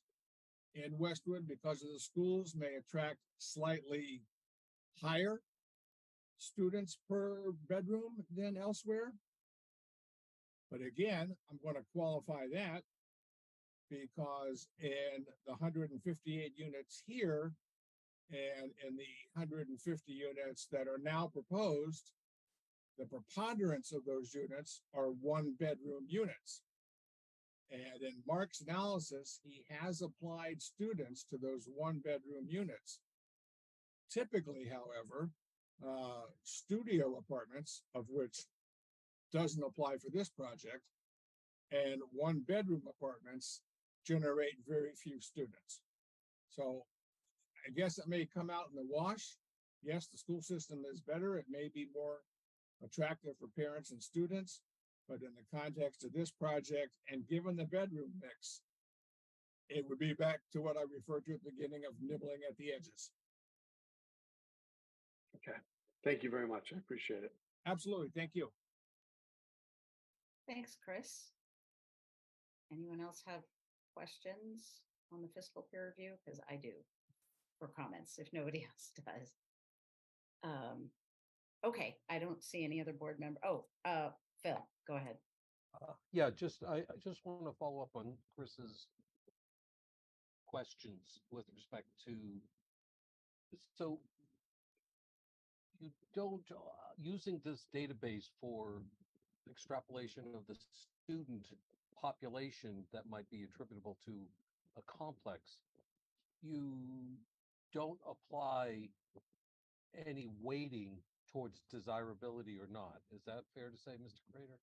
in Westwood, because of the schools, may attract slightly higher students per bedroom than elsewhere. But again, I'm going to qualify that because in the 158 units here and in the 150 units that are now proposed, the preponderance of those units are one-bedroom units. And in Mark's analysis, he has applied students to those one-bedroom units. Typically, however, studio apartments, of which doesn't apply for this project, and one-bedroom apartments generate very few students. So I guess it may come out in the wash. Yes, the school system is better. It may be more attractive for parents and students, but in the context of this project and given the bedroom mix, it would be back to what I referred to at the beginning of nibbling at the edges. Okay. Thank you very much. I appreciate it. Absolutely. Thank you. Thanks, Chris. Anyone else have questions on the fiscal peer review? Because I do, for comments, if nobody else does. Okay, I don't see any other board member. Oh, Phil, go ahead. Yeah, I just want to follow up on Chris's questions with respect to, so you don't, using this database for extrapolation of the student population that might be attributable to a complex, you don't apply any weighting towards desirability or not. Is that fair to say, Mr. Crater?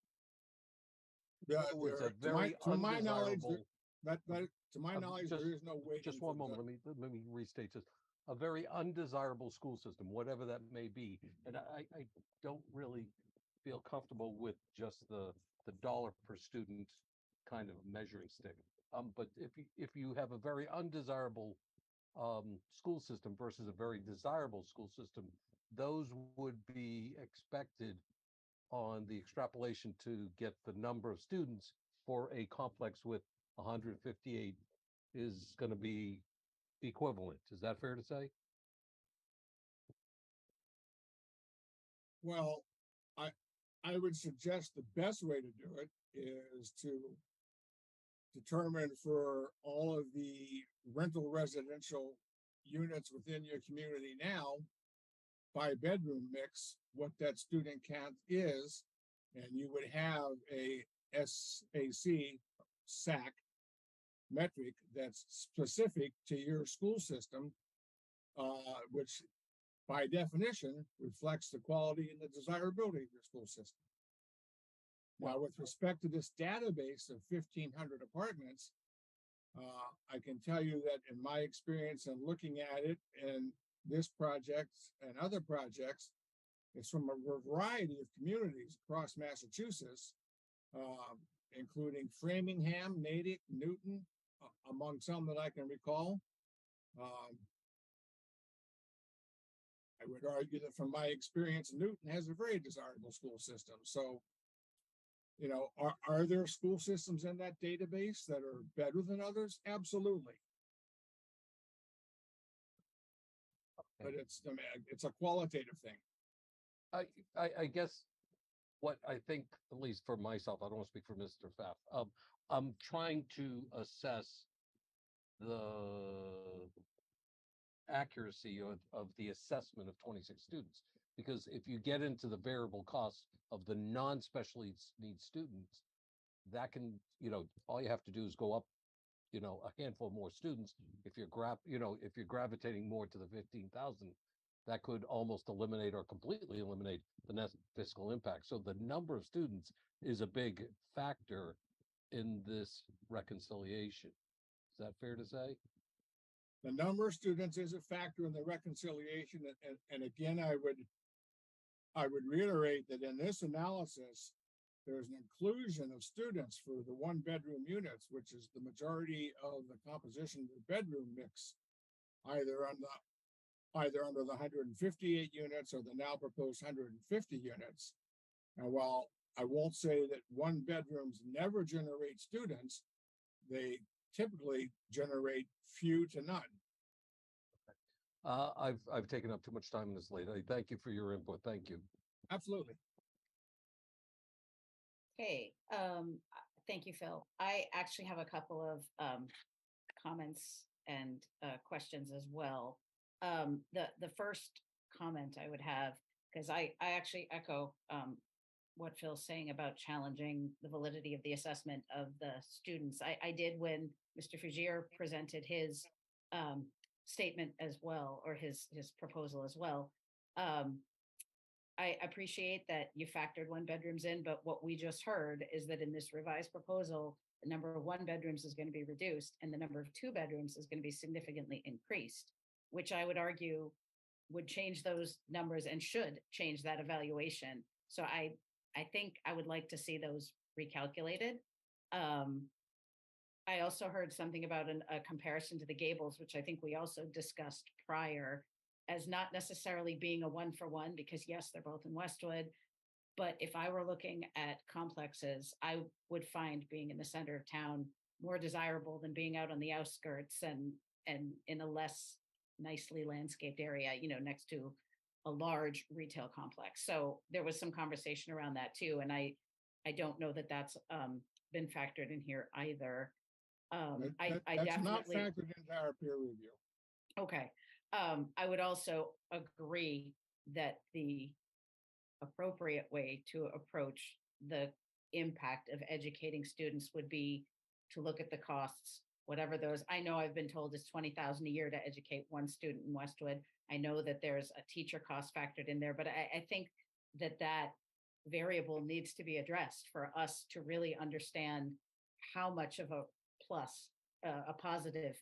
Yeah, In other words, a to my, very to my knowledge, undesirable. to my knowledge, there is no weighting. Just one moment. Let me restate this. A very undesirable school system, whatever that may be, and I don't really feel comfortable with just the dollar per student kind of measuring stick. But if you have a very undesirable school system versus a very desirable school system, those would be expected on the extrapolation to get the number of students for a complex with 158 is going to be equivalent. Is that fair to say? Well, I would suggest the best way to do it is to determine for all of the rental residential units within your community now by bedroom mix, what that student count is, and you would have a SAC metric that's specific to your school system, which by definition reflects the quality and the desirability of your school system. Now, with respect to this database of 1,500 apartments, I can tell you that in my experience and looking at it and this project and other projects, it's from a variety of communities across Massachusetts, including Framingham, Natick, Newton, among some that I can recall. I would argue that from my experience, Newton has a very desirable school system. So, you know, are there school systems in that database that are better than others? Absolutely. But it's a qualitative thing. I guess what I think, at least for myself, I don't want to speak for Mr. Pfaff. I'm trying to assess the accuracy of the assessment of 26 students. Because if you get into the variable costs of the non-special needs students, that can, you know, all you have to do is go up, you know, a handful more students. If you're if you're gravitating more to the 15,000, that could almost eliminate or completely eliminate the net fiscal impact. So the number of students is a big factor in this reconciliation. Is that fair to say? The number of students is a factor in the reconciliation. And again, I would reiterate that in this analysis, there's an inclusion of students for the one bedroom units, which is the majority of the composition of the bedroom mix, either under the 158 units or the now proposed 150 units. And while I won't say that one bedrooms never generate students, they typically generate few to none. I've taken up too much time in this late. I thank you for your input. Thank you. Absolutely. Okay, thank you, Phil. I actually have a couple of comments and questions as well. The first comment I would have, because I actually echo what Phil's saying about challenging the validity of the assessment of the students. I did when Mr. Fugier presented his statement as well, or his proposal as well. I appreciate that you factored one bedrooms in, but what we just heard is that in this revised proposal, the number of one bedrooms is going to be reduced and the number of two bedrooms is going to be significantly increased, which I would argue would change those numbers and should change that evaluation. So I think I would like to see those recalculated. I also heard something about a comparison to the Gables, which I think we also discussed prior, as not necessarily being a one-for-one, because yes, they're both in Westwood. But if I were looking at complexes, I would find being in the center of town more desirable than being out on the outskirts and in a less nicely landscaped area, you know, next to a large retail complex. So there was some conversation around that too. And I don't know that that's been factored in here either. I That's definitely not factored into our peer review. Okay. I would also agree that the appropriate way to approach the impact of educating students would be to look at the costs, whatever those, I know I've been told it's 20,000 a year to educate one student in Westwood. I know that there's a teacher cost factored in there, but I think that that variable needs to be addressed for us to really understand how much of a plus, a positive,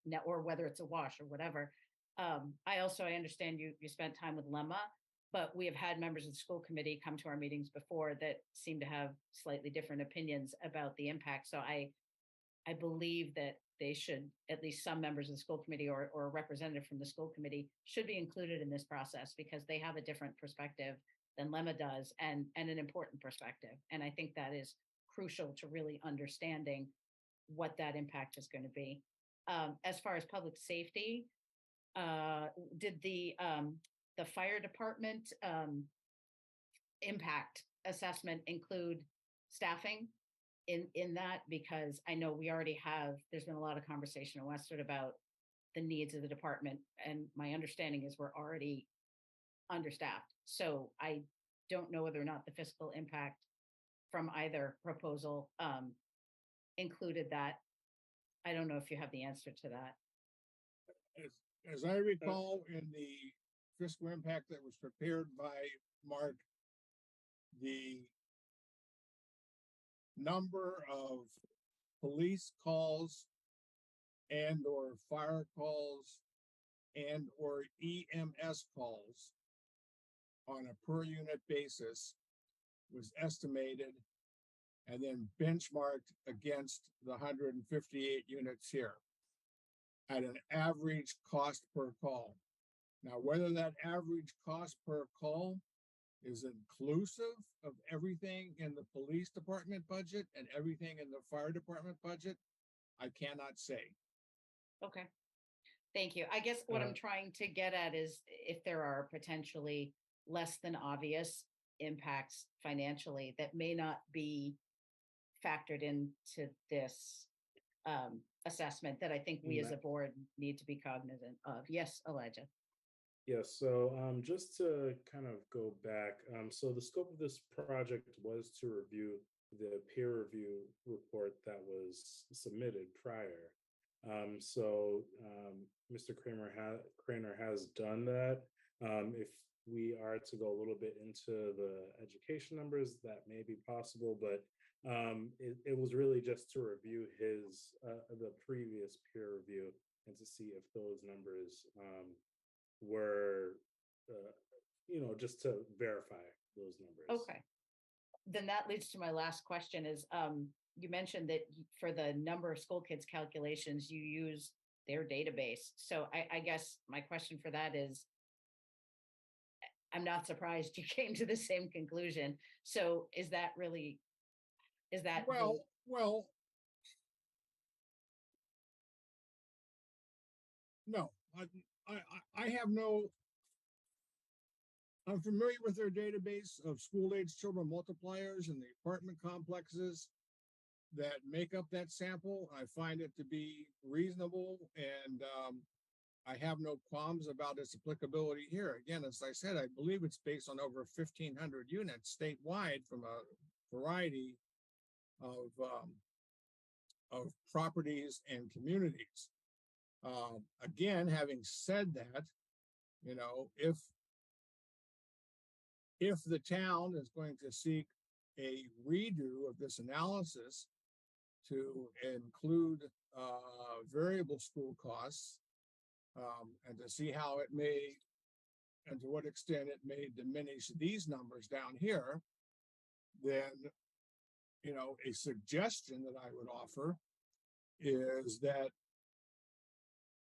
net, or whether it's a wash or whatever. I understand you spent time with Lemma, but we have had members of the school committee come to our meetings before that seem to have slightly different opinions about the impact. So I believe that they should, at least some members of the school committee or a representative from the school committee should be included in this process because they have a different perspective than Lemma does, and an important perspective. And I think that is crucial to really understanding what that impact is going to be. As far as public safety, did the fire department impact assessment include staffing in that? Because I know there's been a lot of conversation in Westwood about the needs of the department, and my understanding is we're already understaffed. So I don't know whether or not the fiscal impact from either proposal included that. I don't know if you have the answer to that. As I recall, in the fiscal impact that was prepared by Mark, the number of police calls and or fire calls and or EMS calls on a per unit basis was estimated and then benchmarked against the 158 units here at an average cost per call. Now, whether that average cost per call is inclusive of everything in the police department budget and everything in the fire department budget, I cannot say. Okay. Thank you. I guess what I'm trying to get at is if there are potentially less than obvious impacts financially that may not be factored into this assessment that I think we as a board need to be cognizant of. Yes, Elijah. Yes, so just to kind of go back, so the scope of this project was to review the peer review report that was submitted prior. Mr. Craner has done that. If we are to go a little bit into the education numbers, that may be possible, but it was really just to review the previous peer review and to see if those numbers were, just to verify those numbers. Okay. Then that leads to my last question is, you mentioned that for the number of school kids calculations, you use their database. So I guess my question for that is, I'm not surprised you came to the same conclusion. So is that well, no, I have no, I'm familiar with their database of school-age children multipliers and the apartment complexes that make up that sample. I find it to be reasonable, and I have no qualms about its applicability here. Again, as I said, I believe it's based on over 1,500 units statewide from a variety of properties and communities. Again, having said that, if the town is going to seek a redo of this analysis to include variable school costs, and to see how it may, and to what extent it may diminish these numbers down here, then, a suggestion that I would offer is that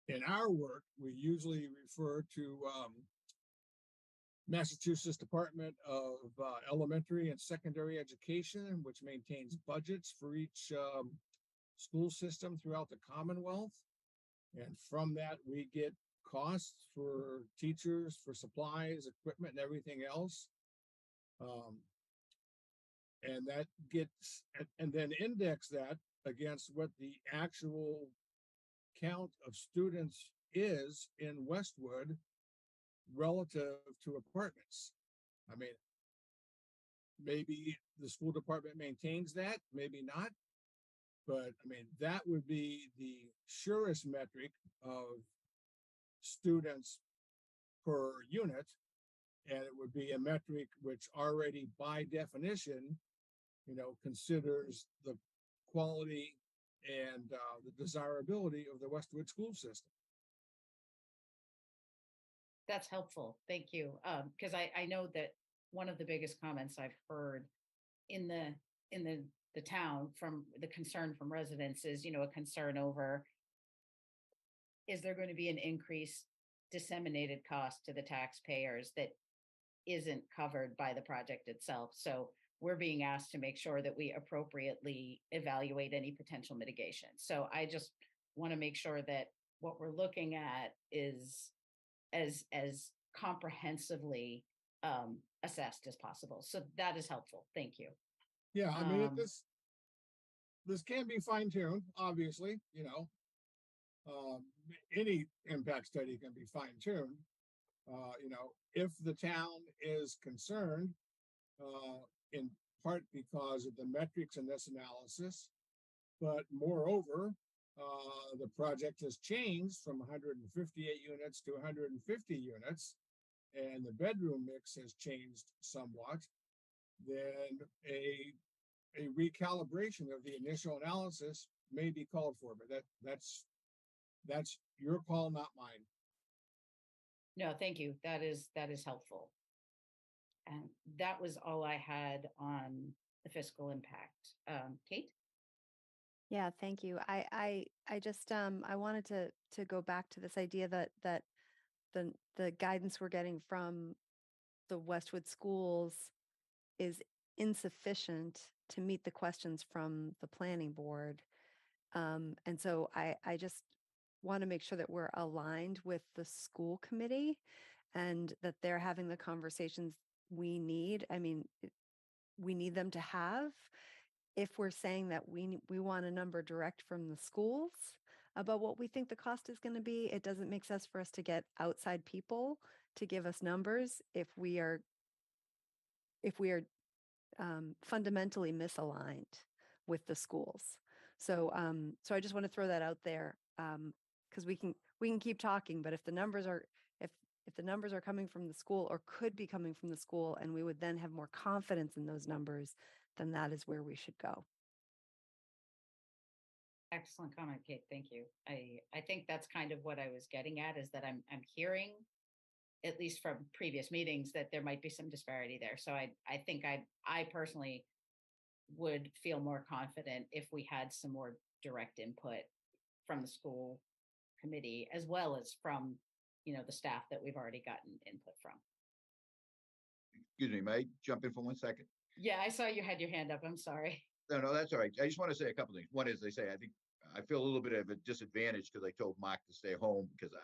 in our work, we usually refer to Massachusetts Department of Elementary and Secondary Education, which maintains budgets for each school system throughout the Commonwealth. And from that, we get costs for teachers, for supplies, equipment, and everything else. And that gets, and then index that against what the actual count of students is in Westwood relative to apartments. I mean, maybe the school department maintains that, maybe not. But I mean, that would be the surest metric of students per unit. And it would be a metric which already by definition, considers the quality and the desirability of the Westwood school system. That's helpful. Thank you. Because I know that one of the biggest comments I've heard in the town from the concern from residents is, a concern over, is there going to be an increased disseminated cost to the taxpayers that isn't covered by the project itself? So we're being asked to make sure that we appropriately evaluate any potential mitigation. So I just want to make sure that what we're looking at is as comprehensively assessed as possible. So that is helpful. Thank you. Yeah, I mean, this can be fine-tuned, obviously, any impact study can be fine-tuned. If the town is concerned, in part because of the metrics in this analysis, but moreover, the project has changed from 158 units to 150 units, and the bedroom mix has changed somewhat, then a recalibration of the initial analysis may be called for, but that's your call, not mine. No, thank you. That is helpful. And that was all I had on the fiscal impact. Kate? Yeah, thank you. I just I wanted to go back to this idea that the guidance we're getting from the Westwood schools is insufficient to meet the questions from the planning board. And so I just want to make sure that we're aligned with the school committee and that they're having the conversations we need. I mean, we need them to have. If we're saying that we want a number direct from the schools about what we think the cost is going to be, it doesn't make sense for us to get outside people to give us numbers if we are fundamentally misaligned with the schools. So I just want to throw that out there, because we can keep talking, but if the numbers are coming from the school or could be coming from the school, and we would then have more confidence in those numbers, then that is where we should go. Excellent comment, Kate. Thank you. I think that's kind of what I was getting at, is that I'm hearing, at least from previous meetings, that there might be some disparity there. So I think I personally would feel more confident if we had some more direct input from the school committee, as well as from, the staff that we've already gotten input from. Excuse me, may I jump in for 1 second? Yeah, I saw you had your hand up. I'm sorry. No, that's all right. I just want to say a couple things. One is, I feel a little bit of a disadvantage because I told Mark to stay home because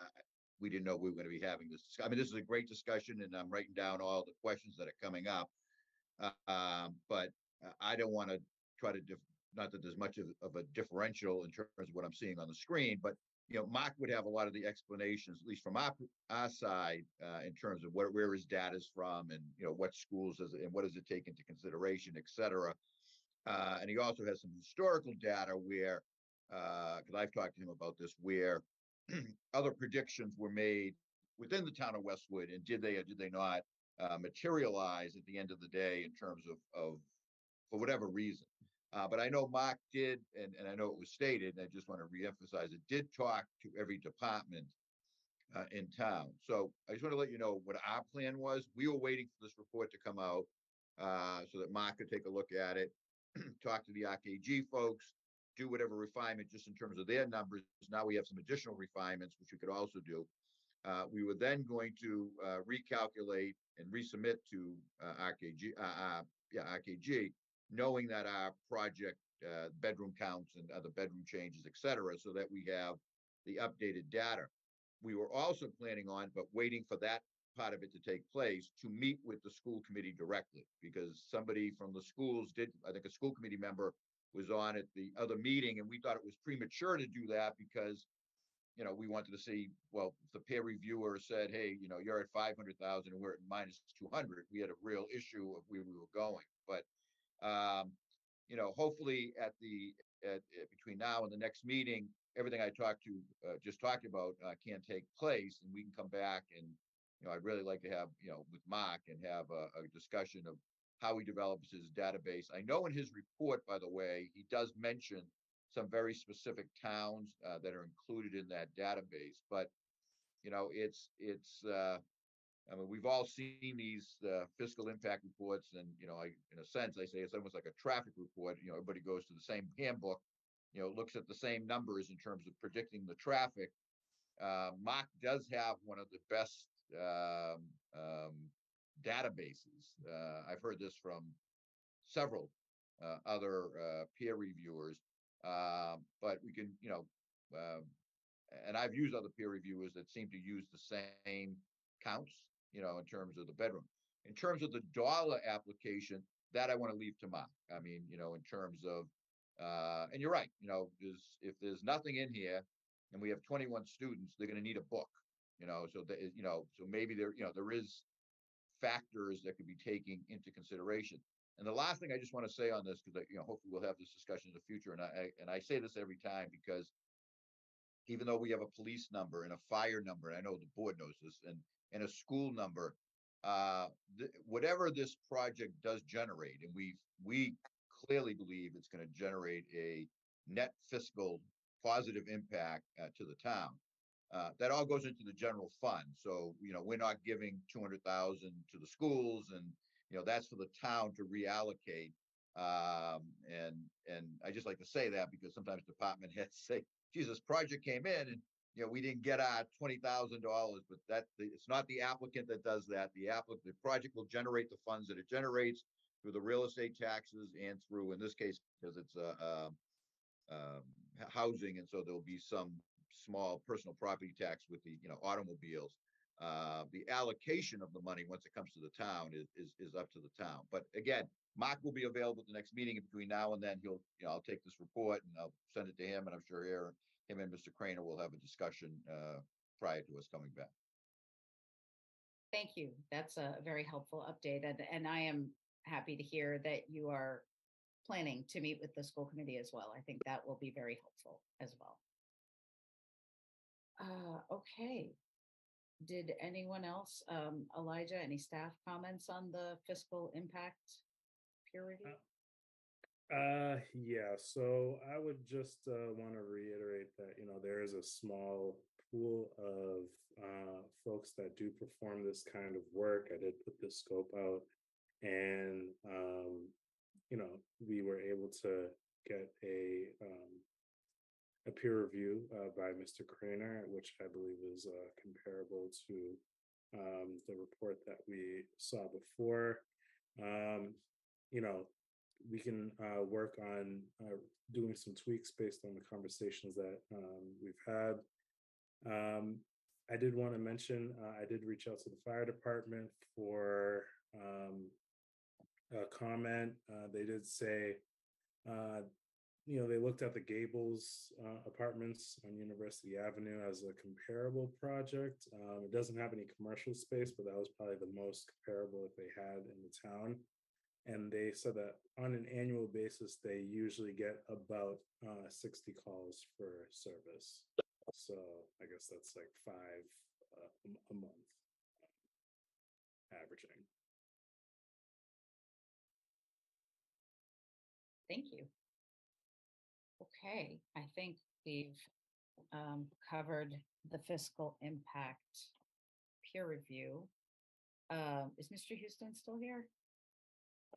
we didn't know we were going to be having this. I mean, this is a great discussion, and I'm writing down all the questions that are coming up. But I don't want to try to, not that there's much of a differential in terms of what I'm seeing on the screen, but Mark would have a lot of the explanations, at least from our side, in terms of where his data is from, and what schools is and what does it take into consideration, et cetera. And he also has some historical data where, because I've talked to him about this, where other predictions were made within the town of Westwood, and did they or did they not materialize at the end of the day in terms of for whatever reason. But I know Mark did, and I know it was stated, and I just want to reemphasize, it did talk to every department in town. So I just want to let you know what our plan was. We were waiting for this report to come out so that Mark could take a look at it, talk to the RKG folks, do whatever refinement just in terms of their numbers. Now we have some additional refinements, which we could also do. We were then going to recalculate and resubmit to RKG, knowing that our project bedroom counts and other bedroom changes, et cetera, so that we have the updated data. We were also planning on, but waiting for that part of it to take place, to meet with the school committee directly, because somebody from the schools did, I think a school committee member was on at the other meeting, and we thought it was premature to do that because you know, we wanted to see, well, if the peer reviewer said, hey, you know, you're at 500,000 and we're at minus 200, we had a real issue of where we were going. But, you know, hopefully between now and the next meeting, everything I just talked about can take place, and we can come back and, you know, I'd really like to have, you know, with Mark and have a discussion of how he develops his database. I know in his report, by the way, he does mention some very specific towns that are included in that database, but, you know, I mean, we've all seen these fiscal impact reports, and, you know, in a sense, I say it's almost like a traffic report. You know, everybody goes to the same handbook, you know, looks at the same numbers in terms of predicting the traffic. Mark does have one of the best databases. I've heard this from several other peer reviewers, but we can, you know, and I've used other peer reviewers that seem to use the same counts, you know, in terms of the bedroom. In terms of the dollar application, that I want to leave to Mark. I mean, you know, in terms of, and you're right, you know, if there's nothing in here and we have 21 students, they're going to need a book, you know, so that, you know, so maybe there, you know, there is factors that could be taken into consideration. And the last thing I just want to say on this, because, you know, hopefully we'll have this discussion in the future, and I say this every time, because even though we have a police number and a fire number, and I know the board knows this, and a school number, whatever this project does generate, and we clearly believe it's going to generate a net fiscal positive impact to the town. That all goes into the general fund. So, you know, we're not giving 200,000 to the schools, and, you know, that's for the town to reallocate. And I just like to say that because sometimes department heads say, geez, this project came in and, you know, we didn't get our $20,000, but it's not the applicant that does that. The project will generate the funds that it generates through the real estate taxes and through, in this case, because it's housing, and so there'll be some small personal property tax with the, you know, automobiles. The allocation of the money once it comes to the town is up to the town. But again, Mark will be available at the next meeting, and between now and then he'll, you know, I'll take this report and I'll send it to him, and I'm sure him and Mr. Craner will have a discussion prior to us coming back. Thank you. That's a very helpful update. And I am happy to hear that you are planning to meet with the school committee as well. I think that will be very helpful as well. Okay. Did anyone else, Elijah, any staff comments on the fiscal impact peer review? Yeah, so I would just want to reiterate that, you know, there is a small pool of folks that do perform this kind of work. I did put this scope out, and you know, we were able to get a peer review by Mr. Craner, which I believe is comparable to the report that we saw before. You know, we can work on doing some tweaks based on the conversations that we've had. I did want to mention, I did reach out to the fire department for a comment. They did say, you know, they looked at the Gables apartments on University Avenue as a comparable project. It doesn't have any commercial space, but that was probably the most comparable that they had in the town. And they said that on an annual basis, they usually get about 60 calls for service. So I guess that's like 5 a month averaging. Thank you. Okay, I think we've covered the fiscal impact peer review. Is Mr. Houston still here?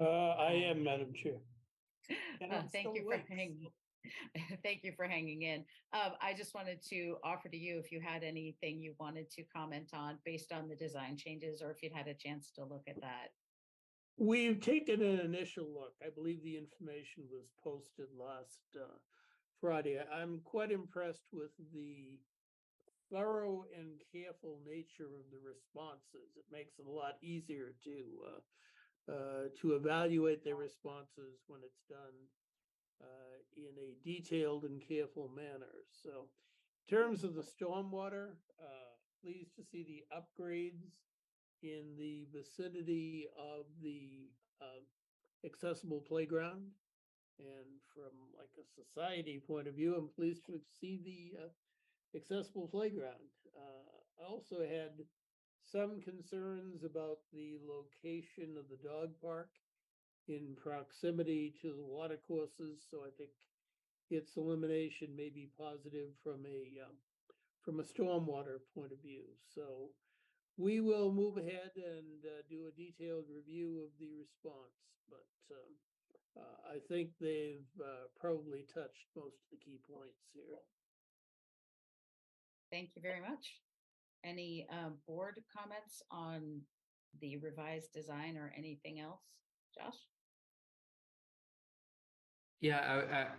I am, Madam Chair. Thank you for hanging. Thank you for hanging in. I just wanted to offer to you if you had anything you wanted to comment on based on the design changes, or if you'd had a chance to look at that. We've taken an initial look. I believe the information was posted last Friday. I'm quite impressed with the thorough and careful nature of the responses. It makes it a lot easier to evaluate their responses when it's done in a detailed and careful manner. So terms of the stormwater, pleased to see the upgrades in the vicinity of the accessible playground. And from like a society point of view, I'm pleased to see the accessible playground. I also had some concerns about the location of the dog park in proximity to the water courses, so I think its elimination may be positive from a stormwater point of view. So we will move ahead and do a detailed review of the response, but I think they've probably touched most of the key points here. Thank you very much. Any board comments on the revised design or anything else? Josh? Yeah,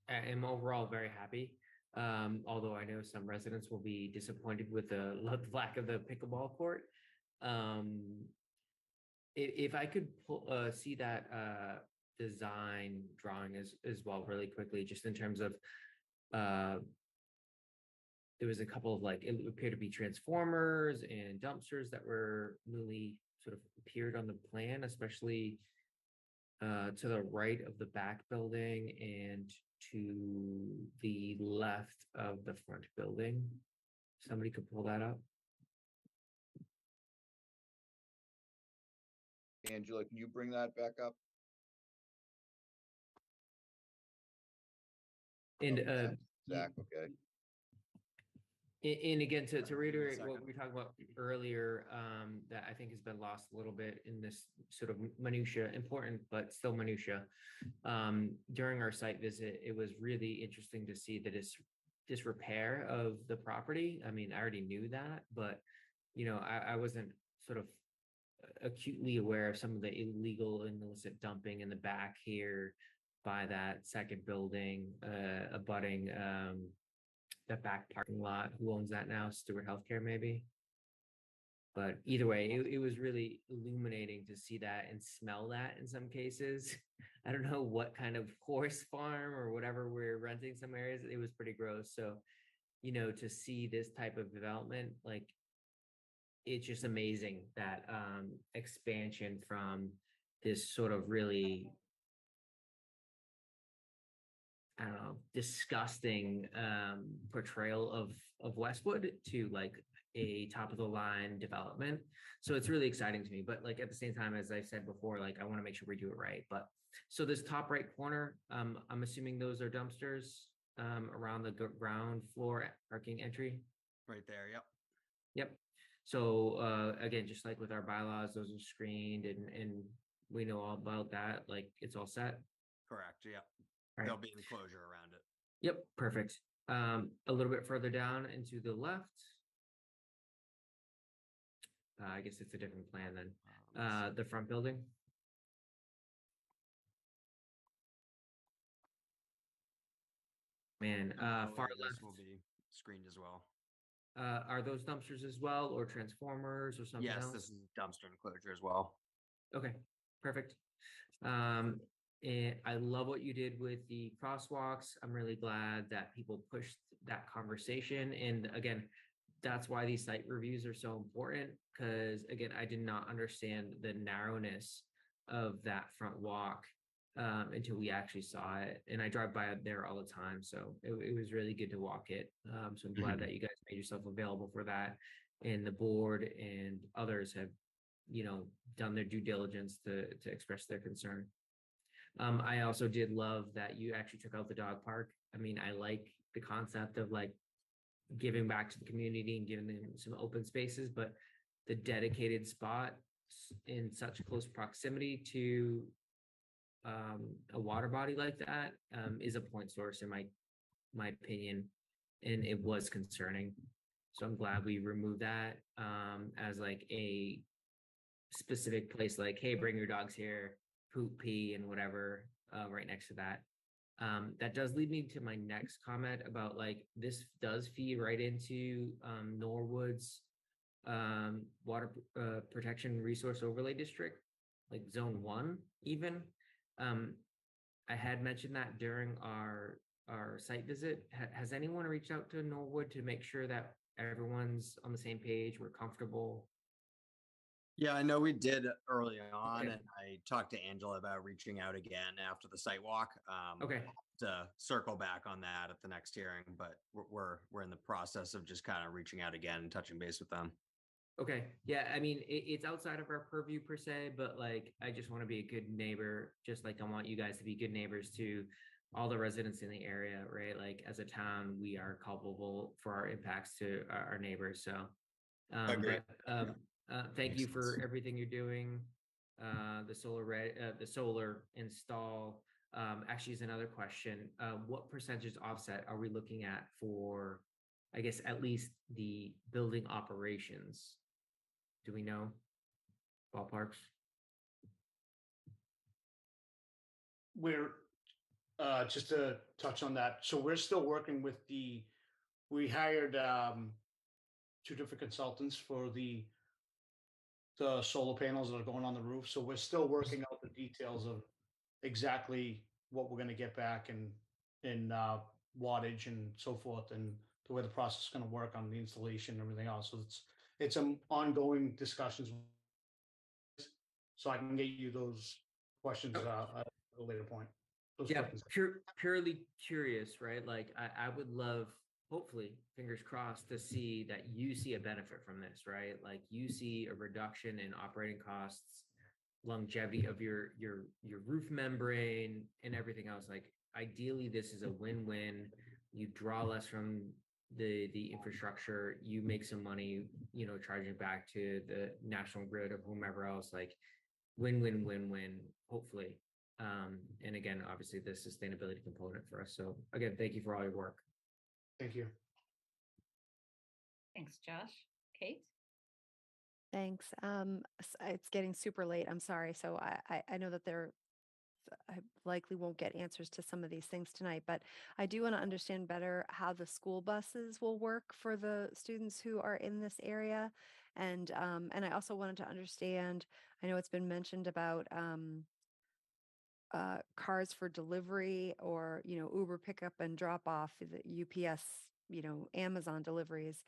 I am overall very happy. Although I know some residents will be disappointed with the lack of the pickleball court. If I could see that design drawing as well really quickly, just in terms of there was a couple of like, it appeared to be transformers and dumpsters that were newly sort of appeared on the plan, especially to the right of the back building and to the left of the front building. Somebody could pull that up. Angela, can you bring that back up? And Zach, okay. And again, to reiterate what we talked about earlier, that I think has been lost a little bit in this sort of minutia, important but still minutia. During our site visit, it was really interesting to see the disrepair of the property. I mean, I already knew that, but you know, I wasn't sort of acutely aware of some of the illegal and illicit dumping in the back here by that second building, abutting that back parking lot. Who owns that now? Stewart Healthcare, maybe. But either way, it was really illuminating to see that and smell that in some cases. I don't know what kind of horse farm or whatever we're renting some areas. It was pretty gross. So, you know, to see this type of development, like, it's just amazing that expansion from this sort of really, I don't know, disgusting portrayal of Westwood to like a top of the line development. So it's really exciting to me. But like at the same time, as I said before, like I want to make sure we do it right. But so this top right corner, I'm assuming those are dumpsters around the ground floor parking entry. Right there. Yep. Yep. So again, just like with our bylaws, those are screened and we know all about that. Like it's all set. Correct. Yep. Right. There'll be enclosure around it. Yep, perfect. A little bit further down and to the left. I guess it's a different plan then. The front building. Man, far left will be screened as well. Are those dumpsters as well, or transformers, or something else? Yes, this is dumpster enclosure as well. Okay, perfect. And I love what you did with the crosswalks. I'm really glad that people pushed that conversation. And again, that's why these site reviews are so important, because again, I did not understand the narrowness of that front walk until we actually saw it. And I drive by there all the time. So it was really good to walk it. So I'm glad that you guys made yourself available for that. And the board and others have, you know, done their due diligence to express their concern. I also did love that you actually took out the dog park. I mean, I like the concept of like giving back to the community and giving them some open spaces, but the dedicated spot in such close proximity to a water body like that is a point source in my opinion, and it was concerning. So I'm glad we removed that as like a specific place, like, hey, bring your dogs here, poop, pee, and whatever right next to that. That does lead me to my next comment about like, this does feed right into Norwood's water protection resource overlay district, like zone 1 even. I had mentioned that during our our site visit. Has anyone reached out to Norwood to make sure that everyone's on the same page, we're comfortable? Yeah, I know we did early on, Okay. and I talked to Angela about reaching out again after the site walk. Okay. To circle back on that at the next hearing, but we're in the process of just kind of reaching out again and touching base with them. Okay. Yeah. I mean, it's outside of our purview per se, but like, I just want to be a good neighbor, just like I want you guys to be good neighbors to all the residents in the area, right? Like, as a town, we are culpable for our impacts to our neighbors. So, Agreed. thank Makes you for sense. everything you're doing. The solar install. Actually, is another question. What percentage offset are we looking at for, I guess, at least the building operations? Do we know ballparks? We're just to touch on that. So we're still working with we hired two different consultants for the solar panels that are going on the roof. So we're still working out the details of exactly what we're going to get back and wattage and so forth, and the way the process is going to work on the installation and everything else. So it's an ongoing discussions. So I can get you those questions at a later point. Those Yeah, questions. purely curious, right? Like, I would love, hopefully, fingers crossed, to see that you see a benefit from this, right? Like, you see a reduction in operating costs, longevity of your roof membrane, and everything else. Like, ideally, this is a win-win. You draw less from the infrastructure, you make some money, charging back to the national grid or whomever else. Like, win-win-win-win, hopefully. And again, obviously, the sustainability component for us. So again, thank you for all your work. Thank you. Thanks, Josh. Kate? Thanks. It's getting super late. I'm sorry. So I know that I likely won't get answers to some of these things tonight, but I do want to understand better how the school buses will work for the students who are in this area. And I also wanted to understand, I know it's been mentioned about cars for delivery, or Uber pickup and drop off, the UPS, Amazon deliveries,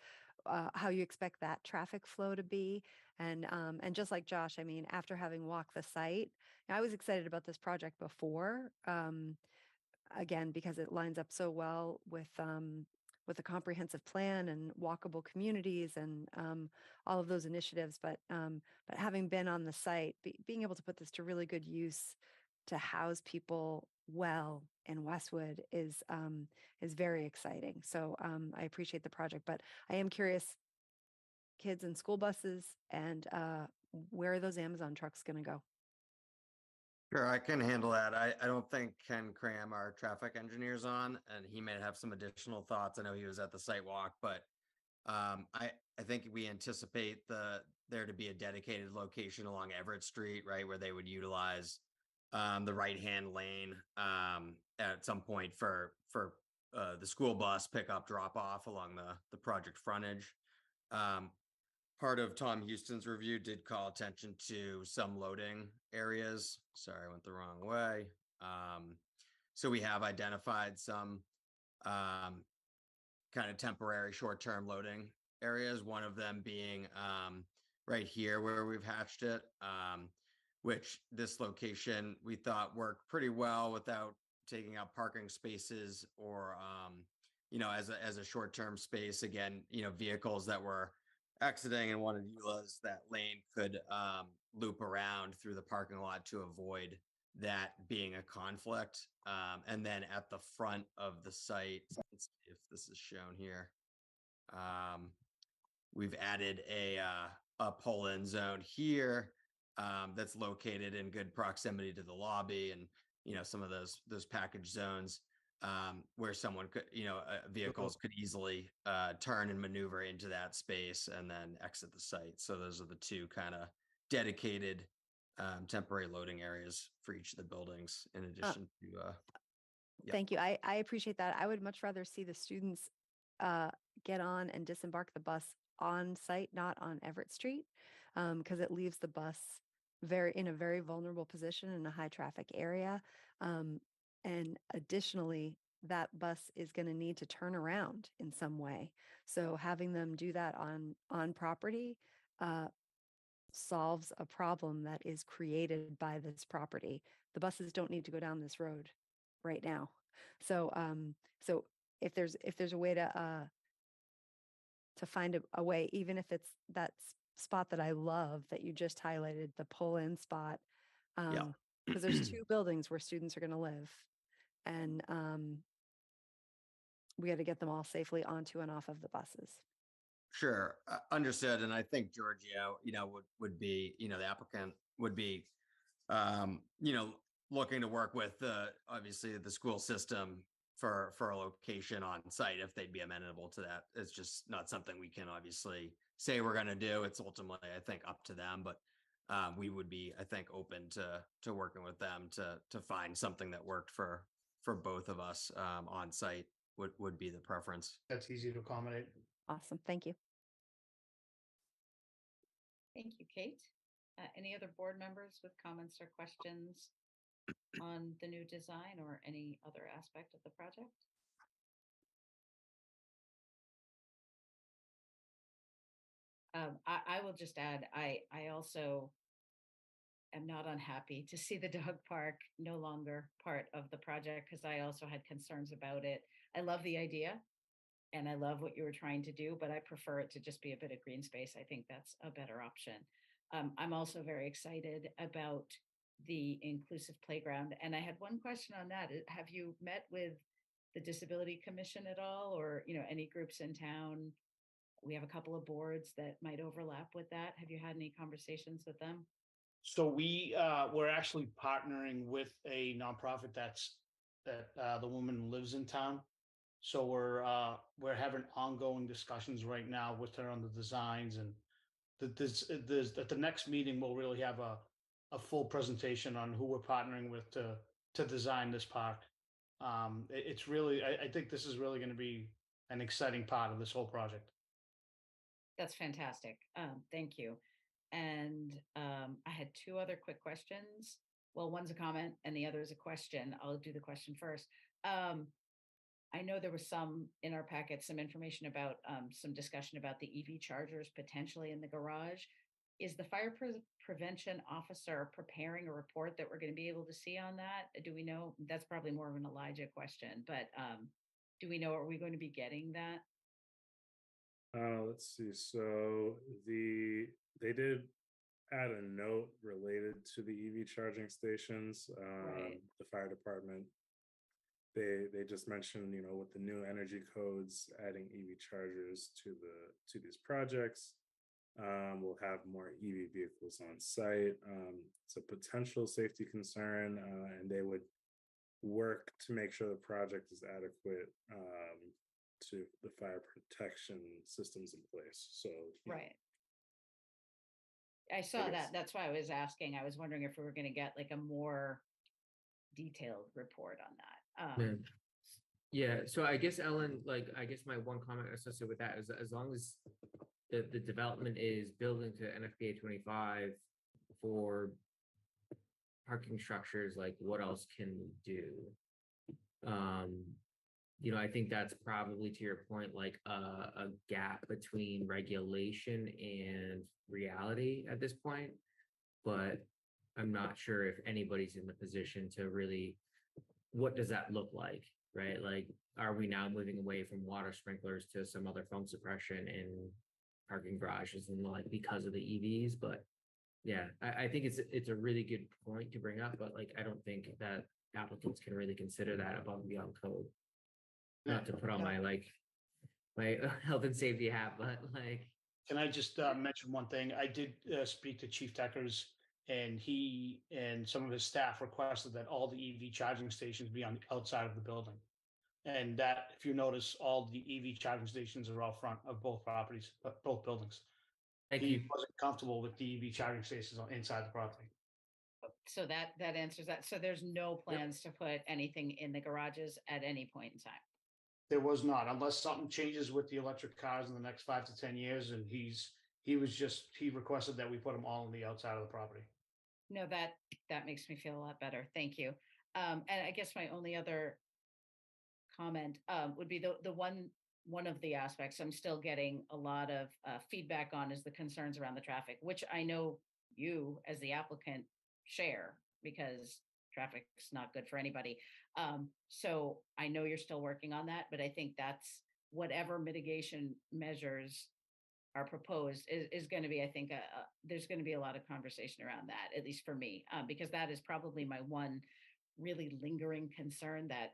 how you expect that traffic flow to be. And just like Josh, I mean, after having walked the site, I was excited about this project before, again, because it lines up so well with a comprehensive plan and walkable communities and all of those initiatives. But having been on the site, being able to put this to really good use to house people well in Westwood is very exciting. So I appreciate the project, but I am curious, kids and school buses, and where are those Amazon trucks going to go? Sure, I can handle that. I don't think Ken Cram, our traffic engineer's on, and he may have some additional thoughts. I know he was at the site walk, but I think we anticipate there to be a dedicated location along Everett Street, right, where they would utilize the right-hand lane at some point for the school bus pickup drop off along the project frontage. Part of Tom Houston's review did call attention to some loading areas. Sorry, I went the wrong way. So we have identified some kind of temporary short-term loading areas, one of them being right here where we've hatched it, which this location we thought worked pretty well without taking up parking spaces or, as a short-term space. Again, vehicles that were exiting and wanted to utilize that lane could loop around through the parking lot to avoid that being a conflict. And then at the front of the site, let's see if this is shown here. We've added a pull-in zone here that's located in good proximity to the lobby and some of those package zones where someone could vehicles could easily turn and maneuver into that space and then exit the site. So those are the two kind of dedicated temporary loading areas for each of the buildings, in addition to Thank you. I appreciate that. I would much rather see the students get on and disembark the bus on site, not on Everett Street, because it leaves the bus in a very vulnerable position in a high traffic area. And additionally, that bus is going to need to turn around in some way. So having them do that on property solves a problem that is created by this property. The buses don't need to go down this road right now. So so if there's a way to find a way, even if it's that spot that I love that you just highlighted, the pull-in spot, because there's two buildings where students are going to live, and we got to get them all safely onto and off of the buses. Sure, understood. And I think Georgia, would be, the applicant would be, looking to work with obviously the school system for a location on site if they'd be amenable to that. It's just not something we can obviously say we're going to do. It's ultimately, I think, up to them. But we would be, I think, open to working with them to find something that worked for both of us on site would be the preference. That's easy to accommodate. Awesome. Thank you. Thank you, Kate. Any other board members with comments or questions on the new design or any other aspect of the project? I will just add, I also am not unhappy to see the dog park no longer part of the project, because I also had concerns about it. I love the idea and I love what you were trying to do, but I prefer it to just be a bit of green space. I think that's a better option. I'm also very excited about the inclusive playground. And I had one question on that. Have you met with the Disability Commission at all, or, any groups in town? We have a couple of boards that might overlap with that. Have you had any conversations with them? So we're actually partnering with a nonprofit that the woman lives in town. So we're having ongoing discussions right now with her on the designs, and at the next meeting we'll really have a full presentation on who we're partnering with to design this park. It's really, I think this is really going to be an exciting part of this whole project. That's fantastic. Thank you. And I had two other quick questions. Well, one's a comment and the other is a question. I'll do the question first. I know there was some in our packet, some information about some discussion about the EV chargers potentially in the garage. Is the fire prevention officer preparing a report that we're going to be able to see on that? Do we know? That's probably more of an Elijah question, but do we know, are we going to be getting that? Let's see. So they did add a note related to the EV charging stations. Right. The fire department, they just mentioned, with the new energy codes, adding EV chargers to these projects. We'll have more EV vehicles on site. It's a potential safety concern, and they would work to make sure the project is adequate to the fire protection systems in place. So, right. I saw that. That's why I was asking. I was wondering if we were going to get like a more detailed report on that. Yeah. So I guess, Ellen, I guess my one comment associated with that is as long as the development is building to NFPA 25 for parking structures, what else can we do? I think that's probably, to your point, a gap between regulation and reality at this point. But I'm not sure if anybody's in the position to really, what does that look like, right? Are we now moving away from water sprinklers to some other foam suppression in parking garages and because of the EVs? But yeah, I think it's a really good point to bring up, but I don't think that applicants can really consider that above and beyond code. Not to put on my my health and safety hat, but Can I just mention one thing? I did speak to Chief Deckers, and he and some of his staff requested that all the EV charging stations be on the outside of the building. And that, if you notice, all the EV charging stations are out front of both properties, both buildings. He wasn't comfortable with the EV charging stations inside the property. So that answers that. So there's no plans to put anything in the garages at any point in time. There was not, unless something changes with the electric cars in the next 5 to 10 years. And he requested that we put them all on the outside of the property. No, that makes me feel a lot better. Thank you. And I guess my only other comment would be the one of the aspects I'm still getting a lot of feedback on is the concerns around the traffic, which I know you as the applicant share because traffic's not good for anybody. So I know you're still working on that, but I think that's whatever mitigation measures are proposed is going to be, I think, there's going to be a lot of conversation around that, at least for me, because that is probably my one really lingering concern that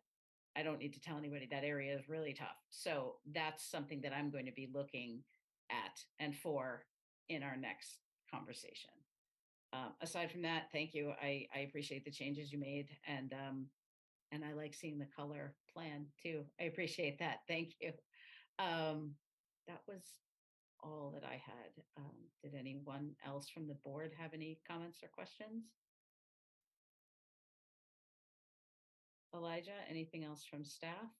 I don't need to tell anybody that area is really tough. So that's something that I'm going to be looking at and for in our next conversation. Aside from that, thank you. I appreciate the changes you made, and I like seeing the color plan too. I appreciate that. Thank you. That was all that I had. Did anyone else from the board have any comments or questions? Elijah, anything else from staff?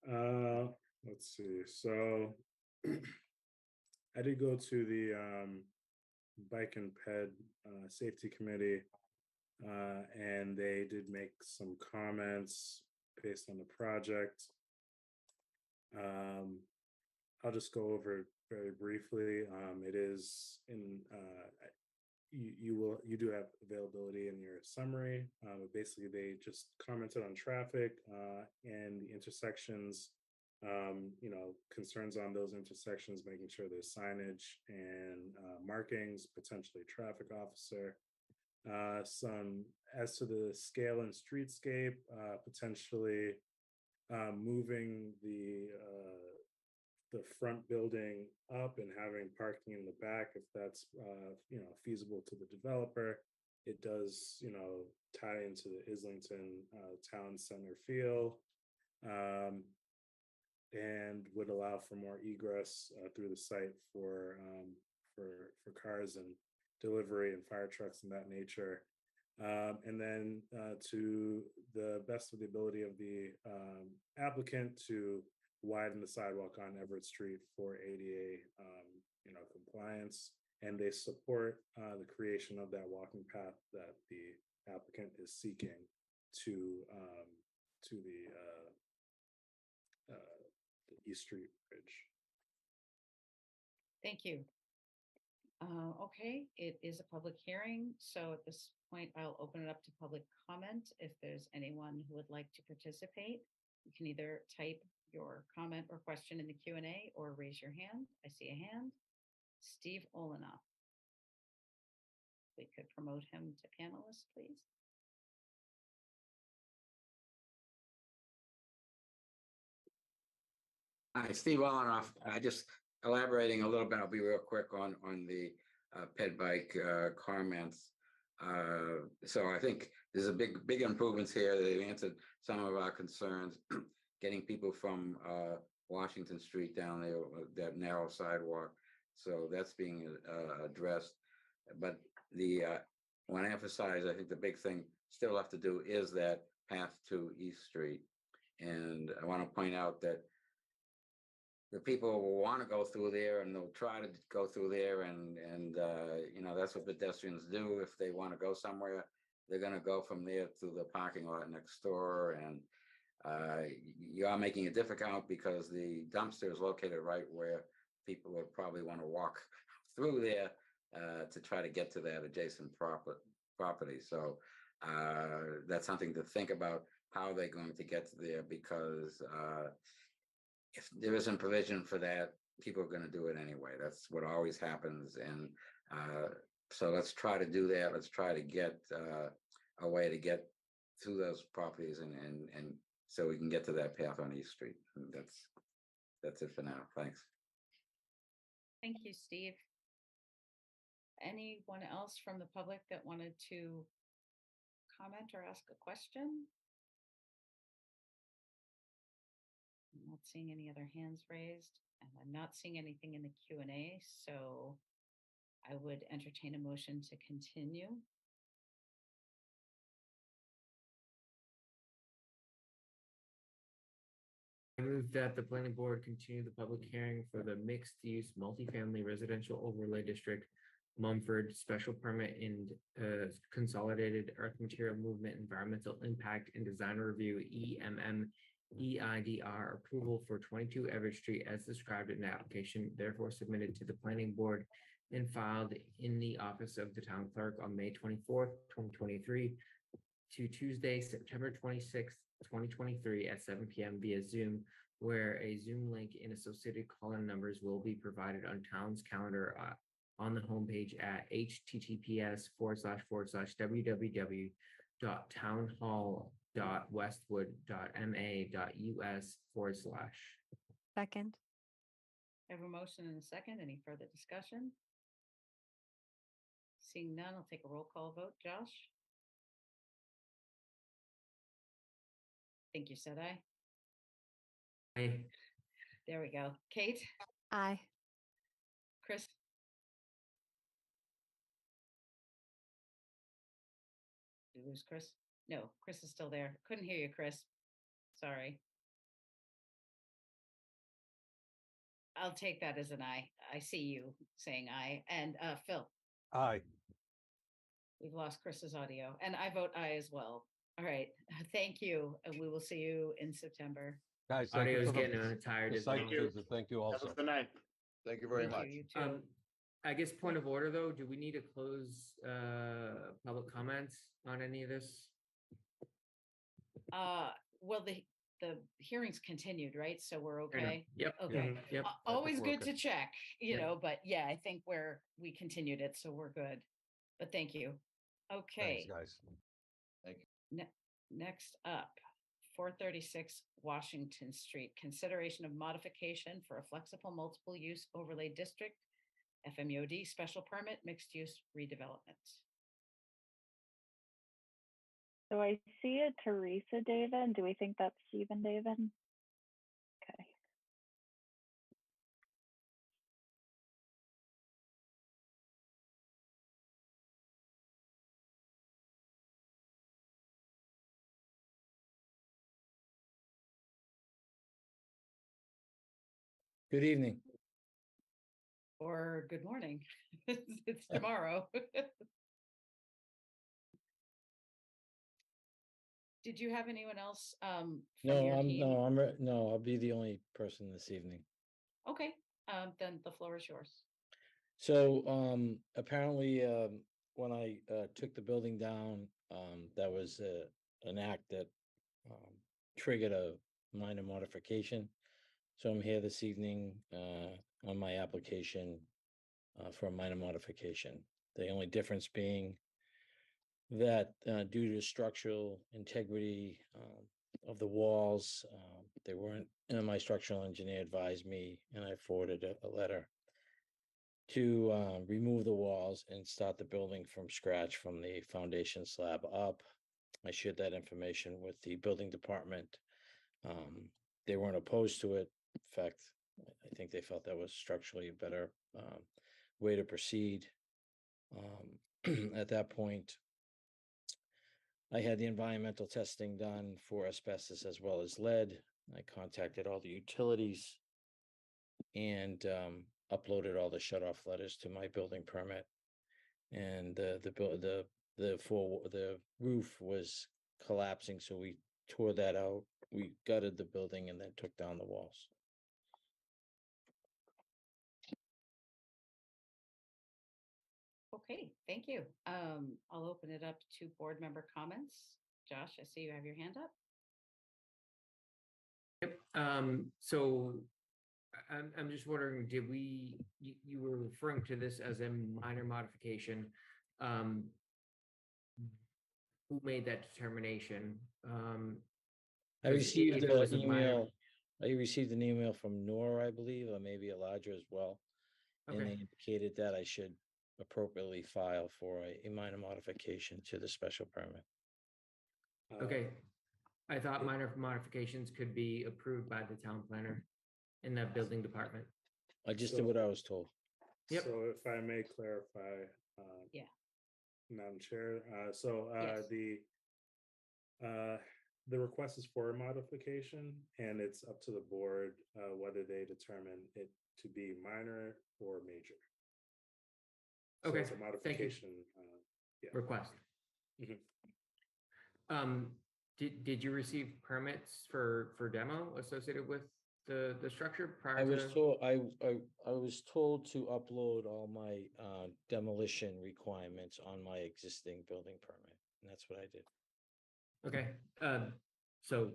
Let's see. So I did go to the Bike and Ped Safety Committee, and they did make some comments based on the project. I'll just go over it very briefly. It is in you do have availability in your summary. But basically, they just commented on traffic and the intersections. Concerns on those intersections, making sure there's signage and markings, potentially traffic officer. Some as to the scale and streetscape, potentially moving the front building up and having parking in the back if that's feasible to the developer. It does tie into the Islington town center feel, and would allow for more egress through the site for cars and delivery and fire trucks and that nature. And then to the best of the ability of the applicant to widen the sidewalk on Everett Street for ADA compliance, and they support the creation of that walking path that the applicant is seeking to the East Street Bridge. Thank you. Okay, it is a public hearing, so at this point, I'll open it up to public comment. If there's anyone who would like to participate, you can either type your comment or question in the Q&A or raise your hand. I see a hand. Steve Olenoff. We could promote him to panelist, please. Hi, Steve Olenoff. I just elaborating a little bit. I'll be real quick on the ped bike comments. So I think there's a big improvements here. They've answered some of our concerns, getting people from Washington Street down there, that narrow sidewalk. So that's being addressed. But the I want to emphasize, I think the big thing still left to do is that path to East Street. And I want to point out that the people will want to go through there and they'll try to go through there, and that's what pedestrians do. If they want to go somewhere, they're going to go from there to the parking lot next door. And you are making it difficult because the dumpster is located right where people would probably want to walk through there to try to get to that adjacent property. So that's something to think about, how they're going to get to there, because if there isn't provision for that, people are going to do it anyway. That's what always happens. And so let's try to do that. Let's try to get a way to get through those properties and so we can get to that path on East Street. And that's it for now. Thanks. Thank you, Steve. Anyone else from the public that wanted to comment or ask a question? I'm not seeing any other hands raised, and I'm not seeing anything in the Q&A, so I would entertain a motion to continue. I move that the planning board continue the public hearing for the mixed-use multifamily residential overlay district MUMFROD special permit and consolidated earth material movement environmental impact and design review EMM-EIDR approval for 22 Everett Street as described in the application, therefore submitted to the planning board and filed in the office of the town clerk on May 24th, 2023 to Tuesday, September 26th, 2023 at 7 p.m. via Zoom, where a Zoom link and associated call-in numbers will be provided on town's calendar on the homepage at https://www.townhall.westwood.ma.us/. Second. I have a motion and a second. Any further discussion? Seeing none, I'll take a roll call vote. Josh? I think you said aye. Aye. There we go. Kate? Aye. Chris? Did we lose Chris? No, Chris is still there. Couldn't hear you, Chris. Sorry. I'll take that as an aye. I see you saying aye. And Phil? Aye. We've lost Chris's audio, and I vote aye as well. All right. Thank you. And we will see you in September. Guys, thank you Audio's for the- getting tired the as site well. visit. Thank you also. Have a good night. Thank you very Thank much. you too. I guess point of order though, do we need to close public comments on any of this? Well, the hearing's continued, right? So we're Fair enough. okay? Yep. Okay. Yep. Always we're good okay. to check, you Yeah. know, but yeah, I think we continued it, so we're good. But thank you. Okay. Thanks, guys. Next up, 436 Washington Street, consideration of modification for a flexible multiple use overlay district, FMUOD special permit, mixed use redevelopment. So I see a Teresa David. Do we think that's Stephen David? Okay. Good evening. Or good morning. It's tomorrow. Did you have anyone else from your team? I'll be the only person this evening. Okay, then the floor is yours. So apparently when I took the building down, that was an act that triggered a minor modification. So I'm here this evening on my application for a minor modification. The only difference being that due to structural integrity of the walls, they weren't, my structural engineer advised me, and I forwarded a letter to remove the walls and start the building from scratch from the foundation slab up. I shared that information with the building department. They weren't opposed to it. In fact, I think they felt that was structurally a better way to proceed. At that point, I had the environmental testing done for asbestos as well as lead. I contacted all the utilities and uploaded all the shutoff letters to my building permit. And the roof was collapsing, so we tore that out. We gutted the building and then took down the walls. Okay, thank you. I'll open it up to board member comments. Josh, I see you have your hand up. Yep. So I'm just wondering, you were referring to this as a minor modification. Who made that determination? I received an email. I received an email from Nora, I believe, or maybe Elijah as well. And they indicated that I should appropriately file for a minor modification to the special permit. Okay. I thought minor modifications could be approved by the town planner in that building department. I just did what I was told. Yep. So if I may clarify, yeah, Madam Chair, Yes. the request is for a modification, and it's up to the board whether they determine it to be minor or major. So Okay, it's a thank you. modification. Yeah. Request. Mhm. Did you receive permits for demo associated with the structure prior I was to? told, I was told to upload all my demolition requirements on my existing building permit, and that's what I did. Okay, so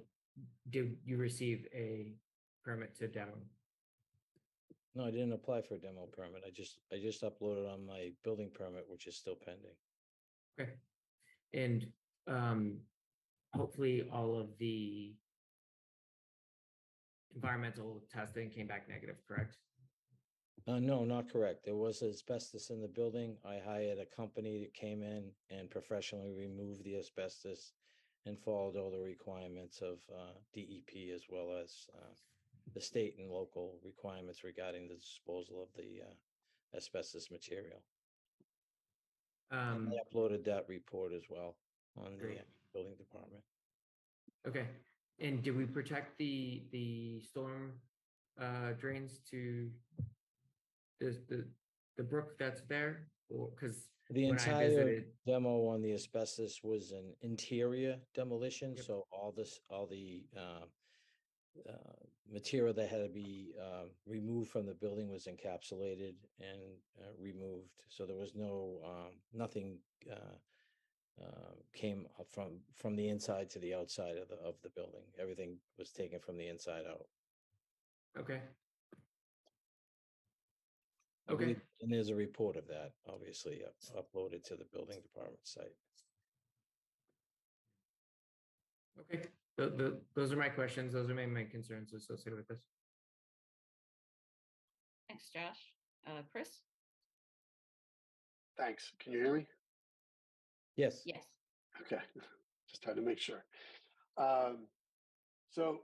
did you receive a permit to demo? No, I didn't apply for a demo permit. I just uploaded on my building permit, which is still pending. Okay, and hopefully all of the environmental testing came back negative, correct? No, not correct. There was asbestos in the building. I hired a company that came in and professionally removed the asbestos and followed all the requirements of DEP as well as the state and local requirements regarding the disposal of the asbestos material. And I uploaded that report as well on the Great. building department. Okay, and did we protect the storm drains to the brook that's there? Or because The when I entire visited, demo on the asbestos was an interior demolition, so all the material that had to be removed from the building was encapsulated and removed. So there was no nothing came up from the inside to the outside of the building. Everything was taken from the inside out. okay, I believe- and there's a report of that, obviously, uploaded to the building department site. okay, those are my questions. Those are my main concerns associated with this. Thanks, Josh. Chris? Thanks. Can you hear me? Yes. Yes. Okay, just had to make sure. So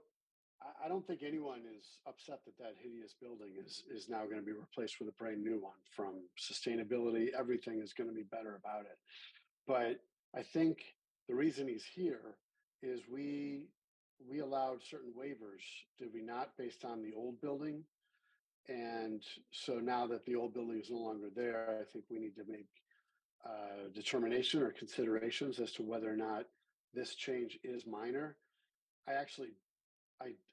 I don't think anyone is upset that that hideous building is now going to be replaced with a brand new one. From sustainability, everything is going to be better about it. But I think the reason he's here is we allowed certain waivers, did we not, based on the old building? And so now that the old building is no longer there, I think we need to make determination or considerations as to whether or not this change is minor.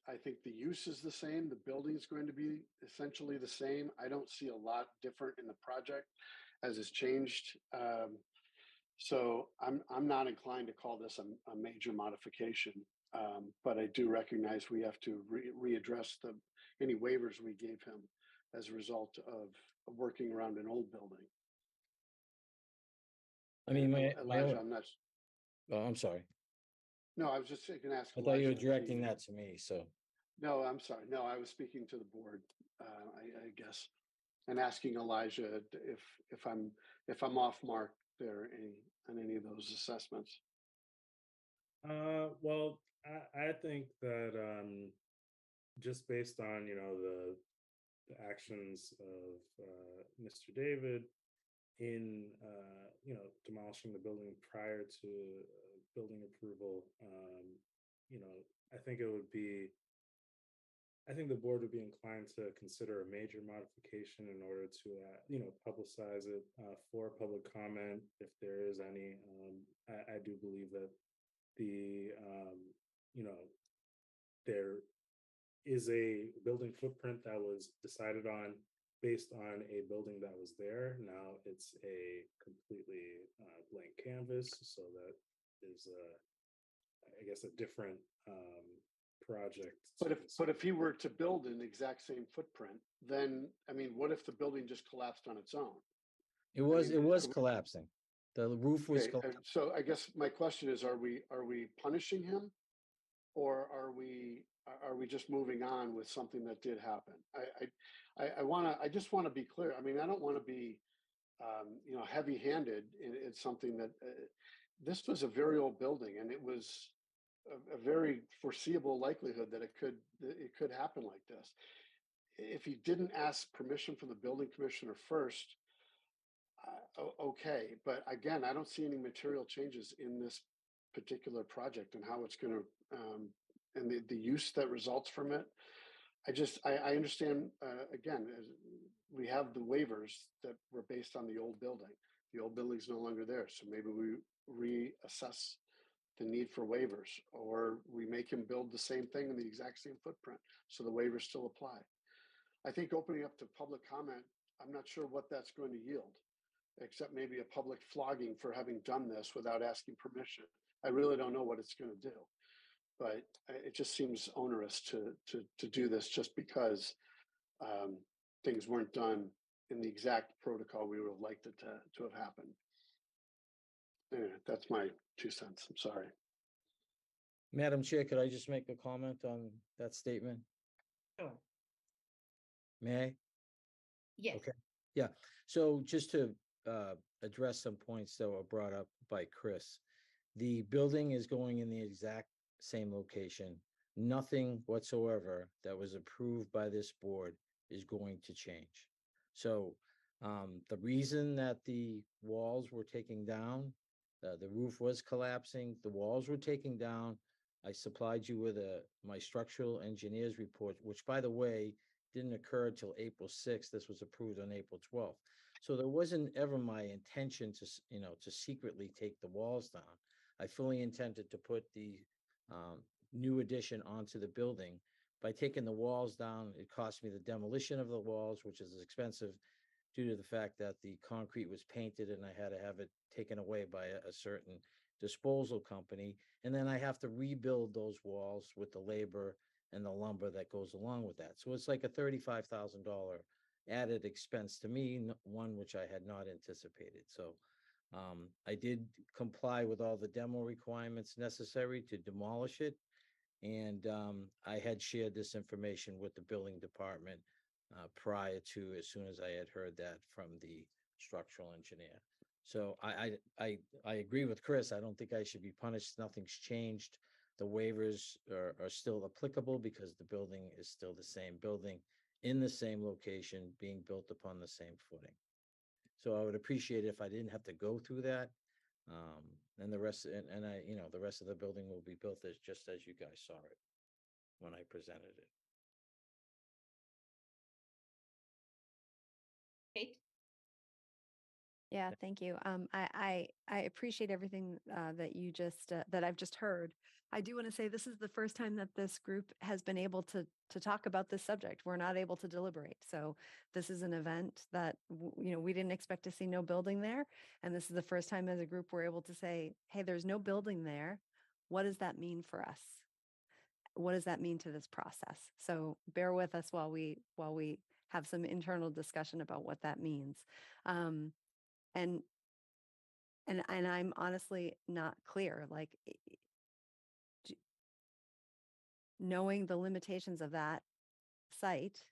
I think the use is the same. The building is going to be essentially the same. I don't see a lot different in the project as it's changed. So I'm not inclined to call this a major modification, but I do recognize we have to readdress any waivers we gave him as a result of working around an old building. I mean, Elijah, I'm not. Oh, I'm sorry. No, I was just going to ask. I thought you were Elijah if directing he- that to me, so. No, I'm sorry. No, I was speaking to the board, I guess, and asking Elijah if I'm off mark there on any of those assessments. Well, I think that just based on the actions of Mr. David in demolishing the building prior to building approval, I think the board would be inclined to consider a major modification in order to publicize it for public comment if there is any. I do believe that there is a building footprint that was decided on based on a building that was there. Now it's a completely blank canvas, so that is I guess a different project. But if he were to build an exact same footprint, then I mean, what if the building just collapsed on its own? It was collapsing. The roof was Okay, so I guess my question is: Are we punishing him, or are we just moving on with something that did happen? I just want to be clear. I mean, I don't want to be heavy-handed in something that this was a very old building, and it was a very foreseeable likelihood that it could happen like this. If he didn't ask permission from the building commissioner first, okay, but again, I don't see any material changes in this particular project and how it's going to and the use that results from it. I understand, again, we have the waivers that were based on the old building. The old building's no longer there, so maybe we reassess the need for waivers, or we make him build the same thing in the exact same footprint, so the waivers still apply. I think opening up to public comment, I'm not sure what that's going to yield, except maybe a public flogging for having done this without asking permission. I really don't know what it's going to do, but it just seems onerous to do this just because things weren't done in the exact protocol we would have liked it to have happened. Anyway, that's my 2 cents. I'm sorry. Madam Chair, could I just make a comment on that statement? Sure. May I? Yes. Okay, yeah. So just to address some points that were brought up by Chris, the building is going in the exact same location. Nothing whatsoever that was approved by this board is going to change. So the reason that the walls were taken down, the roof was collapsing, the walls were taken down. I supplied you with my structural engineer's report, which, by the way, didn't occur until April 6th. This was approved on April 12th. So there wasn't ever my intention to secretly take the walls down. I fully intended to put the new addition onto the building. By taking the walls down, it cost me the demolition of the walls, which is expensive due to the fact that the concrete was painted and I had to have it taken away by a certain disposal company. And then I have to rebuild those walls with the labor and the lumber that goes along with that. So it's like a $35,000 added expense to me, one which I had not anticipated. So I did comply with all the demo requirements necessary to demolish it. And I had shared this information with the building department prior to, as soon as I had heard that from the structural engineer. So I agree with Chris. I don't think I should be punished. Nothing's changed. The waivers are still applicable because the building is still the same building in the same location, being built upon the same footing. So I would appreciate it if I didn't have to go through that. And the rest, and I, the rest of the building will be built as just as you guys saw it when I presented it. Kate? Yeah, thank you. I appreciate everything that you just that I've just heard. I do want to say this is the first time that this group has been able to talk about this subject. We're not able to deliberate. So this is an event that we didn't expect to see no building there, and this is the first time as a group we're able to say, "Hey, there's no building there. What does that mean for us? What does that mean to this process?" So bear with us while we have some internal discussion about what that means. And I'm honestly not clear, like knowing the limitations of that site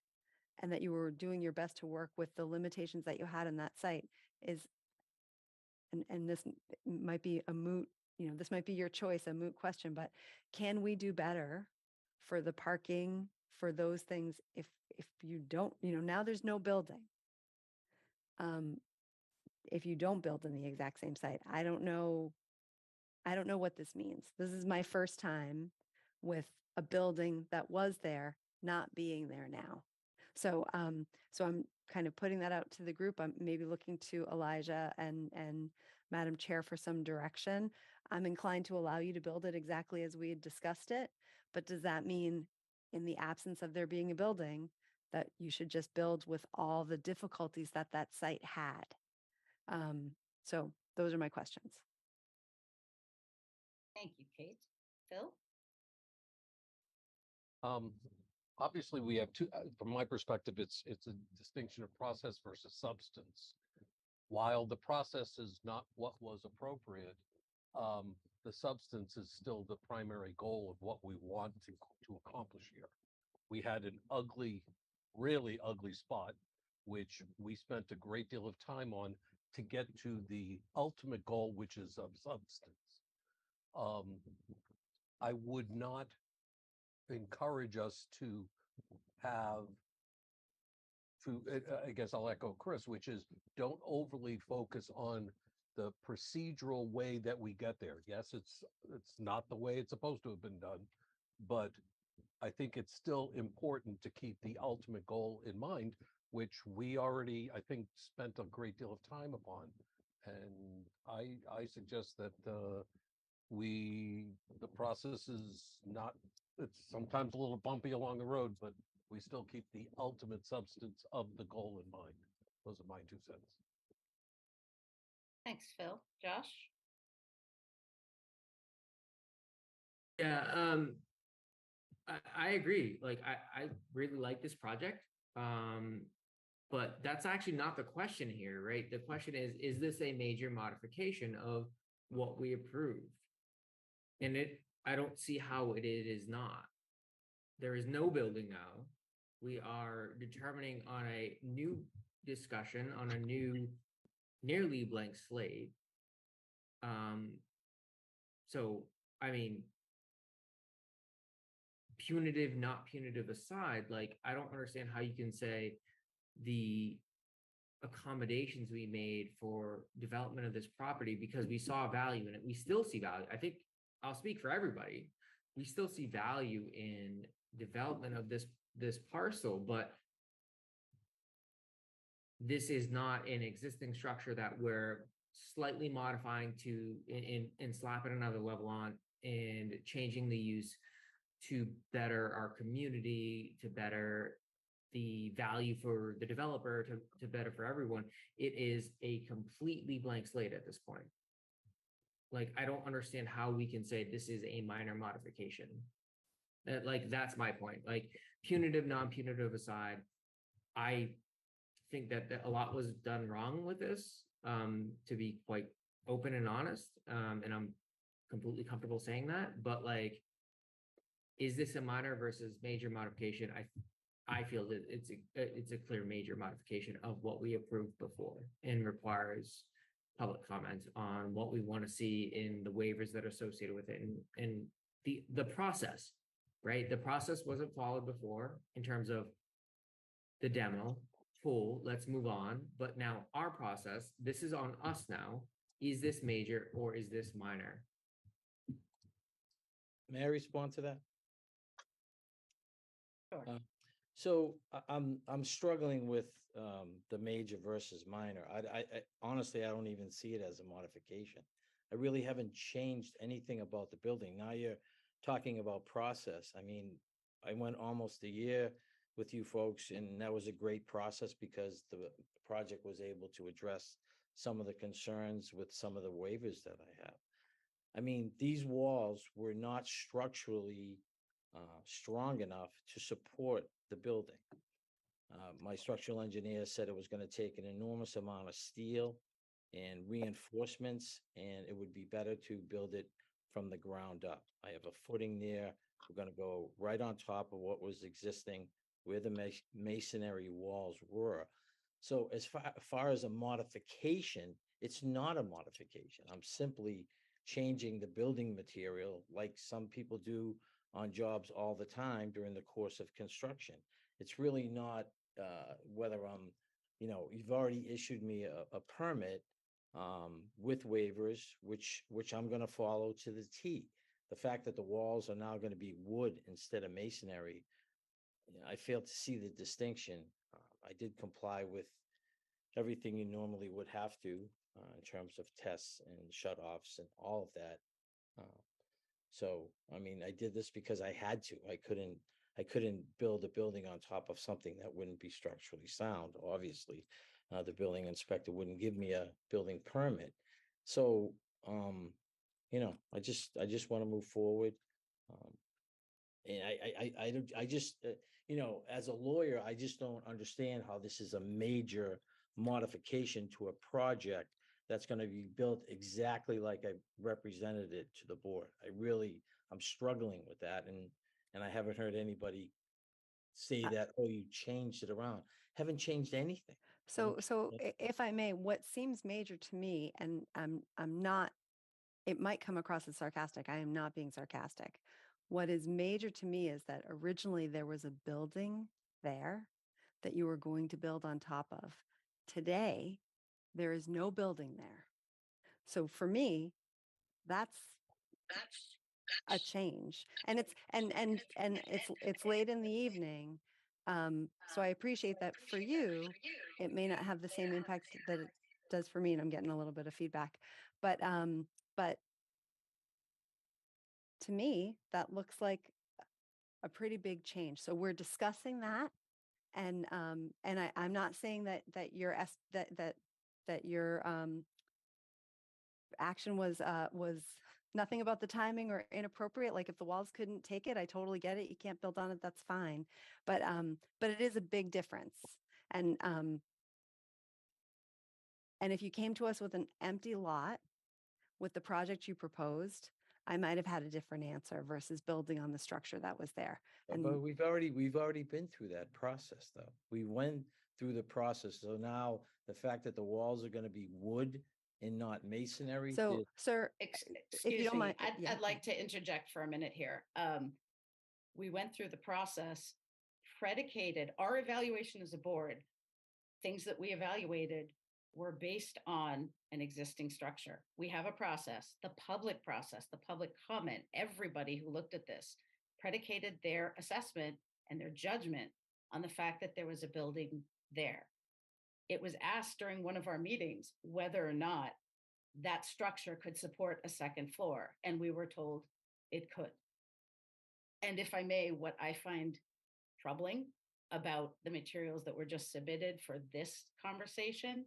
and that you were doing your best to work with the limitations that you had in that site is, and this might be a moot, this might be your choice, a moot question, but can we do better for the parking, for those things if you don't, now there's no building. If you don't build in the exact same site, I don't know what this means. This is my first time with a building that was there not being there now. So I'm kind of putting that out to the group. I'm maybe looking to Elijah and Madam Chair for some direction. I'm inclined to allow you to build it exactly as we had discussed it, but does that mean in the absence of there being a building that you should just build with all the difficulties that that site had? So those are my questions. Thank you, Kate. Phil? Obviously, we have two. From my perspective, it's a distinction of process versus substance. While the process is not what was appropriate, the substance is still the primary goal of what we want to accomplish here. We had an ugly, really ugly spot, which we spent a great deal of time on to get to the ultimate goal, which is of substance. I would not encourage us to have I guess I'll echo Chris, which is don't overly focus on the procedural way that we get there. Yes, it's not the way it's supposed to have been done, but I think it's still important to keep the ultimate goal in mind, which we already, I think, spent a great deal of time upon. And I suggest that the process is not, it's sometimes a little bumpy along the road, but we still keep the ultimate substance of the goal in mind. Those are my 2 cents. Thanks, Phil. Josh? Yeah, I agree. Like, I really like this project. But that's actually not the question here, right? The question is this a major modification of what we approved? And I don't see how it is not. There is no building now. We are determining on a new discussion, on a new nearly blank slate. So, I mean, punitive, not punitive aside, like, I don't understand how you can say the accommodations we made for development of this property, because we saw value in it. We still see value. I think I'll speak for everybody. We still see value in development of this parcel, but this is not an existing structure that we're slightly modifying to and slapping another level on and changing the use to better our community, to better the value for the developer, to better for everyone. It is a completely blank slate at this point. Like, I don't understand how we can say this is a minor modification. Like, that's my point. Like, punitive, non-punitive aside, I think that a lot was done wrong with this, to be quite open and honest. And I'm completely comfortable saying that. But, like, is this a minor versus major modification? I feel that it's a clear major modification of what we approved before, and requires public comment on what we want to see in the waivers that are associated with it, and the process, right? The process wasn't followed before in terms of the demo. Cool, let's move on. But now our process, this is on us now. Is this major or is this minor? May I respond to that? Sure. So I'm struggling with the major versus minor. I honestly, I don't even see it as a modification. I really haven't changed anything about the building. Now you're talking about process. I mean, I went almost a year with you folks, and that was a great process because the project was able to address some of the concerns with some of the waivers that I have. I mean, these walls were not structurally strong enough to support the building. My structural engineer said it was going to take an enormous amount of steel and reinforcements, and it would be better to build it from the ground up. I have a footing there. We're going to go right on top of what was existing, where the masonry walls were. So as far as a modification, it's not a modification. I'm simply changing the building material like some people do on jobs all the time during the course of construction. It's really not whether I'm, you've already issued me a permit with waivers, which I'm going to follow to the T. The fact that the walls are now going to be wood instead of masonry, I fail to see the distinction. I did comply with everything you normally would have to in terms of tests and shutoffs and all of that. So, I mean, I did this because I had to. I couldn't build a building on top of something that wouldn't be structurally sound. Obviously, the building inspector wouldn't give me a building permit. So, I just want to move forward. And I just, as a lawyer, I just don't understand how this is a major modification to a project that's going to be built exactly like I represented it to the board. I'm struggling with that. And I haven't heard anybody say that, oh, you changed it around. Haven't changed anything. So if I may, what seems major to me, and I'm not, it might come across as sarcastic. I am not being sarcastic. What is major to me is that originally there was a building there that you were going to build on top of. Today, there is no building there. So for me, that's a change. And it's late in the evening. So I appreciate that for you, it may not have the same impact that it does for me, and I'm getting a little bit of feedback. But to me, that looks like a pretty big change. So we're discussing that. And I'm not saying that your action was nothing about the timing or inappropriate. Like if the walls couldn't take it, I totally get it. You can't build on it, that's fine. But it is a big difference. And if you came to us with an empty lot with the project you proposed, I might have had a different answer versus building on the structure that was there. And But we've already been through that process, though. We went through the process. So now the fact that the walls are going to be wood and not masonry. so, sir, if you Excuse don't me, mind, I'd like to interject for a minute here. We went through the process, predicated our evaluation as a board. Things that we evaluated were based on an existing structure. We have a process, the public comment, everybody who looked at this predicated their assessment and their judgment on the fact that there was a building there. It was asked during one of our meetings whether or not that structure could support a second floor, and we were told it could. And if I may, what I find troubling about the materials that were just submitted for this conversation,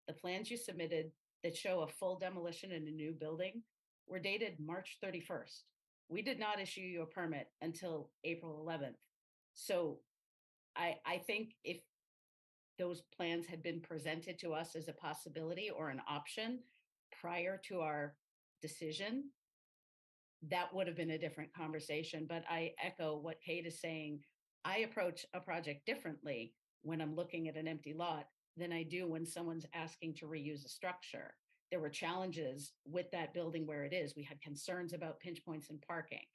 the plans you submitted that show a full demolition in a new building were dated March 31st. We did not issue you a permit until April 11th. So I think if those plans had been presented to us as a possibility or an option prior to our decision, that would have been a different conversation. But I echo what Kate is saying. I approach a project differently when I'm looking at an empty lot than I do when someone's asking to reuse a structure. There were challenges with that building where it is. We had concerns about pinch points in parking.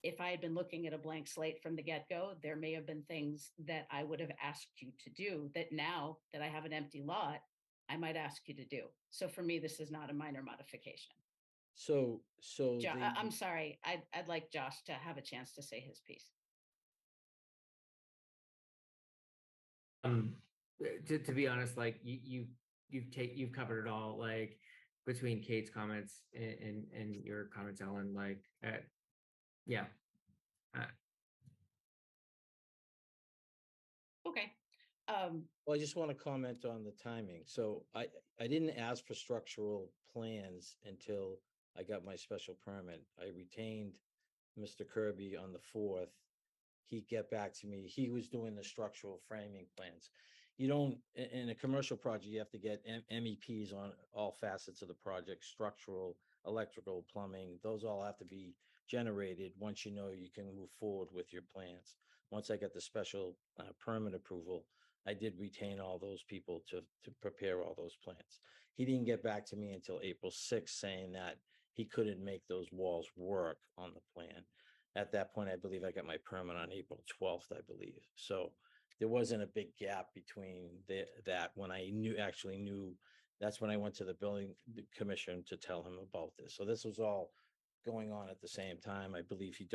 If I had been looking at a blank slate from the get-go, there may have been things that I would have asked you to do that now that I have an empty lot, I might ask you to do. So for me, this is not a minor modification. So I'm sorry. I'd like Josh to have a chance to say his piece. To be honest, like you've covered it all, like between Kate's comments and your comments, Ellen, like yeah. Okay. Well, I just want to comment on the timing. So I didn't ask for structural plans until I got my special permit. I retained Mr. Kirby on the 4th. He'd get back to me. He was doing the structural framing plans. You don't, in a commercial project, you have to get MEPs on all facets of the project, structural, electrical, plumbing. Those all have to be generated once you know you can move forward with your plans. Once I got the special permit approval, I did retain all those people to prepare all those plans. He didn't get back to me until April 6th saying that he couldn't make those walls work on the plan. At that point, I believe I got my permit on April 12th, I believe. So there wasn't a big gap between that when I actually knew. That's when I went to the building commission to tell him about this. So this was all going on at the same time. I believe he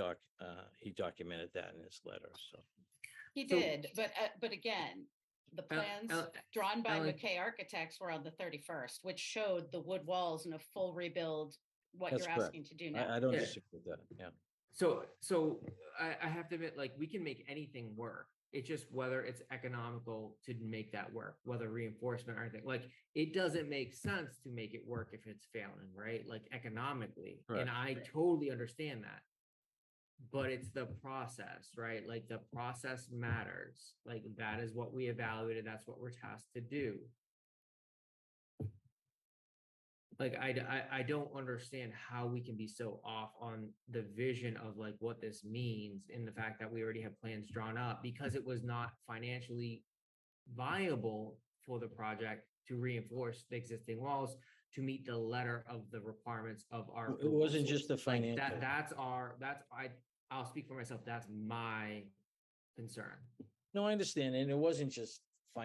documented that in his letter. So he did, but again, the plans drawn by McKay Architects were on the 31st, which showed the wood walls and a full rebuild. What that's you're correct. asking to do now. I don't disagree with that. Yeah. So I have to admit, like, we can make anything work. It's just whether it's economical to make that work, whether reinforcement or anything. Like, it doesn't make sense to make it work if it's failing, right? Like economically. Right. And I totally understand that. But it's the process, right? Like the process matters. Like that is what we evaluated. That's what we're tasked to do. Like, I don't understand how we can be so off on the vision of like what this means in the fact that we already have plans drawn up because it was not financially viable for the project to reinforce the existing walls to meet the letter of the requirements of our. It wasn't just the financial. Like I'll speak for myself. That's my concern. No, I understand. And it wasn't just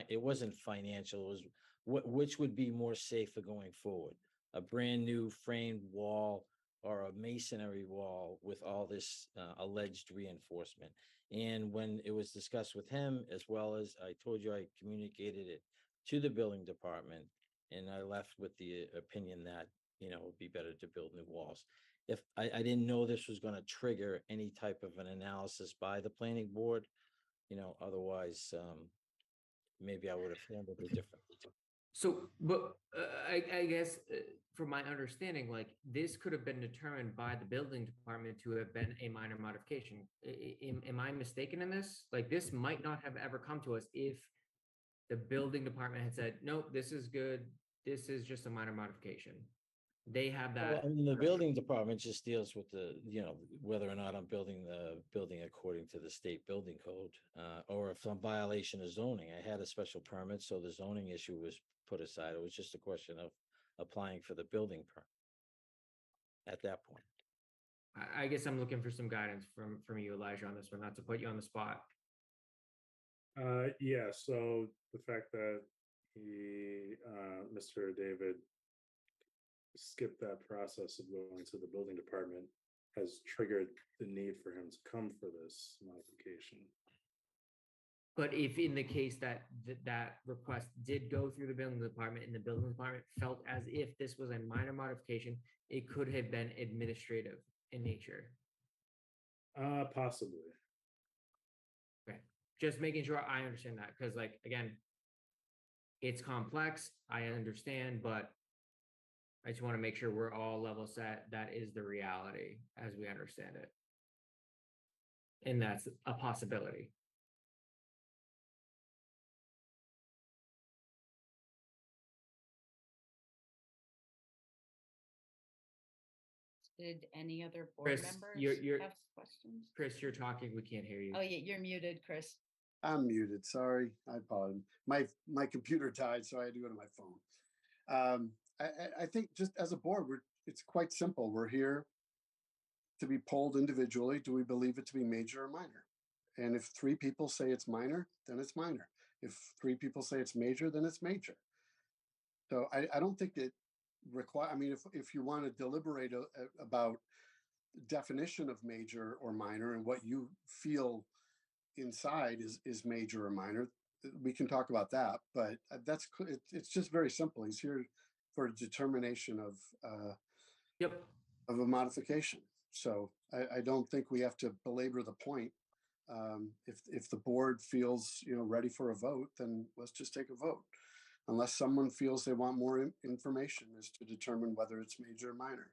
it wasn't financial. It was which would be more safe for going forward. A brand new framed wall or a masonry wall with all this alleged reinforcement. And when it was discussed with him, as well as I told you, I communicated it to the building department, and I left with the opinion that, you know, it would be better to build new walls. If I didn't know this was going to trigger any type of an analysis by the planning board, you know, otherwise, maybe I would have handled it differently. So, but I guess from my understanding, like this could have been determined by the building department to have been a minor modification. Am I mistaken in this? Like this might not have ever come to us if the building department had said, nope, this is good. This is just a minor modification. They have Well, that. I mean, the building department just deals with the, you know, whether or not I'm building the building according to the state building code, or if I'm violation of zoning. I had a special permit, so the zoning issue was put aside. It was just a question of applying for the building permit at that point. I guess I'm looking for some guidance from you, Elijah, on this one, not to put you on the spot. Yeah, so the fact that he, Mr. David skipped that process of going to the building department has triggered the need for him to come for this modification. But if in the case that that request did go through the building department and the building department felt as if this was a minor modification, it could have been administrative in nature. Possibly. Okay, just making sure I understand that, because like, again, it's complex, I understand, but I just want to make sure we're all level set. That is the reality as we understand it. And that's a possibility. Did any other board Chris, members you're have questions? Chris, you're talking, we can't hear you. Oh, yeah, you're muted, Chris. I'm muted, sorry, I apologize. My computer died, so I had to go to my phone. I think just as a board, it's quite simple. We're here to be polled individually. Do we believe it to be major or minor? And if 3 people say it's minor, then it's minor. If 3 people say it's major, then it's major. So I don't think it require, I mean, if you want to deliberate about definition of major or minor and what you feel inside is major or minor, we can talk about that, but it's just very simple. He's here for a determination of of a modification. So I don't think we have to belabor the point. If the board feels, you know, ready for a vote, then let's just take a vote. Unless someone feels they want more information as to determine whether it's major or minor.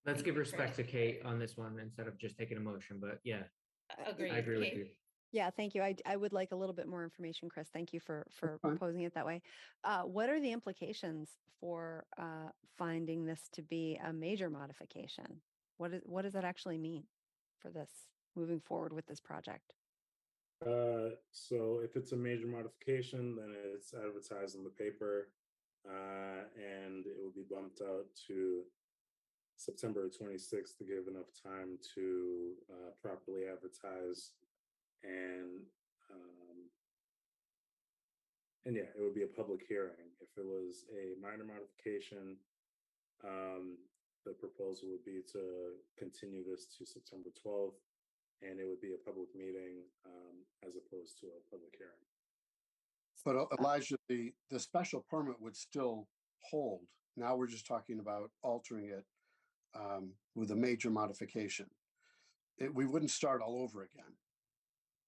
Let's give respect to Kate on this one instead of just taking a motion, but yeah. Agreed. I agree with you. Yeah, thank you. I would like a little bit more information, Chris. Thank you for fine. posing it that way. What are the implications for finding this to be a major modification? What does that actually mean for this moving forward with this project? So if it's a major modification, then it's advertised in the paper, and it will be bumped out to September 26th to give enough time to properly advertise, and yeah, it would be a public hearing. If it was a minor modification, the proposal would be to continue this to September 12th, and it would be a public meeting as opposed to a public hearing. But Elijah, the special permit would still hold. Now we're just talking about altering it with a major modification. We wouldn't start all over again.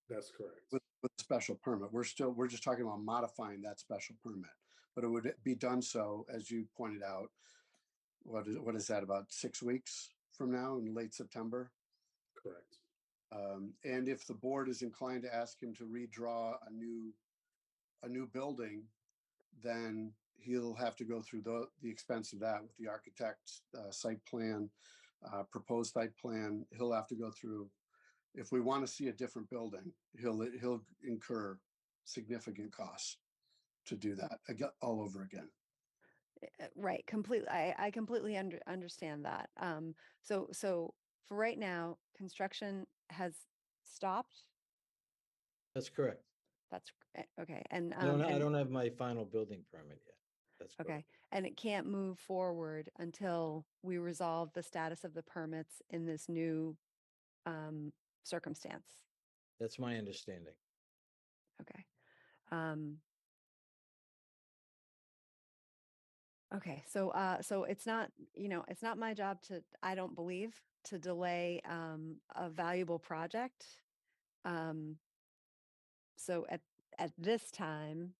That's correct. With the special permit, we're just talking about modifying that special permit, but it would be done so, as you pointed out. What is that, about 6 weeks from now, in late September? Correct. And if the board is inclined to ask him to redraw a new building, then he'll have to go through the expense of that with the architect, site plan, proposed site plan. He'll have to go through. If we want to see a different building, he'll incur significant costs to do that all over again. Right, completely. I completely understand that. So for right now, construction has stopped. That's correct. That's okay. And I don't have my final building permit yet. That's correct. Okay, and it can't move forward until we resolve the status of the permits in this new circumstance. That's my understanding. Okay. Okay, so so it's not, it's not my job to, I don't believe, to delay a valuable project. So at this time,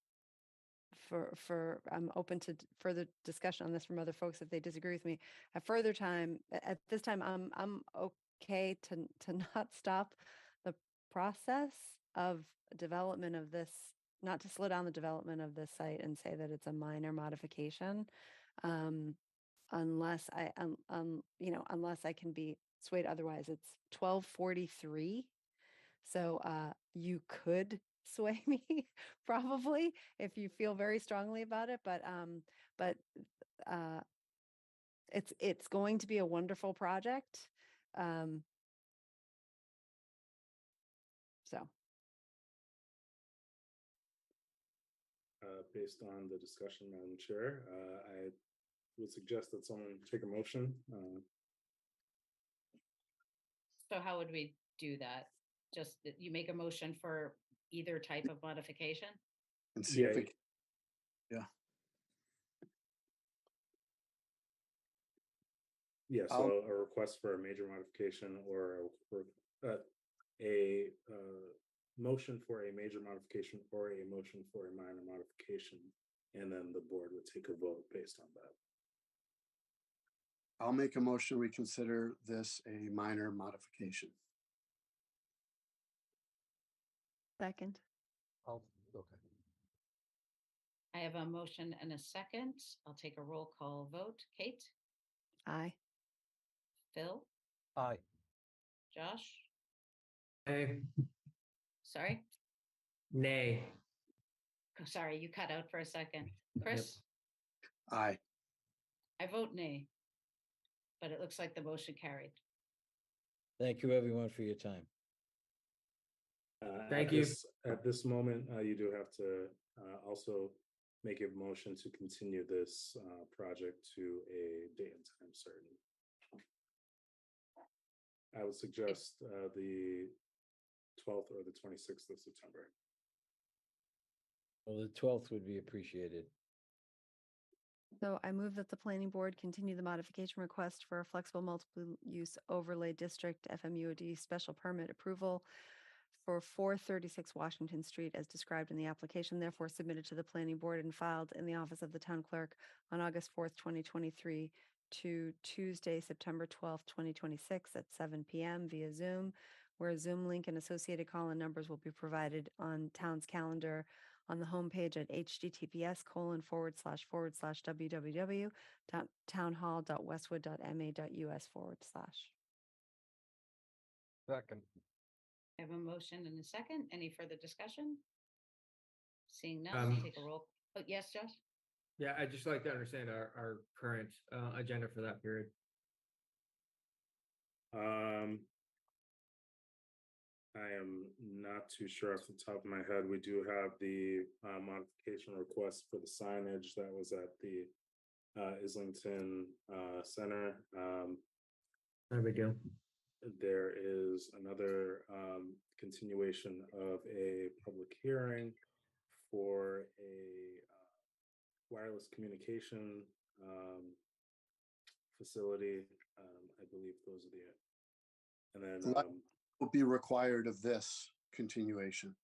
for I'm open to further discussion on this from other folks if they disagree with me. At this time, I'm okay to not stop the process of development of this, not to slow down the development of this site and say that it's a minor modification, unless unless I can be swayed otherwise. It's 12:43, so you could sway me probably if you feel very strongly about it, but uh, it's going to be a wonderful project. So. Based on the discussion, Madam Chair, I would suggest that someone take a motion. So how would we do that? Just that you make a motion for either type of modification? And see if it, yeah. Yeah, so a request for a major modification or a motion for a major modification or a motion for a minor modification, and then the board would take a vote based on that. I'll make a motion, we consider this a minor modification. Second. Okay. I have a motion and a second. I'll take a roll call vote. Kate? Aye. Phil? Aye. Josh? Hey. Sorry? Nay. Sorry, you cut out for a second. Chris? Aye. I vote nay. But it looks like the motion carried. Thank you, everyone, for your time. Thank you. At this moment, you do have to also make a motion to continue this project to a date and time certain. I would suggest the 12th or the 26th of September. Well, the 12th would be appreciated. So I move that the planning board continue the modification request for a flexible multiple use overlay district FMUOD special permit approval for 436 Washington Street as described in the application, therefore submitted to the planning board and filed in the office of the town clerk on August 4th, 2023 to Tuesday, September 12th, 2026 at 7 p.m. via Zoom, where a Zoom link and associated call-in numbers will be provided on town's calendar on the homepage at https://www.townhall.westwood.ma.us/. Second. I have a motion and a second. Any further discussion? Seeing none, I'll take a roll. Oh, yes, Josh? Yeah, I'd just like to understand our current agenda for that period. I am not too sure off the top of my head. We do have the modification request for the signage that was at the Islington Center. No big deal. There is another continuation of a public hearing for a wireless communication facility. I believe those are the, and then will be required of this continuation?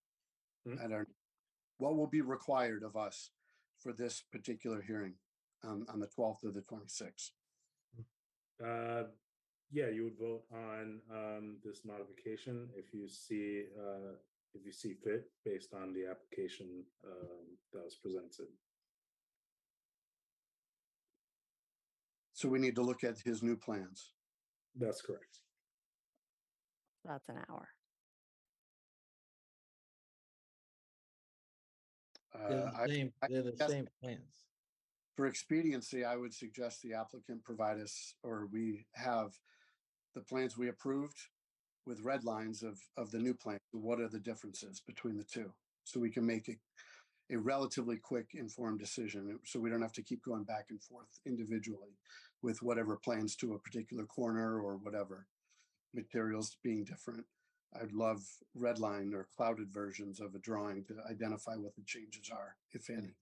What will be required of us for this particular hearing on the 12th or the 26th? Yeah, you would vote on this modification if you see fit based on the application that was presented. So we need to look at his new plans. That's correct. That's an hour. They're the same plans. For expediency, I would suggest the applicant provide us, or we have the plans we approved with red lines of the new plan. What are the differences between the two? So we can make a relatively quick informed decision. So we don't have to keep going back and forth individually with whatever plans to a particular corner or whatever, materials being different. I'd love redline or clouded versions of a drawing to identify what the changes are, if any.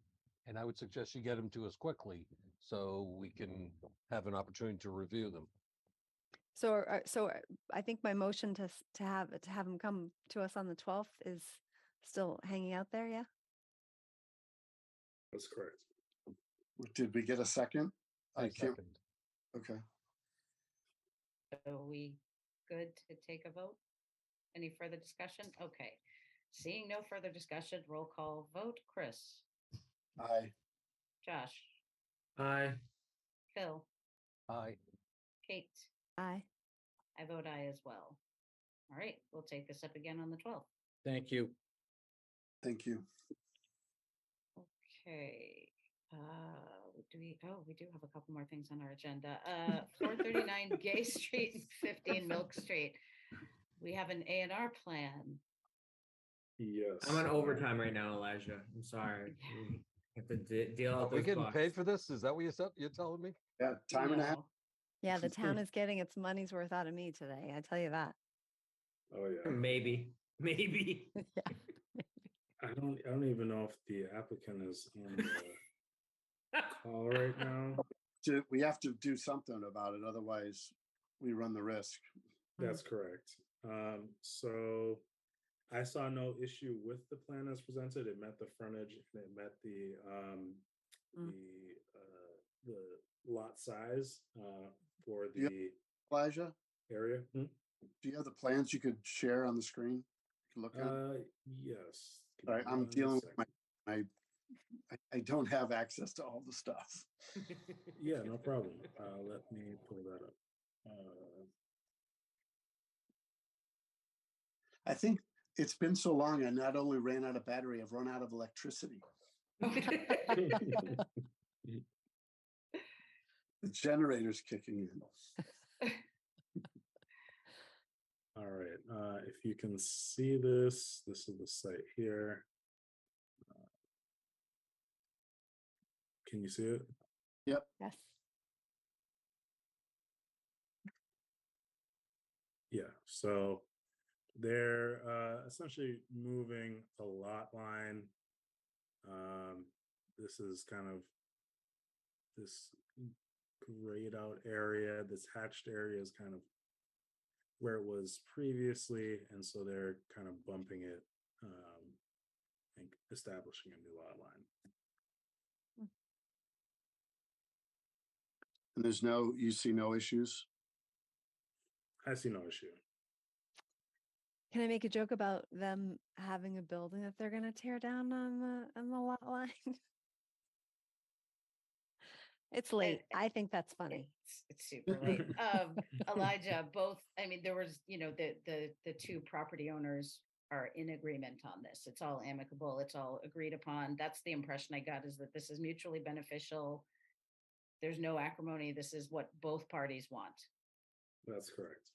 And I would suggest you get them to us quickly so we can have an opportunity to review them. So, I think my motion to have them come to us on the 12th is still hanging out there. Yeah. That's correct. Did we get a second? I can't. second. Okay. Are we good to take a vote? Any further discussion? Okay. Seeing no further discussion, roll call vote. Chris. Aye. Josh. Aye. Phil. Aye. Kate. Aye. I vote aye as well. All right, we'll take this up again on the 12th. Thank you. Thank you. Okay. We do have a couple more things on our agenda. 439 Gay Street and 15 Milk Street. We have an A&R plan. Yes. I'm on overtime right now, Elijah. I'm sorry. We have to deal Are with we those getting bucks. paid for this? Is that what you're telling me? Yeah, time and a half. No. Yeah, the town is getting its money's worth out of me today. I tell you that. Oh yeah. Maybe. Yeah. I don't even know if the applicant is on the call right now. We have to do something about it, otherwise we run the risk. That's correct. So I saw no issue with the plan as presented. It met the frontage and it met the lot size for the Elijah, area. do you have the plans you could share on the screen? You can look at. Yes. Give All me right, I'm one dealing with second. I don't have access to all the stuff. Yeah, no problem. Let me pull that up. I think it's been so long, I not only ran out of battery, I've run out of electricity. The generator's kicking in. All right, if you can see this is the site here. Can you see it? Yep. Yes. Yeah, so they're essentially moving the lot line. This is kind of this grayed out area. This hatched area is kind of where it was previously, and so they're kind of bumping it and establishing a new lot line. And you see no issues? I see no issue. Can I make a joke about them having a building that they're going to tear down on the lot line? It's late. I think that's funny. It's super late. Elijah, there was, the two property owners are in agreement on this. It's all amicable. It's all agreed upon. That's the impression I got, is that this is mutually beneficial. There's no acrimony. This is what both parties want. That's correct.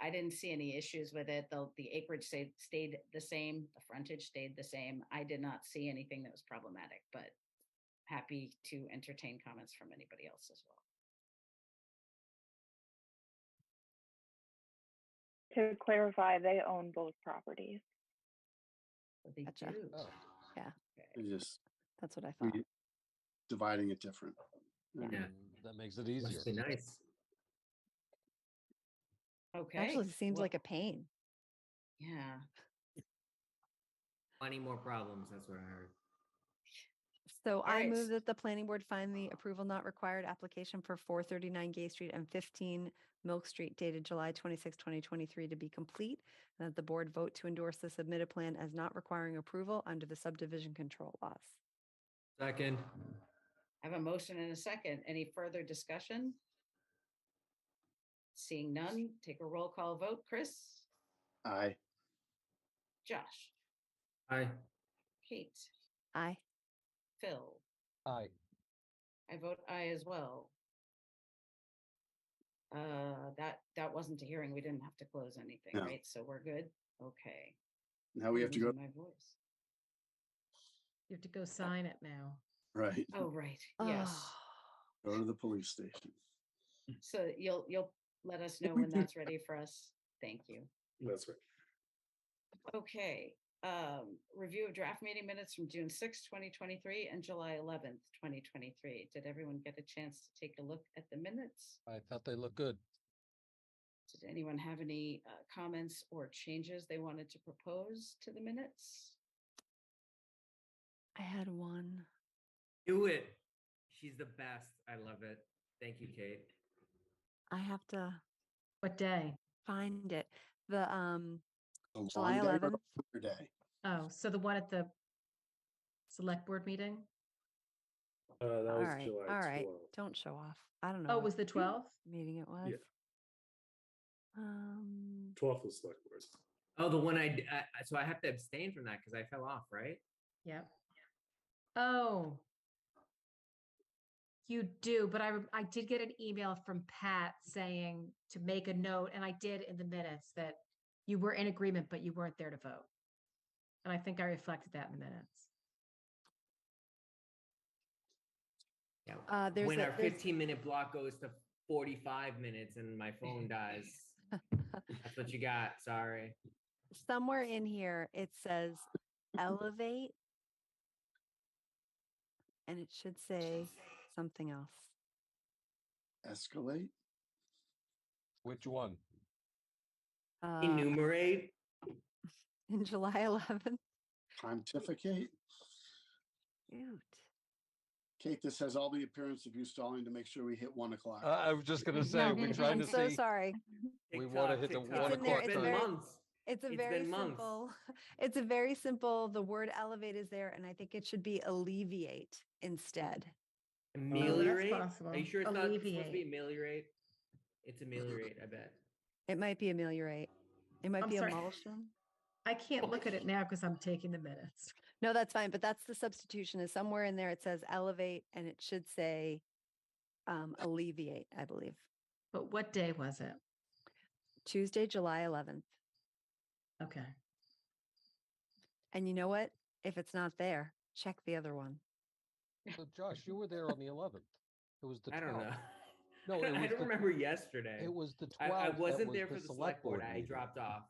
I didn't see any issues with it. The acreage stayed the same. The frontage stayed the same. I did not see anything that was problematic, but happy to entertain comments from anybody else as well. To clarify, they own both properties. They gotcha. do. Oh. Yeah. That's what I thought. Dividing it different. Yeah. That makes it easier. Must be nice. Okay. Actually, it seems like a pain. Yeah. 20 more problems. That's what I heard. So I right. move that the planning board find the approval not required application for 439 Gay Street and 15 Milk Street dated July 26, 2023 to be complete, and that the board vote to endorse the submitted plan as not requiring approval under the subdivision control laws. Second. I have a motion and a second. Any further discussion? Seeing none, take a roll call vote. Chris? Aye. Josh? Aye. Kate? Aye. Phil? Aye. I vote aye as well. That wasn't a hearing. We didn't have to close anything, No. right? So we're good? Okay. Now we have to go. Losing my voice. You have to go sign it now. Right. Oh, right, yes. Go to the police station. So you'll let us know when that's ready for us. Thank you. That's right. Okay, review of draft meeting minutes from June 6th, 2023 and July 11th, 2023. Did everyone get a chance to take a look at the minutes? I thought they looked good. Did anyone have any comments or changes they wanted to propose to the minutes? I had one. Do it. She's the best. I love it. Thank you, Kate. I have to What day? find it. The A July long day or 11th. a shorter day? Oh, so the one at the select board meeting? That All was right, July all right. 12th. Don't show off. I don't know. Oh, it what was the 12th? meeting it was. Yeah. 12th was select board. Oh, the one so I have to abstain from that because I fell off, right? Yep. Oh. You do, but I did get an email from Pat saying to make a note, and I did in the minutes that you were in agreement, but you weren't there to vote. And I think I reflected that in the minutes. Yeah. There's When a- our there's- 15-minute block goes to 45 minutes and my phone dies. That's what you got. Sorry. Somewhere in here it says elevate, and it should say something else. Escalate? Which one? Enumerate. In July 11th. Pontificate? Cute. Kate, this has all the appearance of you stalling to make sure we hit 1 o'clock. I was just gonna say, we're trying I'm to so see. sorry. We want to hit the TikTok. 1 It's in there, o'clock it's It's been very- time. months. It's a It's very been months. simple. It's a very simple. The word elevate is there, and I think it should be alleviate instead. Ameliorate. possible. Are you sure it's not supposed to be Alleviate. ameliorate? It's ameliorate, I bet. It might be ameliorate. It might I'm be sorry. emulsion. I can't look at it now because I'm taking the minutes. No, that's fine. But that's the substitution. Is somewhere in there it says elevate, and it should say alleviate, I believe. But what day was it? Tuesday, July 11th. Okay. And you know what? If it's not there, check the other one. So Josh, you were there on the 11th. It was the 12th. I don't know. No, it I was don't the- remember yesterday. It was the 12th. I that wasn't was there for the select board. I meeting. dropped off.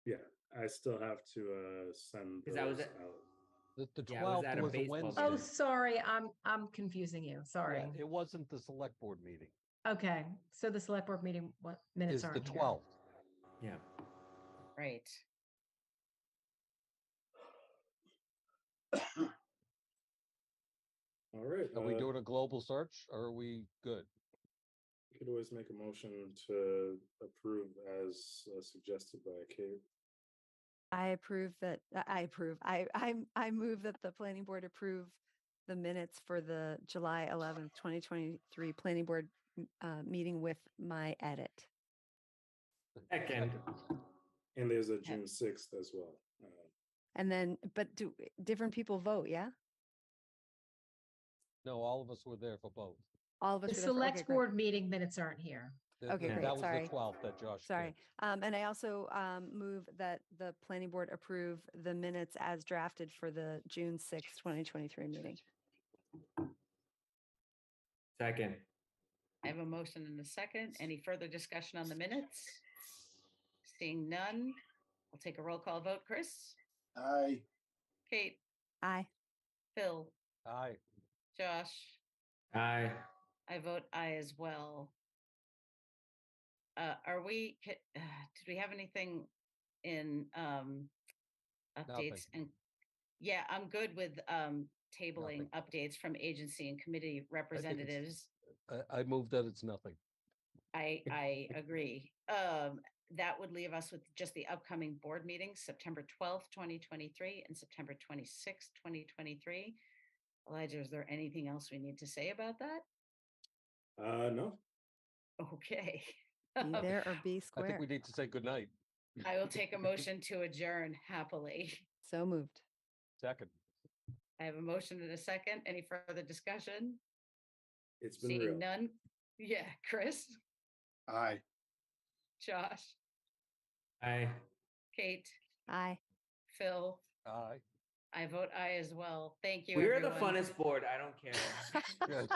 Yeah, I still have to send 'Cause those I was out. at- The Yeah, I was 12th at a was a baseball Wednesday. Oh, sorry. I'm confusing you. Sorry. Yeah, it wasn't the select board meeting. Okay. So the select board meeting, what minutes Is the aren't here? 12th. Yeah. Right. All right. Are we doing a global search or are we good? You could always make a motion to approve as suggested by Kate. I approve that. I approve. I move that the planning board approve the minutes for the July 11th, 2023 planning board meeting with my edit. Second. And there's a June 6th as well. And then, but do different people vote? Yeah. No, all of us were there for both. All of us. The were there for- okay, select great. board meeting minutes aren't here. Okay, great. That was Sorry. the 12th that Josh. Sorry. did. And I also move that the planning board approve the minutes as drafted for the June 6th, 2023 meeting. Second. I have a motion and a second. Any further discussion on the minutes? Seeing none, I'll take a roll call vote. Chris? Aye. Kate? Aye. Phil? Aye. Josh? Aye. I vote aye as well. Did we have anything in updates? And yeah, I'm good with tabling updates from agency and committee representatives. I move that it's nothing. I agree. That would leave us with just the upcoming board meetings, September 12th, 2023 and September 26th, 2023. Elijah, is there anything else we need to say about that? No. Okay. Be there or be I square. think we need to say goodnight. I will take a motion to adjourn happily. So moved. Second. I have a motion and a second. Any further discussion? It's been Seeing real. none. Yeah, Chris, Aye. Josh, Aye. Kate, Aye. Phil, Aye. I vote aye as well. Thank you, We're the everyone. funnest board. I don't care.